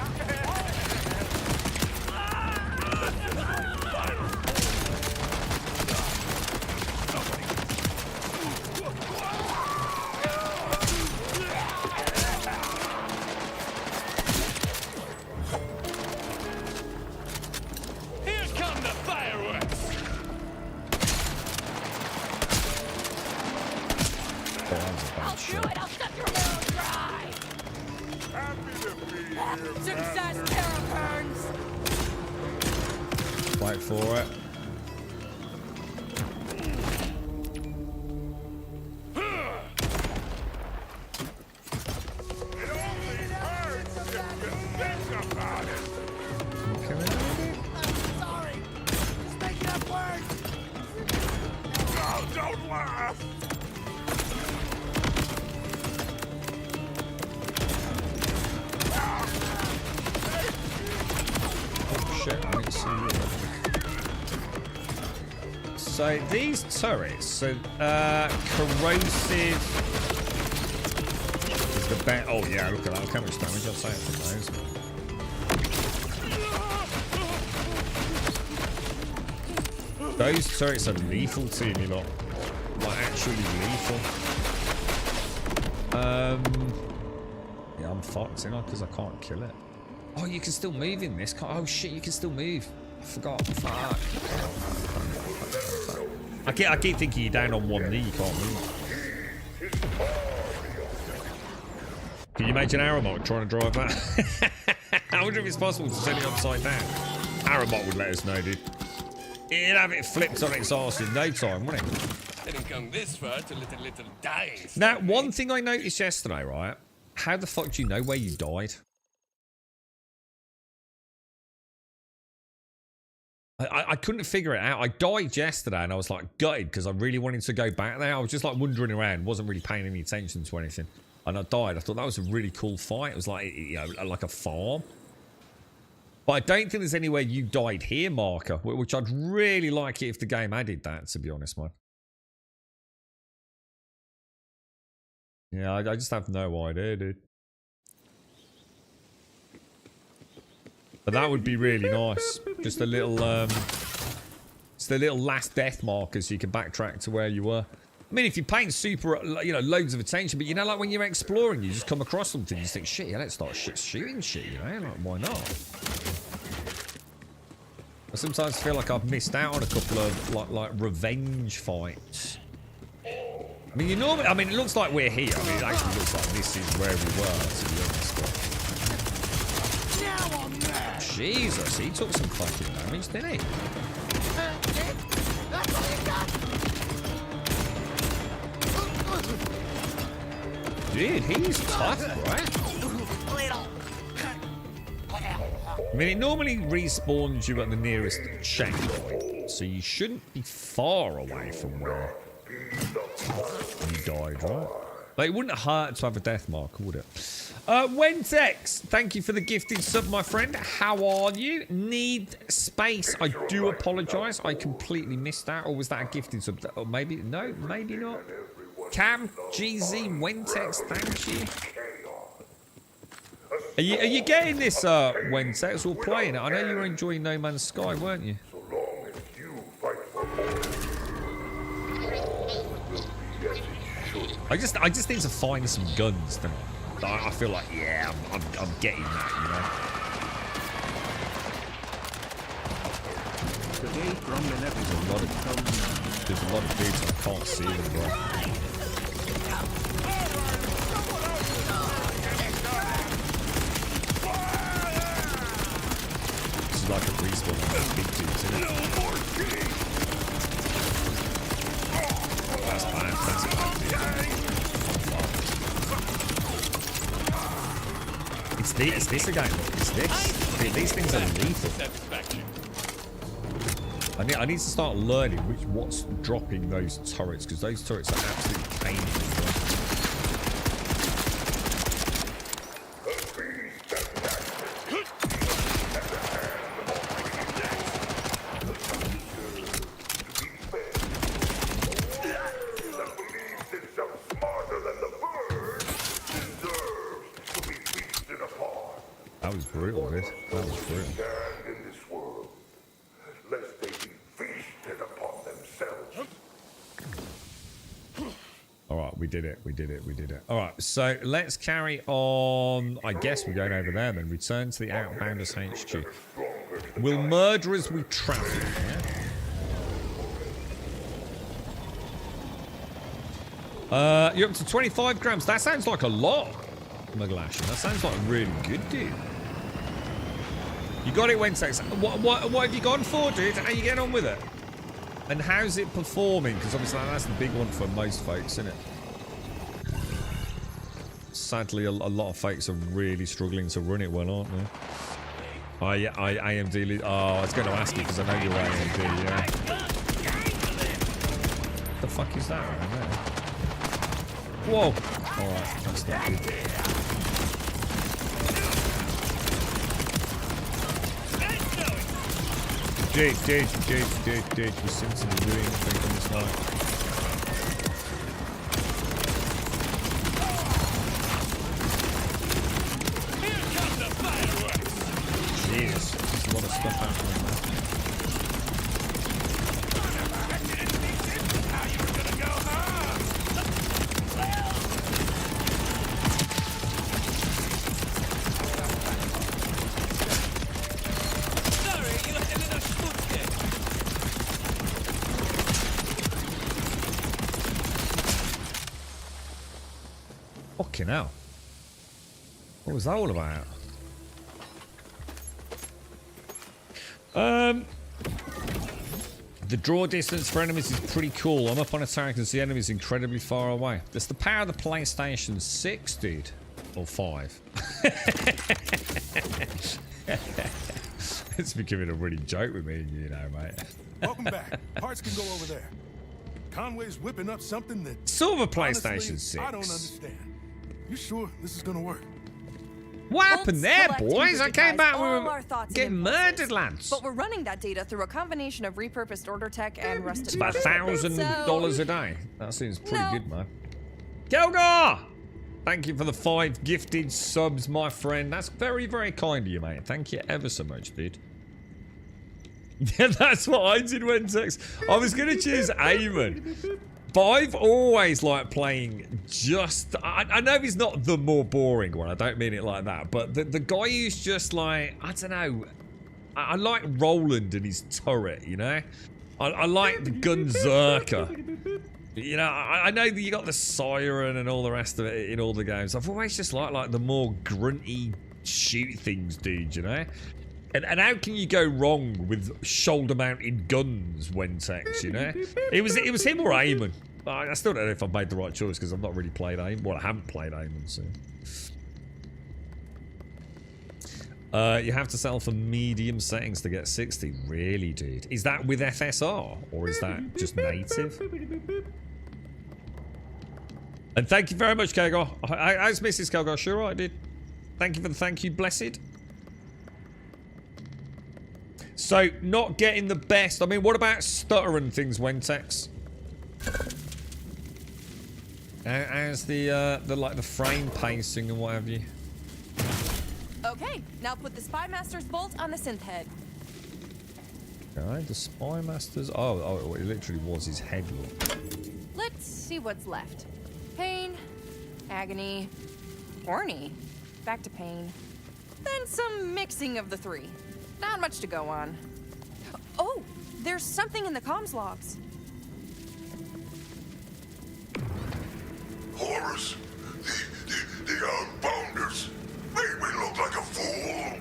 Here come the fireworks. I'll do it. I'll set your world dry. Success, Terraburns. Fight for it. Sorry. Just making up words. Oh, don't laugh. Shit, I didn't see you. So these turrets, so corrosive is the best. Oh yeah, look at that. Look how much damage I'll say from those. Those turrets are lethal to me, lot. Like actually lethal. Yeah, I'm fucked, you know, because I can't kill it. Oh, you can still move in this. Oh shit, you can still move. I forgot. Fuck. I keep thinking you're down on one knee, you can't move. Can you imagine Aramok trying to drive that? I wonder if it's possible to turn it upside down. Aramok would let us know, dude. He'd have it flipped on its arse in no time, wouldn't it? Didn't come this far to little dying. Now, one thing I noticed yesterday, right? How the fuck do you know where you died? I couldn't figure it out. I died yesterday and I was like gutted because I really wanted to go back there. I was just like wandering around, wasn't really paying any attention to anything. And I died. I thought that was a really cool fight. It was like, you know, like a farm. But I don't think there's anywhere you died here, marker, which I'd really like it if the game added that, to be honest, man. Yeah, I just have no idea, dude. But that would be really nice. Just a little last death marker so you can backtrack to where you were. I mean, if you're paying super, you know, loads of attention, but you know, like when you're exploring, you just come across something, you just think, shit, yeah, let's start shooting shit, you know, like, why not? I sometimes feel like I've missed out on a couple of, like revenge fights. I mean, you normally, I mean, it looks like we're here. I mean, it actually looks like this is where we were, to be honest. Jesus, he took some fucking damage, didn't he? Dude, he's tough, right? I mean, it normally respawns you at the nearest checkpoint, so you shouldn't be far away from where you died, right? But it wouldn't hurt to have a death marker, would it? Wentex, thank you for the gifted sub, my friend. How are you? Need space. I do apologise. I completely missed that. Or was that a gifted sub? Or maybe, no, maybe not. Cam, GZ, Wentex, thank you. Are you getting this, Wentex, or playing it? I know you were enjoying No Man's Sky, weren't you? I just need to find some guns tonight. I feel like, yeah, I'm getting that, you know. There's a lot of dudes I can't see them, bro. This is like a respawn of those big dudes, isn't it? That's bad, that's bad. It's this again, look. It's this. These things are lethal. I need to start learning what's dropping those turrets, because those turrets are absolutely painful. That was brutal, dude. That was brutal. Alright, we did it. Alright, so let's carry on. I guess we're going over there then. Return to the Outbounders HQ. We'll murder as we travel. Yeah? You're up to 25 grams. That sounds like a lot, Muglash. That sounds like really good, dude. You got it, Wentex. What have you gone for, dude? How are you getting on with it? And how's it performing? Because obviously that's the big one for most folks, isn't it? Sadly, a lot of folks are really struggling to run it well, aren't they? AMD. Oh, I was going to ask you because I know you're AMD, yeah. What the fuck is that around there? Whoa! Alright, that's not good. Dude, you seem to be doing anything on this night. Jesus, there's a lot of stuff happening there. Fucking hell. What was that all about? The draw distance for enemies is pretty cool. I'm up on a tower and can see enemies incredibly far away. That's the power of the PlayStation 6, dude. Or 5. It's becoming a running joke with me, you know, mate. Welcome back. Parts can go over there. Conway's whipping up something that... Sort of a PlayStation honestly, 6. I don't understand. You sure this is gonna work? What happened there, boys? I came back, we were getting murdered, lads. But we're running that data through a combination of repurposed order tech and rusted. It's about $1,000 a day. That seems pretty good, man. Kelgar! Thank you for the 5 gifted subs, my friend. That's very, very kind of you, mate. Thank you ever so much, dude. Yeah, that's what I did, Wentex. I was going to choose Eamon. But I've always liked playing just... I know he's not the more boring one. I don't mean it like that. But the guy who's just like... I don't know. I like Roland and his turret, you know? I like the Gunzerker. You know, I know that you got the Siren and all the rest of it in all the games. I've always just liked like the more grunty shoot things, dude, you know? And how can you go wrong with shoulder-mounted guns, Wentex, you know? It was him or Eamon. I still don't know if I've made the right choice because I've not really played Eamon. Well, I haven't played Eamon, so... you have to settle for medium settings to get 60. Really, dude? Is that with FSR? Or is that just native? And thank you very much, Kagor. How's Mrs. Kagor? Sure, I did. Thank you for the thank you, blessed. So, not getting the best. I mean, what about stuttering things, Wentex? As the like the frame pacing and what have you. Okay, now put the Spy Master's bolt on the synth head. Okay, the Spy Master's. Oh, it literally was his head. Look. Let's see what's left. Pain, agony, horny, back to pain, then some mixing of the three. Not much to go on. Oh, there's something in the comms logs. Horus, the Outbounders made me look like a fool.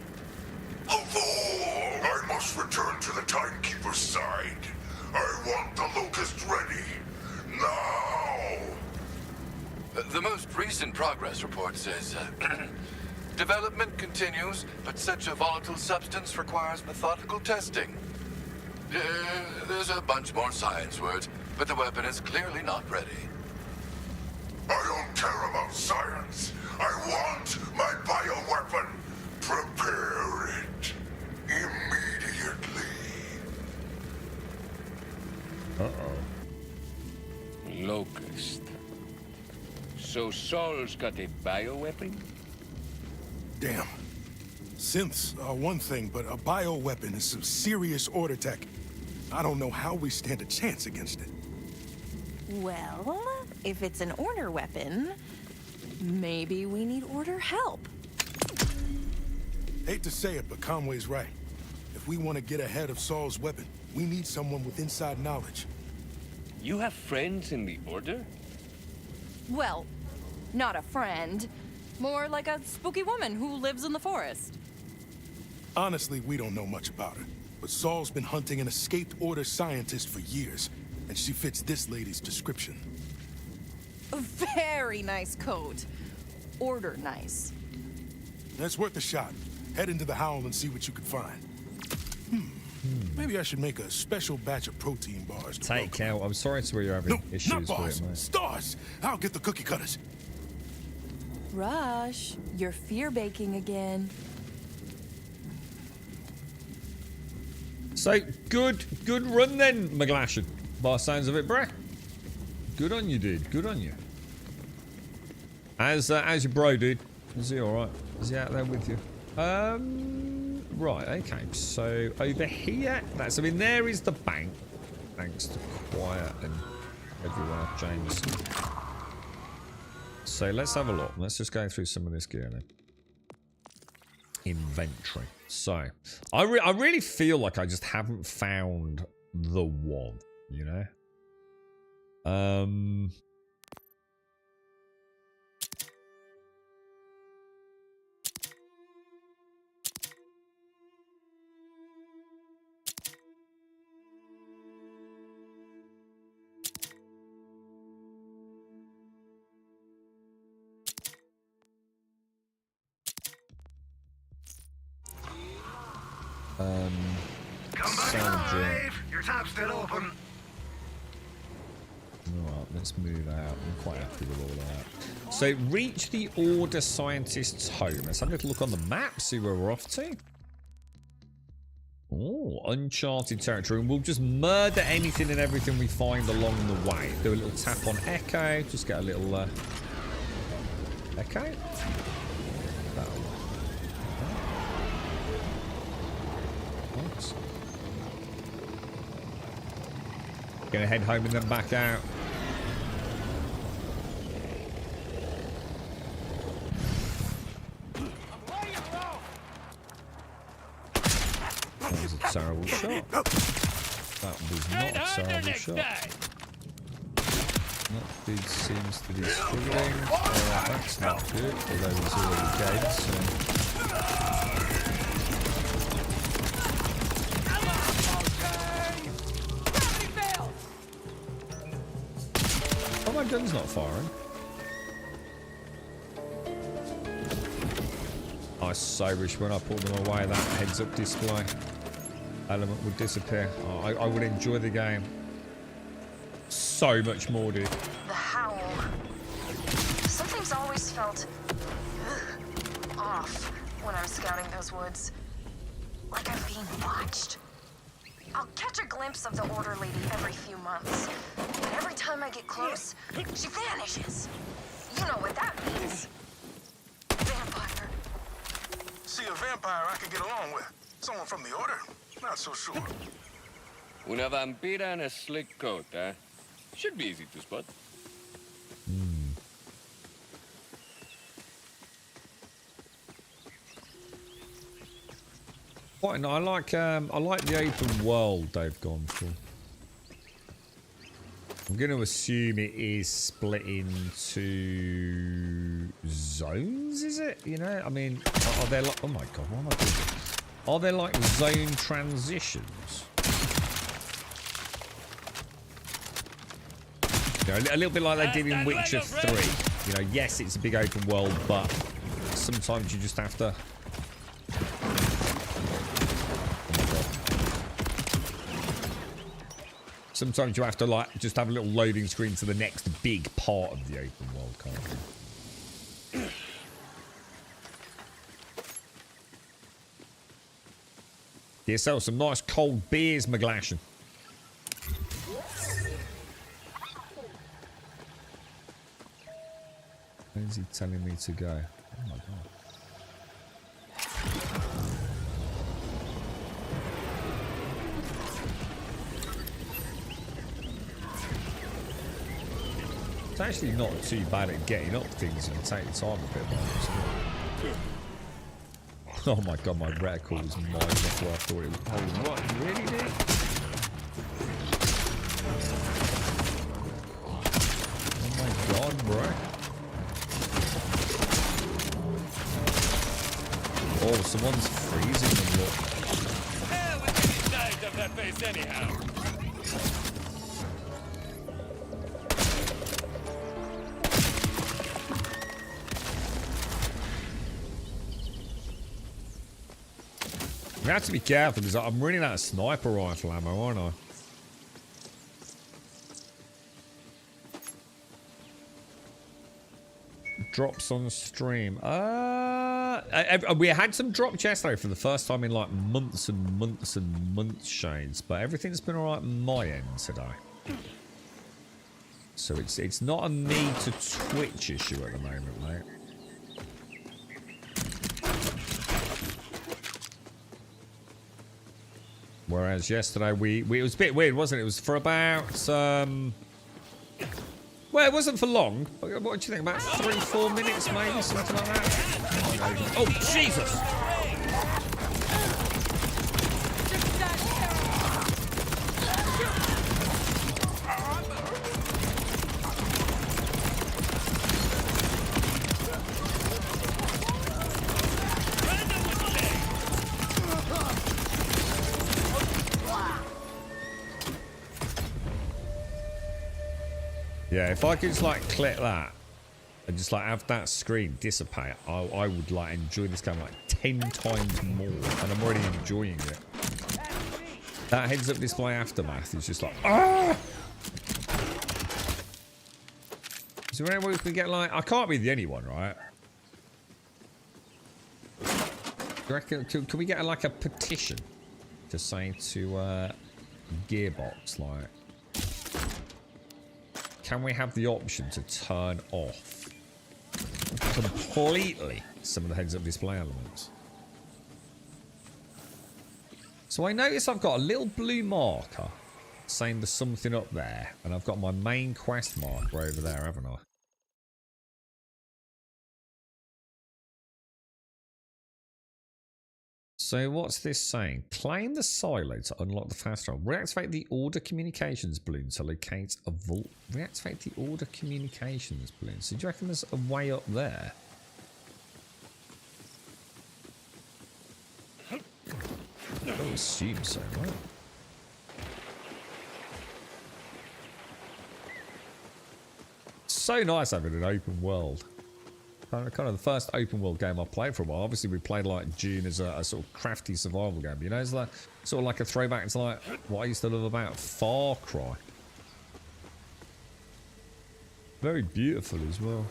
A fool! I must return to the Timekeeper's side. I want the Locust ready. Now! The most recent progress report says, development continues, but such a volatile substance requires methodical testing. There's a bunch more science words, but the weapon is clearly not ready. I don't care about science. I want my bioweapon. Prepare it immediately. Uh-oh. Locust. So Saul's got a bioweapon? Damn. Synths are one thing, but a bioweapon is some serious order tech. I don't know how we stand a chance against it. Well, if it's an order weapon, maybe we need order help. Hate to say it, but Conway's right. If we want to get ahead of Saul's weapon, we need someone with inside knowledge. You have friends in the Order? Well, not a friend. More like a spooky woman who lives in the forest. Honestly, we don't know much about her. But Saul's been hunting an escaped Order scientist for years, and she fits this lady's description. A very nice coat. Order nice. That's worth a shot. Head into the Howl and see what you can find. Maybe I should make a special batch of protein bars. Take out. I'm sorry to hear you're having issues not bars, with it, mate. stars. I'll get the cookie cutters. Rush, you're fear baking again. So good run then, McGlashan. By the sounds of it, bruh. Good on you, dude. Good on you. As your bro, dude. Is he all right? Is he out there with you? Right. Okay. So over here, I mean, there is the bank. Thanks to Quiet and everyone, James. So let's have a look. Let's just go through some of this gear then. Inventory. So I really feel like I just haven't found the one, you know. Come back alive! Your tab's still open. Alright, let's move out. I'm quite happy with all that. So, reach the Order Scientist's home. Let's have a little look on the map, see where we're off to. Oh, uncharted territory. And we'll just murder anything and everything we find along the way. Do a little tap on Echo. Just get a little... Echo? That'll work. Thanks. Gonna head home and then back out. That was a terrible shot. That was not a terrible shot. That dude seems to be struggling. Alright, that's not good. Although he's already dead, so... Oh, my gun's not firing. I so wish when I pulled them away that heads-up display element would disappear. Oh, I would enjoy the game so much more, dude. The Howl. Something's always felt off when I'm scouting those woods. Like I'm being watched. I'll catch a glimpse of the Order Lady every few months. But every time I get close, she vanishes. You know what that means. Vampire. See, a vampire I could get along with. Someone from the Order? Not so sure. Una vampira in a slick coat, eh? Should be easy to spot. Quite nice. I like the open world they've gone for. I'm going to assume it is split into zones, is it? You know, I mean, are there like... Oh my god, what am I doing? Are there like zone transitions? You know, a little bit like they did in Witcher 3. You know, yes, it's a big open world, but sometimes you just have to... Sometimes you have to, like, just have a little loading screen to the next big part of the open world kind of thing. Get yourself some nice cold beers, McGlashan. Where's he telling me to go? Oh my god. It's actually not too bad at getting up things and take the time a bit more. Oh my god, my reticle was mine before I thought it was. Oh, what? Really, dude? Oh my god, bro. Oh, someone's freezing them, look. Hell, we're getting tired of that face anyhow. We have to be careful because I'm running out of sniper rifle ammo, aren't I? Drops on stream. We had some drops yesterday for the first time in like months and months and months, Shades, but everything's been alright on my end today. So it's not a need to Twitch issue at the moment, mate. Whereas yesterday it was a bit weird, wasn't it? It was for about well, it wasn't for long. What do you think? About 3-4 minutes, maybe, something like that. Oh Jesus! Yeah, if I could just like click that and just like have that screen dissipate, I would like enjoy this game like 10 times more, and I'm already enjoying it. That heads-up display aftermath is just like, ah! Is there any way we can get like, I can't be the only one, right? Do you reckon, can we get like a petition to say to Gearbox, like, can we have the option to turn off completely some of the heads-up display elements? So I notice I've got a little blue marker saying there's something up there, and I've got my main quest marker over there, haven't I? So what's this saying? Claim the silo to unlock the fast travel. Reactivate the order communications balloon to locate a vault. Reactivate the order communications balloon. So do you reckon there's a way up there? I would assume so, right? So nice having an open world. Kind of the first open world game I played for a while. Obviously, we played like Dune as a sort of crafty survival game. You know, it's like sort of like a throwback to like what I used to love about Far Cry. Very beautiful as well.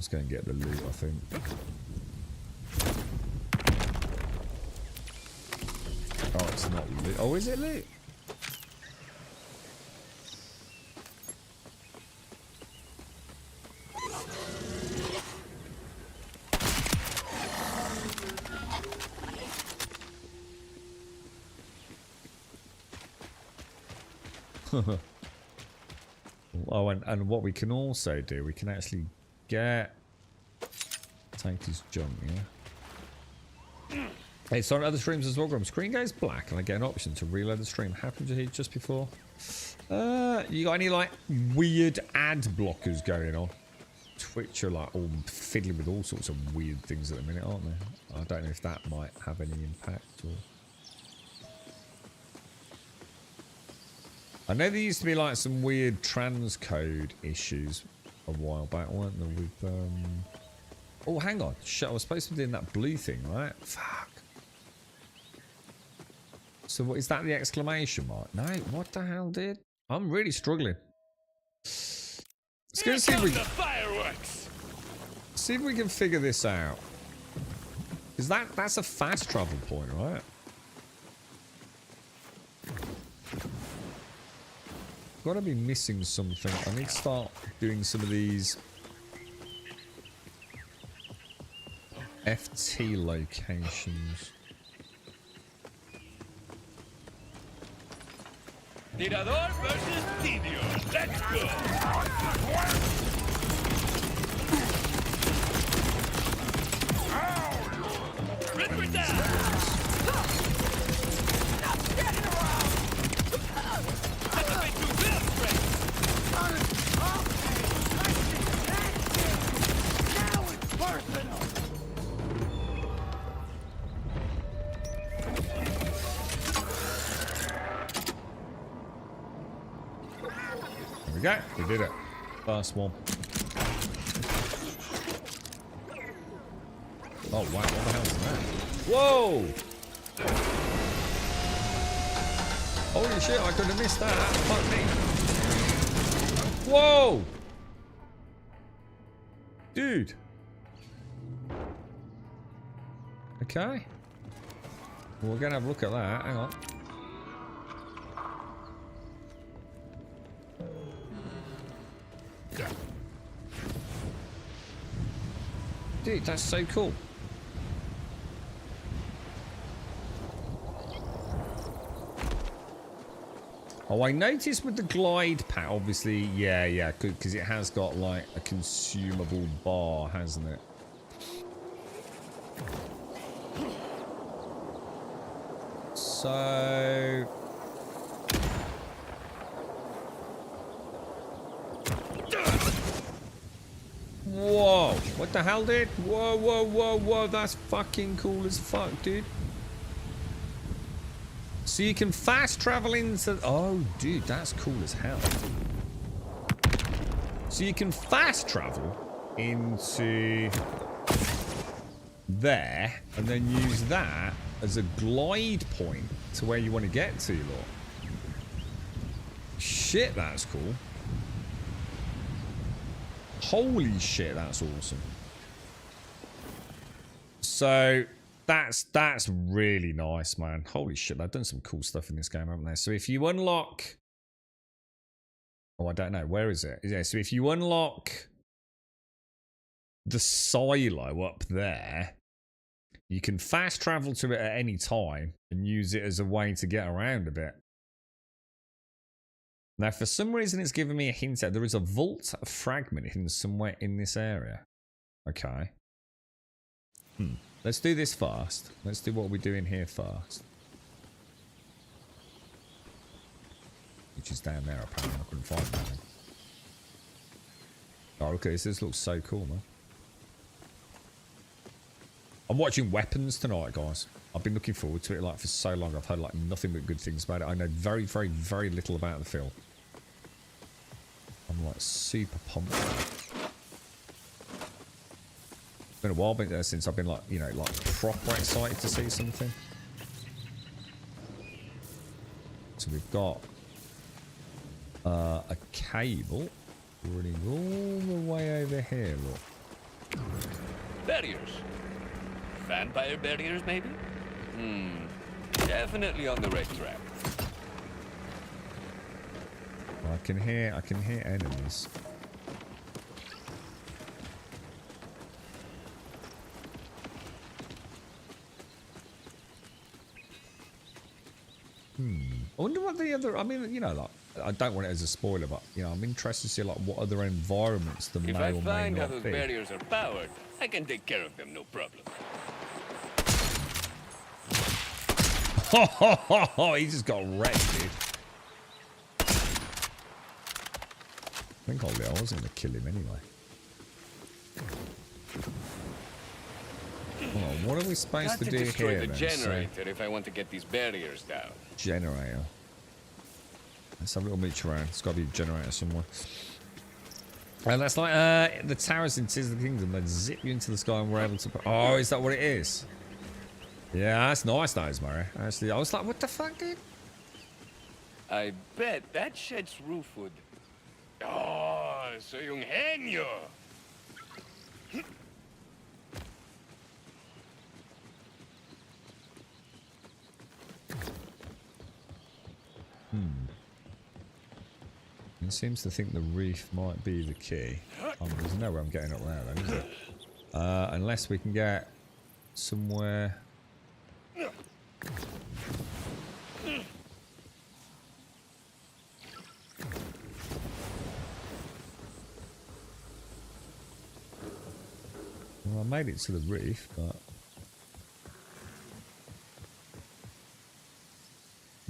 Let's go and get the loot, I think. Oh, it's not loot. Oh, is it loot? Oh, and what we can also do, we can actually take his junk, yeah? Hey, it's on other streams as well, Grum. Screen goes black and I get an option to reload the stream. Happened to hear just before. You got any, like, weird ad blockers going on? Twitch are, like, all fiddling with all sorts of weird things at the minute, aren't they? I don't know if that might have any impact or... I know there used to be like some weird transcode issues a while back, weren't there? With oh, hang on. Shit, I was supposed to be doing that blue thing, right? Fuck. So what is that? The exclamation mark? No, what the hell, dude? I'm really struggling. Let's go and see if we can... See if we can figure this out. Because that's a fast travel point, right? Gotta be missing something. I need to start doing some of these FT locations. Tirador versus Tedious. Let's go. Ripper down. There we go. We did it. First one. Oh, wow. What the hell is that? Whoa! Holy shit, I could have missed that. Fuck me. Whoa! Dude. Okay. Well, we're going to have a look at that. Hang on. Dude, that's so cool. Oh, I noticed with the glide pad, obviously, yeah, because it has got like a consumable bar, hasn't it? So... Whoa, what the hell, dude? Whoa, whoa, whoa, whoa, that's fucking cool as fuck, dude. So you can fast travel into... Oh, dude, that's cool as hell. So you can fast travel into there and then use that as a glide point to where you want to get to, look. Shit, that's cool. Holy shit, that's awesome. So that's really nice, man. Holy shit, they've done some cool stuff in this game, haven't they? So if you unlock... Oh, I don't know. Where is it? Yeah, so if you unlock the silo up there, you can fast travel to it at any time and use it as a way to get around a bit. Now, for some reason, it's giving me a hint that there is a vault fragment hidden somewhere in this area. Okay. Let's do this first. Let's do what we're doing here first. Which is down there, apparently. I couldn't find that. Oh, look at this. This looks so cool, man. I'm watching Weapons tonight, guys. I've been looking forward to it like for so long. I've heard like nothing but good things about it. I know very, very, very little about the film. I'm like super pumped. It's been a while since I've been like, you know, like proper excited to see something. So we've got a cable running all the way over here, look. Barriers. Vampire barriers, maybe? Definitely on the right track. I can hear enemies. I wonder what the other. I mean, you know, like I don't want it as a spoiler, but you know, I'm interested to see like what other environments there may If I or may find how not those be. barriers are powered, I can take care of them, no problem. He just got wrecked, dude. I think I was going to kill him anyway. Hold on, what are we supposed Got to to do destroy here the then? generator if I want to get these barriers down. Generator. Let's have a little mooch around. There's got to be a generator somewhere. And that's like the towers in Tears of the Kingdom. They zip you into the sky and we're able to... Oh, is that what it is? Yeah, that's nice, that is, Murray. Actually, I was like, what the fuck, dude? I bet that shed's roof would... Oh, soy un genio! It seems to think the reef might be the key. There's no way I'm getting up there, though, is it? Unless we can get somewhere... Well, I made it to the reef, but...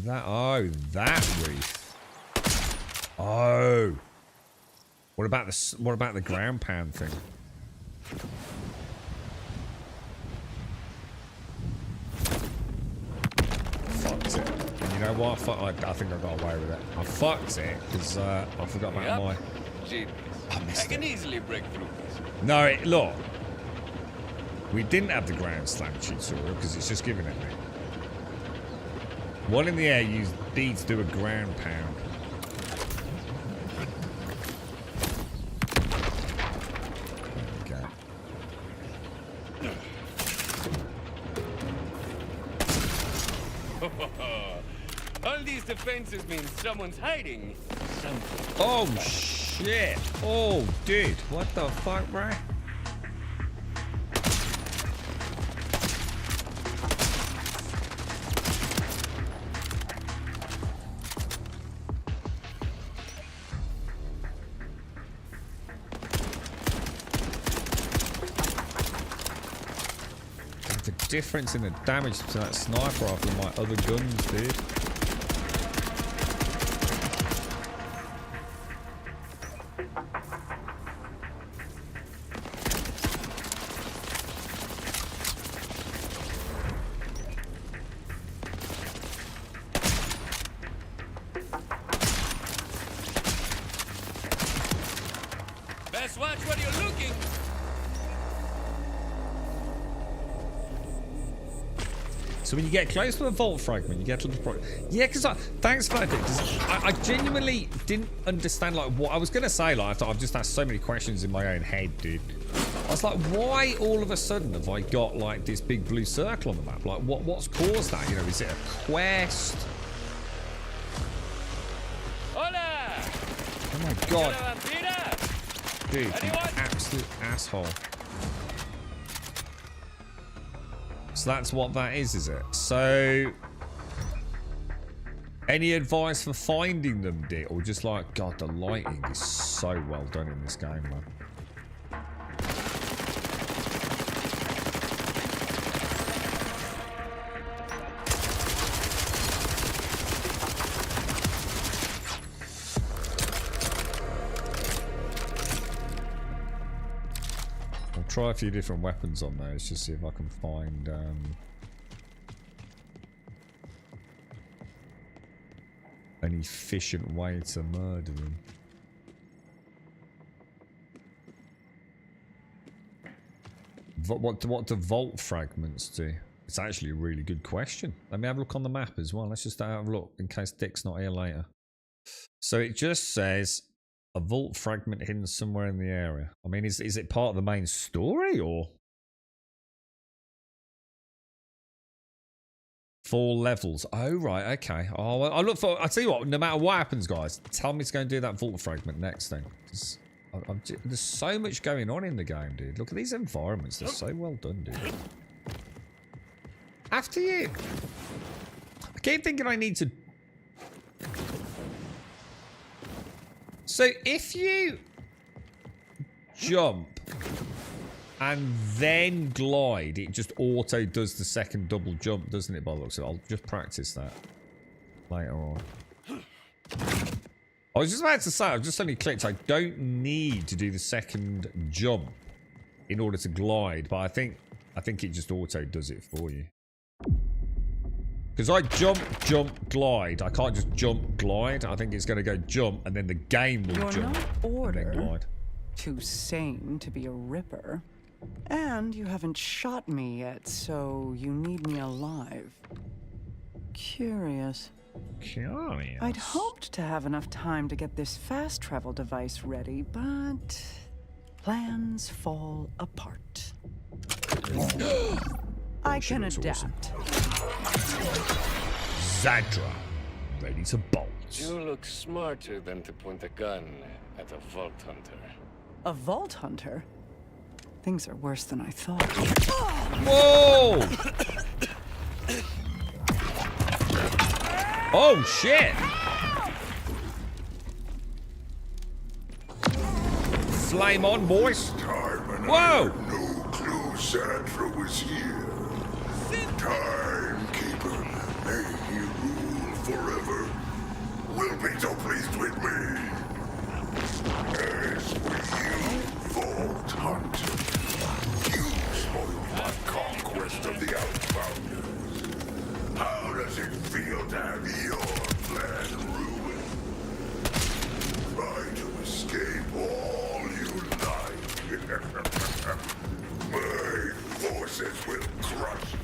that reef. Oh. What about the ground pound thing? Fucked it. And you know what? I think I got away with it. I fucked it because I forgot about my... Genius. I can easily break through this. No, look. We didn't have the ground slam tutorial because it's just giving it me. One in the air, use B to do a ground pound. There we go. All these defenses mean someone's hiding something. Oh shit! Oh dude, what the fuck, bro? The difference in the damage to that sniper rifle and my other guns, dude. Best watch where you're looking. So when you get close to a vault fragment, you get to the yeah, because thanks for that, because I genuinely didn't understand like what I was gonna say. Like I thought I've just asked so many questions in my own head, dude. I was like, why all of a sudden have I got like this big blue circle on the map? Like what's caused that? You know, is it a quest? Hola! Oh my god, dude, you Anyone? absolute asshole. So that's what that is it? So, any advice for finding them, Dick? Or just like, God, the lighting is so well done in this game, man. Try a few different weapons on those, just see if I can find an efficient way to murder them. What do vault fragments do? It's actually a really good question. Let me have a look on the map as well. Let's just have a look in case Dick's not here later. So it just says A vault fragment hidden somewhere in the area. I mean, is it part of the main story or? 4 levels. Oh, right. Okay. Oh, I look for. I tell you what. No matter what happens, guys, tell me to go and do that vault fragment next thing. There's so much going on in the game, dude. Look at these environments. They're so well done, dude. After you. I keep thinking I need to. So if you jump and then glide, it just auto does the second double jump, doesn't it, by the looks of it? I'll just practice that later on. I was just about to say, I've just suddenly clicked, I don't need to do the second jump in order to glide, but I think it just auto does it for you. Because I jump, glide. I can't just jump, glide. I think it's going to go jump, and then the game will You're jump not and then glide. Too sane to be a ripper. And you haven't shot me yet, so you need me alive. Curious. Curious. I'd hoped to have enough time to get this fast travel device ready, but plans fall apart. I can adapt. Zadra, ready to bolt. You look smarter than to point a gun at a vault hunter. A vault hunter? Things are worse than I thought. Whoa! Oh, shit! Flame on, boys. Whoa! No clue Sandra was here. Timekeeper, may he rule forever. Will be so pleased with me. As for you, Vault Hunter, you spoiled my conquest of the Outfounders. How does it feel to have your plan ruined? Try to escape all you like. My forces will crush you.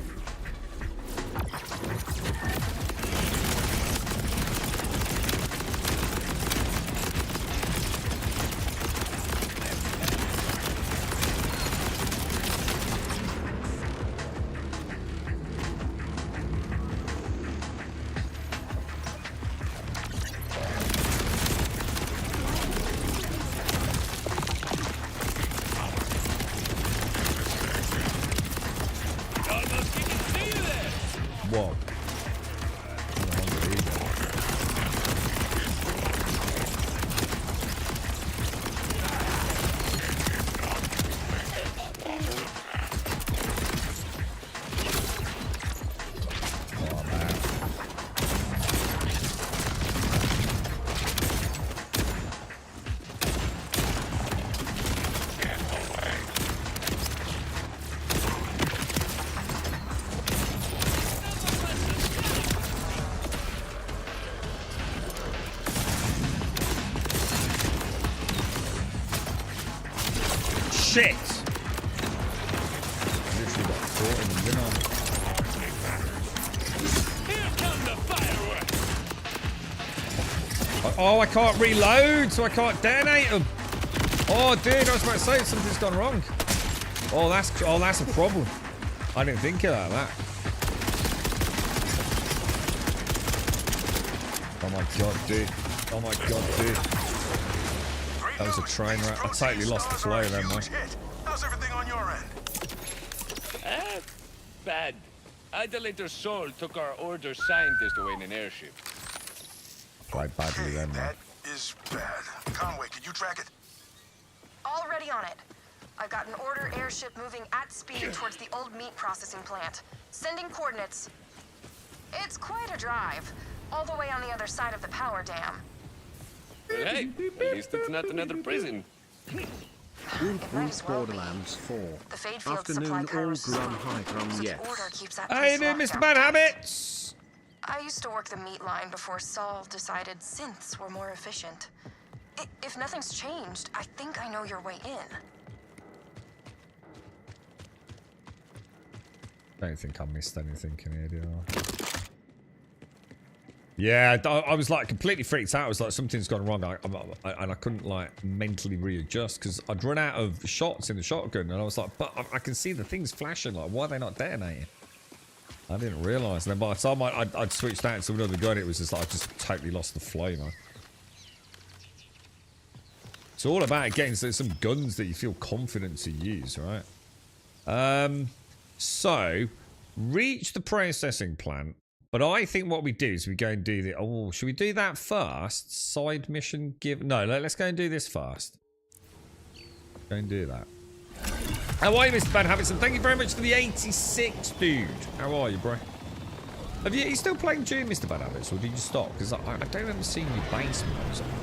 Whoa. Shit! Literally got caught in the middle. Here come the fireworks! Oh, I can't reload, so I can't detonate them. Oh, dude, I was about to say something's gone wrong. Oh, that's a problem. I didn't think about that. Oh my god, dude. Oh my god, dude. That was a train wreck. I totally lost the flow then, man. How's everything on your end? Bad. Idolator Sol took our order scientist away in an airship. Quite badly then, man. That is bad. Conway, can you track it? Already on it. I've got an order airship moving at speed towards the old meat processing plant. Sending coordinates. It's quite a drive. All the way on the other side of the power dam. Well, hey, at least it's not another prison. Borderlands 4. The Fade Field Afternoon supply all power is Grum slow, High Grum, so the yes. order keeps that How you place doing, locked Mr. down. Bad Habits? I used to work the meat line before Saul decided synths were more efficient. If nothing's changed, I think I know your way in. Don't think I missed anything in here, do I? Yeah, I was like completely freaked out. I was like, something's gone wrong. And I couldn't like mentally readjust because I'd run out of shots in the shotgun. And I was like, but I can see the things flashing. Like, why are they not detonating? I didn't realise. And then by the time I'd switched out to another gun, it was just like I just totally lost the flow, man. It's all about getting some guns that you feel confident to use, right? So, reach the processing plant. But I think what we do is we go and do the... Oh, should we do that first? Side mission give... No, let's go and do this first. Go and do that. How are you, Mr. Bad Habits? And thank you very much for the 86, dude. How are you, bro? Are you still playing Doom, Mr. Bad Habits? Or did you stop? Because I don't remember seeing you basement or something.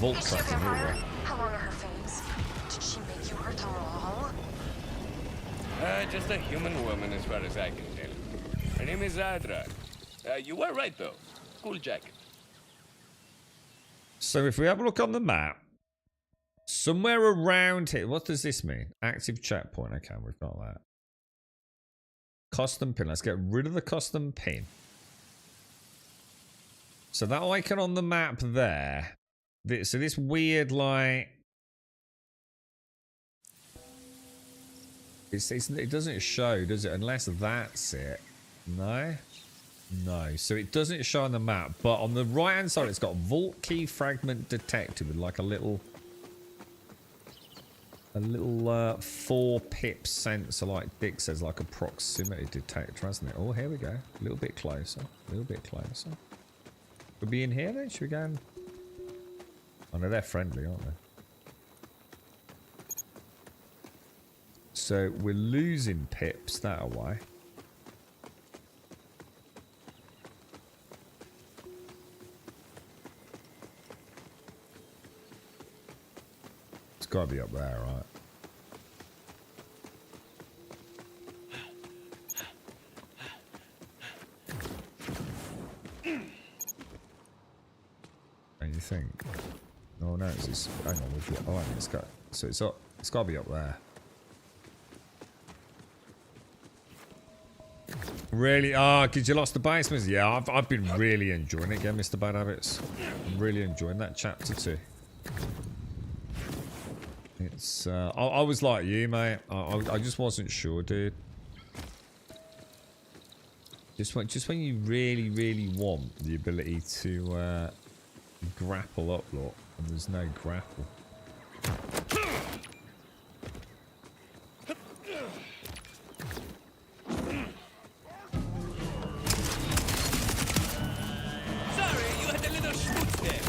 Vault Is she a vampire? How long are her fangs? Did she make you hurt them all? Just a human woman as far as I can tell. Her name is Adra. You were right, though. Cool jacket. So if we have a look on the map, somewhere around here... What does this mean? Active checkpoint. Okay, we've got that. Custom pin. Let's get rid of the custom pin. So that icon on the map there... So this weird, like... It doesn't show, does it? Unless that's it. No? No. So it doesn't show on the map. But on the right-hand side, it's got Vault Key Fragment Detected with like a little 4 pip sensor, like Dick says, like a proximity detector, hasn't it? Oh, here we go. A little bit closer. A little bit closer. We'll be in here then? Should we go and... Oh no, they're friendly, aren't they? So we're losing pips that away. It's got to be up there, right? And you think? Oh no, it's just, hang on, oh, it's got, so it's up, it's got to be up there. Really? Ah, because you lost the basement? Yeah, I've been really enjoying it again, Mr. Bad Habits. I'm really enjoying that chapter 2. It's, I was like you, mate. I just wasn't sure, dude. Just when you really want the ability to grapple up, look. And there's no grapple. Sorry, you had a little schmutz there.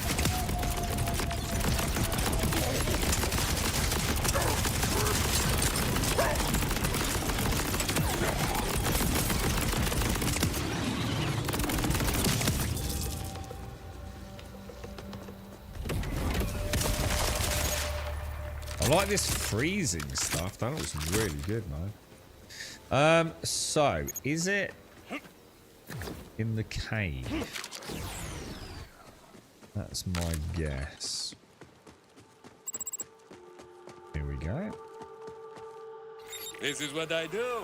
I like this freezing stuff. That looks really good, man. So, is it in the cave? That's my guess. Here we go. This is what I do.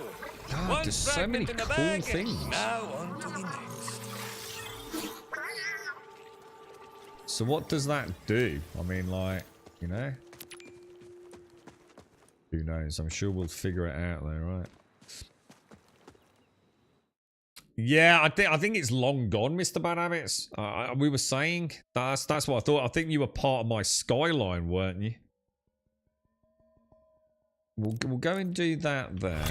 God, there's so many cool things. Now on to the next. So what does that do? I mean, like, you know? Who knows? I'm sure we'll figure it out though, right? Yeah, I think it's long gone, Mr. Bad Habits. We were saying that's what I thought. I think you were part of my skyline, weren't you? We'll go and do that there.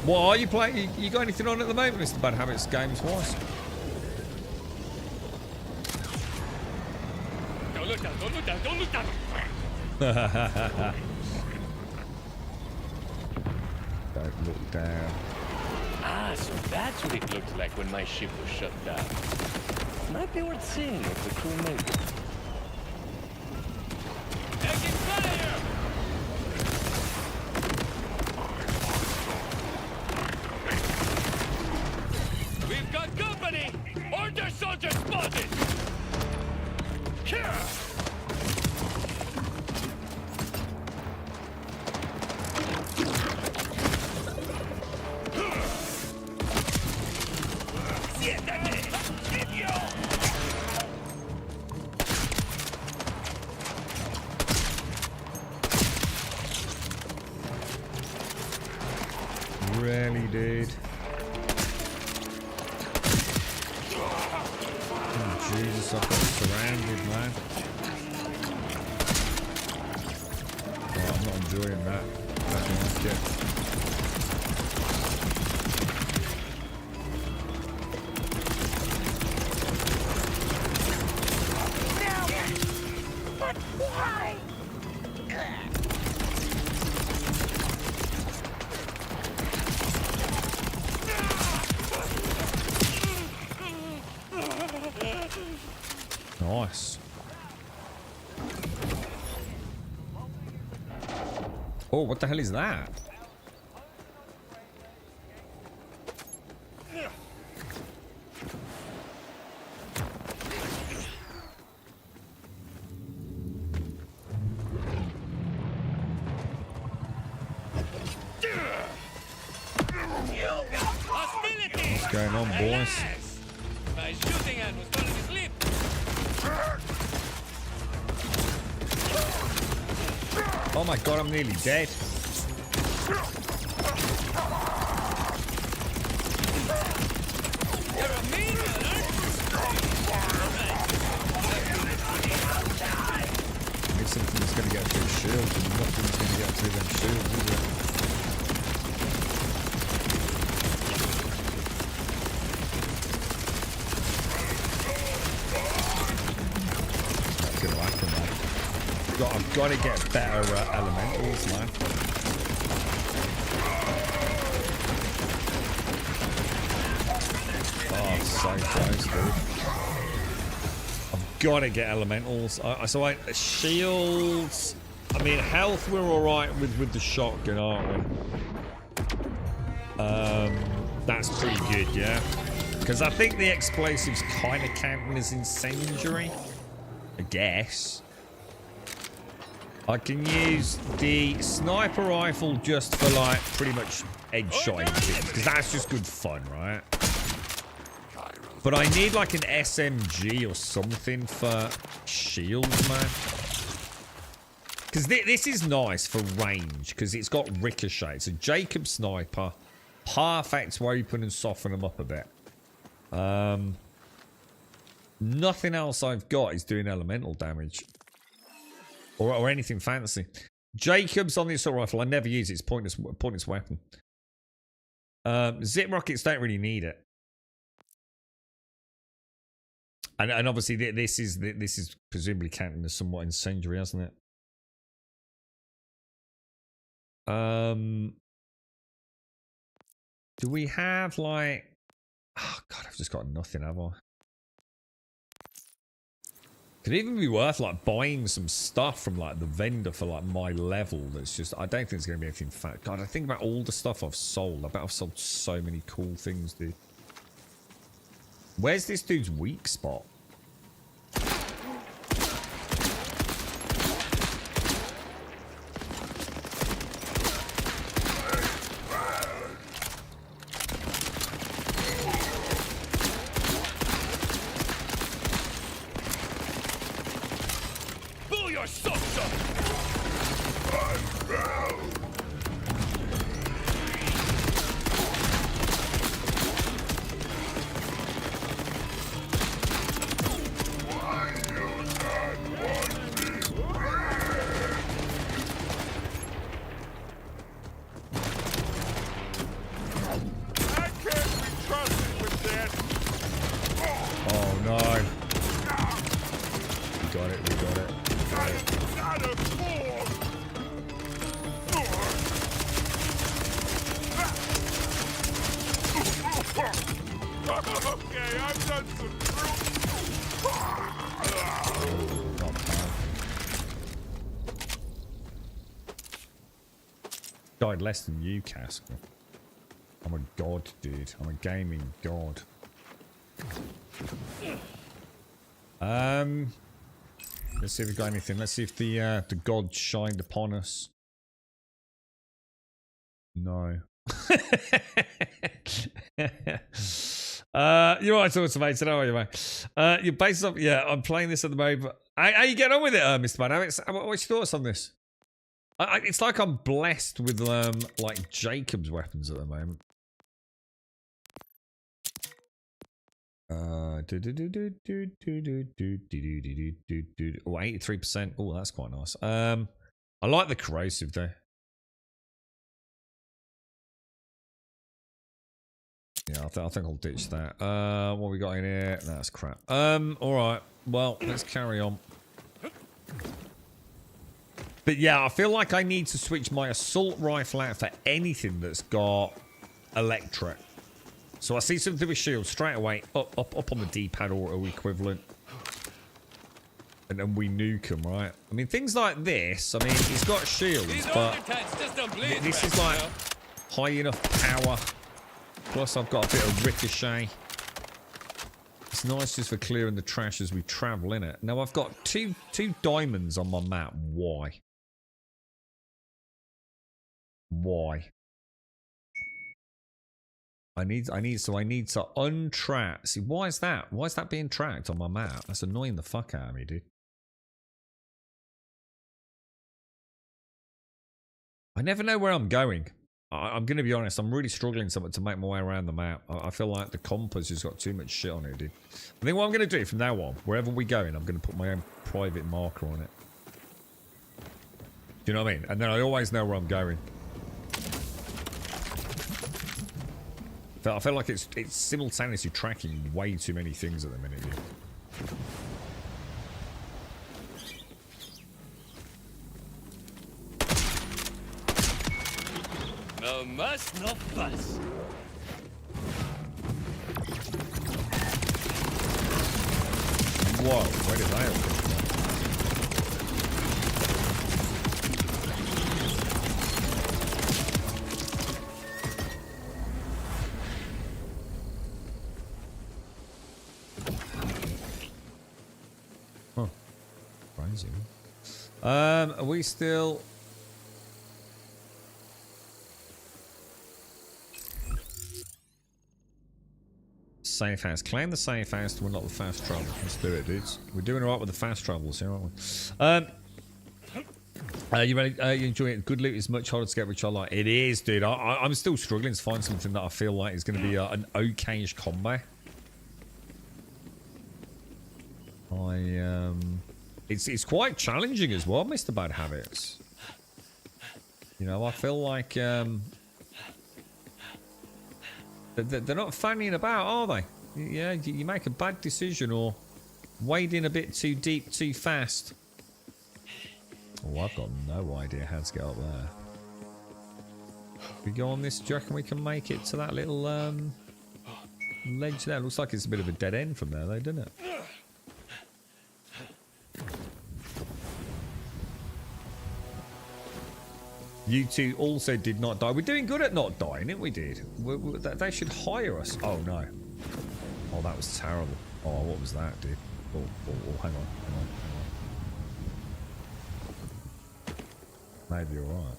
What are you playing? You got anything on at the moment, Mr. Bad Habits, games-wise? Don't look down, don't look down, don't look down! Don't look down. Ah, so that's what it looks like when my ship was shut down. Might be worth seeing if the crew made it. Taking fire! We've got company! Really, dude. Oh, Jesus, I've got surrounded, man. Oh, I'm not enjoying that. I don't like it. But why? Nice. Oh, what the hell is that? What's going on, boys? My shooting hand was falling asleep. Oh my god, I'm nearly dead. Need something that's gonna get through shields, and nothing's gonna get through them shields, is it? That's gonna happen, man. I've got to get better elementals, man. Oh, so close, dude. I've got to get elementals. Shields. I mean, health we're all right with the shotgun, aren't we? That's pretty good, yeah. Because I think the explosives kind of counting as incendiary. I guess. I can use the sniper rifle just for like pretty much headshotting things, because that's just good fun, right? But I need like an SMG or something for shields, man. Because this is nice for range, because it's got ricochet. It's a Jacob sniper, perfect to open and soften them up a bit. Nothing else I've got is doing elemental damage. Or anything fancy. Jacobs on the assault rifle, I never use it. It's pointless weapon. Zip rockets don't really need it. And obviously this is presumably counting as somewhat incendiary, hasn't it? Do we have like... Oh god, I've just got nothing, have I? Could even be worth like buying some stuff from like the vendor for like my level. That's just, I don't think it's going to be anything fat. God, I think about all the stuff I've sold. I bet I've sold so many cool things, dude. Where's this dude's weak spot? Died less than you, Casper. I'm a god, dude. I'm a gaming god. Let's see if we've got anything. Let's see if the gods shined upon us. No. You're right, also, mate. So how are you, mate? You're based off. Yeah, I'm playing this at the moment. How you getting on with it, Mr. Dynamics? What's your thoughts on this? It's like I'm blessed with like Jacob's weapons at the moment. Oh, 83%. Oh, that's quite nice. I like the corrosive though. Yeah, I think I'll ditch that. What we got in here? No, that's crap. All right. Well, let's carry on. But yeah, I feel like I need to switch my assault rifle out for anything that's got electric. So I see something with shield straight away, up on the D-pad or equivalent. And then we nuke them, right? I mean, things like this, I mean, it's got shields, but this is like high enough power. Plus, I've got a bit of ricochet. It's nice just for clearing the trash as we travel, innit? Now, I've got two diamonds on my map. Why? Why? I need to untrack. See, why is that? Why is that being tracked on my map? That's annoying the fuck out of me, dude. I never know where I'm going. I'm going to be honest, I'm really struggling to make my way around the map. I feel like the compass has got too much shit on it, dude. I think what I'm going to do from now on, wherever we're going, I'm going to put my own private marker on it. Do you know what I mean? And then I always know where I'm going. I feel like it's simultaneously tracking way too many things at the minute, dude. No muss, no fuss. Whoa, where did I come from? Huh. Crazy. Are we still... Safe house. Claim the safe house to unlock the fast travel. Let's do it, dudes. We're doing alright with the fast travels here, aren't we? You ready? You enjoying it? Good loot is much harder to get, which I like. It is, dude. I'm still struggling to find something that I feel like is going to be an okay-ish combo. It's quite challenging as well, Mr. Bad Habits. You know, I feel like they're not fanning about, are they? Yeah, you make a bad decision or wade in a bit too deep, too fast. Oh, I've got no idea how to get up there. If we go on this, do you reckon we can make it to that little ledge there? Looks like it's a bit of a dead end from there, though, doesn't it? You two also did not die. We're doing good at not dying, didn't we, dude? They should hire us. Oh, no. Oh, that was terrible. Oh, what was that, dude? Oh, hang on. Maybe you're right.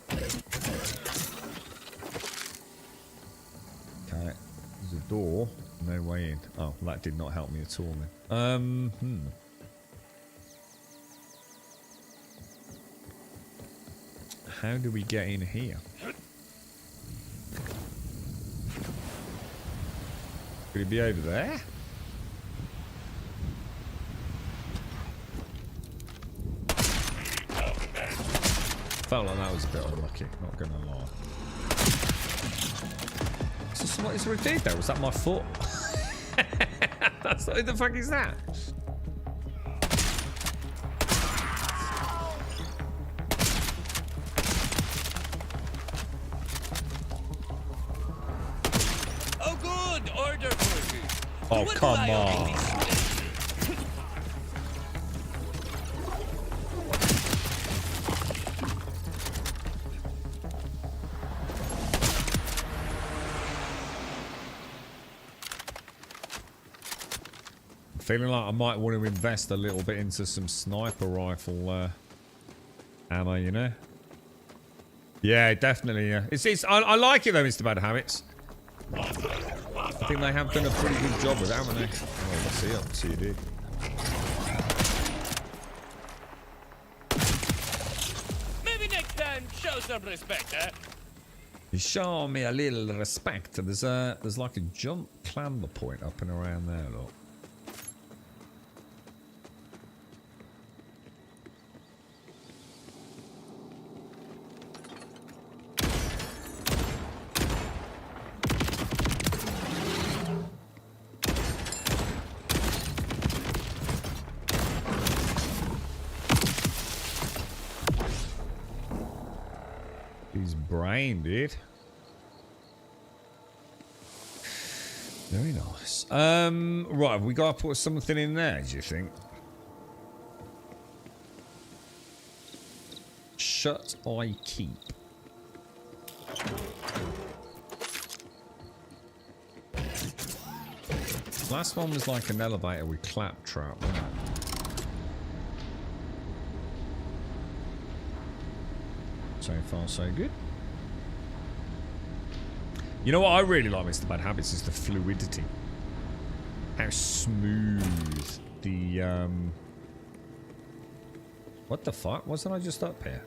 Okay. There's a door. No way in. Oh, that did not help me at all, then. How do we get in here? Could it be over there? Felt like that was a bit unlucky, not gonna lie. Is there a dude there? Was that my foot? What the fuck is that? Oh, come on. Feeling like I might want to invest a little bit into some sniper rifle ammo, you know? Yeah, definitely, yeah. I like it though, Mr. Bad Habits. I think they have done a pretty good job with it, haven't they? Oh, let's see, up to you, dude. Maybe next time, show some respect, eh? You show me a little respect. There's like a jump clamber point up and around there, look. His brain, dude. Very nice. Right, have we got to put something in there, do you think? Shut I keep. Last one was like an elevator with claptrap, wasn't it? So far, so good. You know what I really like, Mr. Bad Habits, is the fluidity. How smooth the, What the fuck? Wasn't I just up here?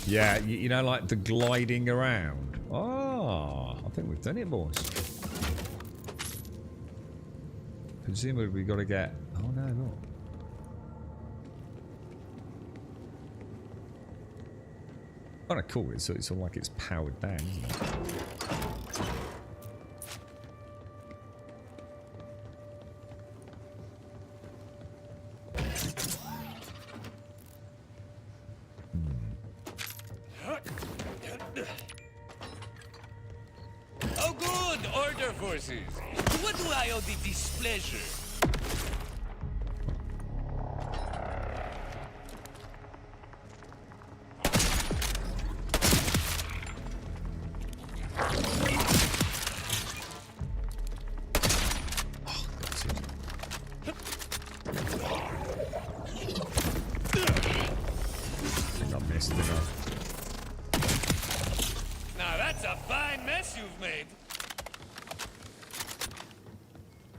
Yeah, you know, like the gliding around. Oh, I think we've done it, boys. Presumably we got to get... Oh, no, look. Kind of cool. It's all like it's powered down, isn't it? Oh, good, order forces. What do I owe the displeasure?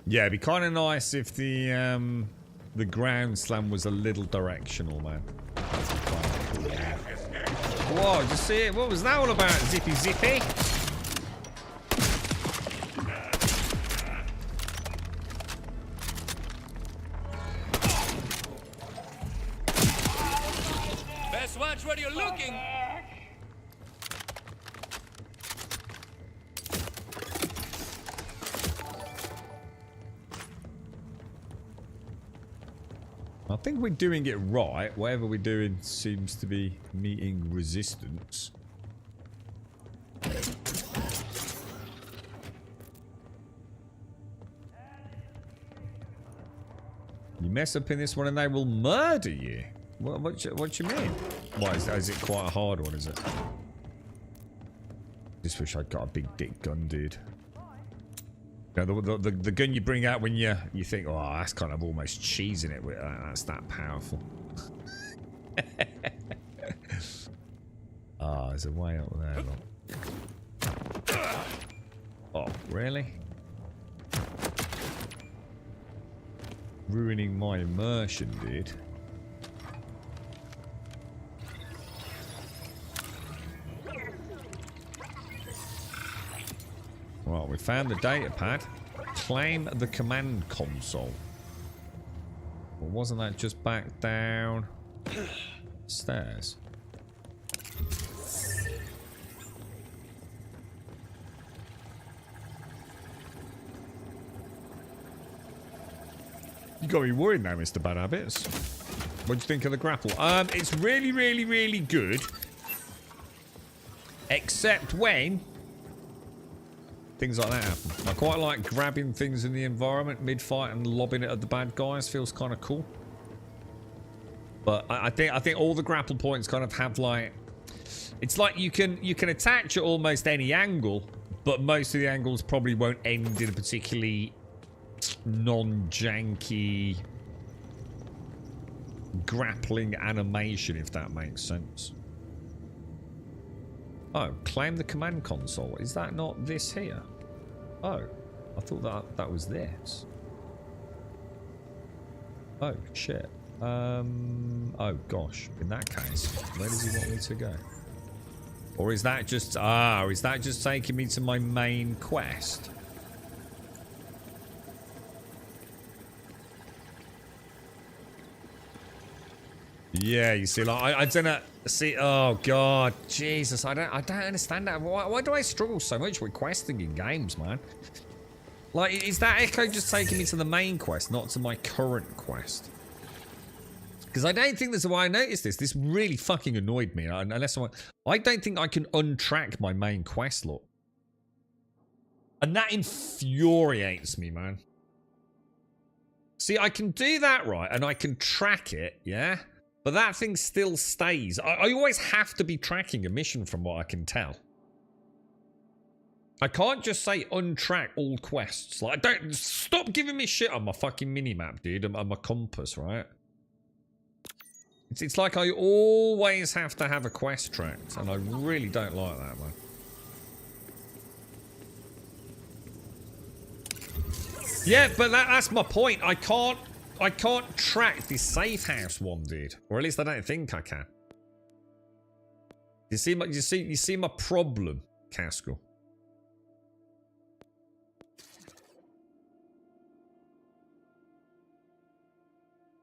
Yeah, it'd be kind of nice if the ground slam was a little directional, man. Whoa, did you see it? What was that all about? Zippy zippy? Best watch where you're looking. I think we're doing it right. Whatever we're doing seems to be meeting resistance. You mess up in this one and they will murder you. What you mean? Why is it quite a hard one, is it? Just wish I'd got a big dick gun, dude. You know, the gun you bring out when you think, oh, that's kind of almost cheesing it with that's that powerful. Ah, there's a way up there, look. Oh, really? Ruining my immersion, dude. Right, we found the data pad. Claim the command console. Well, wasn't that just back down stairs? You got me worried now, Mr. Bad Habits. What do you think of the grapple? It's really, really, really good. Except when things like that happen. I quite like grabbing things in the environment mid-fight and lobbing it at the bad guys. Feels kind of cool. But I think all the grapple points kind of have like, it's like you can attach at almost any angle, But most of the angles probably won't end in a particularly non-janky grappling animation, if that makes sense. Oh, claim the command console. Is that not this here? Oh, I thought that was this. Oh, shit. Oh, gosh. In that case, where does he want me to go? Or is that just... Ah, is that just taking me to my main quest? Yeah, you see, like, I don't know... See, oh, God. Jesus, I don't understand that. Why do I struggle so much with questing in games, man? Like, is that echo just taking me to the main quest, not to my current quest? Because I don't think that's why I noticed this. This really fucking annoyed me. Unless I don't think I can untrack my main quest, look. And that infuriates me, man. See, I can do that right, and I can track it, yeah? But that thing still stays. I always have to be tracking a mission from what I can tell. I can't just say untrack all quests. Like, don't... Stop giving me shit on my fucking minimap, dude, and my compass, right? It's like I always have to have a quest tracked, and I really don't like that, man. Yeah, but that's my point. I can't track this safe house one, dude. Or at least I don't think I can. You see my problem, Casco.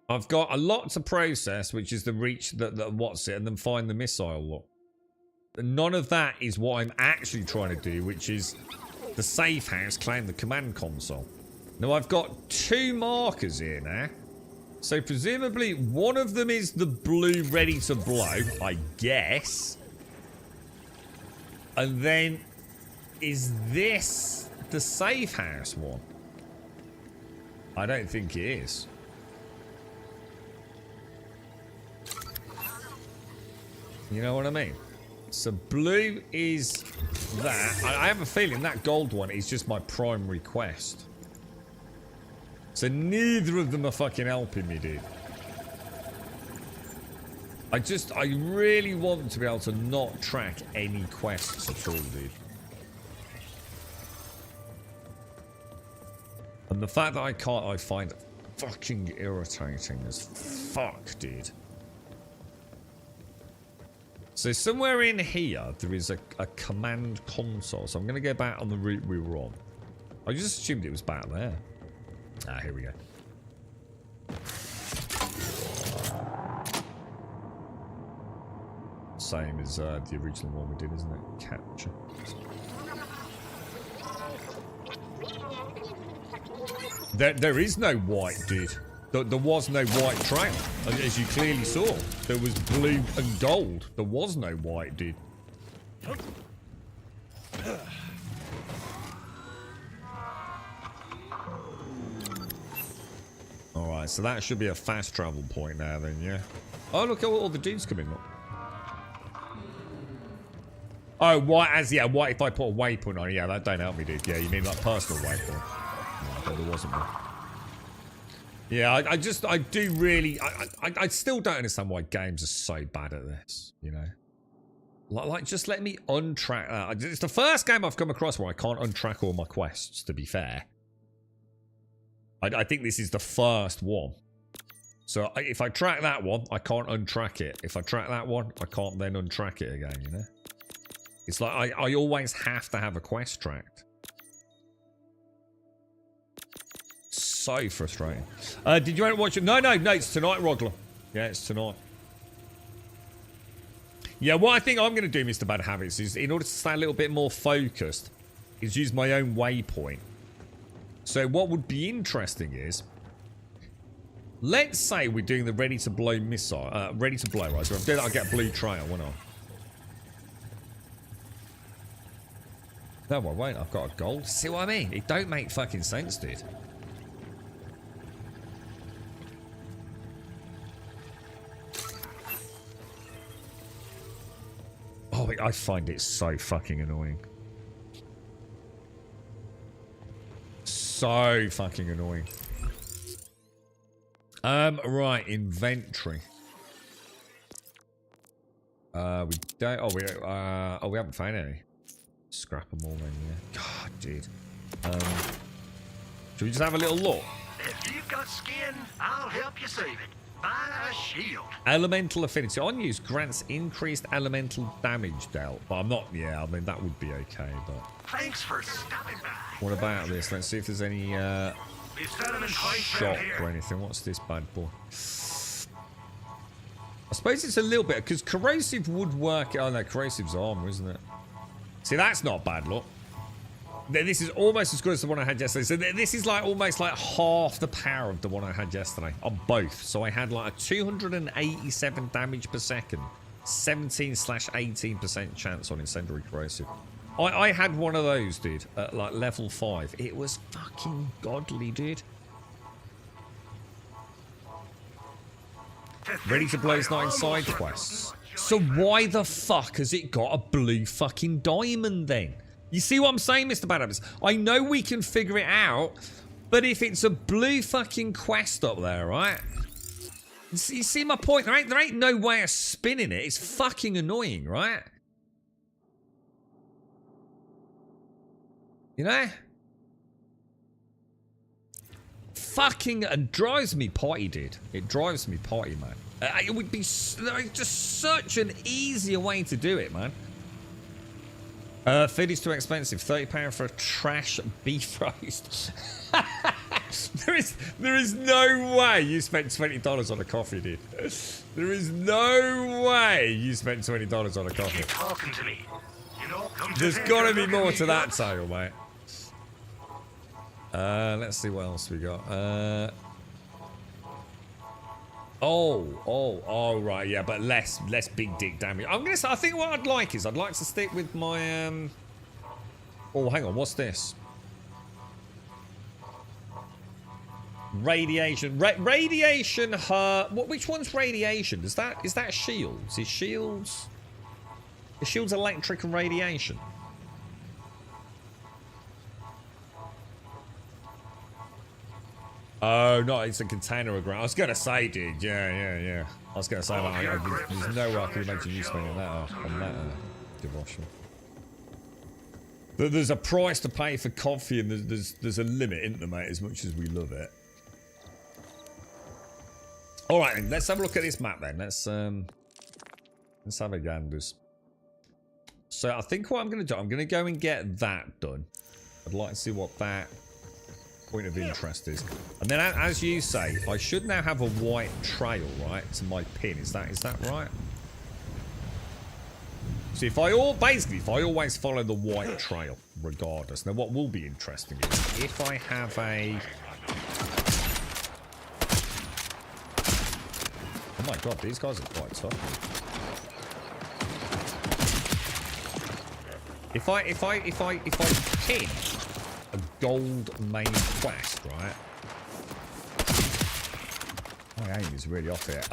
I've got a lot to process, which is the reach the what's it, and then find the missile lock. None of that is what I'm actually trying to do, which is the safe house, claim the command console. Now I've got 2 markers here now. So presumably one of them is the blue ready to blow, I guess. And then is this the safe house one? I don't think it is. You know what I mean? So blue is that. I have a feeling that gold one is just my primary quest. So neither of them are fucking helping me, dude. I really want to be able to not track any quests at all, dude. And the fact that I can't, I find fucking irritating as fuck, dude. So somewhere in here, there is a command console. So I'm going to go back on the route we were on. I just assumed it was back there. Ah, here we go. Same as the original one we did, isn't it? Capture. There is no white, dude. There was no white trail, as you clearly saw. There was blue and gold. There was no white, dude. Alright, so that should be a fast travel point now then, yeah? Oh, look at all the dudes coming up. Oh, white as, yeah, white if I put a waypoint on. Yeah, that don't help me, dude. Yeah, you mean like personal waypoint. No, I thought there wasn't one. Yeah, I do really, I still don't understand why games are so bad at this, you know? Like, just let me untrack that. It's the first game I've come across where I can't untrack all my quests, to be fair. I think this is the first one. So if I track that one, I can't untrack it. If I track that one, I can't then untrack it again, you know? It's like I always have to have a quest tracked. So frustrating. Did you want to watch it? No, it's tonight, Rogler. Yeah, it's tonight. Yeah, what I think I'm going to do, Mr. Bad Habits, is in order to stay a little bit more focused, is use my own waypoint. So what would be interesting is, let's say we're doing the ready to blow missile, ready to blow, right? So if I'm doing that, I'll get a blue trail, won't I? No, I won't. I've got a gold. See what I mean? It don't make fucking sense, dude. Oh, I find it so fucking annoying. so fucking annoying. Right, inventory. We don't. We haven't found any. Scrap them all then, yeah. God, dude. Should we just have a little look? If you've got skin, I'll help you save it. Buy a shield. Elemental affinity. On use grants increased elemental damage dealt. But I'm not. Yeah, I mean that would be okay. But Thanks for stopping by. what about this? Let's see if there's any shock or anything. What's this bad boy? I suppose it's a little bit because corrosive would work. Oh no, corrosive's armor, isn't it? See, that's not bad. Look. This is almost as good as the one I had yesterday. So this is like almost like half the power of the one I had yesterday on both. So I had like a 287 damage per second, 17/18% chance on incendiary corrosive. I had one of those, dude, at like level 5. It was fucking godly, dude. Ready to blaze 9 side quests. So why the fuck has it got a blue fucking diamond then? You see what I'm saying, Mr. Badabbs? I know we can figure it out, but if it's a blue fucking quest up there, right? You see my point? There ain't no way of spinning it. It's fucking annoying, right? You know? Fucking drives me potty, dude. It drives me potty, man. It would be just such an easier way to do it, man. Food is too expensive. £30 for a trash beef roast. there is no way you spent $20 on a coffee, dude. There is no way you spent $20 on a coffee. Keep talking to me. You know, there's got to be more to that tale, mate. Let's see what else we got. Oh, right, yeah, but less big dick damage. I'm gonna say, I think what I'd like is I'd like to stick with my oh, hang on, what's this? Radiation, radiation. Which one's radiation? Is that shields? Is shields electric and radiation? Oh, no, it's a container of ground. I was going to say, dude. Yeah. I was going to say, there's no way I can imagine you spending that on that devotion. There's a price to pay for coffee, and there's a limit, isn't there, mate, as much as we love it. All right, then. Let's have a look at this map, then. Let's have a ganders. So I think what I'm going to do, I'm going to go and get that done. I'd like to see what that point of interest is, and then as you say, I should now have a white trail, right, to my pin. Is that right? So if I always follow the white trail regardless. Now what will be interesting is if I have a oh my god, these guys are quite tough. If I pin a gold main quest, right? My aim is really off here.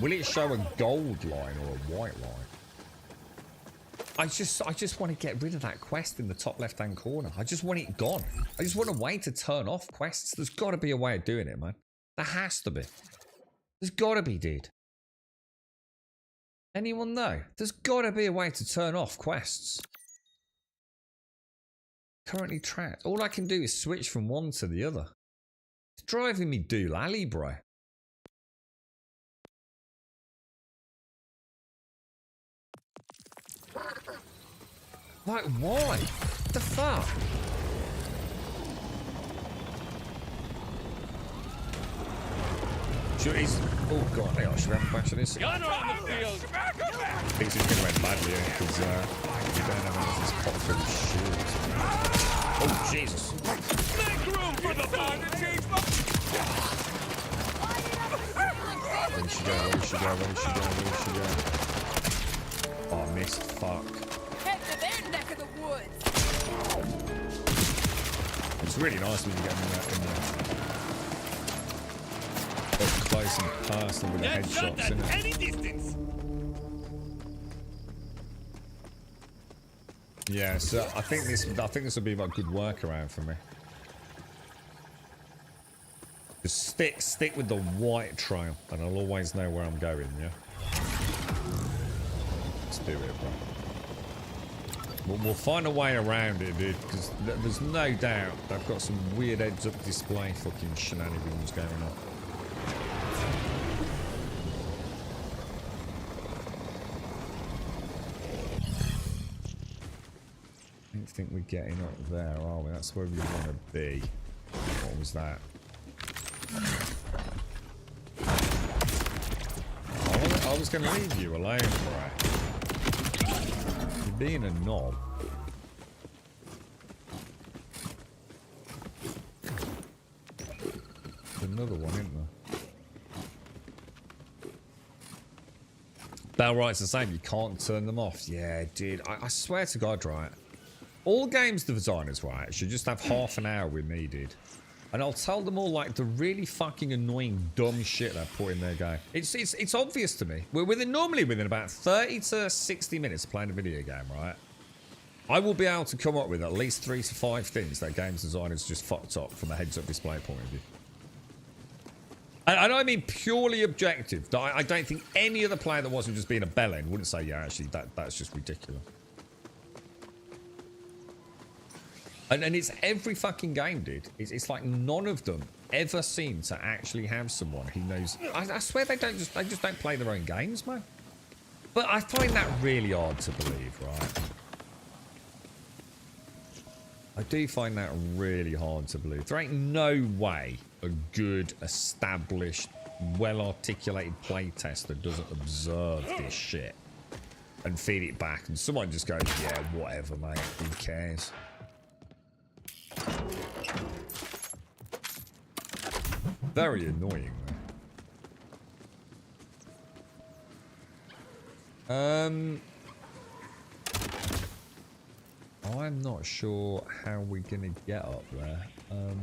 Will it show a gold line or a white line? I just want to get rid of that quest in the top left-hand corner. I just want it gone. I just want a way to turn off quests. There's got to be a way of doing it, man. There has to be. There's got to be, dude. Anyone know? There's got to be a way to turn off quests. Currently tracked. All I can do is switch from one to the other. It's driving me doolally, bro. Like, why? What the fuck? Oh god, hang on, should we have a bunch of this? Gunner on the field! Things are going to end badly here because we don't have any of this pot filled shields. Oh Jesus! Make room for the fun to change my... Where did she go? Where did she go? Where did she go? Where did she go? Oh, I missed. Fuck. Head to their neck of the woods. It's really nice when you get in there. Up close and personal with the headshots, isn't it? Any distance. Yeah, so I think this will be a good workaround for me. Just stick with the white trail, and I'll always know where I'm going. Yeah. Let's do it, bro. We'll find a way around it, dude, because there's no doubt they've got some weird heads-up display fucking shenanigans going on. I don't think we're getting up there, are we? That's where we want to be. What was that? I was going to leave you alone, right? You're being a knob. There's another one, isn't there? Bell Right's the same. You can't turn them off. Yeah, dude. I swear to God, right? All games designers, right, should just have half an hour with me, dude. And I'll tell them all, like, the really fucking annoying, dumb shit they put in their game. It's obvious to me. We're normally within about 30 to 60 minutes of playing a video game, right? I will be able to come up with at least 3 to 5 things that games designers just fucked up from a heads-up display point of view. And I mean purely objective. I don't think any other player that wasn't just being a bellend wouldn't say, yeah, actually, that's just ridiculous. And it's every fucking game, dude. It's like none of them ever seem to actually have someone who knows. I swear they just don't play their own games, man. But I find that really hard to believe, right? I do find that really hard to believe. There ain't no way a good, established, well-articulated playtester doesn't observe this shit and feed it back, and someone just goes, yeah, whatever, mate. Who cares? Very annoying, man. I'm not sure how we're gonna get up there. I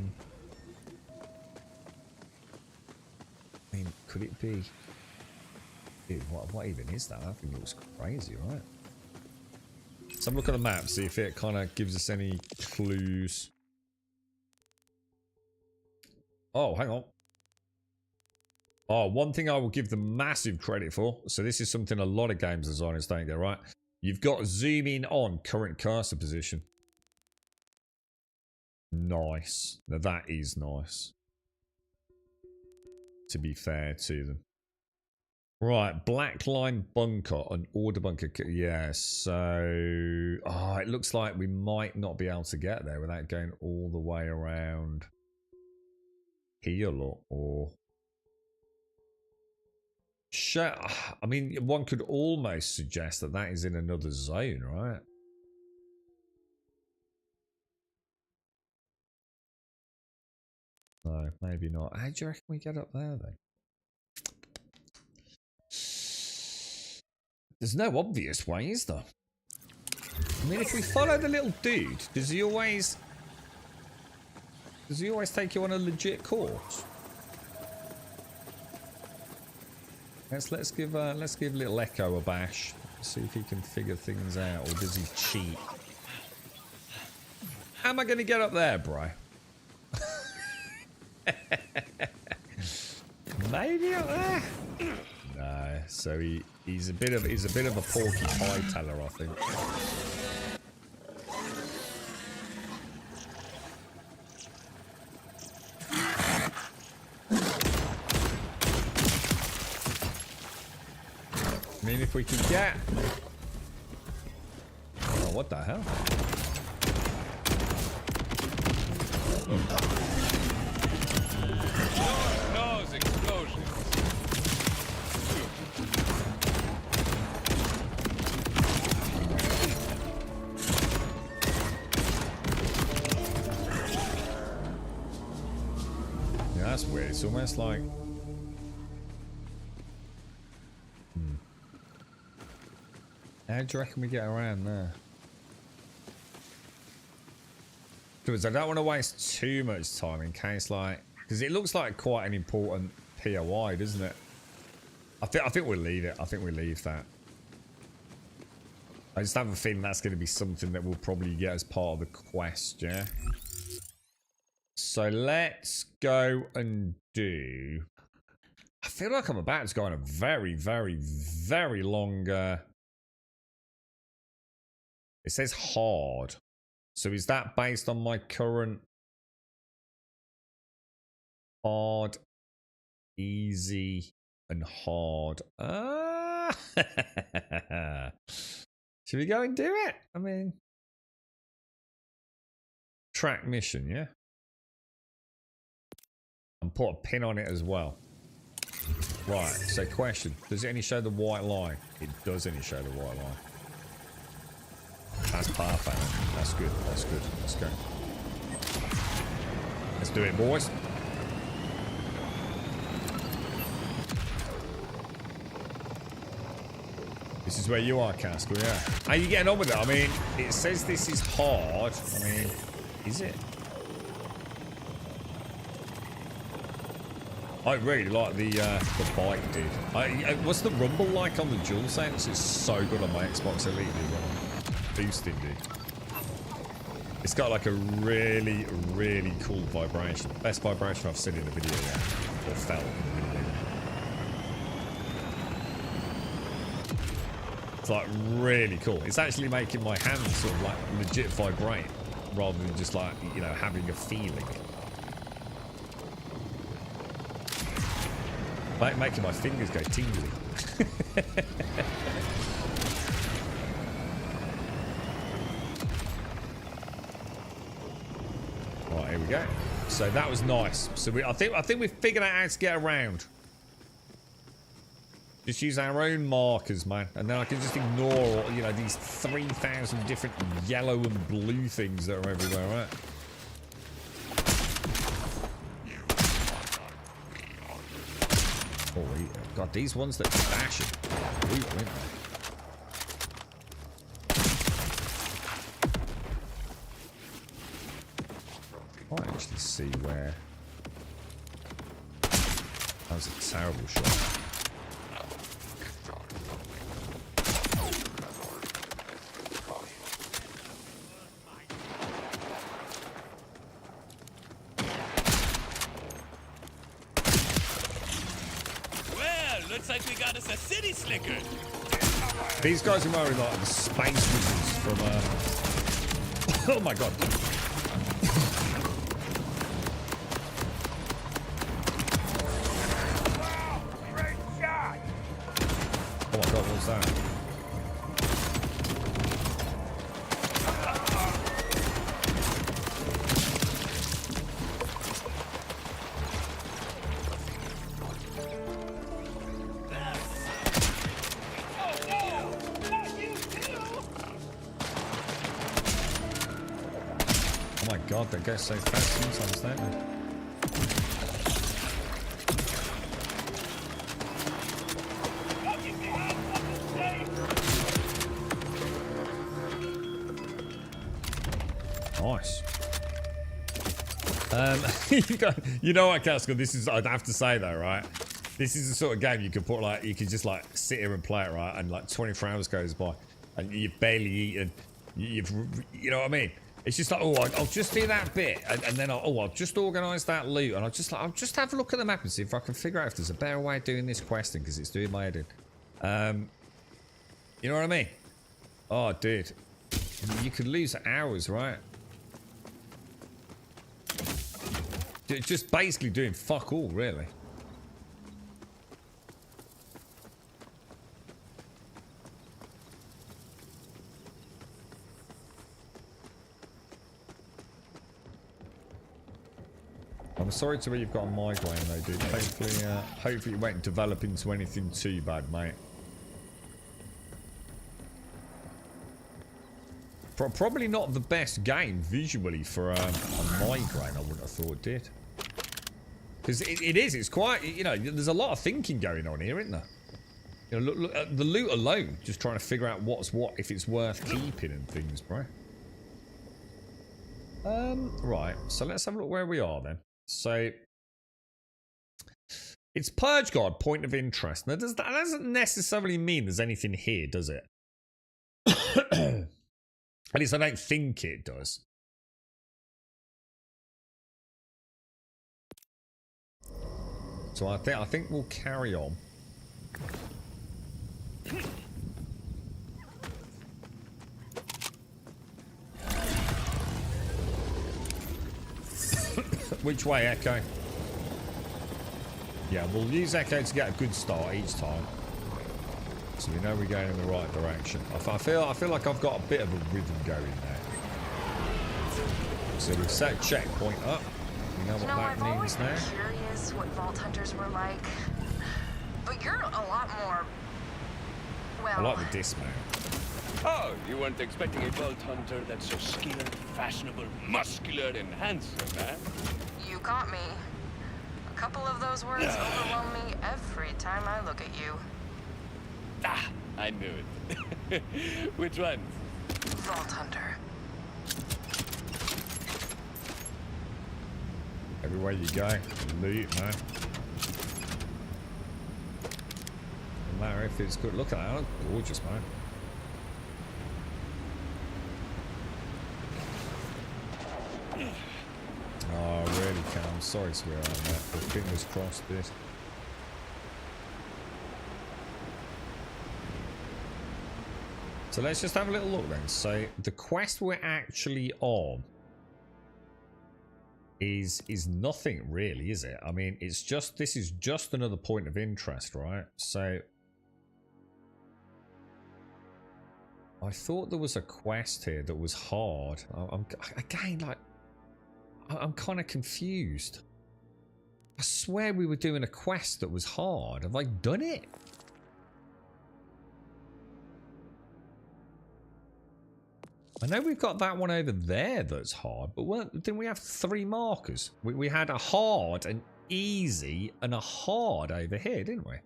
mean, could it be? Dude, what even is that? I think it looks crazy, right? Let's have a look at the map, see if it kind of gives us any clues. Oh, hang on. Oh, one thing I will give them massive credit for. So this is something a lot of games designers don't get right. You've got zoom in on current cursor position. Nice. Now that is nice. To be fair to them. Right, black line bunker, an order bunker. Yeah, so... Oh, it looks like we might not be able to get there without going all the way around here, look, or... I mean, one could almost suggest that that is in another zone, right? No, maybe not. How do you reckon we get up there, then? There's no obvious way, is there? I mean, if we follow the little dude, does he always take you on a legit course? Let's give little Echo a bash. See if he can figure things out, or does he cheat? How am I going to get up there, bro? Maybe up there. No, so he's a bit of a Porky Pie-teller, I think. I mean, if we could get... Oh, what the hell? Nose explosion. Yeah, that's weird. It's almost like... How do you reckon we get around there? Because I don't want to waste too much time in case, like... Because it looks like quite an important POI, doesn't it? I think we'll leave it. I think we'll leave that. I just have a feeling that's going to be something that we'll probably get as part of the quest, yeah? So let's go and do... I feel like I'm about to go on a very, very, very long... It says hard. So is that based on my current... Hard, easy, and hard? Ah! Should we go and do it? I mean... Track mission, yeah? And put a pin on it as well. Right, so question. Does it only show the white line? It does only show the white line. That's perfect. That's good. That's good. Let's go. Let's do it, boys. This is where you are, Castle, yeah. How are you getting on with it? I mean, it says this is hard. I mean, is it? I really like the bike, dude. What's the rumble like on the DualSense? It's so good on my Xbox Elite, dude. Boosted, dude. It's got like a really, really cool vibration. Best vibration I've seen in a video yet. Or felt in a video. It's like really cool. It's actually making my hands sort of like legit vibrate rather than just like, you know, having a feeling. Like making my fingers go tingly. Right, here we go. So that was nice. So I think we've figured out how to get around. Just use our own markers, man, and then I can just ignore, you know, these 3,000 different yellow and blue things that are everywhere, right? Oh, God, these ones that dash it. Brutal, aren't they? I can't actually see where. That was a terrible shot. Like we got us a city slicker. These guys are wearing like the space wizards from oh my god. Oh my god, what's that? God, they go so fast sometimes, don't they? Nice. You know what, Casco? This is, I'd have to say though, right? This is the sort of game you could put like, you could just like sit here and play it, right? And like 24 hours goes by, and you've barely eaten. You know what I mean? It's just like, oh, I'll just do that bit, and then I'll just organise that loot, and I'll just have a look at the map and see if I can figure out if there's a better way of doing this questing, because it's doing my head in. You know what I mean? Oh, dude, you could lose hours, right? Just basically doing fuck all, really. I'm sorry to hear you've got a migraine though, dude. Hopefully it won't develop into anything too bad, mate. Probably not the best game visually for a migraine, I wouldn't have thought it did. Because it is, it's quite, you know, there's a lot of thinking going on here, isn't there? You know, look at the loot alone, just trying to figure out what's what, if it's worth keeping and things, bro. Right, so let's have a look where we are then. So, it's Purge Guard, point of interest. Now, that doesn't necessarily mean there's anything here, does it? At least I don't think it does. So I think we'll carry on. Which way, Echo? Yeah, we'll use Echo to get a good start each time, so we know we're going in the right direction. I feel like I've got a bit of a rhythm going there. So we've set checkpoint up. We know what that I've always means been now. curious what Vault Hunters were like, but you're a lot more. Well, I like the dismount. Oh, you weren't expecting a Vault Hunter that's so skilled, fashionable, muscular, and handsome, eh? You got me. A couple of those words overwhelm me every time I look at you. Ah, I knew it. Which one? Vault Hunter. Everywhere you go, loot, man. No matter if it's good. Look at that, gorgeous, man. Oh, really, Cam. I'm sorry to swear on that, but fingers crossed, this. So let's just have a little look then. So the quest we're actually on is nothing really, is it? I mean, it's just, this is just another point of interest, right? So I thought there was a quest here that was hard. I'm kind of confused. I swear we were doing a quest that was hard. Have I done it? I know we've got that one over there that's hard, but didn't we have 3 markers? We had a hard, an easy, and a hard over here, didn't we?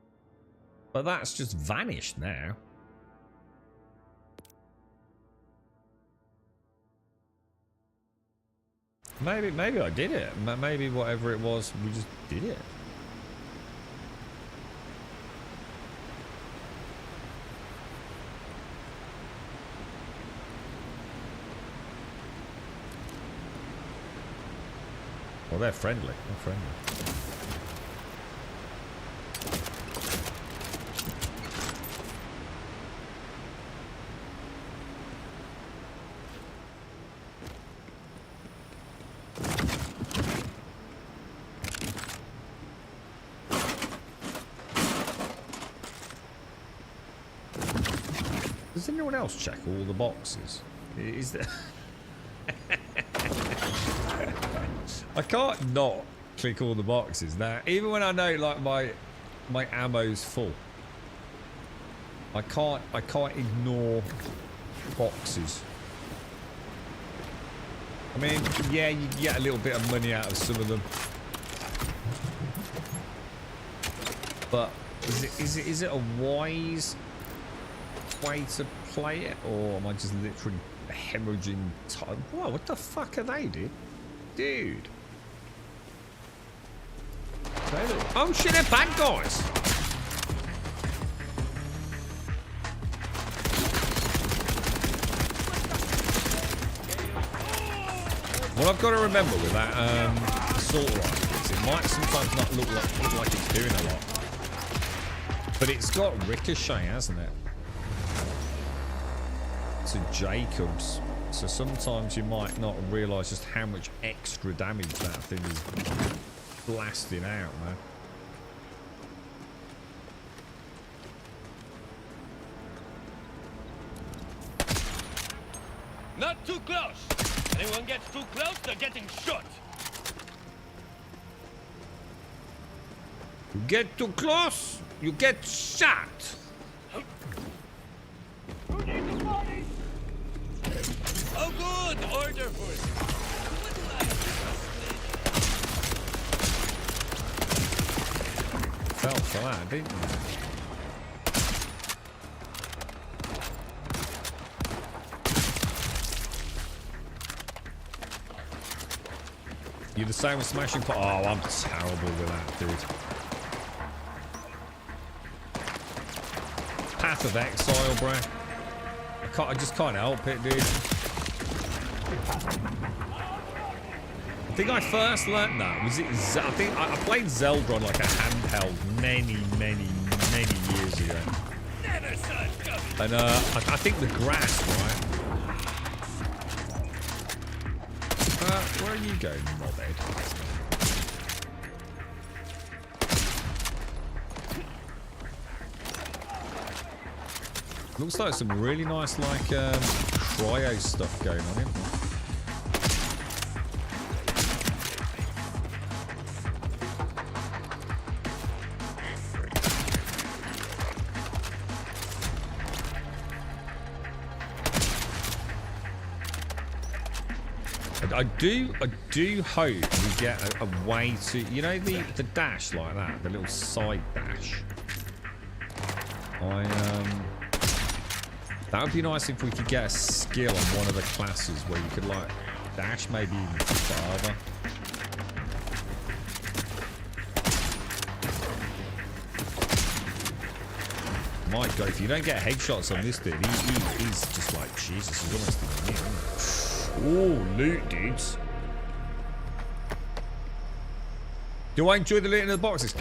But that's just vanished now. Maybe I did it. Maybe whatever it was, we just did it. Well, they're friendly. They're friendly. Does anyone else check all the boxes? Is there... I can't not click all the boxes now. Even when I know like my ammo's full, I can't ignore boxes. I mean, yeah, you get a little bit of money out of some of them, but is it a wise way to play it, or am I just literally hemorrhaging time? Whoa, what the fuck are they, dude? Oh shit, they're bad guys. What I've got to remember with that assault rifle is it might sometimes not look like it's doing a lot, but it's got ricochet, hasn't it? To Jacobs, so sometimes you might not realise just how much extra damage that thing is blasting out, man. Not too close. Anyone gets too close, they're getting shot. You get too close, you get shot. Oh good, order for it. Fell flat, didn't you? You're the same with smashing pot. Oh, I'm terrible with that, dude. Path of Exile, bruh. I just can't help it, dude. I think I first learnt that. Was it? I think I played Zelda on like a handheld many years ago. And I think the grass, right? Where are you going, knobhead? Looks like some really nice, like, cryo stuff going on here. I do hope we get a way to, you know, the dash like that, the little side dash. That would be nice if we could get a skill on one of the classes where you could like dash maybe even farther. My God, if you don't get headshots on this dude, he's just like, Jesus, he's almost in the middle, isn't he? Oh, loot, dudes. Do I enjoy the loot in the boxes?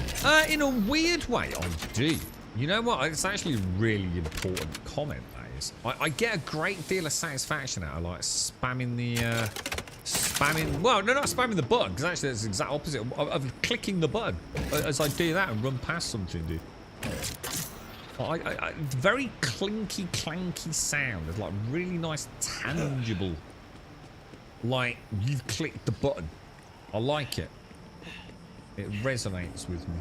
In a weird way, I do. You know what? It's actually a really important comment, that is. I get a great deal of satisfaction out of, like, spamming the, well, no, not spamming the button, because actually that's the exact opposite of clicking the button as I do that and run past something, dude. Very clinky, clanky sound. It's like really nice, tangible. Like, you've clicked the button. I like it. It resonates with me.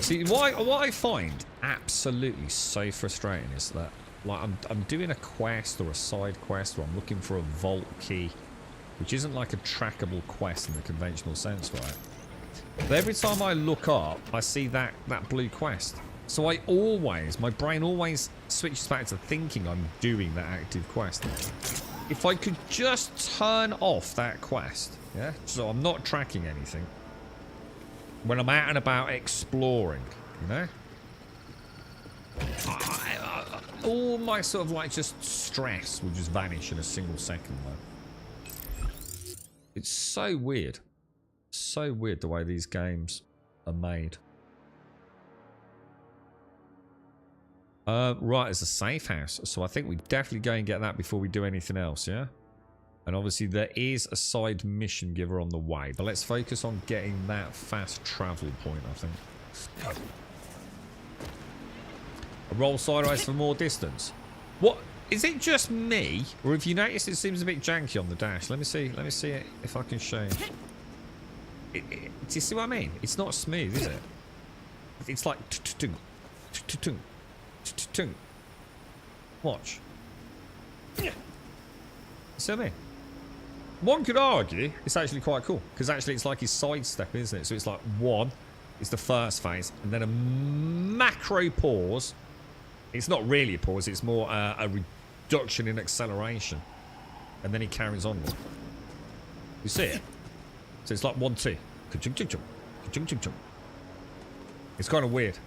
See, what I find absolutely so frustrating is that, like, I'm doing a quest or a side quest, or I'm looking for a vault key, which isn't like a trackable quest in the conventional sense, right? But every time I look up, I see that blue quest. So my brain always switches back to thinking I'm doing that active quest. If I could just turn off that quest, yeah, so I'm not tracking anything when I'm out and about exploring, you know, all my sort of like just stress will just vanish in a single second, though. It's so weird. So weird the way these games are made. Right, it's a safe house, so I think we definitely go and get that before we do anything else, yeah? And obviously there is a side mission giver on the way, but let's focus on getting that fast travel point, I think. A roll sideways for more distance. What? Is it just me? Or have you noticed it seems a bit janky on the dash? Let me see it if I can show you. Do you see what I mean? It's not smooth, is it? It's like... Watch. You see what I mean? One could argue it's actually quite cool, because actually it's like he's sidestepping, isn't it? So it's like one is the first phase, and then a macro pause. It's not really a pause, it's more a reduction in acceleration. And then he carries on. You see it? So it's like 1, 2. It's kind of weird.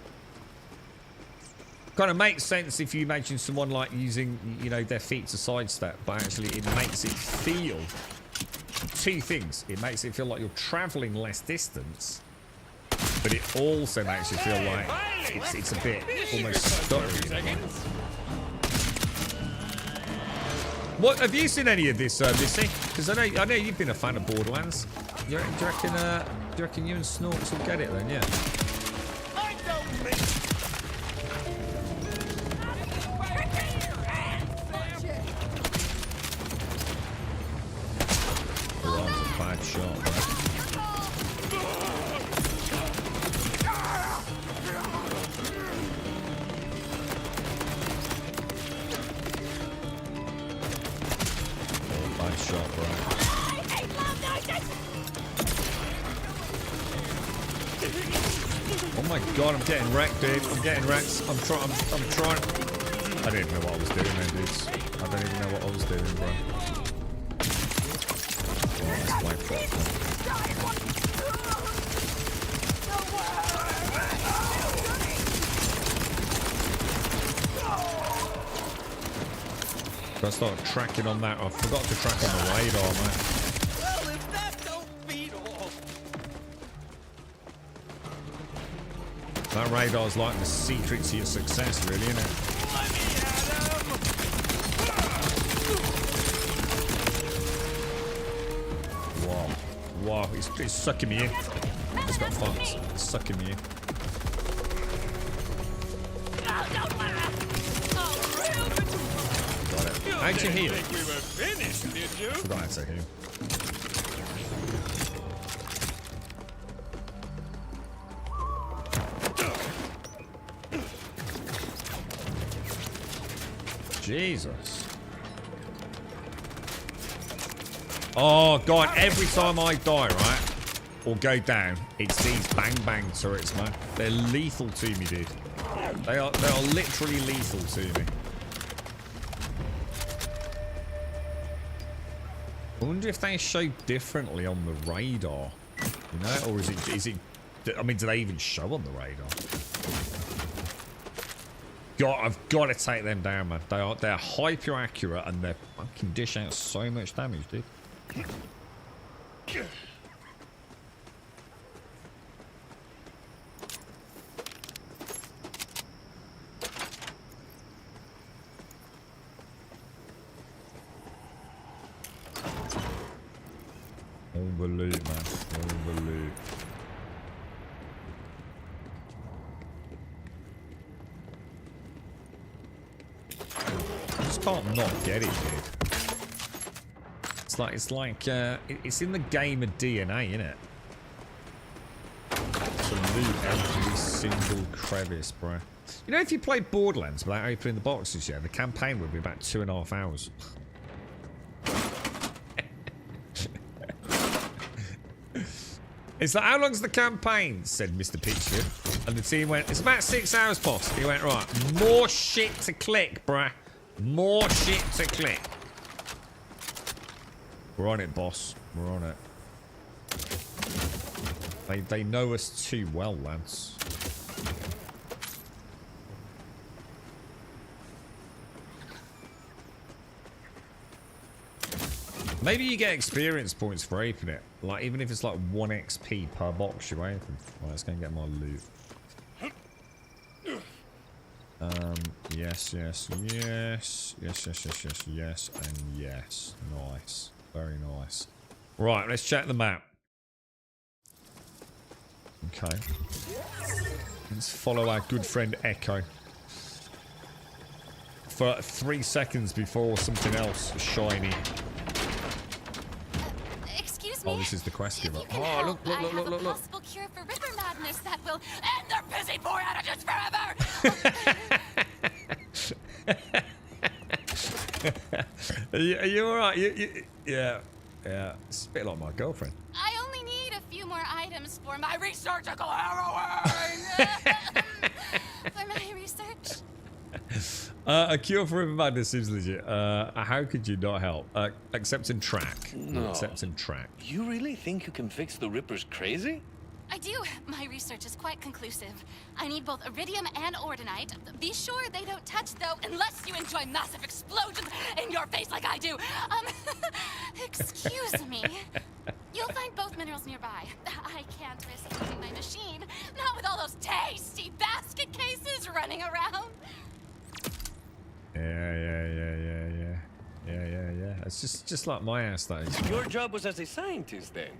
Kind of makes sense if you imagine someone like using, you know, their feet to sidestep, but actually it makes it feel two things. It makes it feel like you're traveling less distance, but it also makes you feel like it's a bit almost stuttery. What have you seen any of this, Missy? Because I know you've been a fan of Borderlands. Do you reckon you and Snorks will get it then? Yeah. God, I'm getting wrecked, dude. I'm getting wrecked. I'm trying. I didn't even know what I was doing then, dudes. I don't even know what I was doing, bro. Oh, let's play properly. I start tracking on that. I forgot to track on the radar, man. Well, if that don't beat all. That radar's like the secret to your success, really, isn't it? Wow. Wow, it's sucking me in. It's got fucked. It's sucking me in. Got it. How'd you heal? We were finished, did you? Forgot how to heal. Jesus. Oh god, every time I die, right, or go down, it's these bang bang turrets, man. They're lethal to me, dude. They are literally lethal to me. I wonder if they show differently on the radar, you know, or is it? I mean, do they even show on the radar? God, I've got to take them down, man. They're hyper accurate and they fucking dish out so much damage, dude. All the loot, man. All the loot. I just can't not get it, dude. It's it's in the game of DNA, innit? To loot every single crevice, bro. You know, if you play Borderlands without opening the boxes, yeah, the campaign would be about 2.5 hours. It's like, how long's the campaign? Said Mr. Peachford. And the team went, it's about 6 hours, boss. He went, right, more shit to click, bruh. More shit to click. We're on it, boss. We're on it. They know us too well, lads. Maybe you get experience points for opening it. Like, even if it's like 1 XP per box you open. Right, let's go and get my loot. Yes, yes, yes. Yes, yes, yes, yes, yes, and yes. Nice. Very nice. Right, let's check the map. Okay. Let's follow our good friend Echo. For 3 seconds before something else shiny. Excuse me. Oh, this is the quest giver. Oh, look, look, look, look, look, look. Possible cure for river madness that will end their busy poor attitudes forever. Are you alright? Yeah. Yeah. It's a bit like my girlfriend. I only need a few more items for my researchical heroine. For my research. A cure for river madness seems legit. How could you not help? Accept and track. No. Accept and track. You really think you can fix the Ripper's crazy? I do. My research is quite conclusive. I need both iridium and ordinite. Be sure they don't touch, though, unless you enjoy massive explosions in your face like I do. Excuse me. You'll find both minerals nearby. I can't risk leaving my machine, not with all those tasty basket cases running around. Yeah. It's just like my ass, that is. Your job was as a scientist, then.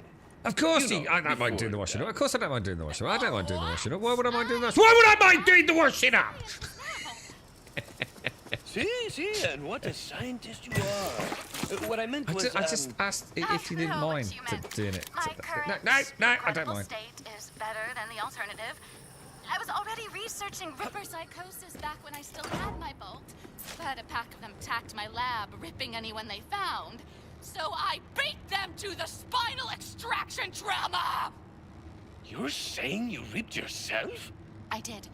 Of course, I don't mind doing the washing up. Of course, I don't mind doing the washing up. I don't mind doing the washing up. Why would I mind doing the washing up? Why would I mind doing the washing up? See, and what a scientist you are. What I meant was, I just asked if you didn't mind doing it. No, I don't mind. State is better than the alternative. I was already researching Ripper psychosis back when I still had my bolt, but a pack of them attacked my lab, ripping anyone they found. So I beat them to the spinal extraction trauma! You're saying you ripped yourself? I did.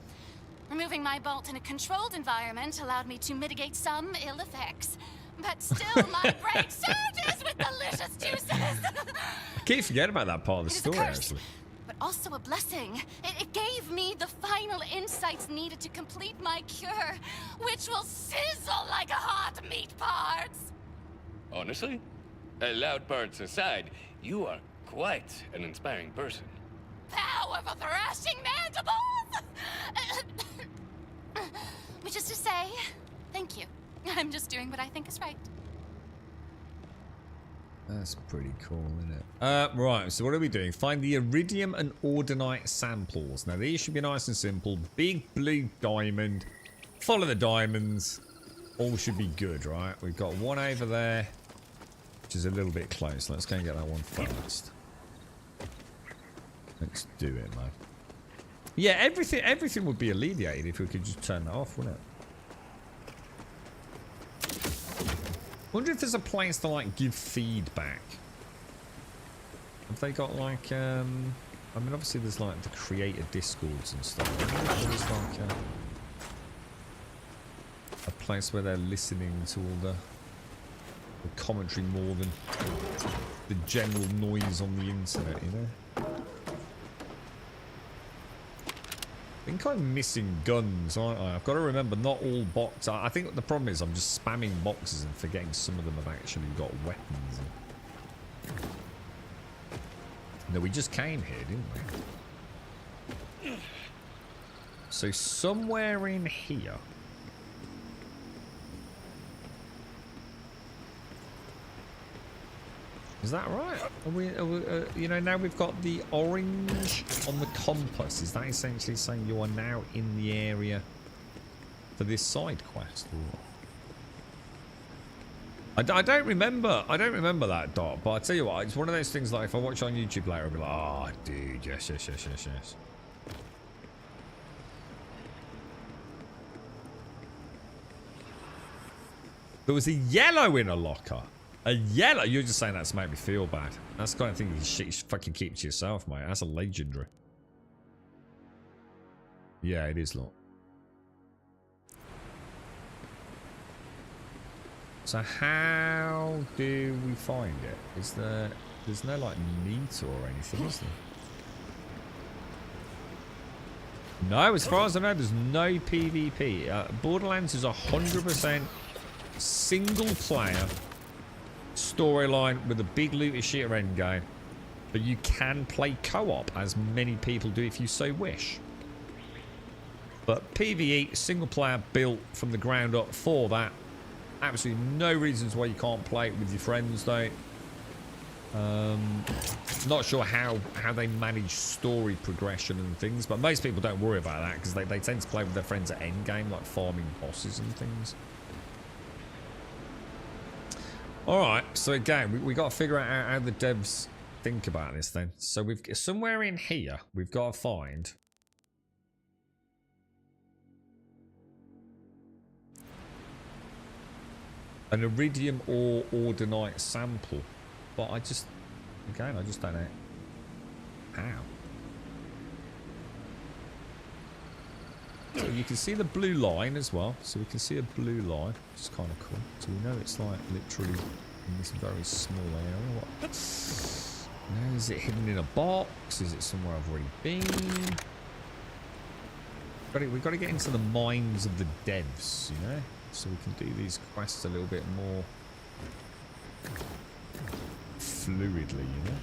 Removing my bolt in a controlled environment allowed me to mitigate some ill effects. But still, my brain surges with delicious juices! I keep forgetting about that part of the story, actually. But but also a blessing. It gave me the final insights needed to complete my cure, which will sizzle like hot meat parts. Honestly, loud parts aside, you are quite an inspiring person. Powerful thrashing mandibles! Which is to say, thank you. I'm just doing what I think is right. That's pretty cool, isn't it? Right, so what are we doing? Find the iridium and ordinite samples. Now, these should be nice and simple. Big blue diamond. Follow the diamonds. All should be good, right? We've got one over there, which is a little bit close. Let's go and get that one first. Let's do it, man. Yeah, everything would be alleviated if we could just turn that off, wouldn't it? Wonder if there's a place to like give feedback. Have they got like I mean, obviously there's like the creator discords and stuff. I wonder if there's like a place where they're listening to all the commentary more than the general noise on the internet, you know? I think I'm missing guns, aren't I? I've got to remember not all boxes. I think the problem is I'm just spamming boxes and forgetting some of them have actually got weapons. No, we just came here, didn't we? So somewhere in here. Is that right? Are we, you know, now we've got the orange on the compass. Is that essentially saying you are now in the area for this side quest? I don't remember that, Dot. But I tell you what, it's one of those things like if I watch on YouTube later, I'll be like, oh, dude, yes. There was a yellow in a locker. A yellow? You're just saying that to make me feel bad. That's the kind of thing you should fucking keep to yourself, mate. That's a legendary. Yeah, it is, look. So how do we find it? Is there... There's no, like, meter or anything, is there? No, as far as I know, there's no PvP. Borderlands is 100% single player storyline with a big looter shooter end game, but you can play co-op as many people do if you so wish. But PvE, single player built from the ground up for that. Absolutely no reasons why you can't play it with your friends though. Not sure how they manage story progression and things, but most people don't worry about that because they tend to play with their friends at end game, like farming bosses and things. Alright, so again, we got to figure out how the devs think about this then. So we've somewhere in here, we've got to find an iridium or ordinite sample. But I just don't know how. So you can see the blue line as well. So we can see a blue line, which is kind of cool. So we know it's like literally in this very small area. What? Now, is it hidden in a box? Is it somewhere I've already been? We've got to get into the minds of the devs, you know? So we can do these quests a little bit more fluidly, you know?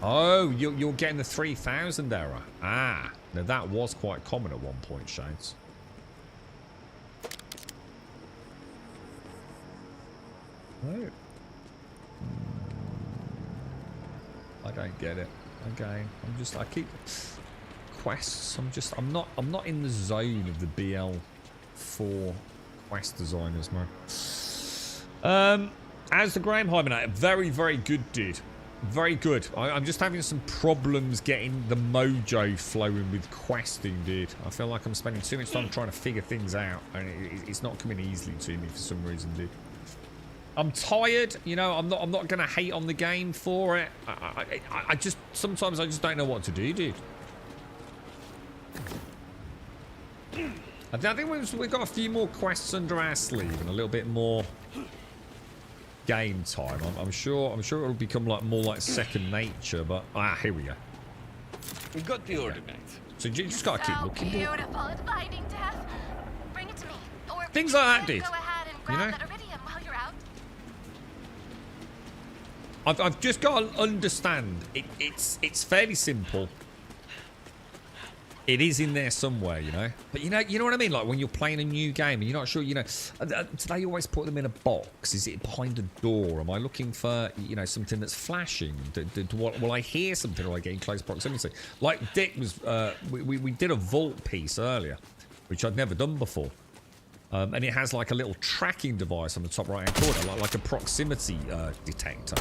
Oh, you're getting the 3000 error. Ah, now that was quite common at one point, Shades. Oh. I don't get it. Again, I keep quests. I'm not in the zone of the BL4 quest designers, man. As the Graham Hybernator, very, very good, dude. Very good. I'm just having some problems getting the mojo flowing with questing, dude. I feel like I'm spending too much time trying to figure things out, and it's not coming easily to me for some reason, dude. I'm tired, you know. I'm not gonna hate on the game for it. I just sometimes I just don't know what to do, dude. I think we've got a few more quests under our sleeve and a little bit more game time. I'm sure it'll become like more like second nature. But here we go. We got the order, mate. So you just gotta keep looking. Beautiful, inviting death. Bring it to me. Or Things like that, dude. Go ahead and grab that iridium while you're out. I've just got to understand. It's fairly simple. It is in there somewhere, you know. But you know what I mean. Like when you're playing a new game and you're not sure, you know. Do they always put them in a box? Is it behind a door? Am I looking for, you know, something that's flashing? Will I hear something? Or will I get in close proximity? Like Dick was, we did a vault piece earlier, which I'd never done before, and it has like a little tracking device on the top right hand corner, like a proximity detector.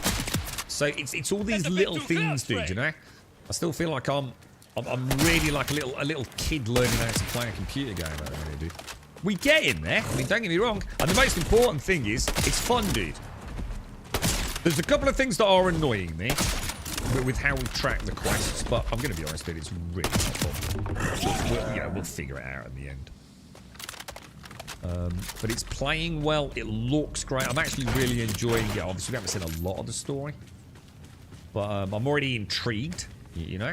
So it's all these little things, dude. You know. I still feel like I'm really like a little kid learning how to play a computer game at the minute, dude. We get in there. I mean, don't get me wrong. And the most important thing is, it's fun, dude. There's a couple of things that are annoying me with how we track the quests, but I'm going to be honest, dude, it's really not fun. We'll figure it out in the end. But it's playing well. It looks great. I'm actually really enjoying it. Obviously, we haven't seen a lot of the story, but I'm already intrigued. You know,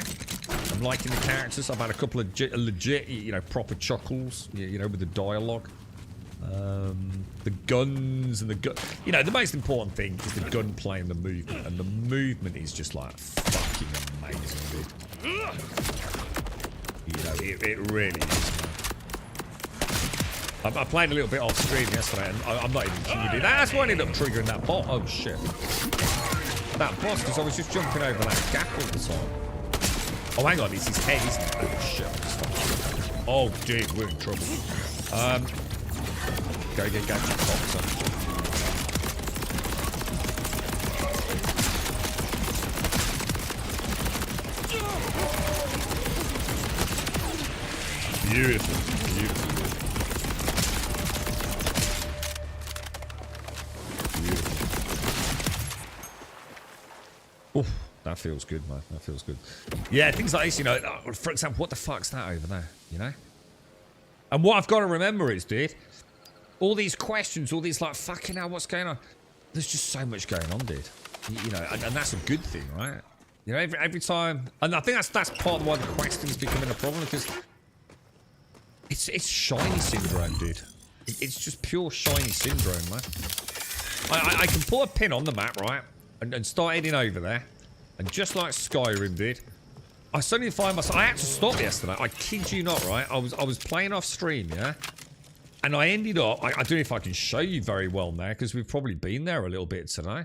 I'm liking the characters. I've had a couple of legit, you know, proper chuckles, you know, with the dialogue. The guns and the gun. You know, the most important thing is the gunplay and the movement. And the movement is just like fucking amazing, dude. You know, it really is, man. I played a little bit off screen yesterday, and I'm not even kidding you, dude. That's why I ended up triggering that bot. Oh shit. That boss, because I was just jumping over that gap all the time. Oh, hang on, it's his head, isn't it? Oh, shit. Oh, dude, we're in trouble. Go get gadget box up. Beautiful, beautiful. Oof, that feels good, man. That feels good. Yeah, things like this, you know. For example, what the fuck's that over there, you know? And what I've got to remember is, dude, all these questions, all these like, fucking hell, what's going on? There's just so much going on, dude. You know, and that's a good thing, right? You know, every time, and I think that's part of why the question's becoming a problem, because it's shiny syndrome, dude. It's just pure shiny syndrome, man. I can put a pin on the map, right? And start heading over there. And just like Skyrim did, I suddenly find myself... I had to stop yesterday. I kid you not, right? I was playing off stream, yeah? And I ended up... I don't know if I can show you very well now, because we've probably been there a little bit today.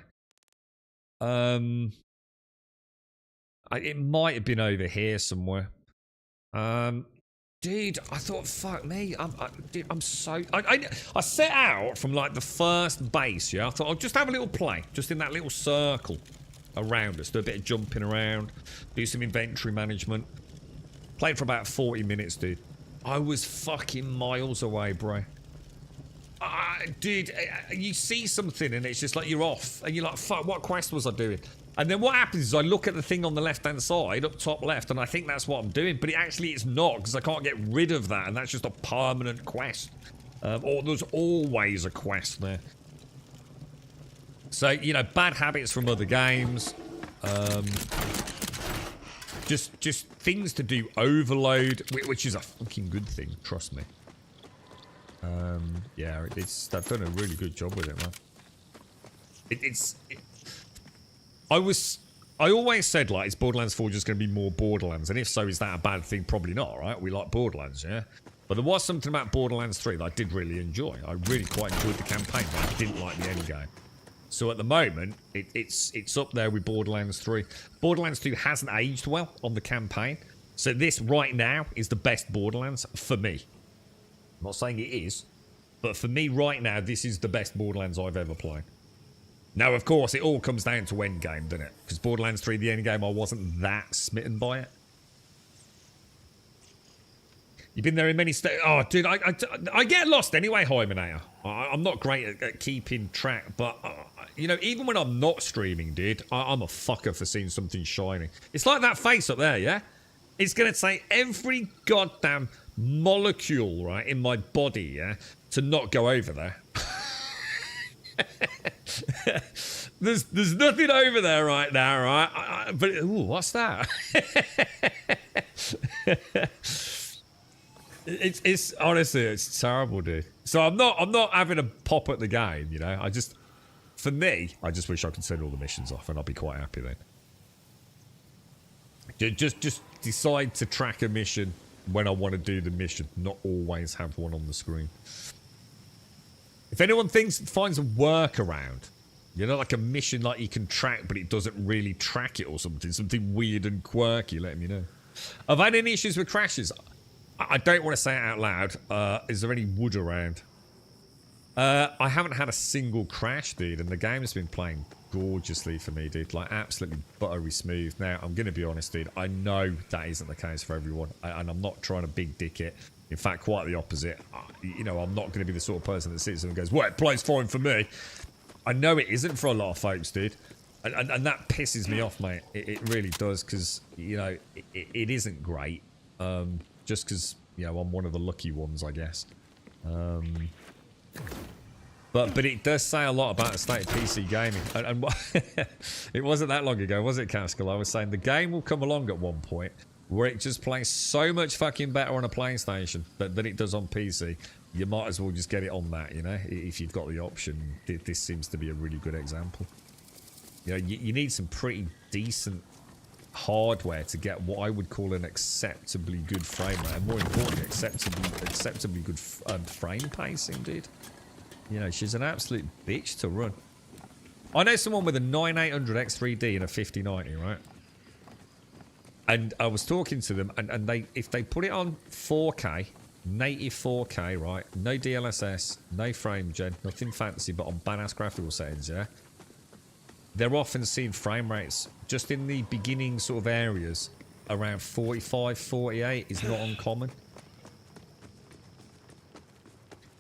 It might have been over here somewhere. Dude, I thought, fuck me. Dude, I'm so... I set out from, like, the first base, yeah? I thought, I'll just have a little play. Just in that little circle around us. Do a bit of jumping around. Do some inventory management. Played for about 40 minutes, dude. I was fucking miles away, bro. Dude, you see something and it's just like you're off. And you're like, fuck, what quest was I doing? And then what happens is I look at the thing on the left-hand side, up top left, and I think that's what I'm doing. But it's not, because I can't get rid of that. And that's just a permanent quest. Or there's always a quest there. So, you know, bad habits from other games. Just things to do overload, which is a fucking good thing, trust me. Yeah, they've done a really good job with it, man. I always said, like, is Borderlands 4 just going to be more Borderlands? And if so, is that a bad thing? Probably not, right? We like Borderlands, yeah? But there was something about Borderlands 3 that I did really enjoy. I really quite enjoyed the campaign, but I didn't like the end game. So at the moment, it's up there with Borderlands 3. Borderlands 2 hasn't aged well on the campaign. So this right now is the best Borderlands for me. I'm not saying it is, but for me right now, this is the best Borderlands I've ever played. Now, of course, it all comes down to endgame, doesn't it? Because Borderlands 3, the endgame, I wasn't that smitten by it. You've been there in many states. Oh, dude, I get lost anyway, Hymenator. I'm not great at keeping track, but, you know, even when I'm not streaming, dude, I'm a fucker for seeing something shiny. It's like that face up there, yeah? It's going to take every goddamn molecule, right, in my body, yeah, to not go over there. There's nothing over there right now, right? But ooh, what's that? it's honestly, it's terrible, dude. So I'm not having a pop at the game, you know. For me, I just wish I could send all the missions off, and I'll be quite happy then. Just decide to track a mission when I want to do the mission, not always have one on the screen. If anyone finds a workaround, you know, like a mission like you can track, but it doesn't really track it or something weird and quirky, let me know. I've had any issues with crashes. I don't want to say it out loud. Is there any wood around? I haven't had a single crash, dude, and the game has been playing gorgeously for me, dude. Like, absolutely buttery smooth. Now, I'm going to be honest, dude. I know that isn't the case for everyone, and I'm not trying to big dick it. In fact, quite the opposite. You know, I'm not going to be the sort of person that sits there and goes, well, it plays fine for me. I know it isn't for a lot of folks, dude. And that pisses me off, mate. It really does, because, you know, it isn't great. Just because, you know, I'm one of the lucky ones, I guess. But it does say a lot about the state of PC gaming. And it wasn't that long ago, was it, Caskell? I was saying the game will come along at one point where it just plays so much fucking better on a PlayStation than it does on PC. You might as well just get it on that, you know, if you've got the option. This seems to be a really good example. You know, you need some pretty decent hardware to get what I would call an acceptably good frame rate, and more importantly, acceptably good frame pacing, dude. You know, she's an absolute bitch to run. I know someone with a 9800 X3D and a 5090, right? And I was talking to them, and if they put it on 4K, native 4K, right? No DLSS, no frame gen, nothing fancy, but on badass graphical settings, yeah? They're often seeing frame rates just in the beginning sort of areas around 45, 48 is not uncommon.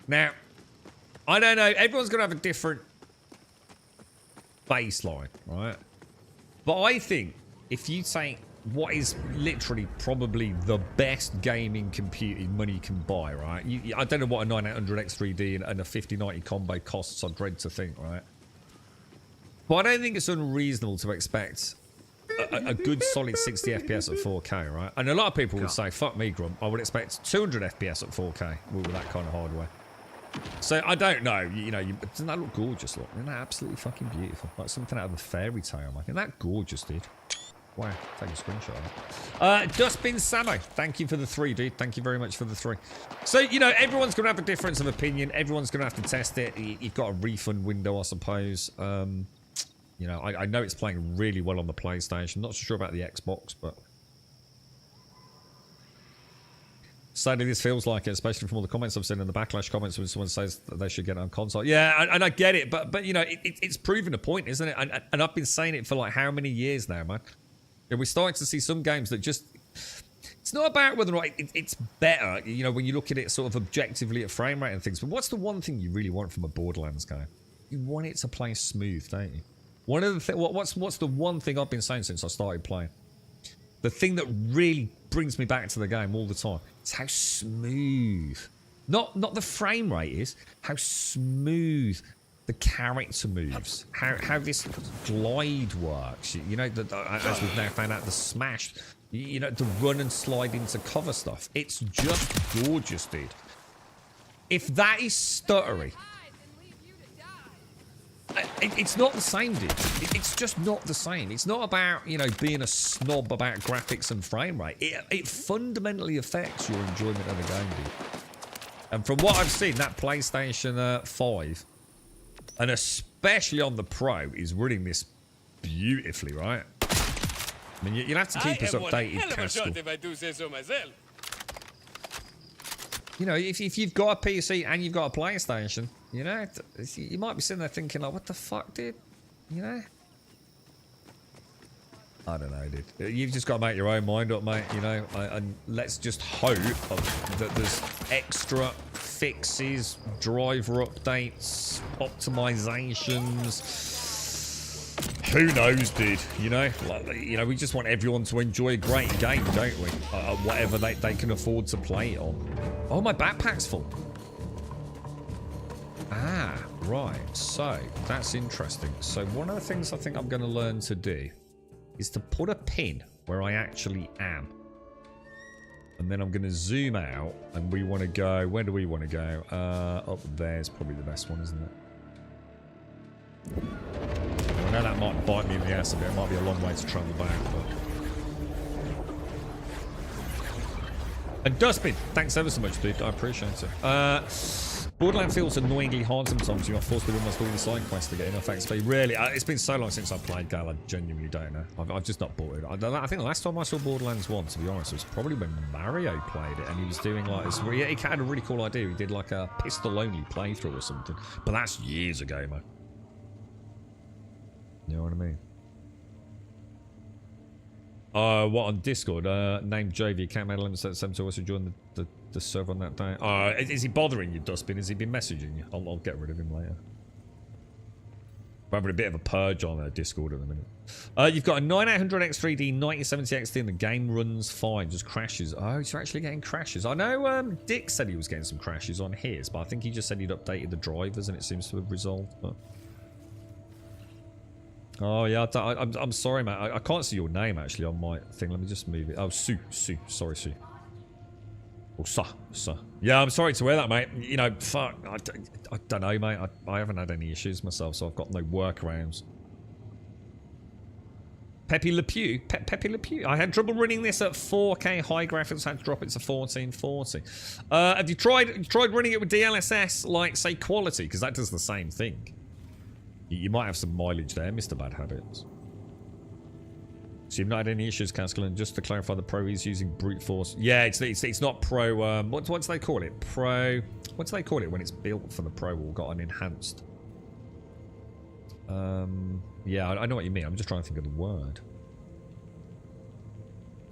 Now, I don't know. Everyone's going to have a different baseline, right? But I think if you take what is literally probably the best gaming computer money can buy, right? I don't know what a 9800 X3D and a 5090 combo costs. I dread to think, right? But I don't think it's unreasonable to expect a good solid 60 FPS at 4K, right? And a lot of people would say, fuck me, Grump, I would expect 200 FPS at 4K with that kind of hardware. So I don't know, you know, doesn't that look gorgeous? Look, isn't that absolutely fucking beautiful? Like something out of a fairy tale, like. Isn't that gorgeous, dude? Wow, take a screenshot of it. Dustbin Samo, thank you for the 3, dude. Thank you very much for the 3. So, you know, everyone's going to have a difference of opinion. Everyone's going to have to test it. You've got a refund window, I suppose. You know, I know it's playing really well on the PlayStation. Not so sure about the Xbox, but sadly, this feels like it, especially from all the comments I've seen in the backlash comments when someone says that they should get it on console. Yeah, and I get it, but you know, it's proven a point, isn't it? And I've been saying it for like how many years now, man? And we're starting to see some games that just... It's not about whether or not it's better, you know, when you look at it sort of objectively at frame rate and things, but what's the one thing you really want from a Borderlands game? You want it to play smooth, don't you? One of the what's the one thing I've been saying since I started playing? The thing that really brings me back to the game all the time is how smooth, not the frame rate is, how smooth the character moves, how this glide works. You know, as we've now found out, the smash, you know, the run and slide into cover stuff. It's just gorgeous, dude. If that is stuttery, it's not the same, dude. It's just not the same. It's not about, you know, being a snob about graphics and frame rate. It fundamentally affects your enjoyment of the game, dude. And from what I've seen, that PlayStation 5, and especially on the Pro, is running this beautifully, right? I mean, you'll have to keep us updated, Caskell. If I do say so myself. You know, if you've got a PC and you've got a PlayStation, you know, you might be sitting there thinking, like, what the fuck, dude? You know? I don't know, dude. You've just got to make your own mind up, mate, you know? And let's just hope that there's extra fixes, driver updates, optimizations. Who knows, dude? You know? Like, you know, we just want everyone to enjoy a great game, don't we? Whatever they can afford to play it on. Oh, my backpack's full. Ah, right. So, that's interesting. So, one of the things I think I'm going to learn to do is to put a pin where I actually am. And then I'm going to zoom out, and we want to go... Where do we want to go? Up there's probably the best one, isn't it? I know that might bite me in the ass a bit. It might be a long way to travel back, but... And Dustbin, thanks ever so much, dude. I appreciate it. Borderlands feels annoyingly hard sometimes. You are forced to do almost all the side quests to get enough XP. Really, it's been so long since I played Gale, I genuinely don't know. I've just not bought it. I think the last time I saw Borderlands 1, to be honest, was probably when Mario played it, and he was doing like this. He had a really cool idea. He did like a pistol-only playthrough or something. But that's years ago, man. You know what I mean? What on Discord? Named JV Cat Made 1177 to us to join the server on that day. Is he bothering you, Dustbin? Has he been messaging you? I'll get rid of him later. We're having a bit of a purge on Discord at the minute. You've got a 9800X3D 9070 XT and the game runs fine, just crashes. Oh, you're actually getting crashes. I know Dick said he was getting some crashes on his, but I think he just said he'd updated the drivers and it seems to have resolved. But... Oh, yeah, I'm sorry, mate. I can't see your name, actually, on my thing. Let me just move it. Oh, Sue. Sorry, Sue. Oh, sir. Yeah, I'm sorry to hear that, mate. You know, fuck. I don't know, mate. I haven't had any issues myself, so I've got no workarounds. Pepe Le Pew. Pepe Le Pew. I had trouble running this at 4K high graphics. I had to drop it to 1440. Have you tried running it with DLSS, like, say, quality? Because that does the same thing. You might have some mileage there, Mr. Bad Habits. So you've not had any issues, Caskell, and just to clarify, the Pro is using brute force. Yeah, it's not Pro. What do they call it? Pro. What do they call it when it's built for the Pro or got an enhanced? Yeah, I know what you mean. I'm just trying to think of the word.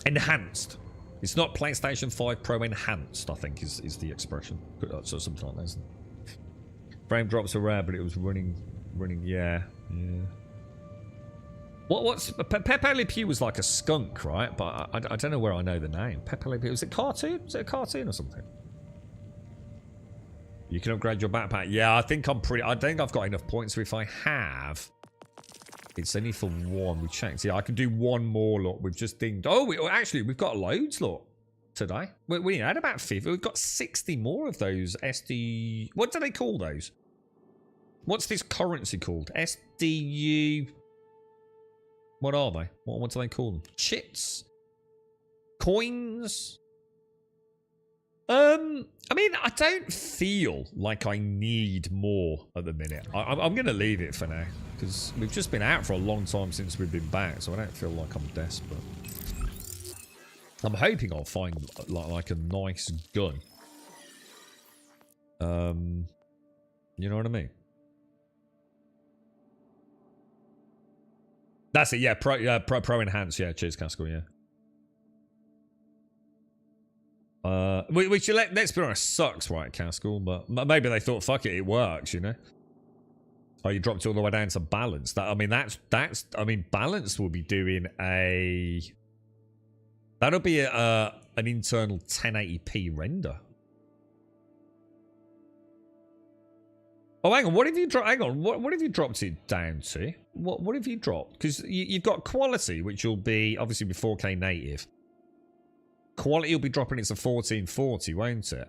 Enhanced. It's not PlayStation 5 Pro enhanced, I think, is the expression. So something like that, isn't it? Frame drops are rare, but it was running, yeah. What's Pepe Le Pew was like a skunk, right? But I don't know where I know the name. Pepe Le Pew, was it cartoon? Was it a cartoon or something? You can upgrade your backpack. Yeah, I think I've got enough points. So if I have, it's only for one. We checked. Yeah, I can do one more. Look, we've just dinged. Oh, actually, we've got loads. Look, today we had about 50. We've got 60 more of those SD. What do they call those? What's this currency called? SDU. What are they? What do they call them? Chits? Coins? I mean, I don't feel like I need more at the minute. I'm going to leave it for now. Because we've just been out for a long time since we've been back. So I don't feel like I'm desperate. I'm hoping I'll find like a nice gun. You know what I mean? That's it, yeah. Pro enhance, yeah. Cheers, Caskell, yeah. Which let's be honest, sucks, right, Caskell? But maybe they thought, fuck it, it works, you know. Oh, you dropped it all the way down to balance. I mean, balance will be doing that'll be an internal 1080p render. Oh, hang on. What have you dropped? Hang on. What have you dropped it down to? What have you dropped? Because you've got quality, which will be obviously be 4K native. Quality will be dropping it to 1440, won't it?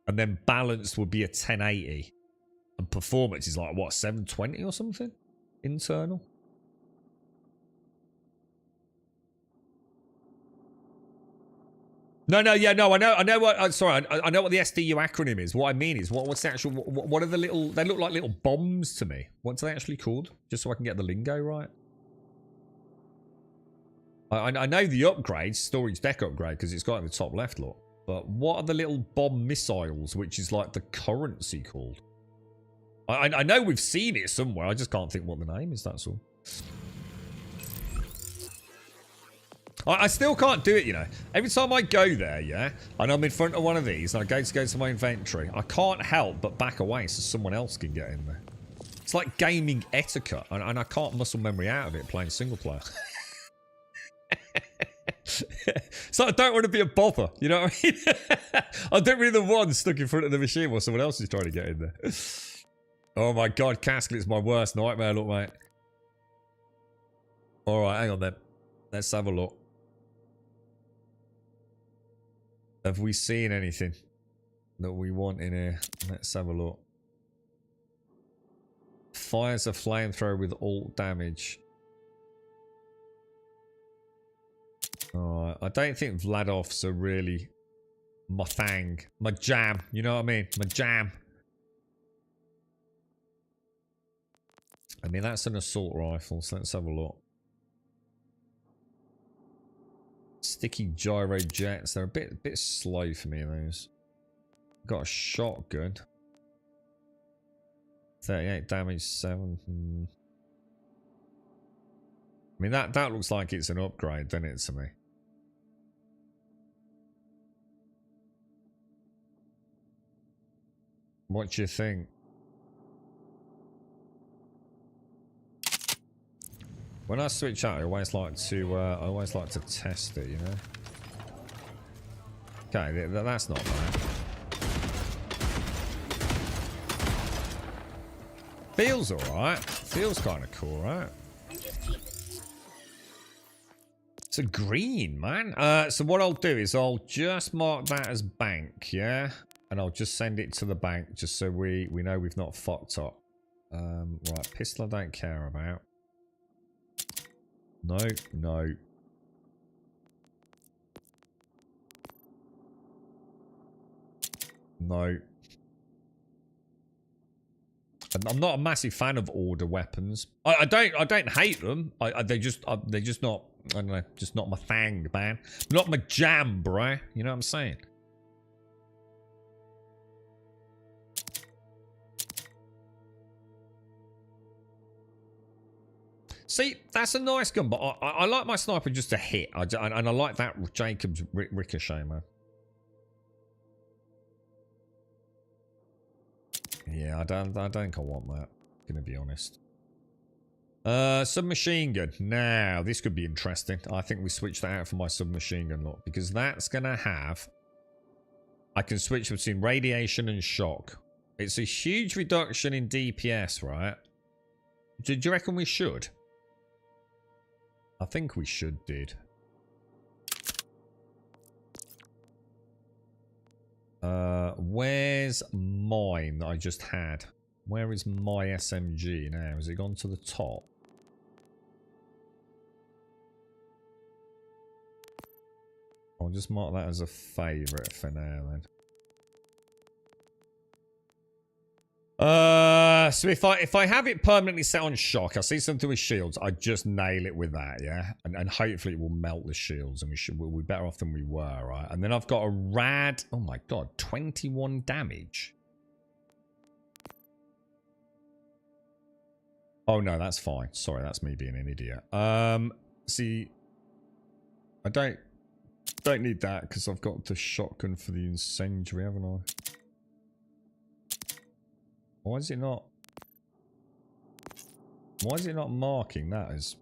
And then balanced will be a 1080, and performance is like what, 720 or something internal. No, I know what. Sorry, I know what the SDU acronym is. What I mean is, what's the actual? What are the little? They look like little bombs to me. What's they actually called? Just so I can get the lingo right. I know the upgrade, storage deck upgrade, because it's got in the top left, look. But what are the little bomb missiles, which is like the currency called? I know we've seen it somewhere. I just can't think what the name is. That's all. I still can't do it, you know. Every time I go there, yeah, and I'm in front of one of these, and I go to my inventory, I can't help but back away so someone else can get in there. It's like gaming etiquette, and I can't muscle memory out of it playing single player. So I don't want to be a bother, you know what I mean? I don't be the one stuck in front of the machine while someone else is trying to get in there. Oh my god, Casket is my worst nightmare, look, mate. Alright, hang on then. Let's have a look. Have we seen anything that we want in here? Let's have a look. Fires a flamethrower with alt damage. Alright, I don't think Vladovs are really my thing. My jam, you know what I mean? My jam. I mean, that's an assault rifle, so let's have a look. Sticky gyro jets, they're a bit slow for me, those. Got a shotgun. 38 damage, 7. I mean, that looks like it's an upgrade, doesn't it, to me? What do you think? When I switch out, I always like to test it, you know. Okay, that's not bad. Feels alright. Feels kind of cool, right? It's a green, man. So what I'll do is I'll just mark that as bank, yeah? And I'll just send it to the bank just so we know we've not fucked up. Right, pistol I don't care about. No, no. No. I'm not a massive fan of order weapons. I don't hate them. They're just not, I don't know, just not my thing, man. Not my jam, bro. You know what I'm saying? See, that's a nice gun, but I like my sniper just to hit. And I like that Jacob's ricochet, man. Yeah, I don't think I want that. Gonna be honest. Submachine gun. Now, this could be interesting. I think we switch that out for my submachine gun, look, because that's gonna have. I can switch between radiation and shock. It's a huge reduction in DPS, right? Do you reckon we should? I think we should, dude. Where's mine that I just had? Where is my SMG now? Has it gone to the top? I'll just mark that as a favourite for now then. So if I have it permanently set on shock, I see something with shields, I just nail it with that, yeah? And hopefully it will melt the shields and we'll be better off than we were, right? And then I've got a rad, oh my god, 21 damage. Oh no, that's fine. Sorry, that's me being an idiot. See, I don't need that because I've got the shotgun for the incendiary, haven't I? Why is it not? Why is it not marking that as?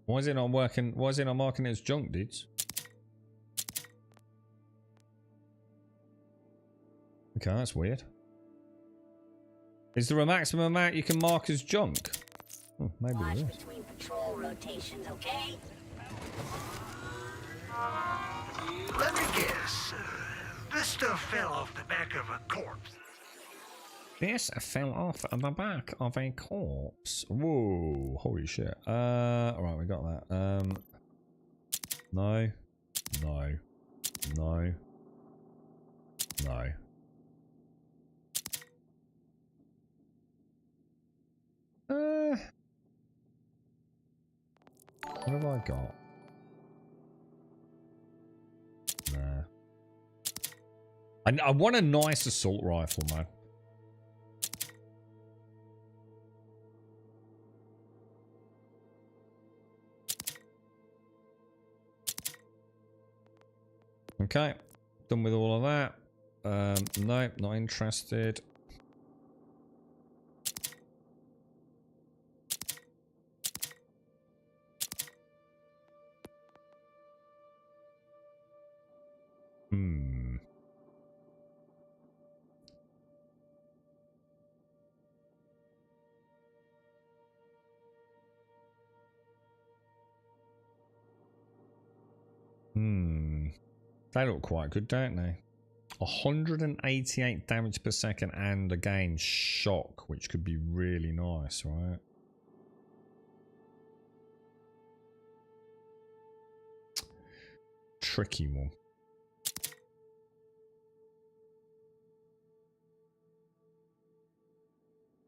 Why is it not working? Why is it not marking it as junk, dudes? Okay, that's weird. Is there a maximum amount you can mark as junk? Oh, maybe there is. Between patrol rotations, okay? Let me guess. This stuff fell off the back of a corpse. This fell off the back of a corpse. Whoa, holy shit. Alright, we got that. No. No. No. No. What have I got? Nah. I want a nice assault rifle, man. Okay, done with all of that. No, not interested. Hmm. Hmm. They look quite good, don't they? 188 damage per second and again shock, which could be really nice, right? Tricky one.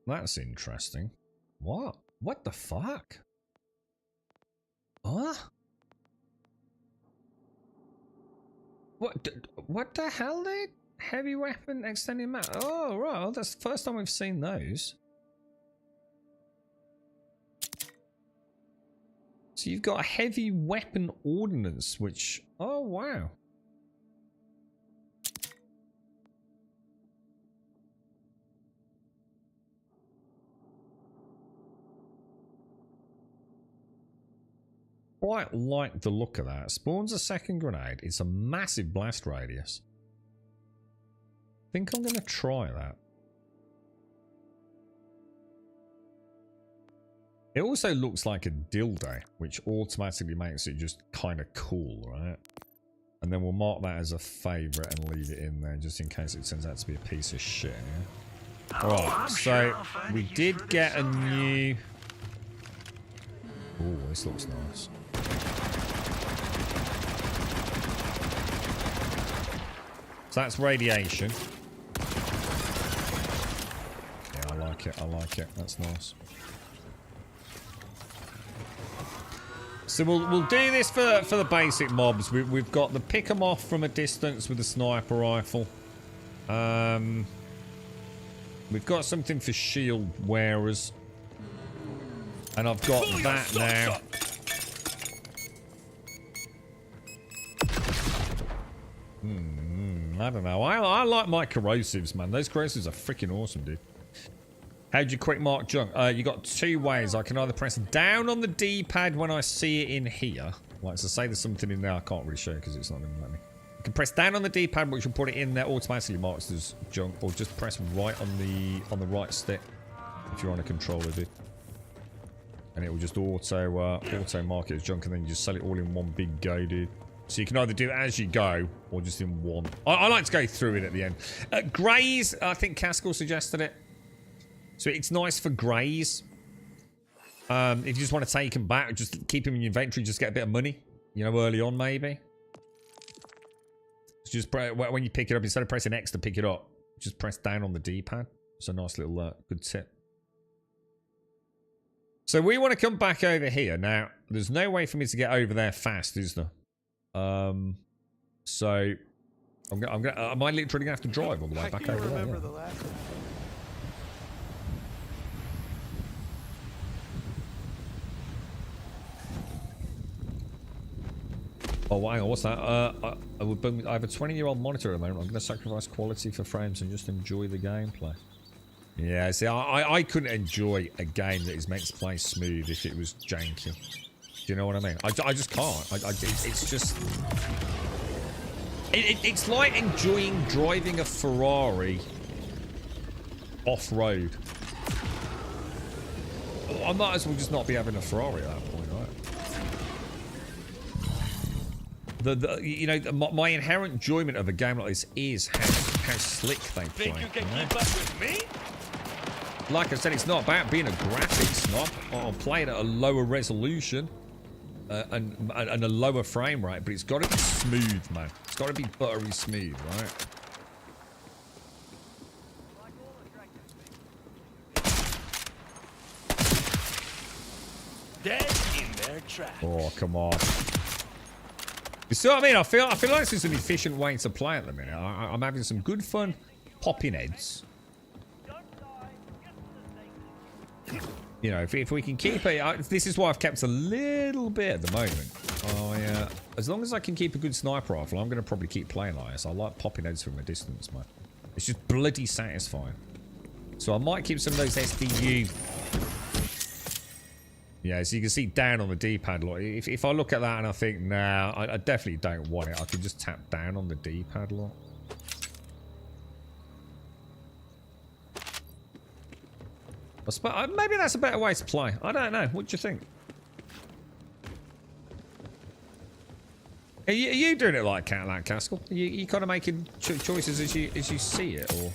That's interesting. What? What the fuck? Huh? What the hell, dude? Heavy weapon extending mag. Oh, right. Well, that's the first time we've seen those. So you've got a heavy weapon ordnance, which... Oh, wow. Quite like the look of that. Spawns a second grenade. It's a massive blast radius. I think I'm going to try that. It also looks like a dildo, which automatically makes it just kind of cool, right? And then we'll mark that as a favourite and leave it in there just in case it turns out to be a piece of shit. Yeah? Alright, so we did get a new... Oh, this looks nice. So that's radiation. Yeah, I like it. I like it. That's nice. So we'll do this for the basic mobs. We've got the pick 'em off from a distance with a sniper rifle. We've got something for shield wearers. And I've got that now. I don't know. I like my corrosives, man. Those corrosives are freaking awesome, dude. How'd you quick mark junk? You got two ways. I can either press down on the D-pad when I see it in here. Like, so say there's something in there. I can't really show because it's not going to let me. I can press down on the D-pad, which will put it in there automatically marks as junk, or just press right on the right stick if you're on a controller, dude. And it will just auto mark it as junk, and then you just sell it all in one big go, dude. So you can either do it as you go, or just in one. I like to go through it at the end. Greys, I think Caskell suggested it. So it's nice for greys. If you just want to take them back, just keep them in your inventory, just get a bit of money. You know, early on, maybe. Just when you pick it up, instead of pressing X to pick it up, just press down on the D-pad. It's a nice little good tip. So we want to come back over here. Now, there's no way for me to get over there fast, is there? So am I literally gonna have to drive all the way back over there? Yeah. The last one. Oh, hang on, what's that? I have a 20-year-old monitor at the moment. I'm going to sacrifice quality for frames and just enjoy the gameplay. Yeah, see, I couldn't enjoy a game that is meant to play smooth if it was janky. Do you know what I mean? I just can't. It's just... It's like enjoying driving a Ferrari off-road. I might as well just not be having a Ferrari at that point, right? You know, my inherent enjoyment of a game like this is how slick they play. Think you can keep up with me? Like I said, it's not about being a graphics snob. I'll play it at a lower resolution and a lower frame rate, but it's got to be smooth, man. It's got to be buttery smooth, right? Dead in their tracks. Oh, come on. You see what I mean? I feel like this is an efficient way to play at the minute. I'm having some good fun popping heads. You know, if we can keep it... this is why I've kept a little bit at the moment. Oh, yeah. As long as I can keep a good sniper rifle, I'm going to probably keep playing like this. I like popping heads from a distance, man. It's just bloody satisfying. So I might keep some of those SDU... Yeah, so you can see down on the D-pad. Look, if I look at that and I think, nah, I definitely don't want it, I can just tap down on the D-pad. Look. Maybe that's a better way to play. I don't know. What do you think? Are you doing it like Castle? Are you kind of making choices as you see it, or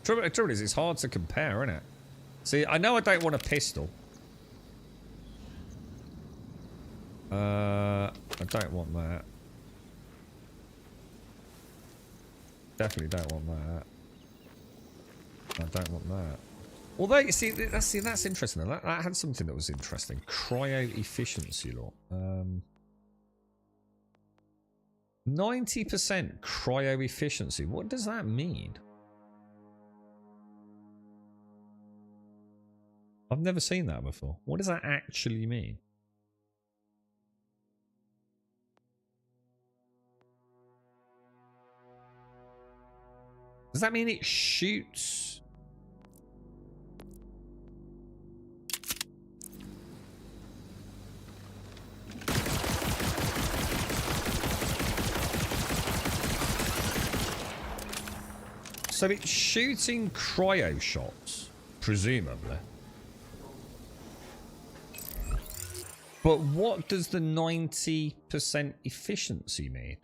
trouble is it's hard to compare, isn't it? See, I know I don't want a pistol. I don't want that. Definitely don't want that. I don't want that. Although, you see, that's interesting. That had something that was interesting. Cryo efficiency, look. 90% cryo efficiency. What does that mean? I've never seen that before. What does that actually mean? Does that mean it shoots? So it's shooting cryo shots, presumably. But what does the 90% efficiency mean?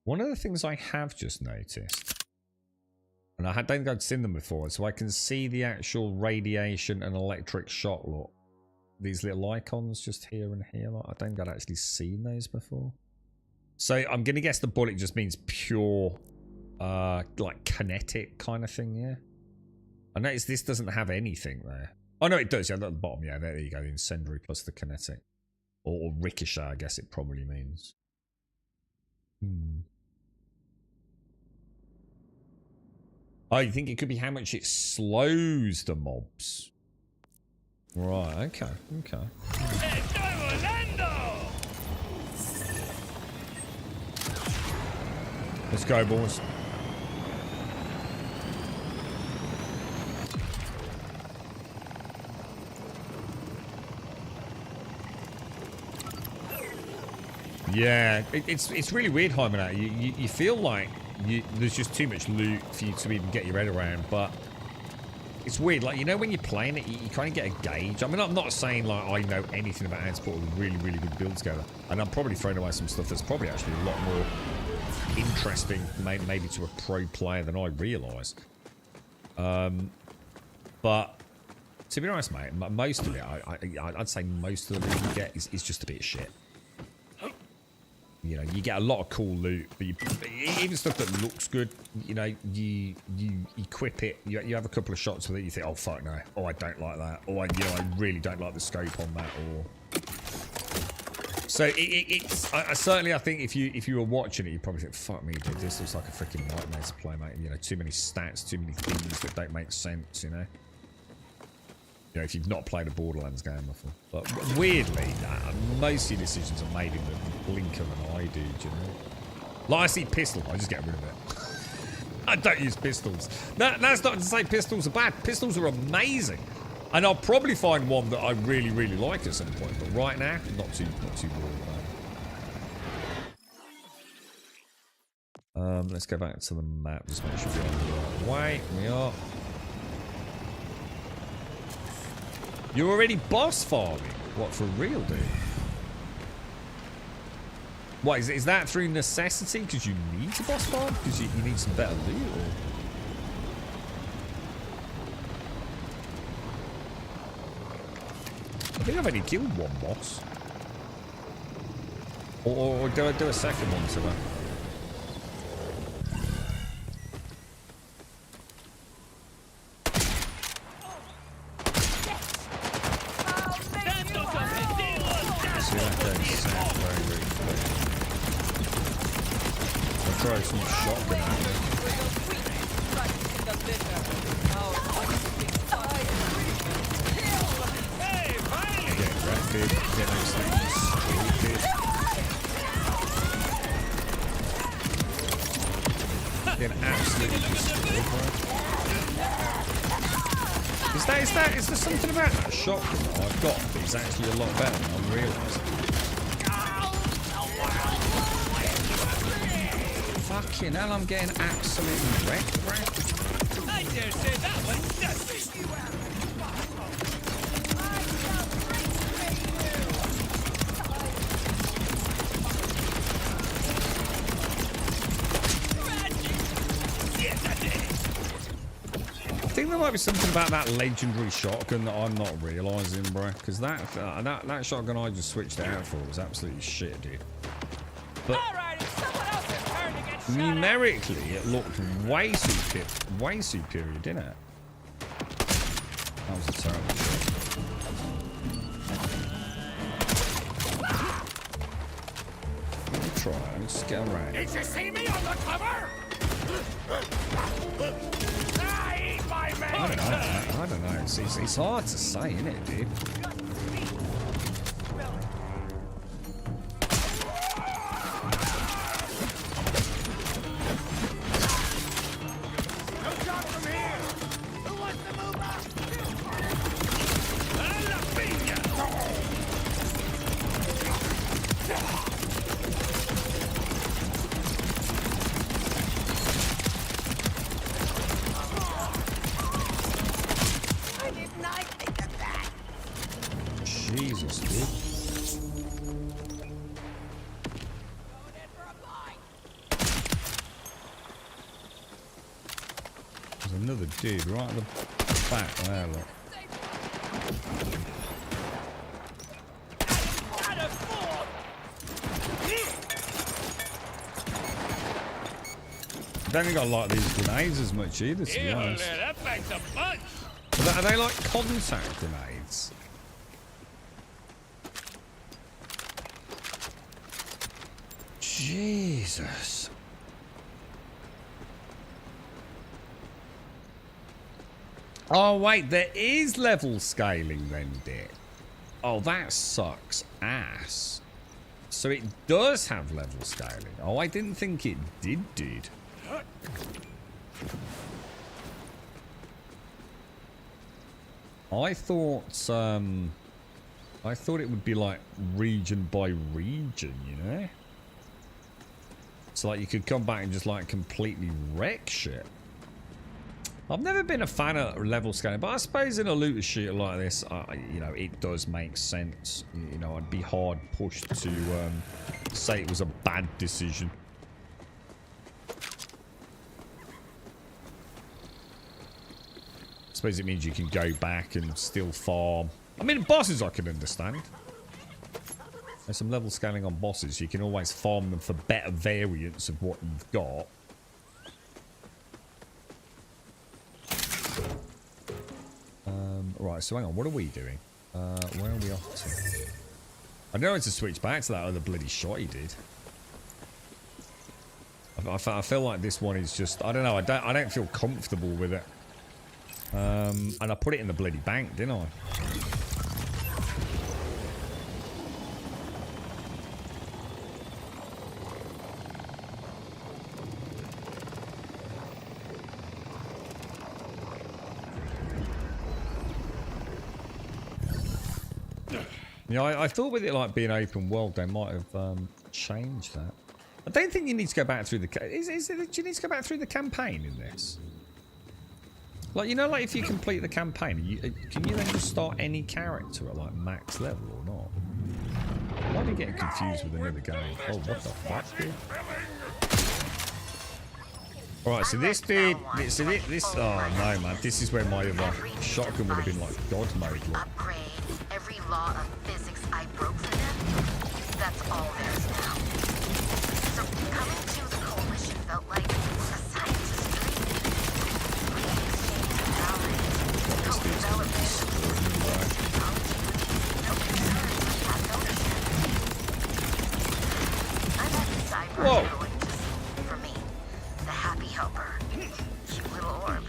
One of the things I have just noticed, and I don't think I'd seen them before, so I can see the actual radiation and electric shock, look. These little icons just here and here, like, I don't think I'd actually seen those before. So I'm going to guess the bullet just means pure, like kinetic kind of thing, yeah? I noticed this doesn't have anything there. Oh no, it does, yeah, at the bottom, yeah, there you go, the incendiary plus the kinetic. Or ricochet, I guess it probably means. Oh, you think it could be how much it slows the mobs? Right, okay, okay. Let's go, boys. Yeah, it's really weird, Hyman. You feel like there's just too much loot for you to even get your head around, but it's weird. Like, you know, when you're playing it, you kind of get a gauge. I mean, I'm not saying like I know anything about how to put a really, really good build together, and I'm probably throwing away some stuff that's probably actually a lot more interesting, maybe to a pro player than I realise. But to be honest, mate, most of it, I'd say most of the loot you get is just a bit of shit. You know, you get a lot of cool loot, but even stuff that looks good, you know, you equip it, you have a couple of shots with it, you think, oh fuck no, oh I don't like that, or I really don't like the scope on that, or so I certainly think if you were watching it, you probably think, fuck me, dude, this looks like a freaking nightmare to play, mate. You know, too many stats, too many things that don't make sense, you know. You know, if you've not played a Borderlands game before. But weirdly, most of your decisions are made in the blink of an eye, dude, you know. Like, I see pistol, I just get rid of it. I don't use pistols. That's not to say pistols are bad. Pistols are amazing. And I'll probably find one that I really, really like at some point. But right now, not too worried about it. Let's go back to the map. Just make sure we're on the right way. We are. You're already boss farming? What, for real, dude? What, is that through necessity? Because you need to boss farm? Because you need some better loot? Or? I think I've only killed one boss. Or do I do a second one to that? Throw some shotgun at me. Get rapid, get those things stupid. Get absolutely destroyed, bro. Is there something about that shotgun that I've got that is actually a lot better than I'm realising? Fucking hell, I'm getting absolutely wrecked, bro. I dare say that one does you out. I think there might be something about that legendary shotgun that I'm not realising, bro. Because that shotgun I just switched out for was absolutely shit, dude. But numerically, it looked way superior, didn't it? That was a terrible shot. Let me try. Let's just get around. Did you see me on the cover? I don't know. It's hard to say, isn't it, dude? Jesus, dude. There's another dude right at the back there, look. I don't think I like these grenades as much either, to be honest. That makes a bunch. Are they like contact grenades? Jesus. Oh, wait, there is level scaling then, dear. Oh, that sucks ass. So it does have level scaling. Oh, I didn't think it did. I thought it would be like region by region, you know? So like you could come back and just like completely wreck shit. I've never been a fan of level scaling, but I suppose in a looter shooter like this, you know, it does make sense. You know, I'd be hard pushed to say it was a bad decision. I suppose it means you can go back and still farm. I mean, bosses I can understand. There's some level scaling on bosses. You can always farm them for better variants of what you've got. Right, so hang on. What are we doing? Where are we off to? I know to switch back to that other bloody shot he did. I feel like this one is just... I don't know. I don't feel comfortable with it. And I put it in the bloody bank, didn't I? Yeah, I thought with it like being open world, they might have changed that. I don't think you need to go back through the... do you need to go back through the campaign in this? Like, you know, like if you complete the campaign, can you then just start any character at like max level or not? Why am I getting confused with another game? Oh, what the fuck, dude? Alright, so this dude... oh no, man. This is where my other shotgun would have been like God mode. Look. Every law of physics I broke for them, that's all there is now. So coming to the Coalition felt like a scientist's dream. We exchanged knowledge, co-development, technology, no concerns with past ownership. I'm at the cyber going just for me, the happy helper. Cute little orb.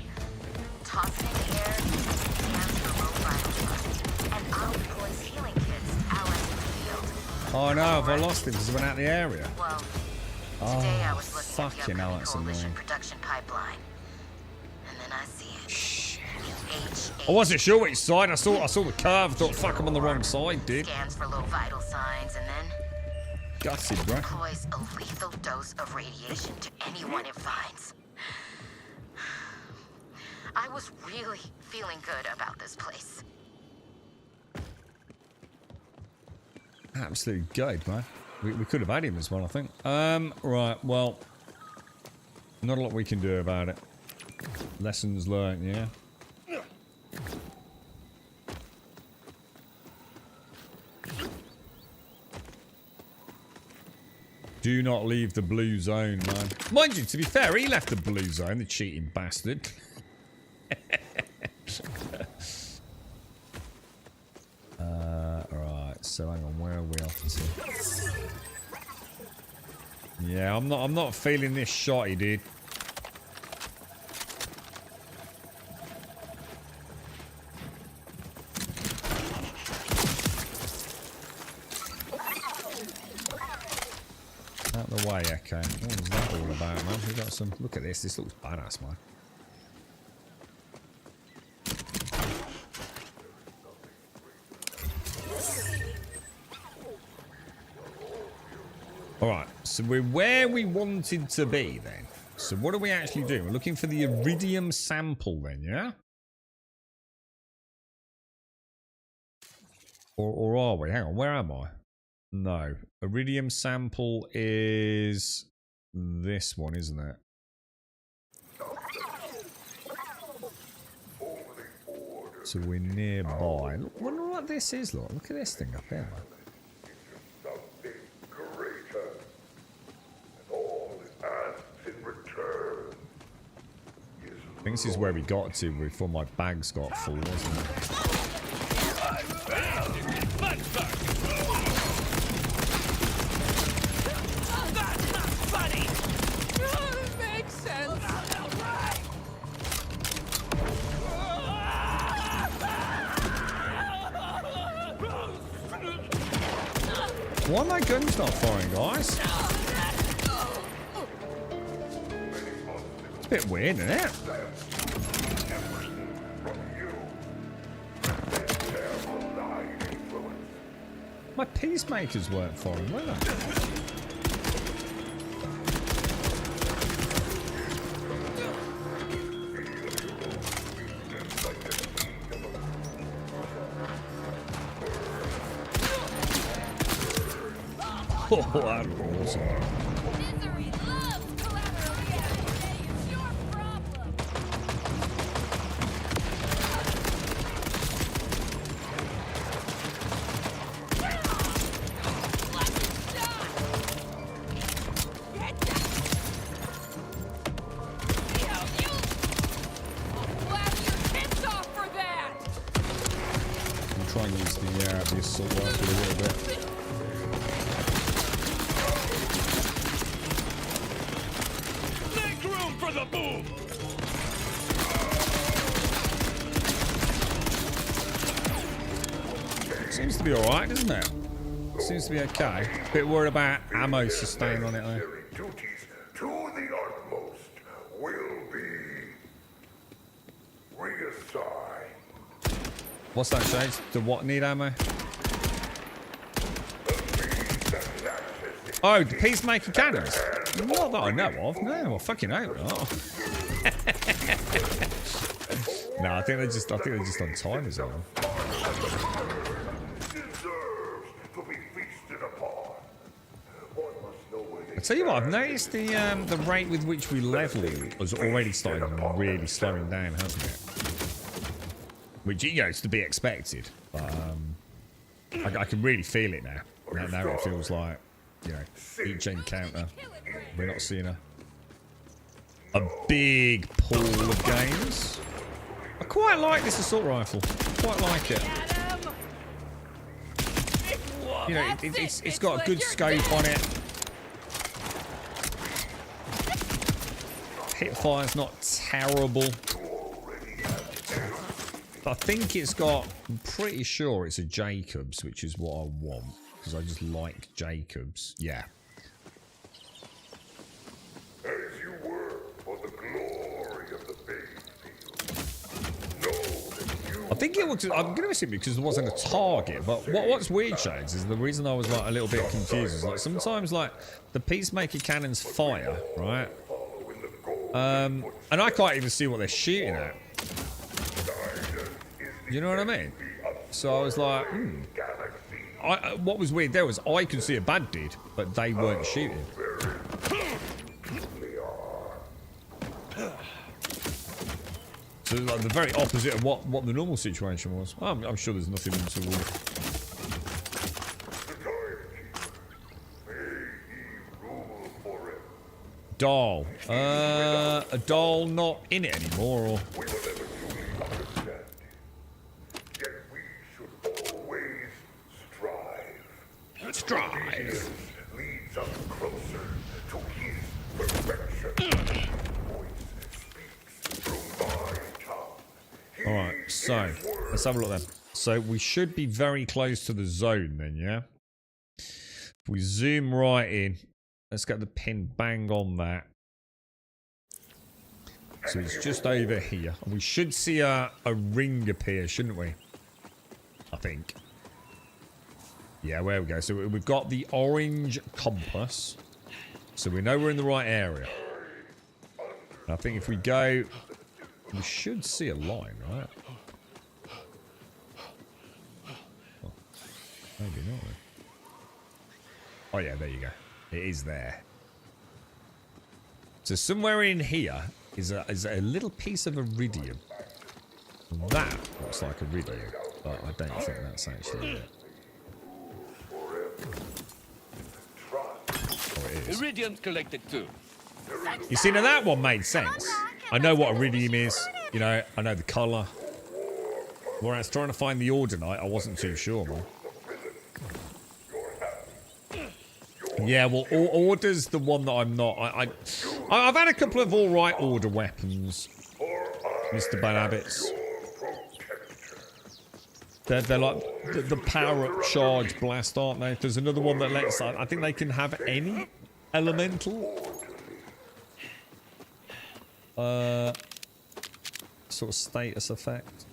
Tossed in the air, scans for low vital signs. Oh no, have I lost him because he went out the area? Well, today I was looking at the upcoming Coalition production pipeline. And then I see it. I wasn't sure which side. I saw the curve. Thought, fuck, I'm on the wrong side, dude. Scans for low vital signs, and then Gutted, bro. deploys a lethal dose of radiation to anyone it finds. I was really feeling good about this place. Absolutely gutted, man. We could have had him as well, I think. Right, well, not a lot we can do about it. Lessons learned, yeah. Do not leave the blue zone, man. Mind you, to be fair, he left the blue zone, the cheating bastard. Right, so hang on, where are we off to? Yeah, I'm not feeling this shotty, dude. Out the way, okay. What was that all about, man? We got some. Look at this. This looks badass, man. Alright, so we're where we wanted to be then. So what do we actually do? We're looking for the iridium sample then, yeah? Or are we? Hang on, where am I? No. Iridium sample is this one, isn't it? So we're nearby. Look, wonder what this is, look. Look at this thing up here, man. I think this is where we got to before my bags got full, wasn't it? That's not funny! It makes sense! Why are my guns not firing, guys? It's a bit weird, isn't it? My peacemakers weren't firing, were they? Oh, that was awesome. Misery loves collateral damage. It's your problem. I'm trying to use the assault rifle a little bit. Make room for the boom! Seems to be alright, doesn't it? Seems to be okay. Bit worried about ammo sustain on it though. Duties to the utmost will be reassigned. What's that, Shades? Do what need ammo? Oh, the peacemaker cannons? Not that I know of. No, I fucking hope not. No, I think they're just on timers on them. I tell you what, I've noticed the rate with which we level has already started really slowing down, hasn't it? Which, you know, is to be expected. But I can really feel it now. Now it feels like, you know, each encounter, we're not seeing a big pool of games. I quite like this assault rifle. Quite like it. You know, it's got a good scope on it. Hipfire's not terrible. I think it's got, I'm pretty sure it's a Jacobs, which is what I want. Because I just like Jacobs. Yeah. As you work for the glory of the Bayfield, know that you think it was. I'm going to assume because there wasn't a target. But what's weird, Shades, is the reason I was like a little bit confused is like sometimes like the peacemaker cannons fire, right? And I can't even see what they're shooting at. You know what I mean? So I was like, what was weird there was I could see a bad dude, but they weren't shooting. So like the very opposite of what the normal situation was. I'm sure there's nothing untoward. Doll. A doll not in it anymore, or... Strive. Leads us closer to his perfection. Alright, so let's have a look then. So we should be very close to the zone then, yeah? If we zoom right in, let's get the pin bang on that. So it's just over here. And we should see a ring appear, shouldn't we? I think. Yeah, there we go. So we've got the orange compass. So we know we're in the right area. And I think if we go... We should see a line, right? Oh, maybe not. Oh yeah, there you go. It is there. So somewhere in here is a little piece of iridium. That looks like iridium, but I don't think that's actually it. Oh, it is. Iridium's collected too. You see, now that one made sense. I know what iridium is. You know, I know the colour. Whereas trying to find the Ordinite, I wasn't too sure, man. Yeah, well, Order's the one that I'm not. I've had a couple of alright Order weapons, Mr. Bad Habits. They're like the power-up charge blast, aren't they? There's another one that lets... I think they can have any elemental... sort of status effect.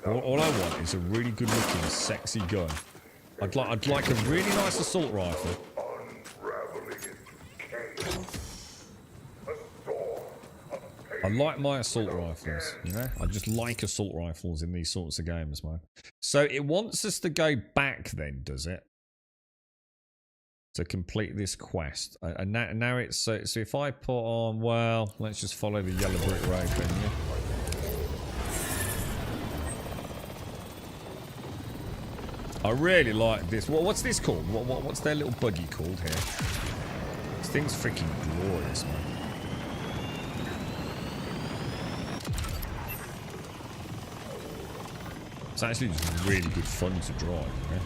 All I want is a really good looking sexy gun. I'd like a really nice assault rifle. I like my assault rifles, you know? I just like assault rifles in these sorts of games, man. So it wants us to go back then, does it? To complete this quest. And now it's... So if I put on... Well, let's just follow the yellow brick road then, yeah? I really like this. What's this called? What's their little buggy called here? This thing's freaking glorious, man. It's actually just really good fun to drive, you know?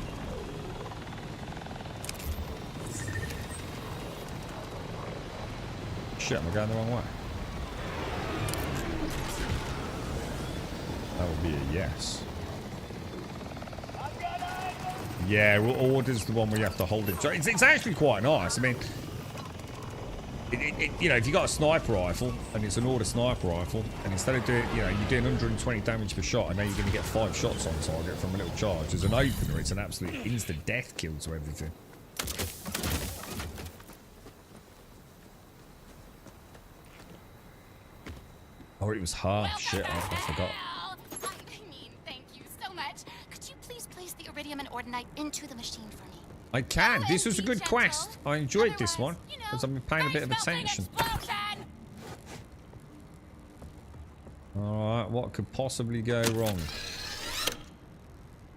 Shit, am I going the wrong way? That would be a yes. Yeah, well, Order's the one where you have to hold it. So it's actually quite nice. I mean, you know, if you got a sniper rifle and it's an Order sniper rifle, and instead of doing, you know, you're doing 120 damage per shot, and now you're going to get 5 shots on target from a little charge. As an opener, it's an absolute instant death kill to everything. Oh, it was half. Well, shit, I forgot. I mean, thank you so much. Could you please place the iridium and ordinite into the machine for me? I can. This was a good quest. I enjoyed this one because I've been paying a bit of attention. Alright, what could possibly go wrong?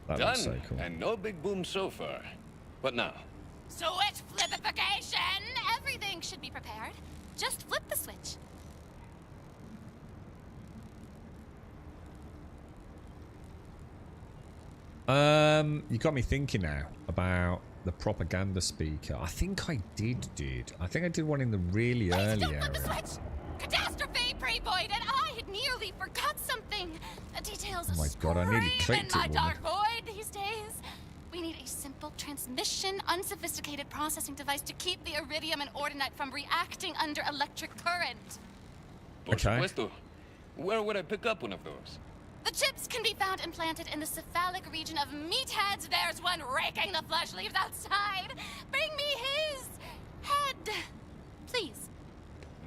That looks so cool. And no big boom so far. What now? Switch flipification! Everything should be prepared. Just flip the switch. You got me thinking now about the propaganda speaker. I think I did. I think I did one in the really early area. The switch. Catastrophe, pre-void, and I had nearly forgot something. Details. Oh my god, I nearly clicked in my it. dark void these days. We need a simple transmission, unsophisticated processing device to keep the iridium and ordinite from reacting under electric current. Por supuesto. Where would I pick up one of those? The chips can be found implanted in the cephalic region of meatheads. There's one raking the flesh leaves outside. Bring me his head, please.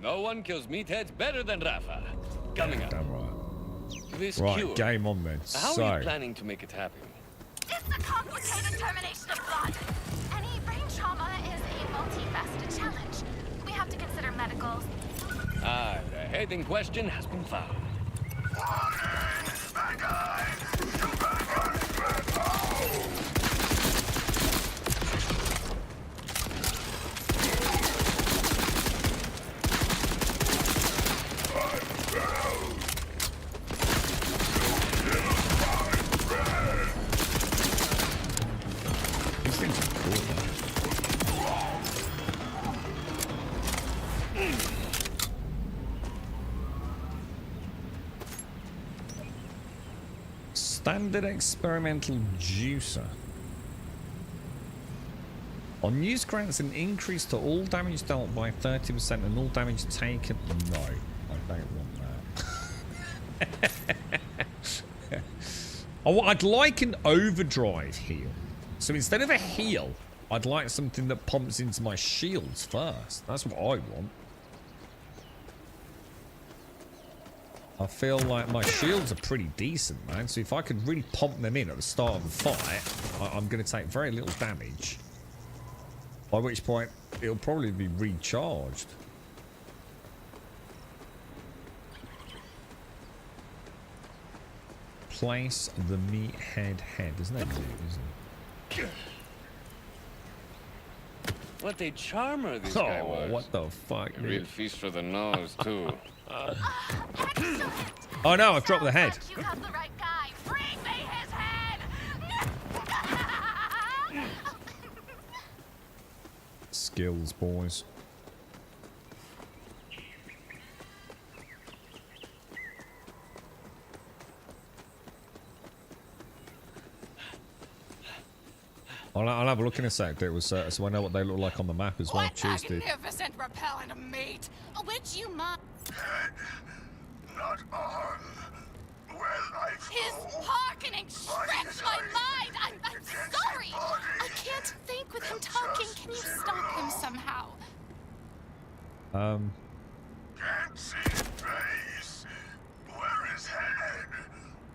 No one kills meatheads better than Rafa. Coming up. Damn right. This Right, cure. game on then. How So, are you planning to make it happen? It's a complicated termination of blood. Any brain trauma is a multifaceted challenge. We have to consider medicals. Ah, the head in question has been found. these things are cool, man. Standard experimental juicer. On use grants an increase to all damage dealt by 30% and all damage taken. No, I don't want that. Oh, I'd like an overdrive heal. So instead of a heal, I'd like something that pumps into my shields first. That's what I want. I feel like my shields are pretty decent, man. So if I could really pump them in at the start of the fight, I'm going to take very little damage. By which point, it'll probably be recharged. Place the meathead head. There's no blue, is there? What a charmer this guy was. What the fuck? A real feast for the nose, too. Oh no, I've dropped the head. You have the right guy. Bring me his head. Skills, boys. I'll have a look in a sec. It was so I know what they look like on the map as well. Cheers, dude. Magnificent repellent meat. Which you must. Not on. Well, His hearkening stripped my mind. I'm sorry. I can't think with him talking. Can you stop him somehow? Can't see his face. Where is head?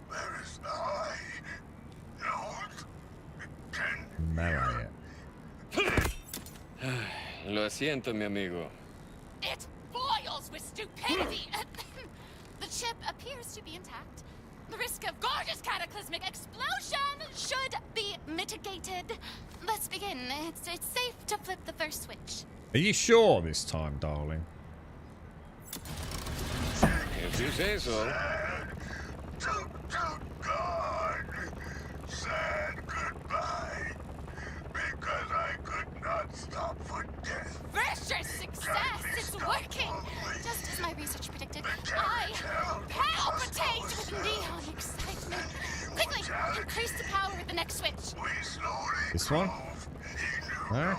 Where is eye? Nose? Marry it. Lo siento, mi amigo. It boils with stupidity. The chip appears to be intact. The risk of gorgeous cataclysmic explosion should be mitigated. Let's begin. It's safe to flip the first switch. Are you sure this time, darling? If you say so. God. Said goodbye. Because I could not stop for death. Vicious success! It's working! Just as my research predicted, I palpitate with neon excitement. Quickly, increase the power with the next switch. This one? Huh?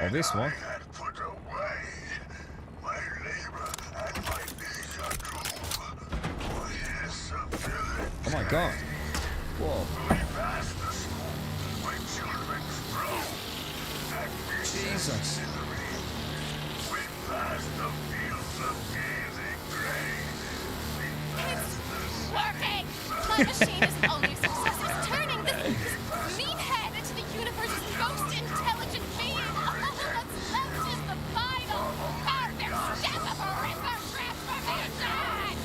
Or this one? Oh my god. Whoa. Jesus. It's working! My machine is only a success. It's turning this meathead into the universe's most intelligent being. All that's left is the final, perfect step of a river transformation!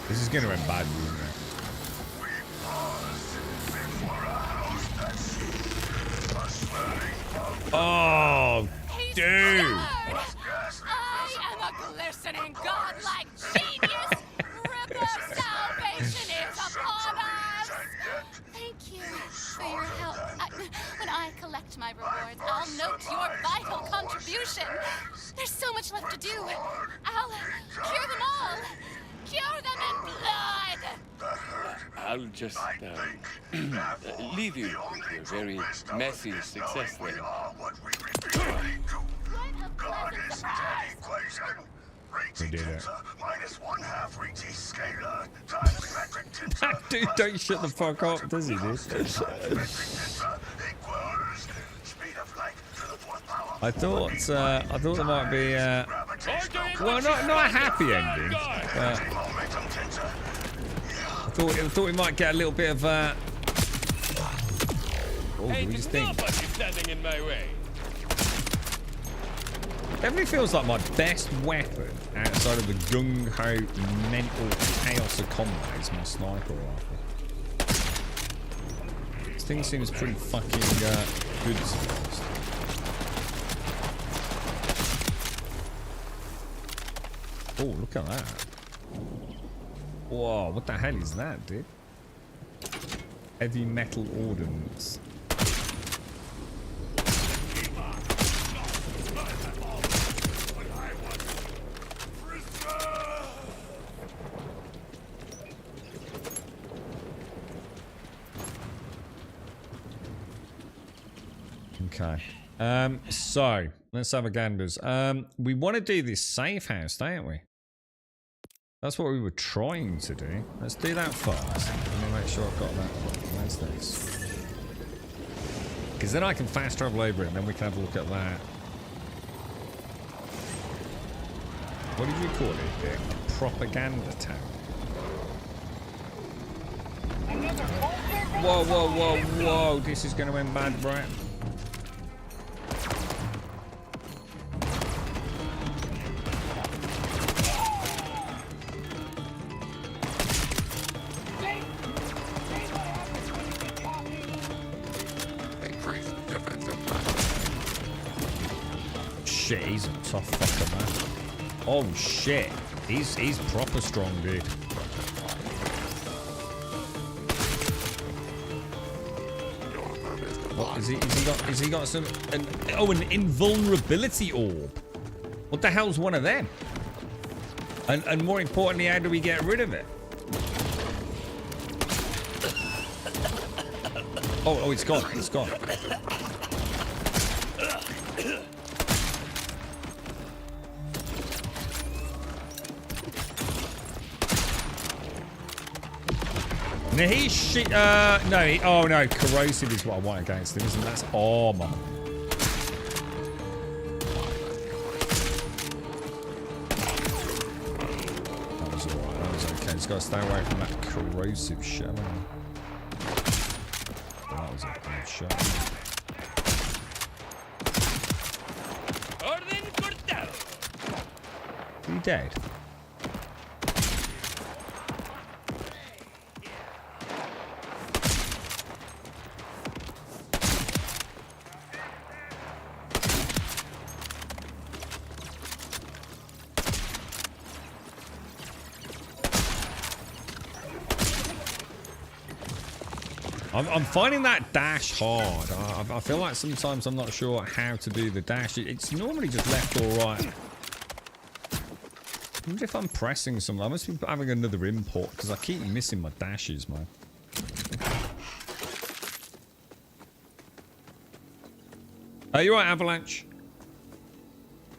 This is gonna end badly, isn't it? Oh, dude! I am a glistening godlike genius! Ripper salvation is upon us! Thank you for your help. When I collect my rewards, I'll note your vital contribution. There's so much left to do. I'll cure them all. Cure them in blood! I'll just leave you with your very messy success then. What a God is dead equation. We did it. Minus 1/2 Ricci scalar times metric tensor. That dude don't shut the fuck up, does he, dude? Equals speed of light to the 4th power. I thought there might be well, not a happy ending, but I thought we might get a little bit of oh, Hey, we just think. nobody standing in my way. Definitely feels like my best weapon outside of the gung-ho mental chaos of combat is my sniper rifle. This thing seems pretty fucking good to be honest. Oh, look at that. Whoa, what the hell is that, dude? Heavy metal ordnance. Okay. So let's have a ganders. We want to do this safe house, don't we? That's what we were trying to do. Let's do that first. Let me make sure I've got that. Where's this? Because then I can fast travel over it and then we can have a look at that. What did you call it, Dick? A propaganda town. Whoa, whoa, whoa, whoa. This is going to end bad, right? Shit, he's a tough fucker, man. Oh shit, he's proper strong, dude. What is he? Is he got some? An invulnerability orb. What the hell's one of them? And more importantly, how do we get rid of it? Oh, it's gone. It's gone. Now he's shit. No. Oh no, corrosive is what I want against him, isn't it? That's armor. That was alright. That was okay. Just gotta stay away from that corrosive shit. That was a bad shot. Are you dead? I'm finding that dash hard. I feel like sometimes I'm not sure how to do the dash. It's normally just left or right. I wonder if I'm pressing something. I must be having another import because I keep missing my dashes, man. You're right, Avalanche.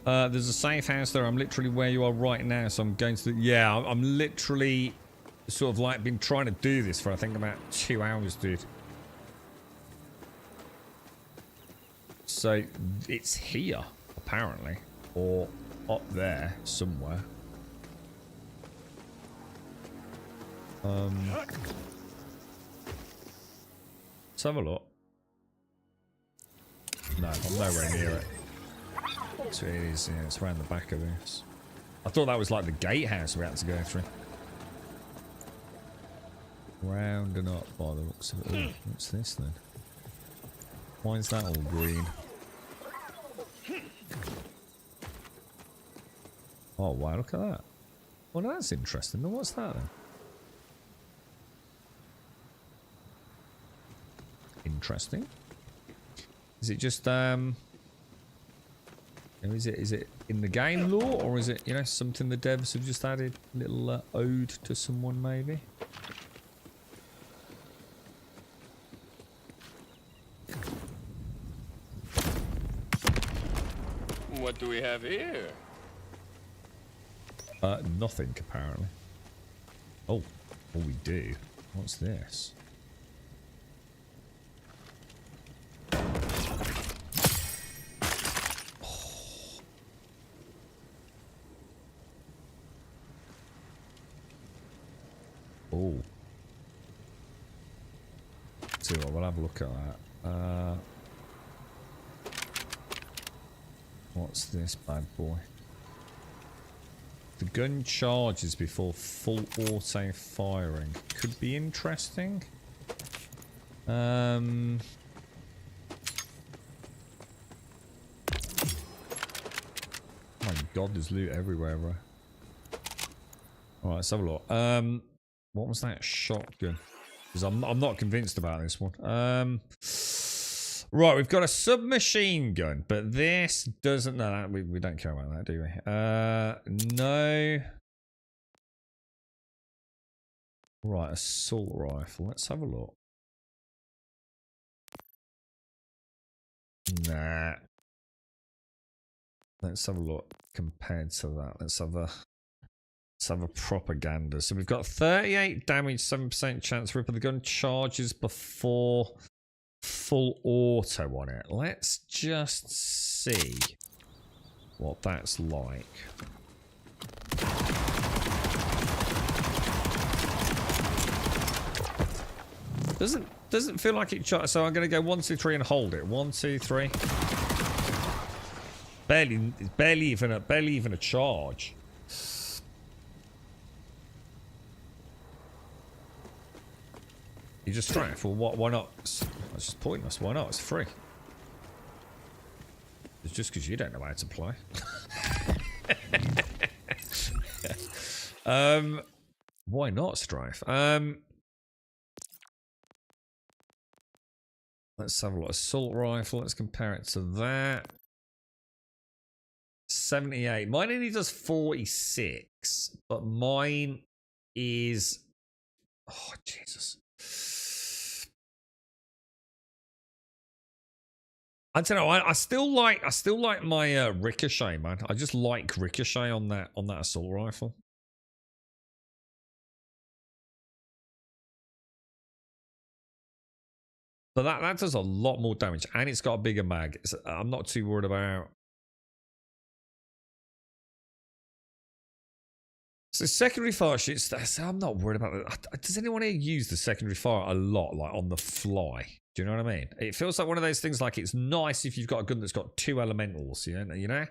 There's a safe house there. I'm literally where you are right now, so I'm going to... Yeah, I'm literally... sort of like been trying to do this for I think about 2 hours, dude. So it's here apparently, or up there somewhere. Let's have a look. No, I'm nowhere near it. So it is. Yeah, it's around the back of this. I thought that was like the gatehouse we had to go through. Rounding up by the looks of it. Ooh, what's this then? Why is that all green? Oh wow, look at that. Well, that's interesting. Now, what's that then? Interesting. Is it just is it in the game lore, or is it, you know, something the devs have just added? A little ode to someone maybe? what do we have here? Nothing, apparently. Oh, we do. What's this? Oh. See what, we'll have a look at that. What's this bad boy? The gun charges before full auto firing. Could be interesting. My god, there's loot everywhere, bro. Alright, let's have a look. What was that shotgun? Because I'm not convinced about this one. Right, we've got a submachine gun, but this doesn't. No, we don't care about that, do we? No. Right, assault rifle. Let's have a look. Nah. Let's have a look compared to that. Let's have a propaganda. So we've got 38 damage, 7% chance rip of the gun charges before full auto on it. Let's just see what that's like. Doesn't feel like it charges. So I'm gonna go 1, 2, 3 and hold it. 1, 2, 3. Barely even a charge. You just strafe? Well, why not? It's just pointless. Why not? It's free. It's just because you don't know how to play. Why not strife? Let's have a look. Assault rifle. Let's compare it to that. 78. Mine only does 46, but mine is. Oh Jesus. I don't know. I still like my ricochet, man. I just like ricochet on that assault rifle. But that does a lot more damage, and it's got a bigger mag. I'm not too worried about. So secondary fire shoots. I'm not worried about that. Does anyone here use the secondary fire a lot, like on the fly? Do you know what I mean? It feels like one of those things. Like it's nice if you've got a gun that's got 2 elementals, you know.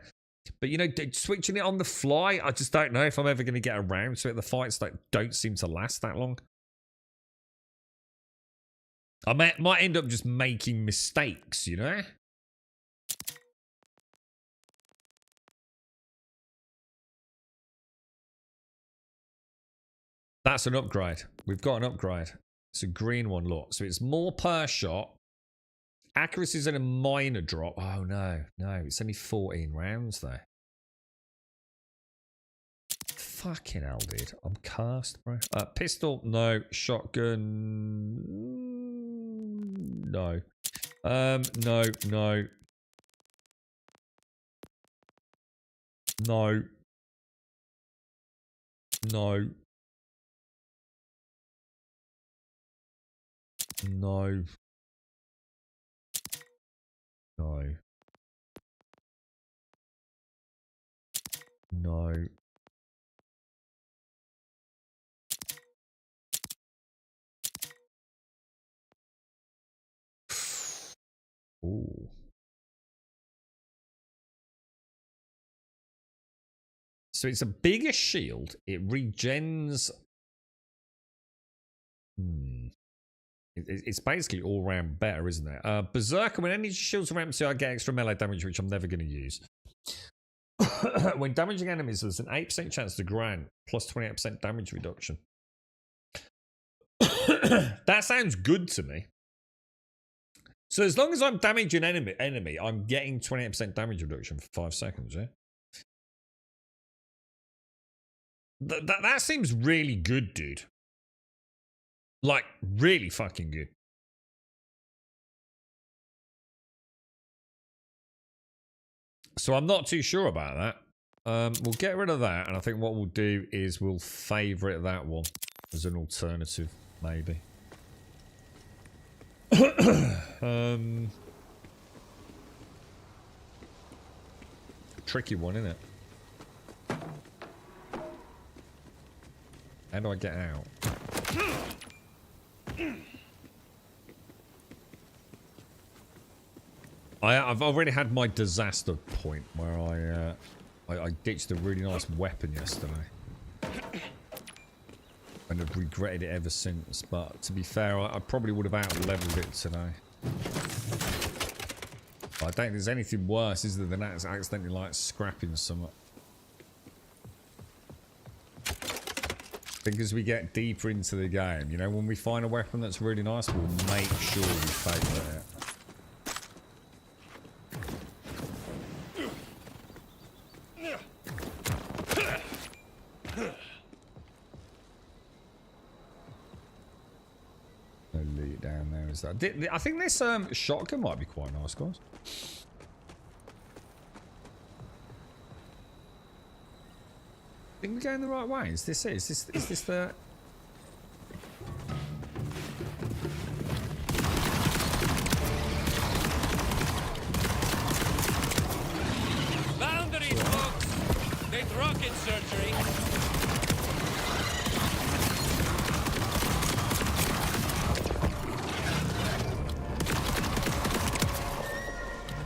But you know, switching it on the fly, I just don't know if I'm ever going to get around to it. The fights don't seem to last that long. I might end up just making mistakes, you know. That's an upgrade. We've got an upgrade. It's a green one, look. So it's more per shot. Accuracy is in a minor drop. Oh, no. No, it's only 14 rounds, though. Fucking hell, dude. I'm cursed, bro. Pistol, no. Shotgun, no. No. No. No. No. No. No. No. Ooh. So it's a bigger shield. It regens. It's basically all round better, isn't it? Berserker, when any shields are empty, I get extra melee damage, which I'm never going to use. When damaging enemies, there's an 8% chance to grant, plus 28% damage reduction. That sounds good to me. So as long as I'm damaging enemy, I'm getting 28% damage reduction for 5 seconds, yeah? That seems really good, dude. Like, really fucking good. So I'm not too sure about that. We'll get rid of that, and I think what we'll do is we'll favourite that one as an alternative, maybe. Tricky one, isn't it? How do I get out? I've already had my disaster point where I ditched a really nice weapon yesterday. And I've regretted it ever since, but to be fair, I probably would have out-leveled it today. But I don't think there's anything worse, is there, than accidentally, like, scrapping something. I think as we get deeper into the game, you know, when we find a weapon that's really nice, we'll make sure we favourite it. Down there is that. I think this shotgun might be quite nice, guys. I think we're going the right way. Is this it? Is this the? Boundaries, folks. There's rocket surgery.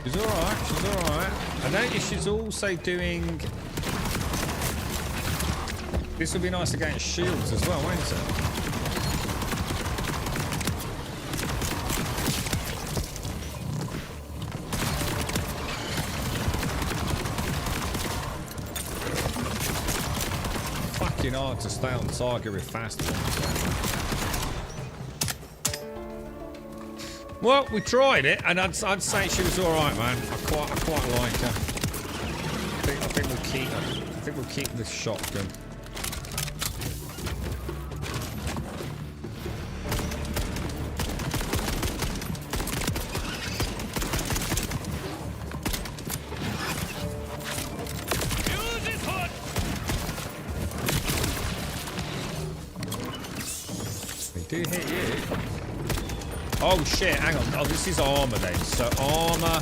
She's alright, she's alright. I noticed she's also doing... This will be nice against shields as well, won't it? Fucking hard to stay on target with fast ones. Well, we tried it, and I'd say she was all right, man. I quite like her. I think we'll keep the shotgun. They do hit you. Oh shit, hang on. Oh, this is armor then. So armor.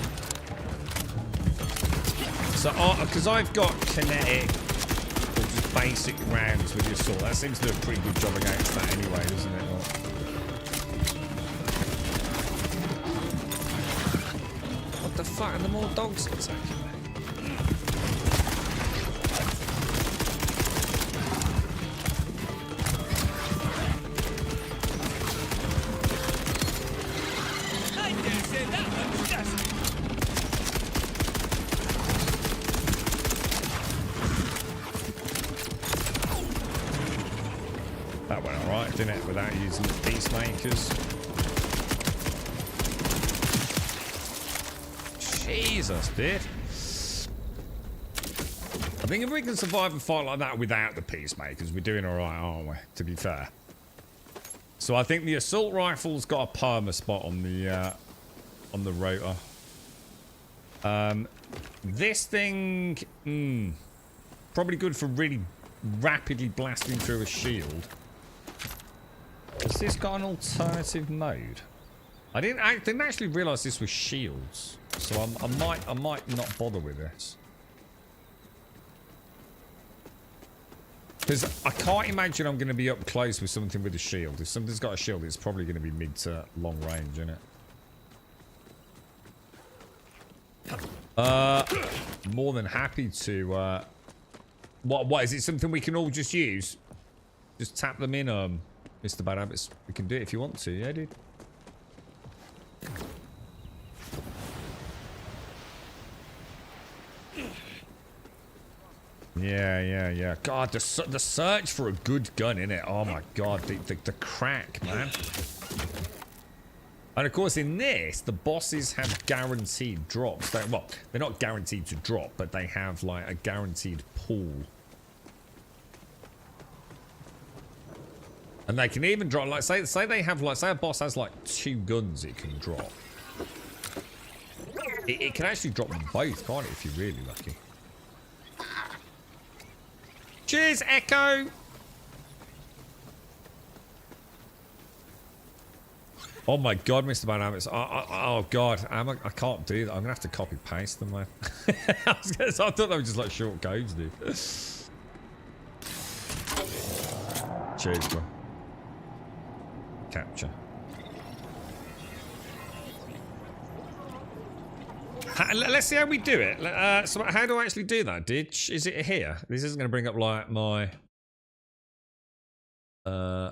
So, because I've got kinetic or just basic rounds with the assault. That seems to do a pretty good job against that anyway, doesn't it? What the fuck? Are there more dogs attacking me? That went alright, didn't it, without using the peacemakers? Jesus, dude. I think if we can survive a fight like that without the peacemakers, we're doing alright, aren't we? To be fair. So I think the assault rifle's got a perma spot on the rotor. This thing, probably good for really rapidly blasting through a shield. Has this got an alternative mode? I didn't actually realise this was shields, so I might not bother with this. Because I can't imagine I'm going to be up close with something with a shield. If something's got a shield, it's probably going to be mid to long range, isn't it? More than happy to. What is it? Something we can all just use? Just tap them in, Mr. Bad Habits. We can do it if you want to, yeah, dude. Yeah. God, the search for a good gun, innit? Oh my god, the crack, man. And of course, in this, the bosses have guaranteed drops. Well, they're not guaranteed to drop, but they have like a guaranteed pool. And they can even drop, like, say they have, like, say a boss has like 2 guns it can drop. It can actually drop them both, can't it, if you're really lucky. Cheers, Echo! Oh my god, Mr. Dynamics. Oh god, I can't do that. I'm gonna have to copy paste them, man. I thought they were just like short codes, dude. Cheers, bro. Capture. Let's see how we do it. So how do I actually do that, Ditch? Is it here? This isn't going to bring up like my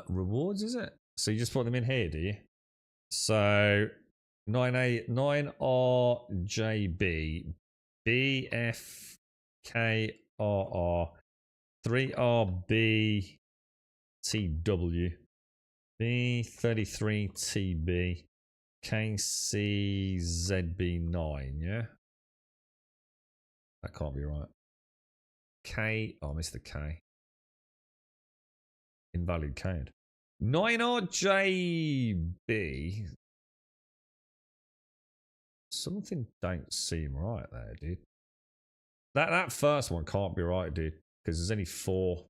rewards, is it? So you just put them in here, do you? So 9RJB BFKRR 3RBTW B33TB KCZB9, yeah? That can't be right. I missed the K. Invalid code. 9RJB. Something don't seem right there, dude. That first one can't be right, dude. Because there's only 4.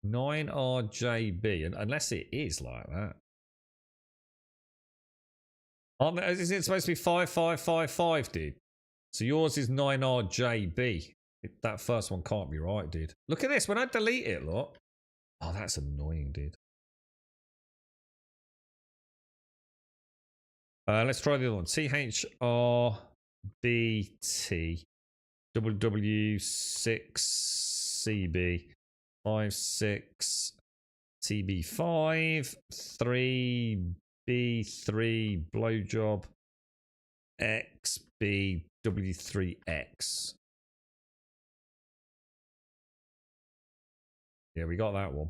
9RJB, unless it is like that. Is it supposed to be 5555, dude? So yours is 9RJB. That first one can't be right, dude. Look at this. When I delete it, look. Oh, that's annoying, dude. Let's try the other one. THRBT WW6CB 56TB5 3B3 blowjob XBW3X. Yeah, we got that one.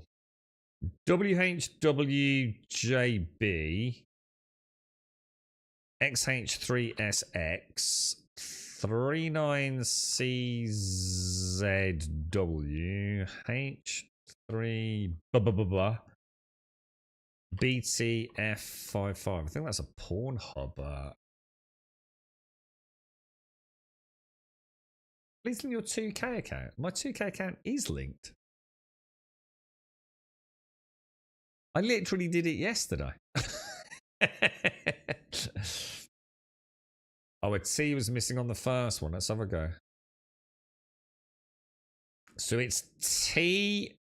WHWJB XH3SX 39CZW H3 BTF55. I think that's a Pornhub. Please link your 2K account. My 2K account is linked. I literally did it yesterday. Oh, a T was missing on the first one. Let's have a go. So it's T9RJBBFKRR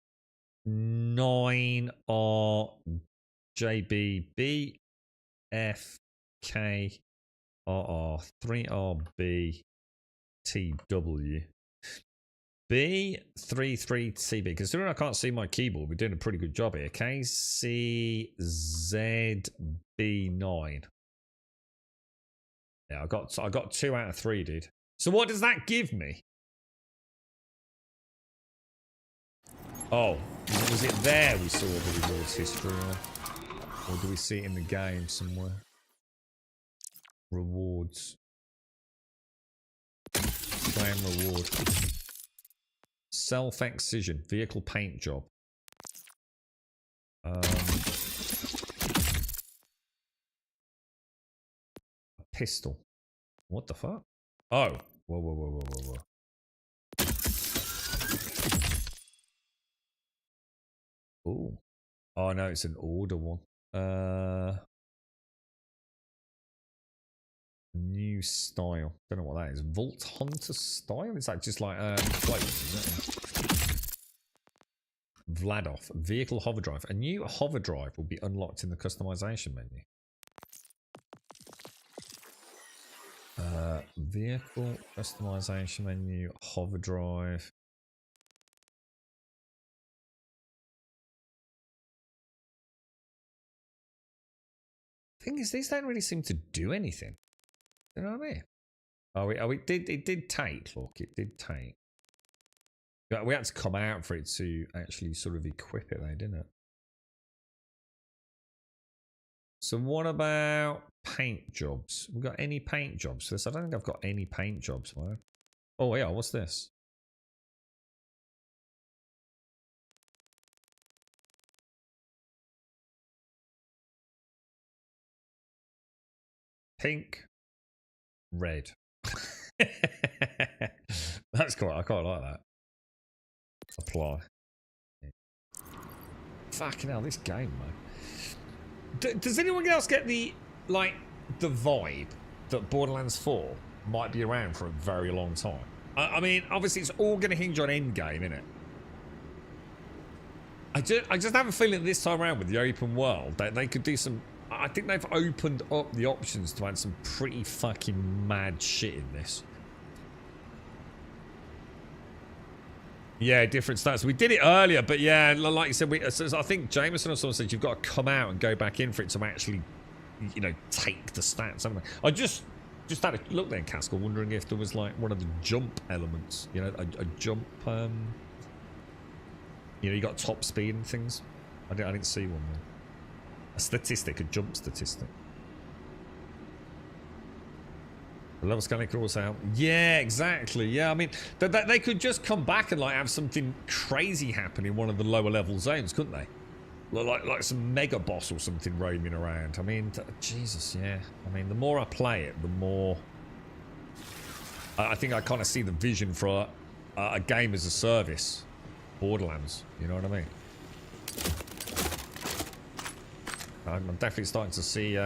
3RBTW B33TB. Considering I can't see my keyboard, we're doing a pretty good job here. KCZB9. Yeah, I got 2 out of 3, dude. So what does that give me? Oh, was it there we saw the rewards history, or do we see it in the game somewhere? Rewards. Claim reward. Self-excision. Vehicle paint job. Pistol. What the fuck? Oh. Whoa. Ooh. Oh no, it's an order one. New style. Don't know what that is. Vault Hunter style? Is that just like clothes, isn't it? Vladoff. Vehicle hover drive. A new hover drive will be unlocked in the customization menu. Vehicle customization menu. Hover drive. Thing is, these don't really seem to do anything. You know what I mean? Oh, it did take. Look, it did take. We had to come out for it to actually sort of equip it, though, didn't it? So what about paint jobs? We got any paint jobs for this? I don't think I've got any paint jobs, man. Oh yeah, what's this? Pink red. That's quite. I quite like that. Apply. Fucking hell, this game, man. Does anyone else get the vibe that Borderlands 4 might be around for a very long time? I mean, obviously, it's all going to hinge on endgame, innit? I just have a feeling that this time around with the open world, they could do some. I think they've opened up the options to add some pretty fucking mad shit in this. Yeah, different stats. We did it earlier, but yeah, like you said, I think Jameson or someone said you've got to come out and go back in for it to actually, you know, take the stats. Haven't I just had a look there, Caskell, wondering if there was like one of the jump elements, you know, a jump. You know, you got top speed and things. I didn't see one there. A statistic, a jump statistic. The level scanning could also help. Yeah, exactly. Yeah, I mean, they could just come back and like have something crazy happen in one of the lower level zones, couldn't they? Like some mega boss or something roaming around. I mean, Jesus, yeah. I mean, the more I play it, the more I think I kind of see the vision for a game as a service, Borderlands. You know what I mean? I'm definitely starting to see.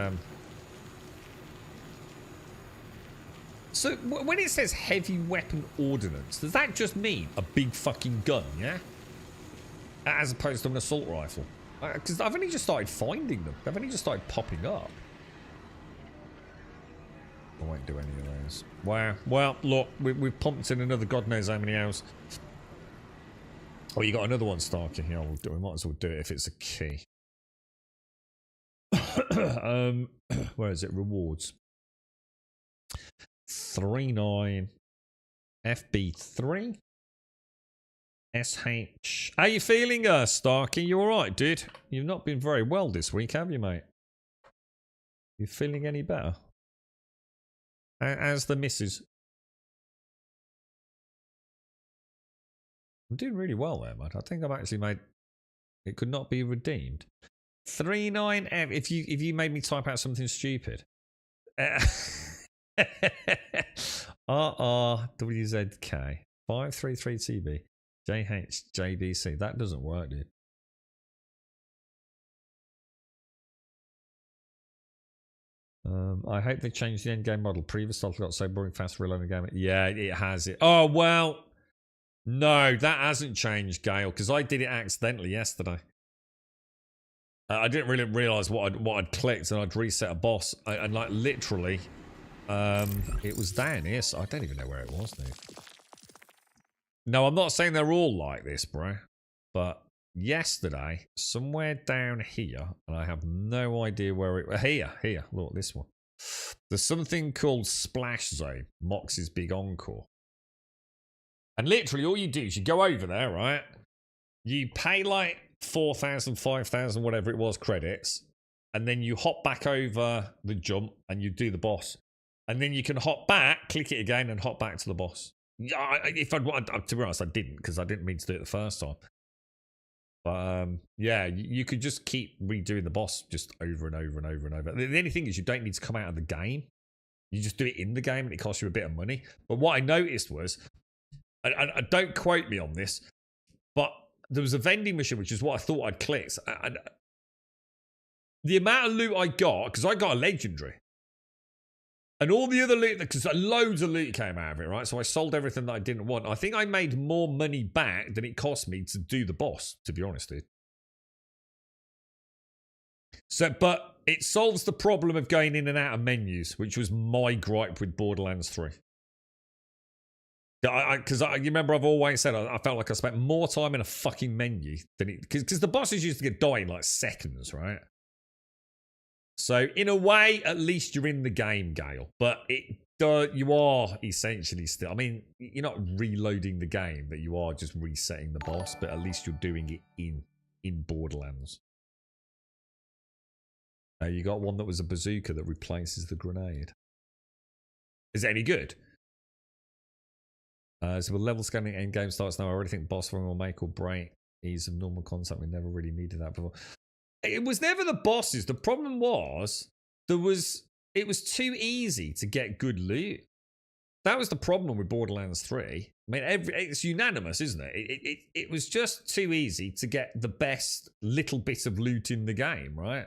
So when it says heavy weapon ordnance, does that just mean a big fucking gun, yeah? As opposed to an assault rifle? Because I've only just started finding them. They've only just started popping up. I won't do any of those. Wow. Well, look, we've pumped in another god knows how many hours. Oh, you got another one, Starky. Yeah, we'll do it. We might as well do it if it's a key. Where is it? Rewards. 39 FB3 SH. How you feeling, Starky? You alright, dude? You've not been very well this week, have you, mate? You feeling any better? As the missus? I'm doing really well there, mate. I think I've actually made it could not be redeemed. 39F. If you made me type out something stupid. RRWZK 533TB JHJBC. That doesn't work, dude. I hope they changed the endgame model. Previous stuff got so boring, fast reloading game. Yeah, it has it. Oh well, no, that hasn't changed, Gale, because I did it accidentally yesterday. I didn't really realise what I'd clicked, and I'd reset a boss, and like literally, it was down here. So I don't even know where it was, dude. No, I'm not saying they're all like this, bro. But yesterday, somewhere down here, and I have no idea where it. Here, look, this one. There's something called Splash Zone, Mox's Big Encore, and literally all you do is you go over there, right? You pay like 4,000, 5,000, whatever it was, credits, and then you hop back over the jump and you do the boss, and then you can hop back, click it again, and hop back to the boss. Yeah, if I'd wanted, to be honest, I didn't, because I didn't mean to do it the first time. But yeah, you could just keep redoing the boss just over and over and over and over. The only thing is you don't need to come out of the game. You just do it in the game and it costs you a bit of money. But what I noticed was, I don't quote me on this, but there was a vending machine, which is what I thought I'd clicked. And the amount of loot I got, because I got a legendary. And all the other loot, because loads of loot came out of it, right? So I sold everything that I didn't want. I think I made more money back than it cost me to do the boss, to be honest, dude. So, but it solves the problem of going in and out of menus, which was my gripe with Borderlands 3. Because you remember I've always said I felt like I spent more time in a fucking menu than it... Because the bosses used to get die in like seconds, right? So, in a way, at least you're in the game, Gale. But you are essentially still... I mean, you're not reloading the game, but you are just resetting the boss. But at least you're doing it in Borderlands. You got one that was a bazooka that replaces the grenade. Is it any good? So the level scanning end game starts now. I already think boss run will make or break ease of normal concept. We never really needed that before. It was never the bosses. The problem was there was It was too easy to get good loot. That was the problem with Borderlands 3. I mean, it's unanimous, isn't it? It was just too easy to get the best little bit of loot in the game, right?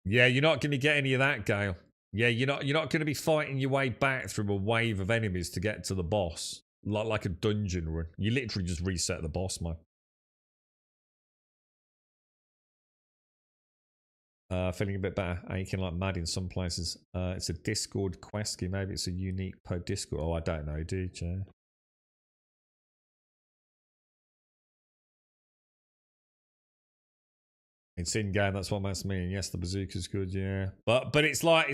Yeah, you're not going to get any of that, Gale. Yeah, you're not going to be fighting your way back through a wave of enemies to get to the boss, like a dungeon run. You literally just reset the boss, man. Feeling a bit better. Aching like mad in some places. It's a Discord quest key. Maybe it's a unique per Discord. Oh, I don't know, dude. Yeah. It's in game. That's what makes me. Yes, the bazooka's good. Yeah, but it's like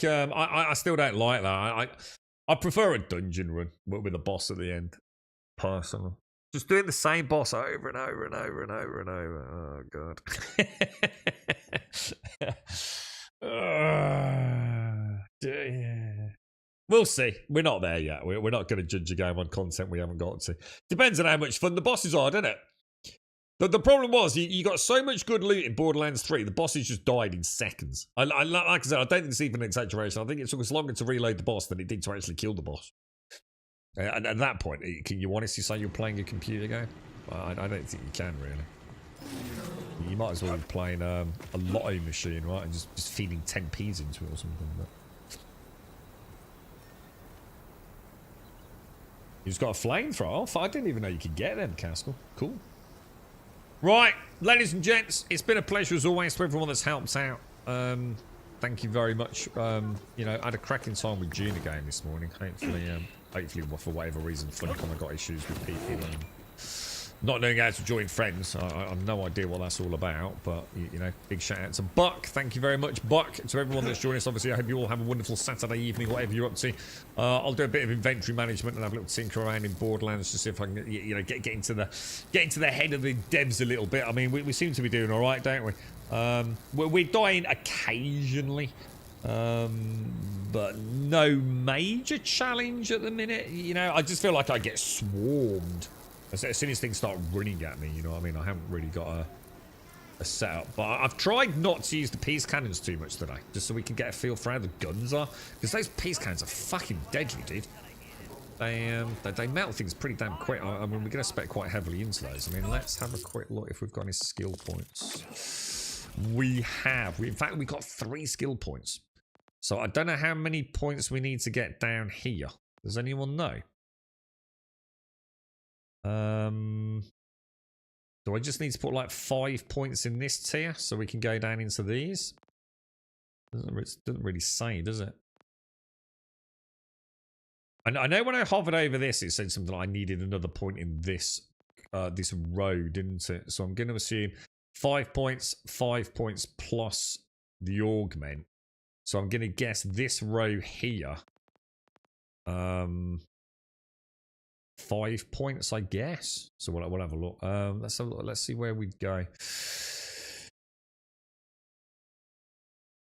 I still don't like that. I prefer a dungeon run with a boss at the end. Personally, just doing the same boss over and over and over and over and over. Oh god. Yeah. We'll see. We're not there yet. We're not going to judge a game on content we haven't got to. Depends on how much fun the bosses are, doesn't it? The problem was, you got so much good loot in Borderlands 3, the bosses just died in seconds. Like I said, I don't think it's even an exaggeration. I think it took us longer to reload the boss than it did to actually kill the boss. And at that point, can you honestly say you're playing a computer game? Well, I don't think you can, really. You might as well be playing a lotto machine, right? And just feeding 10p's into it or something. But he's got a flamethrower. Oh, I didn't even know you could get them, Castle. Cool. Right, ladies and gents, it's been a pleasure as always to everyone that's helped out. Thank you very much. You know, I had a cracking time with June again this morning. Hopefully, for whatever reason, Funcom got issues with people and not knowing how to join friends. I have no idea what that's all about, but you know, big shout out to Buck. Thank you very much, Buck. To everyone that's joined us, obviously, I hope you all have a wonderful Saturday evening, whatever you're up to. I'll do a bit of inventory management and have a little tinker around in Borderlands to see if I can, you know, get into the head of the devs a little bit. I mean, we seem to be doing all right, don't we? We're dying occasionally. But no major challenge at the minute. You know, I just feel like I get swarmed as soon as things start running at me. You know what I mean? I haven't really got a setup, but I've tried not to use the peace cannons too much today, just so we can get a feel for how the guns are, because those peace cannons are fucking deadly, dude. They melt things pretty damn quick. I mean, we're going to spec quite heavily into those. I mean, let's have a quick look if we've got any skill points. We have. In fact, we got 3 skill points. So I don't know how many points we need to get down here. Does anyone know? Do I just need to put like 5 points in this tier so we can go down into these? Doesn't really say, does it? I know when I hovered over this, it said something like I needed another point in this this row, didn't it? So I'm going to assume 5 points plus the augment. So I'm going to guess this row here. 5 points, I guess. So we'll have a look. Let's have a look. Let's see where we go.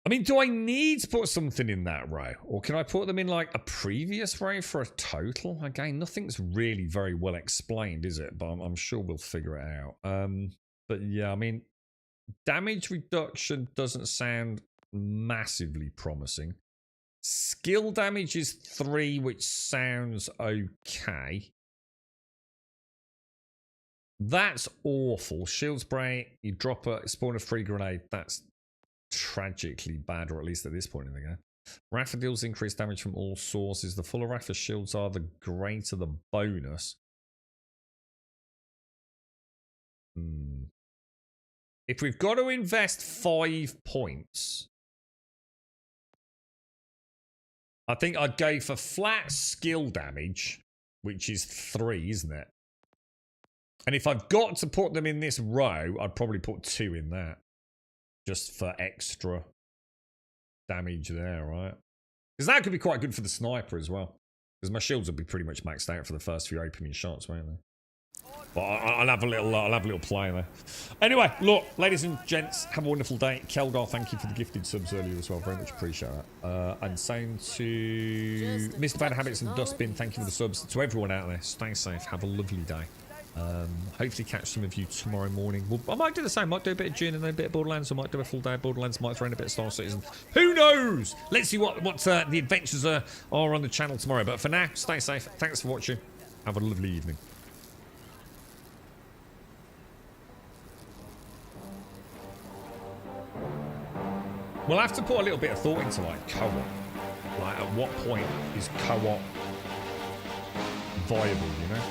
I mean, do I need to put something in that row? Or can I put them in like a previous row for a total? Again, nothing's really very well explained, is it? But I'm sure we'll figure it out. But yeah, I mean, damage reduction doesn't sound massively promising. Skill damage is 3, which sounds okay. That's awful. Shield spray, you drop a spawn a free grenade. That's tragically bad, or at least at this point in the game. Raffa deals increased damage from all sources. The fuller Raffa shields are, the greater the bonus. If we've got to invest 5 points, I think I'd go for flat skill damage, which is 3, isn't it? And if I've got to put them in this row, I'd probably put 2 in that. Just for extra damage there, right? Because that could be quite good for the sniper as well. Because my shields will be pretty much maxed out for the first few opening shots, won't they? But I'll have a little play there. Anyway, look, ladies and gents, have a wonderful day. Kelgar, thank you for the gifted subs earlier as well. Very much appreciate that. And same to Mr. Bad Habits and Dustbin, thank you for the subs. To everyone out there, stay safe. Have a lovely day. Hopefully catch some of you tomorrow morning. I might do the same. Might do a bit of Dune and then a bit of Borderlands. I might do a full day of Borderlands. Might throw in a bit of Star Citizen. Who knows? Let's see what the adventures are on the channel tomorrow. But for now, stay safe. Thanks for watching. Have a lovely evening. We'll have to put a little bit of thought into like co-op. Like at what point is co-op viable, you know?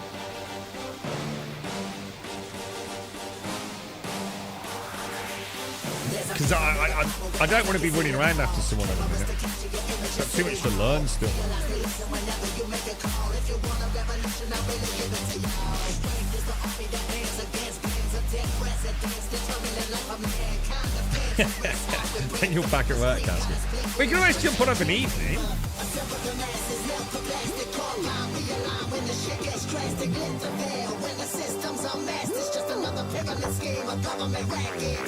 Because I don't want to be running around after someone at the minute. I've got too much to learn still. Then you're back at work, Casper. We can always jump on up an evening. When the system's a mess, it's just another pyramid scheme, a government racket.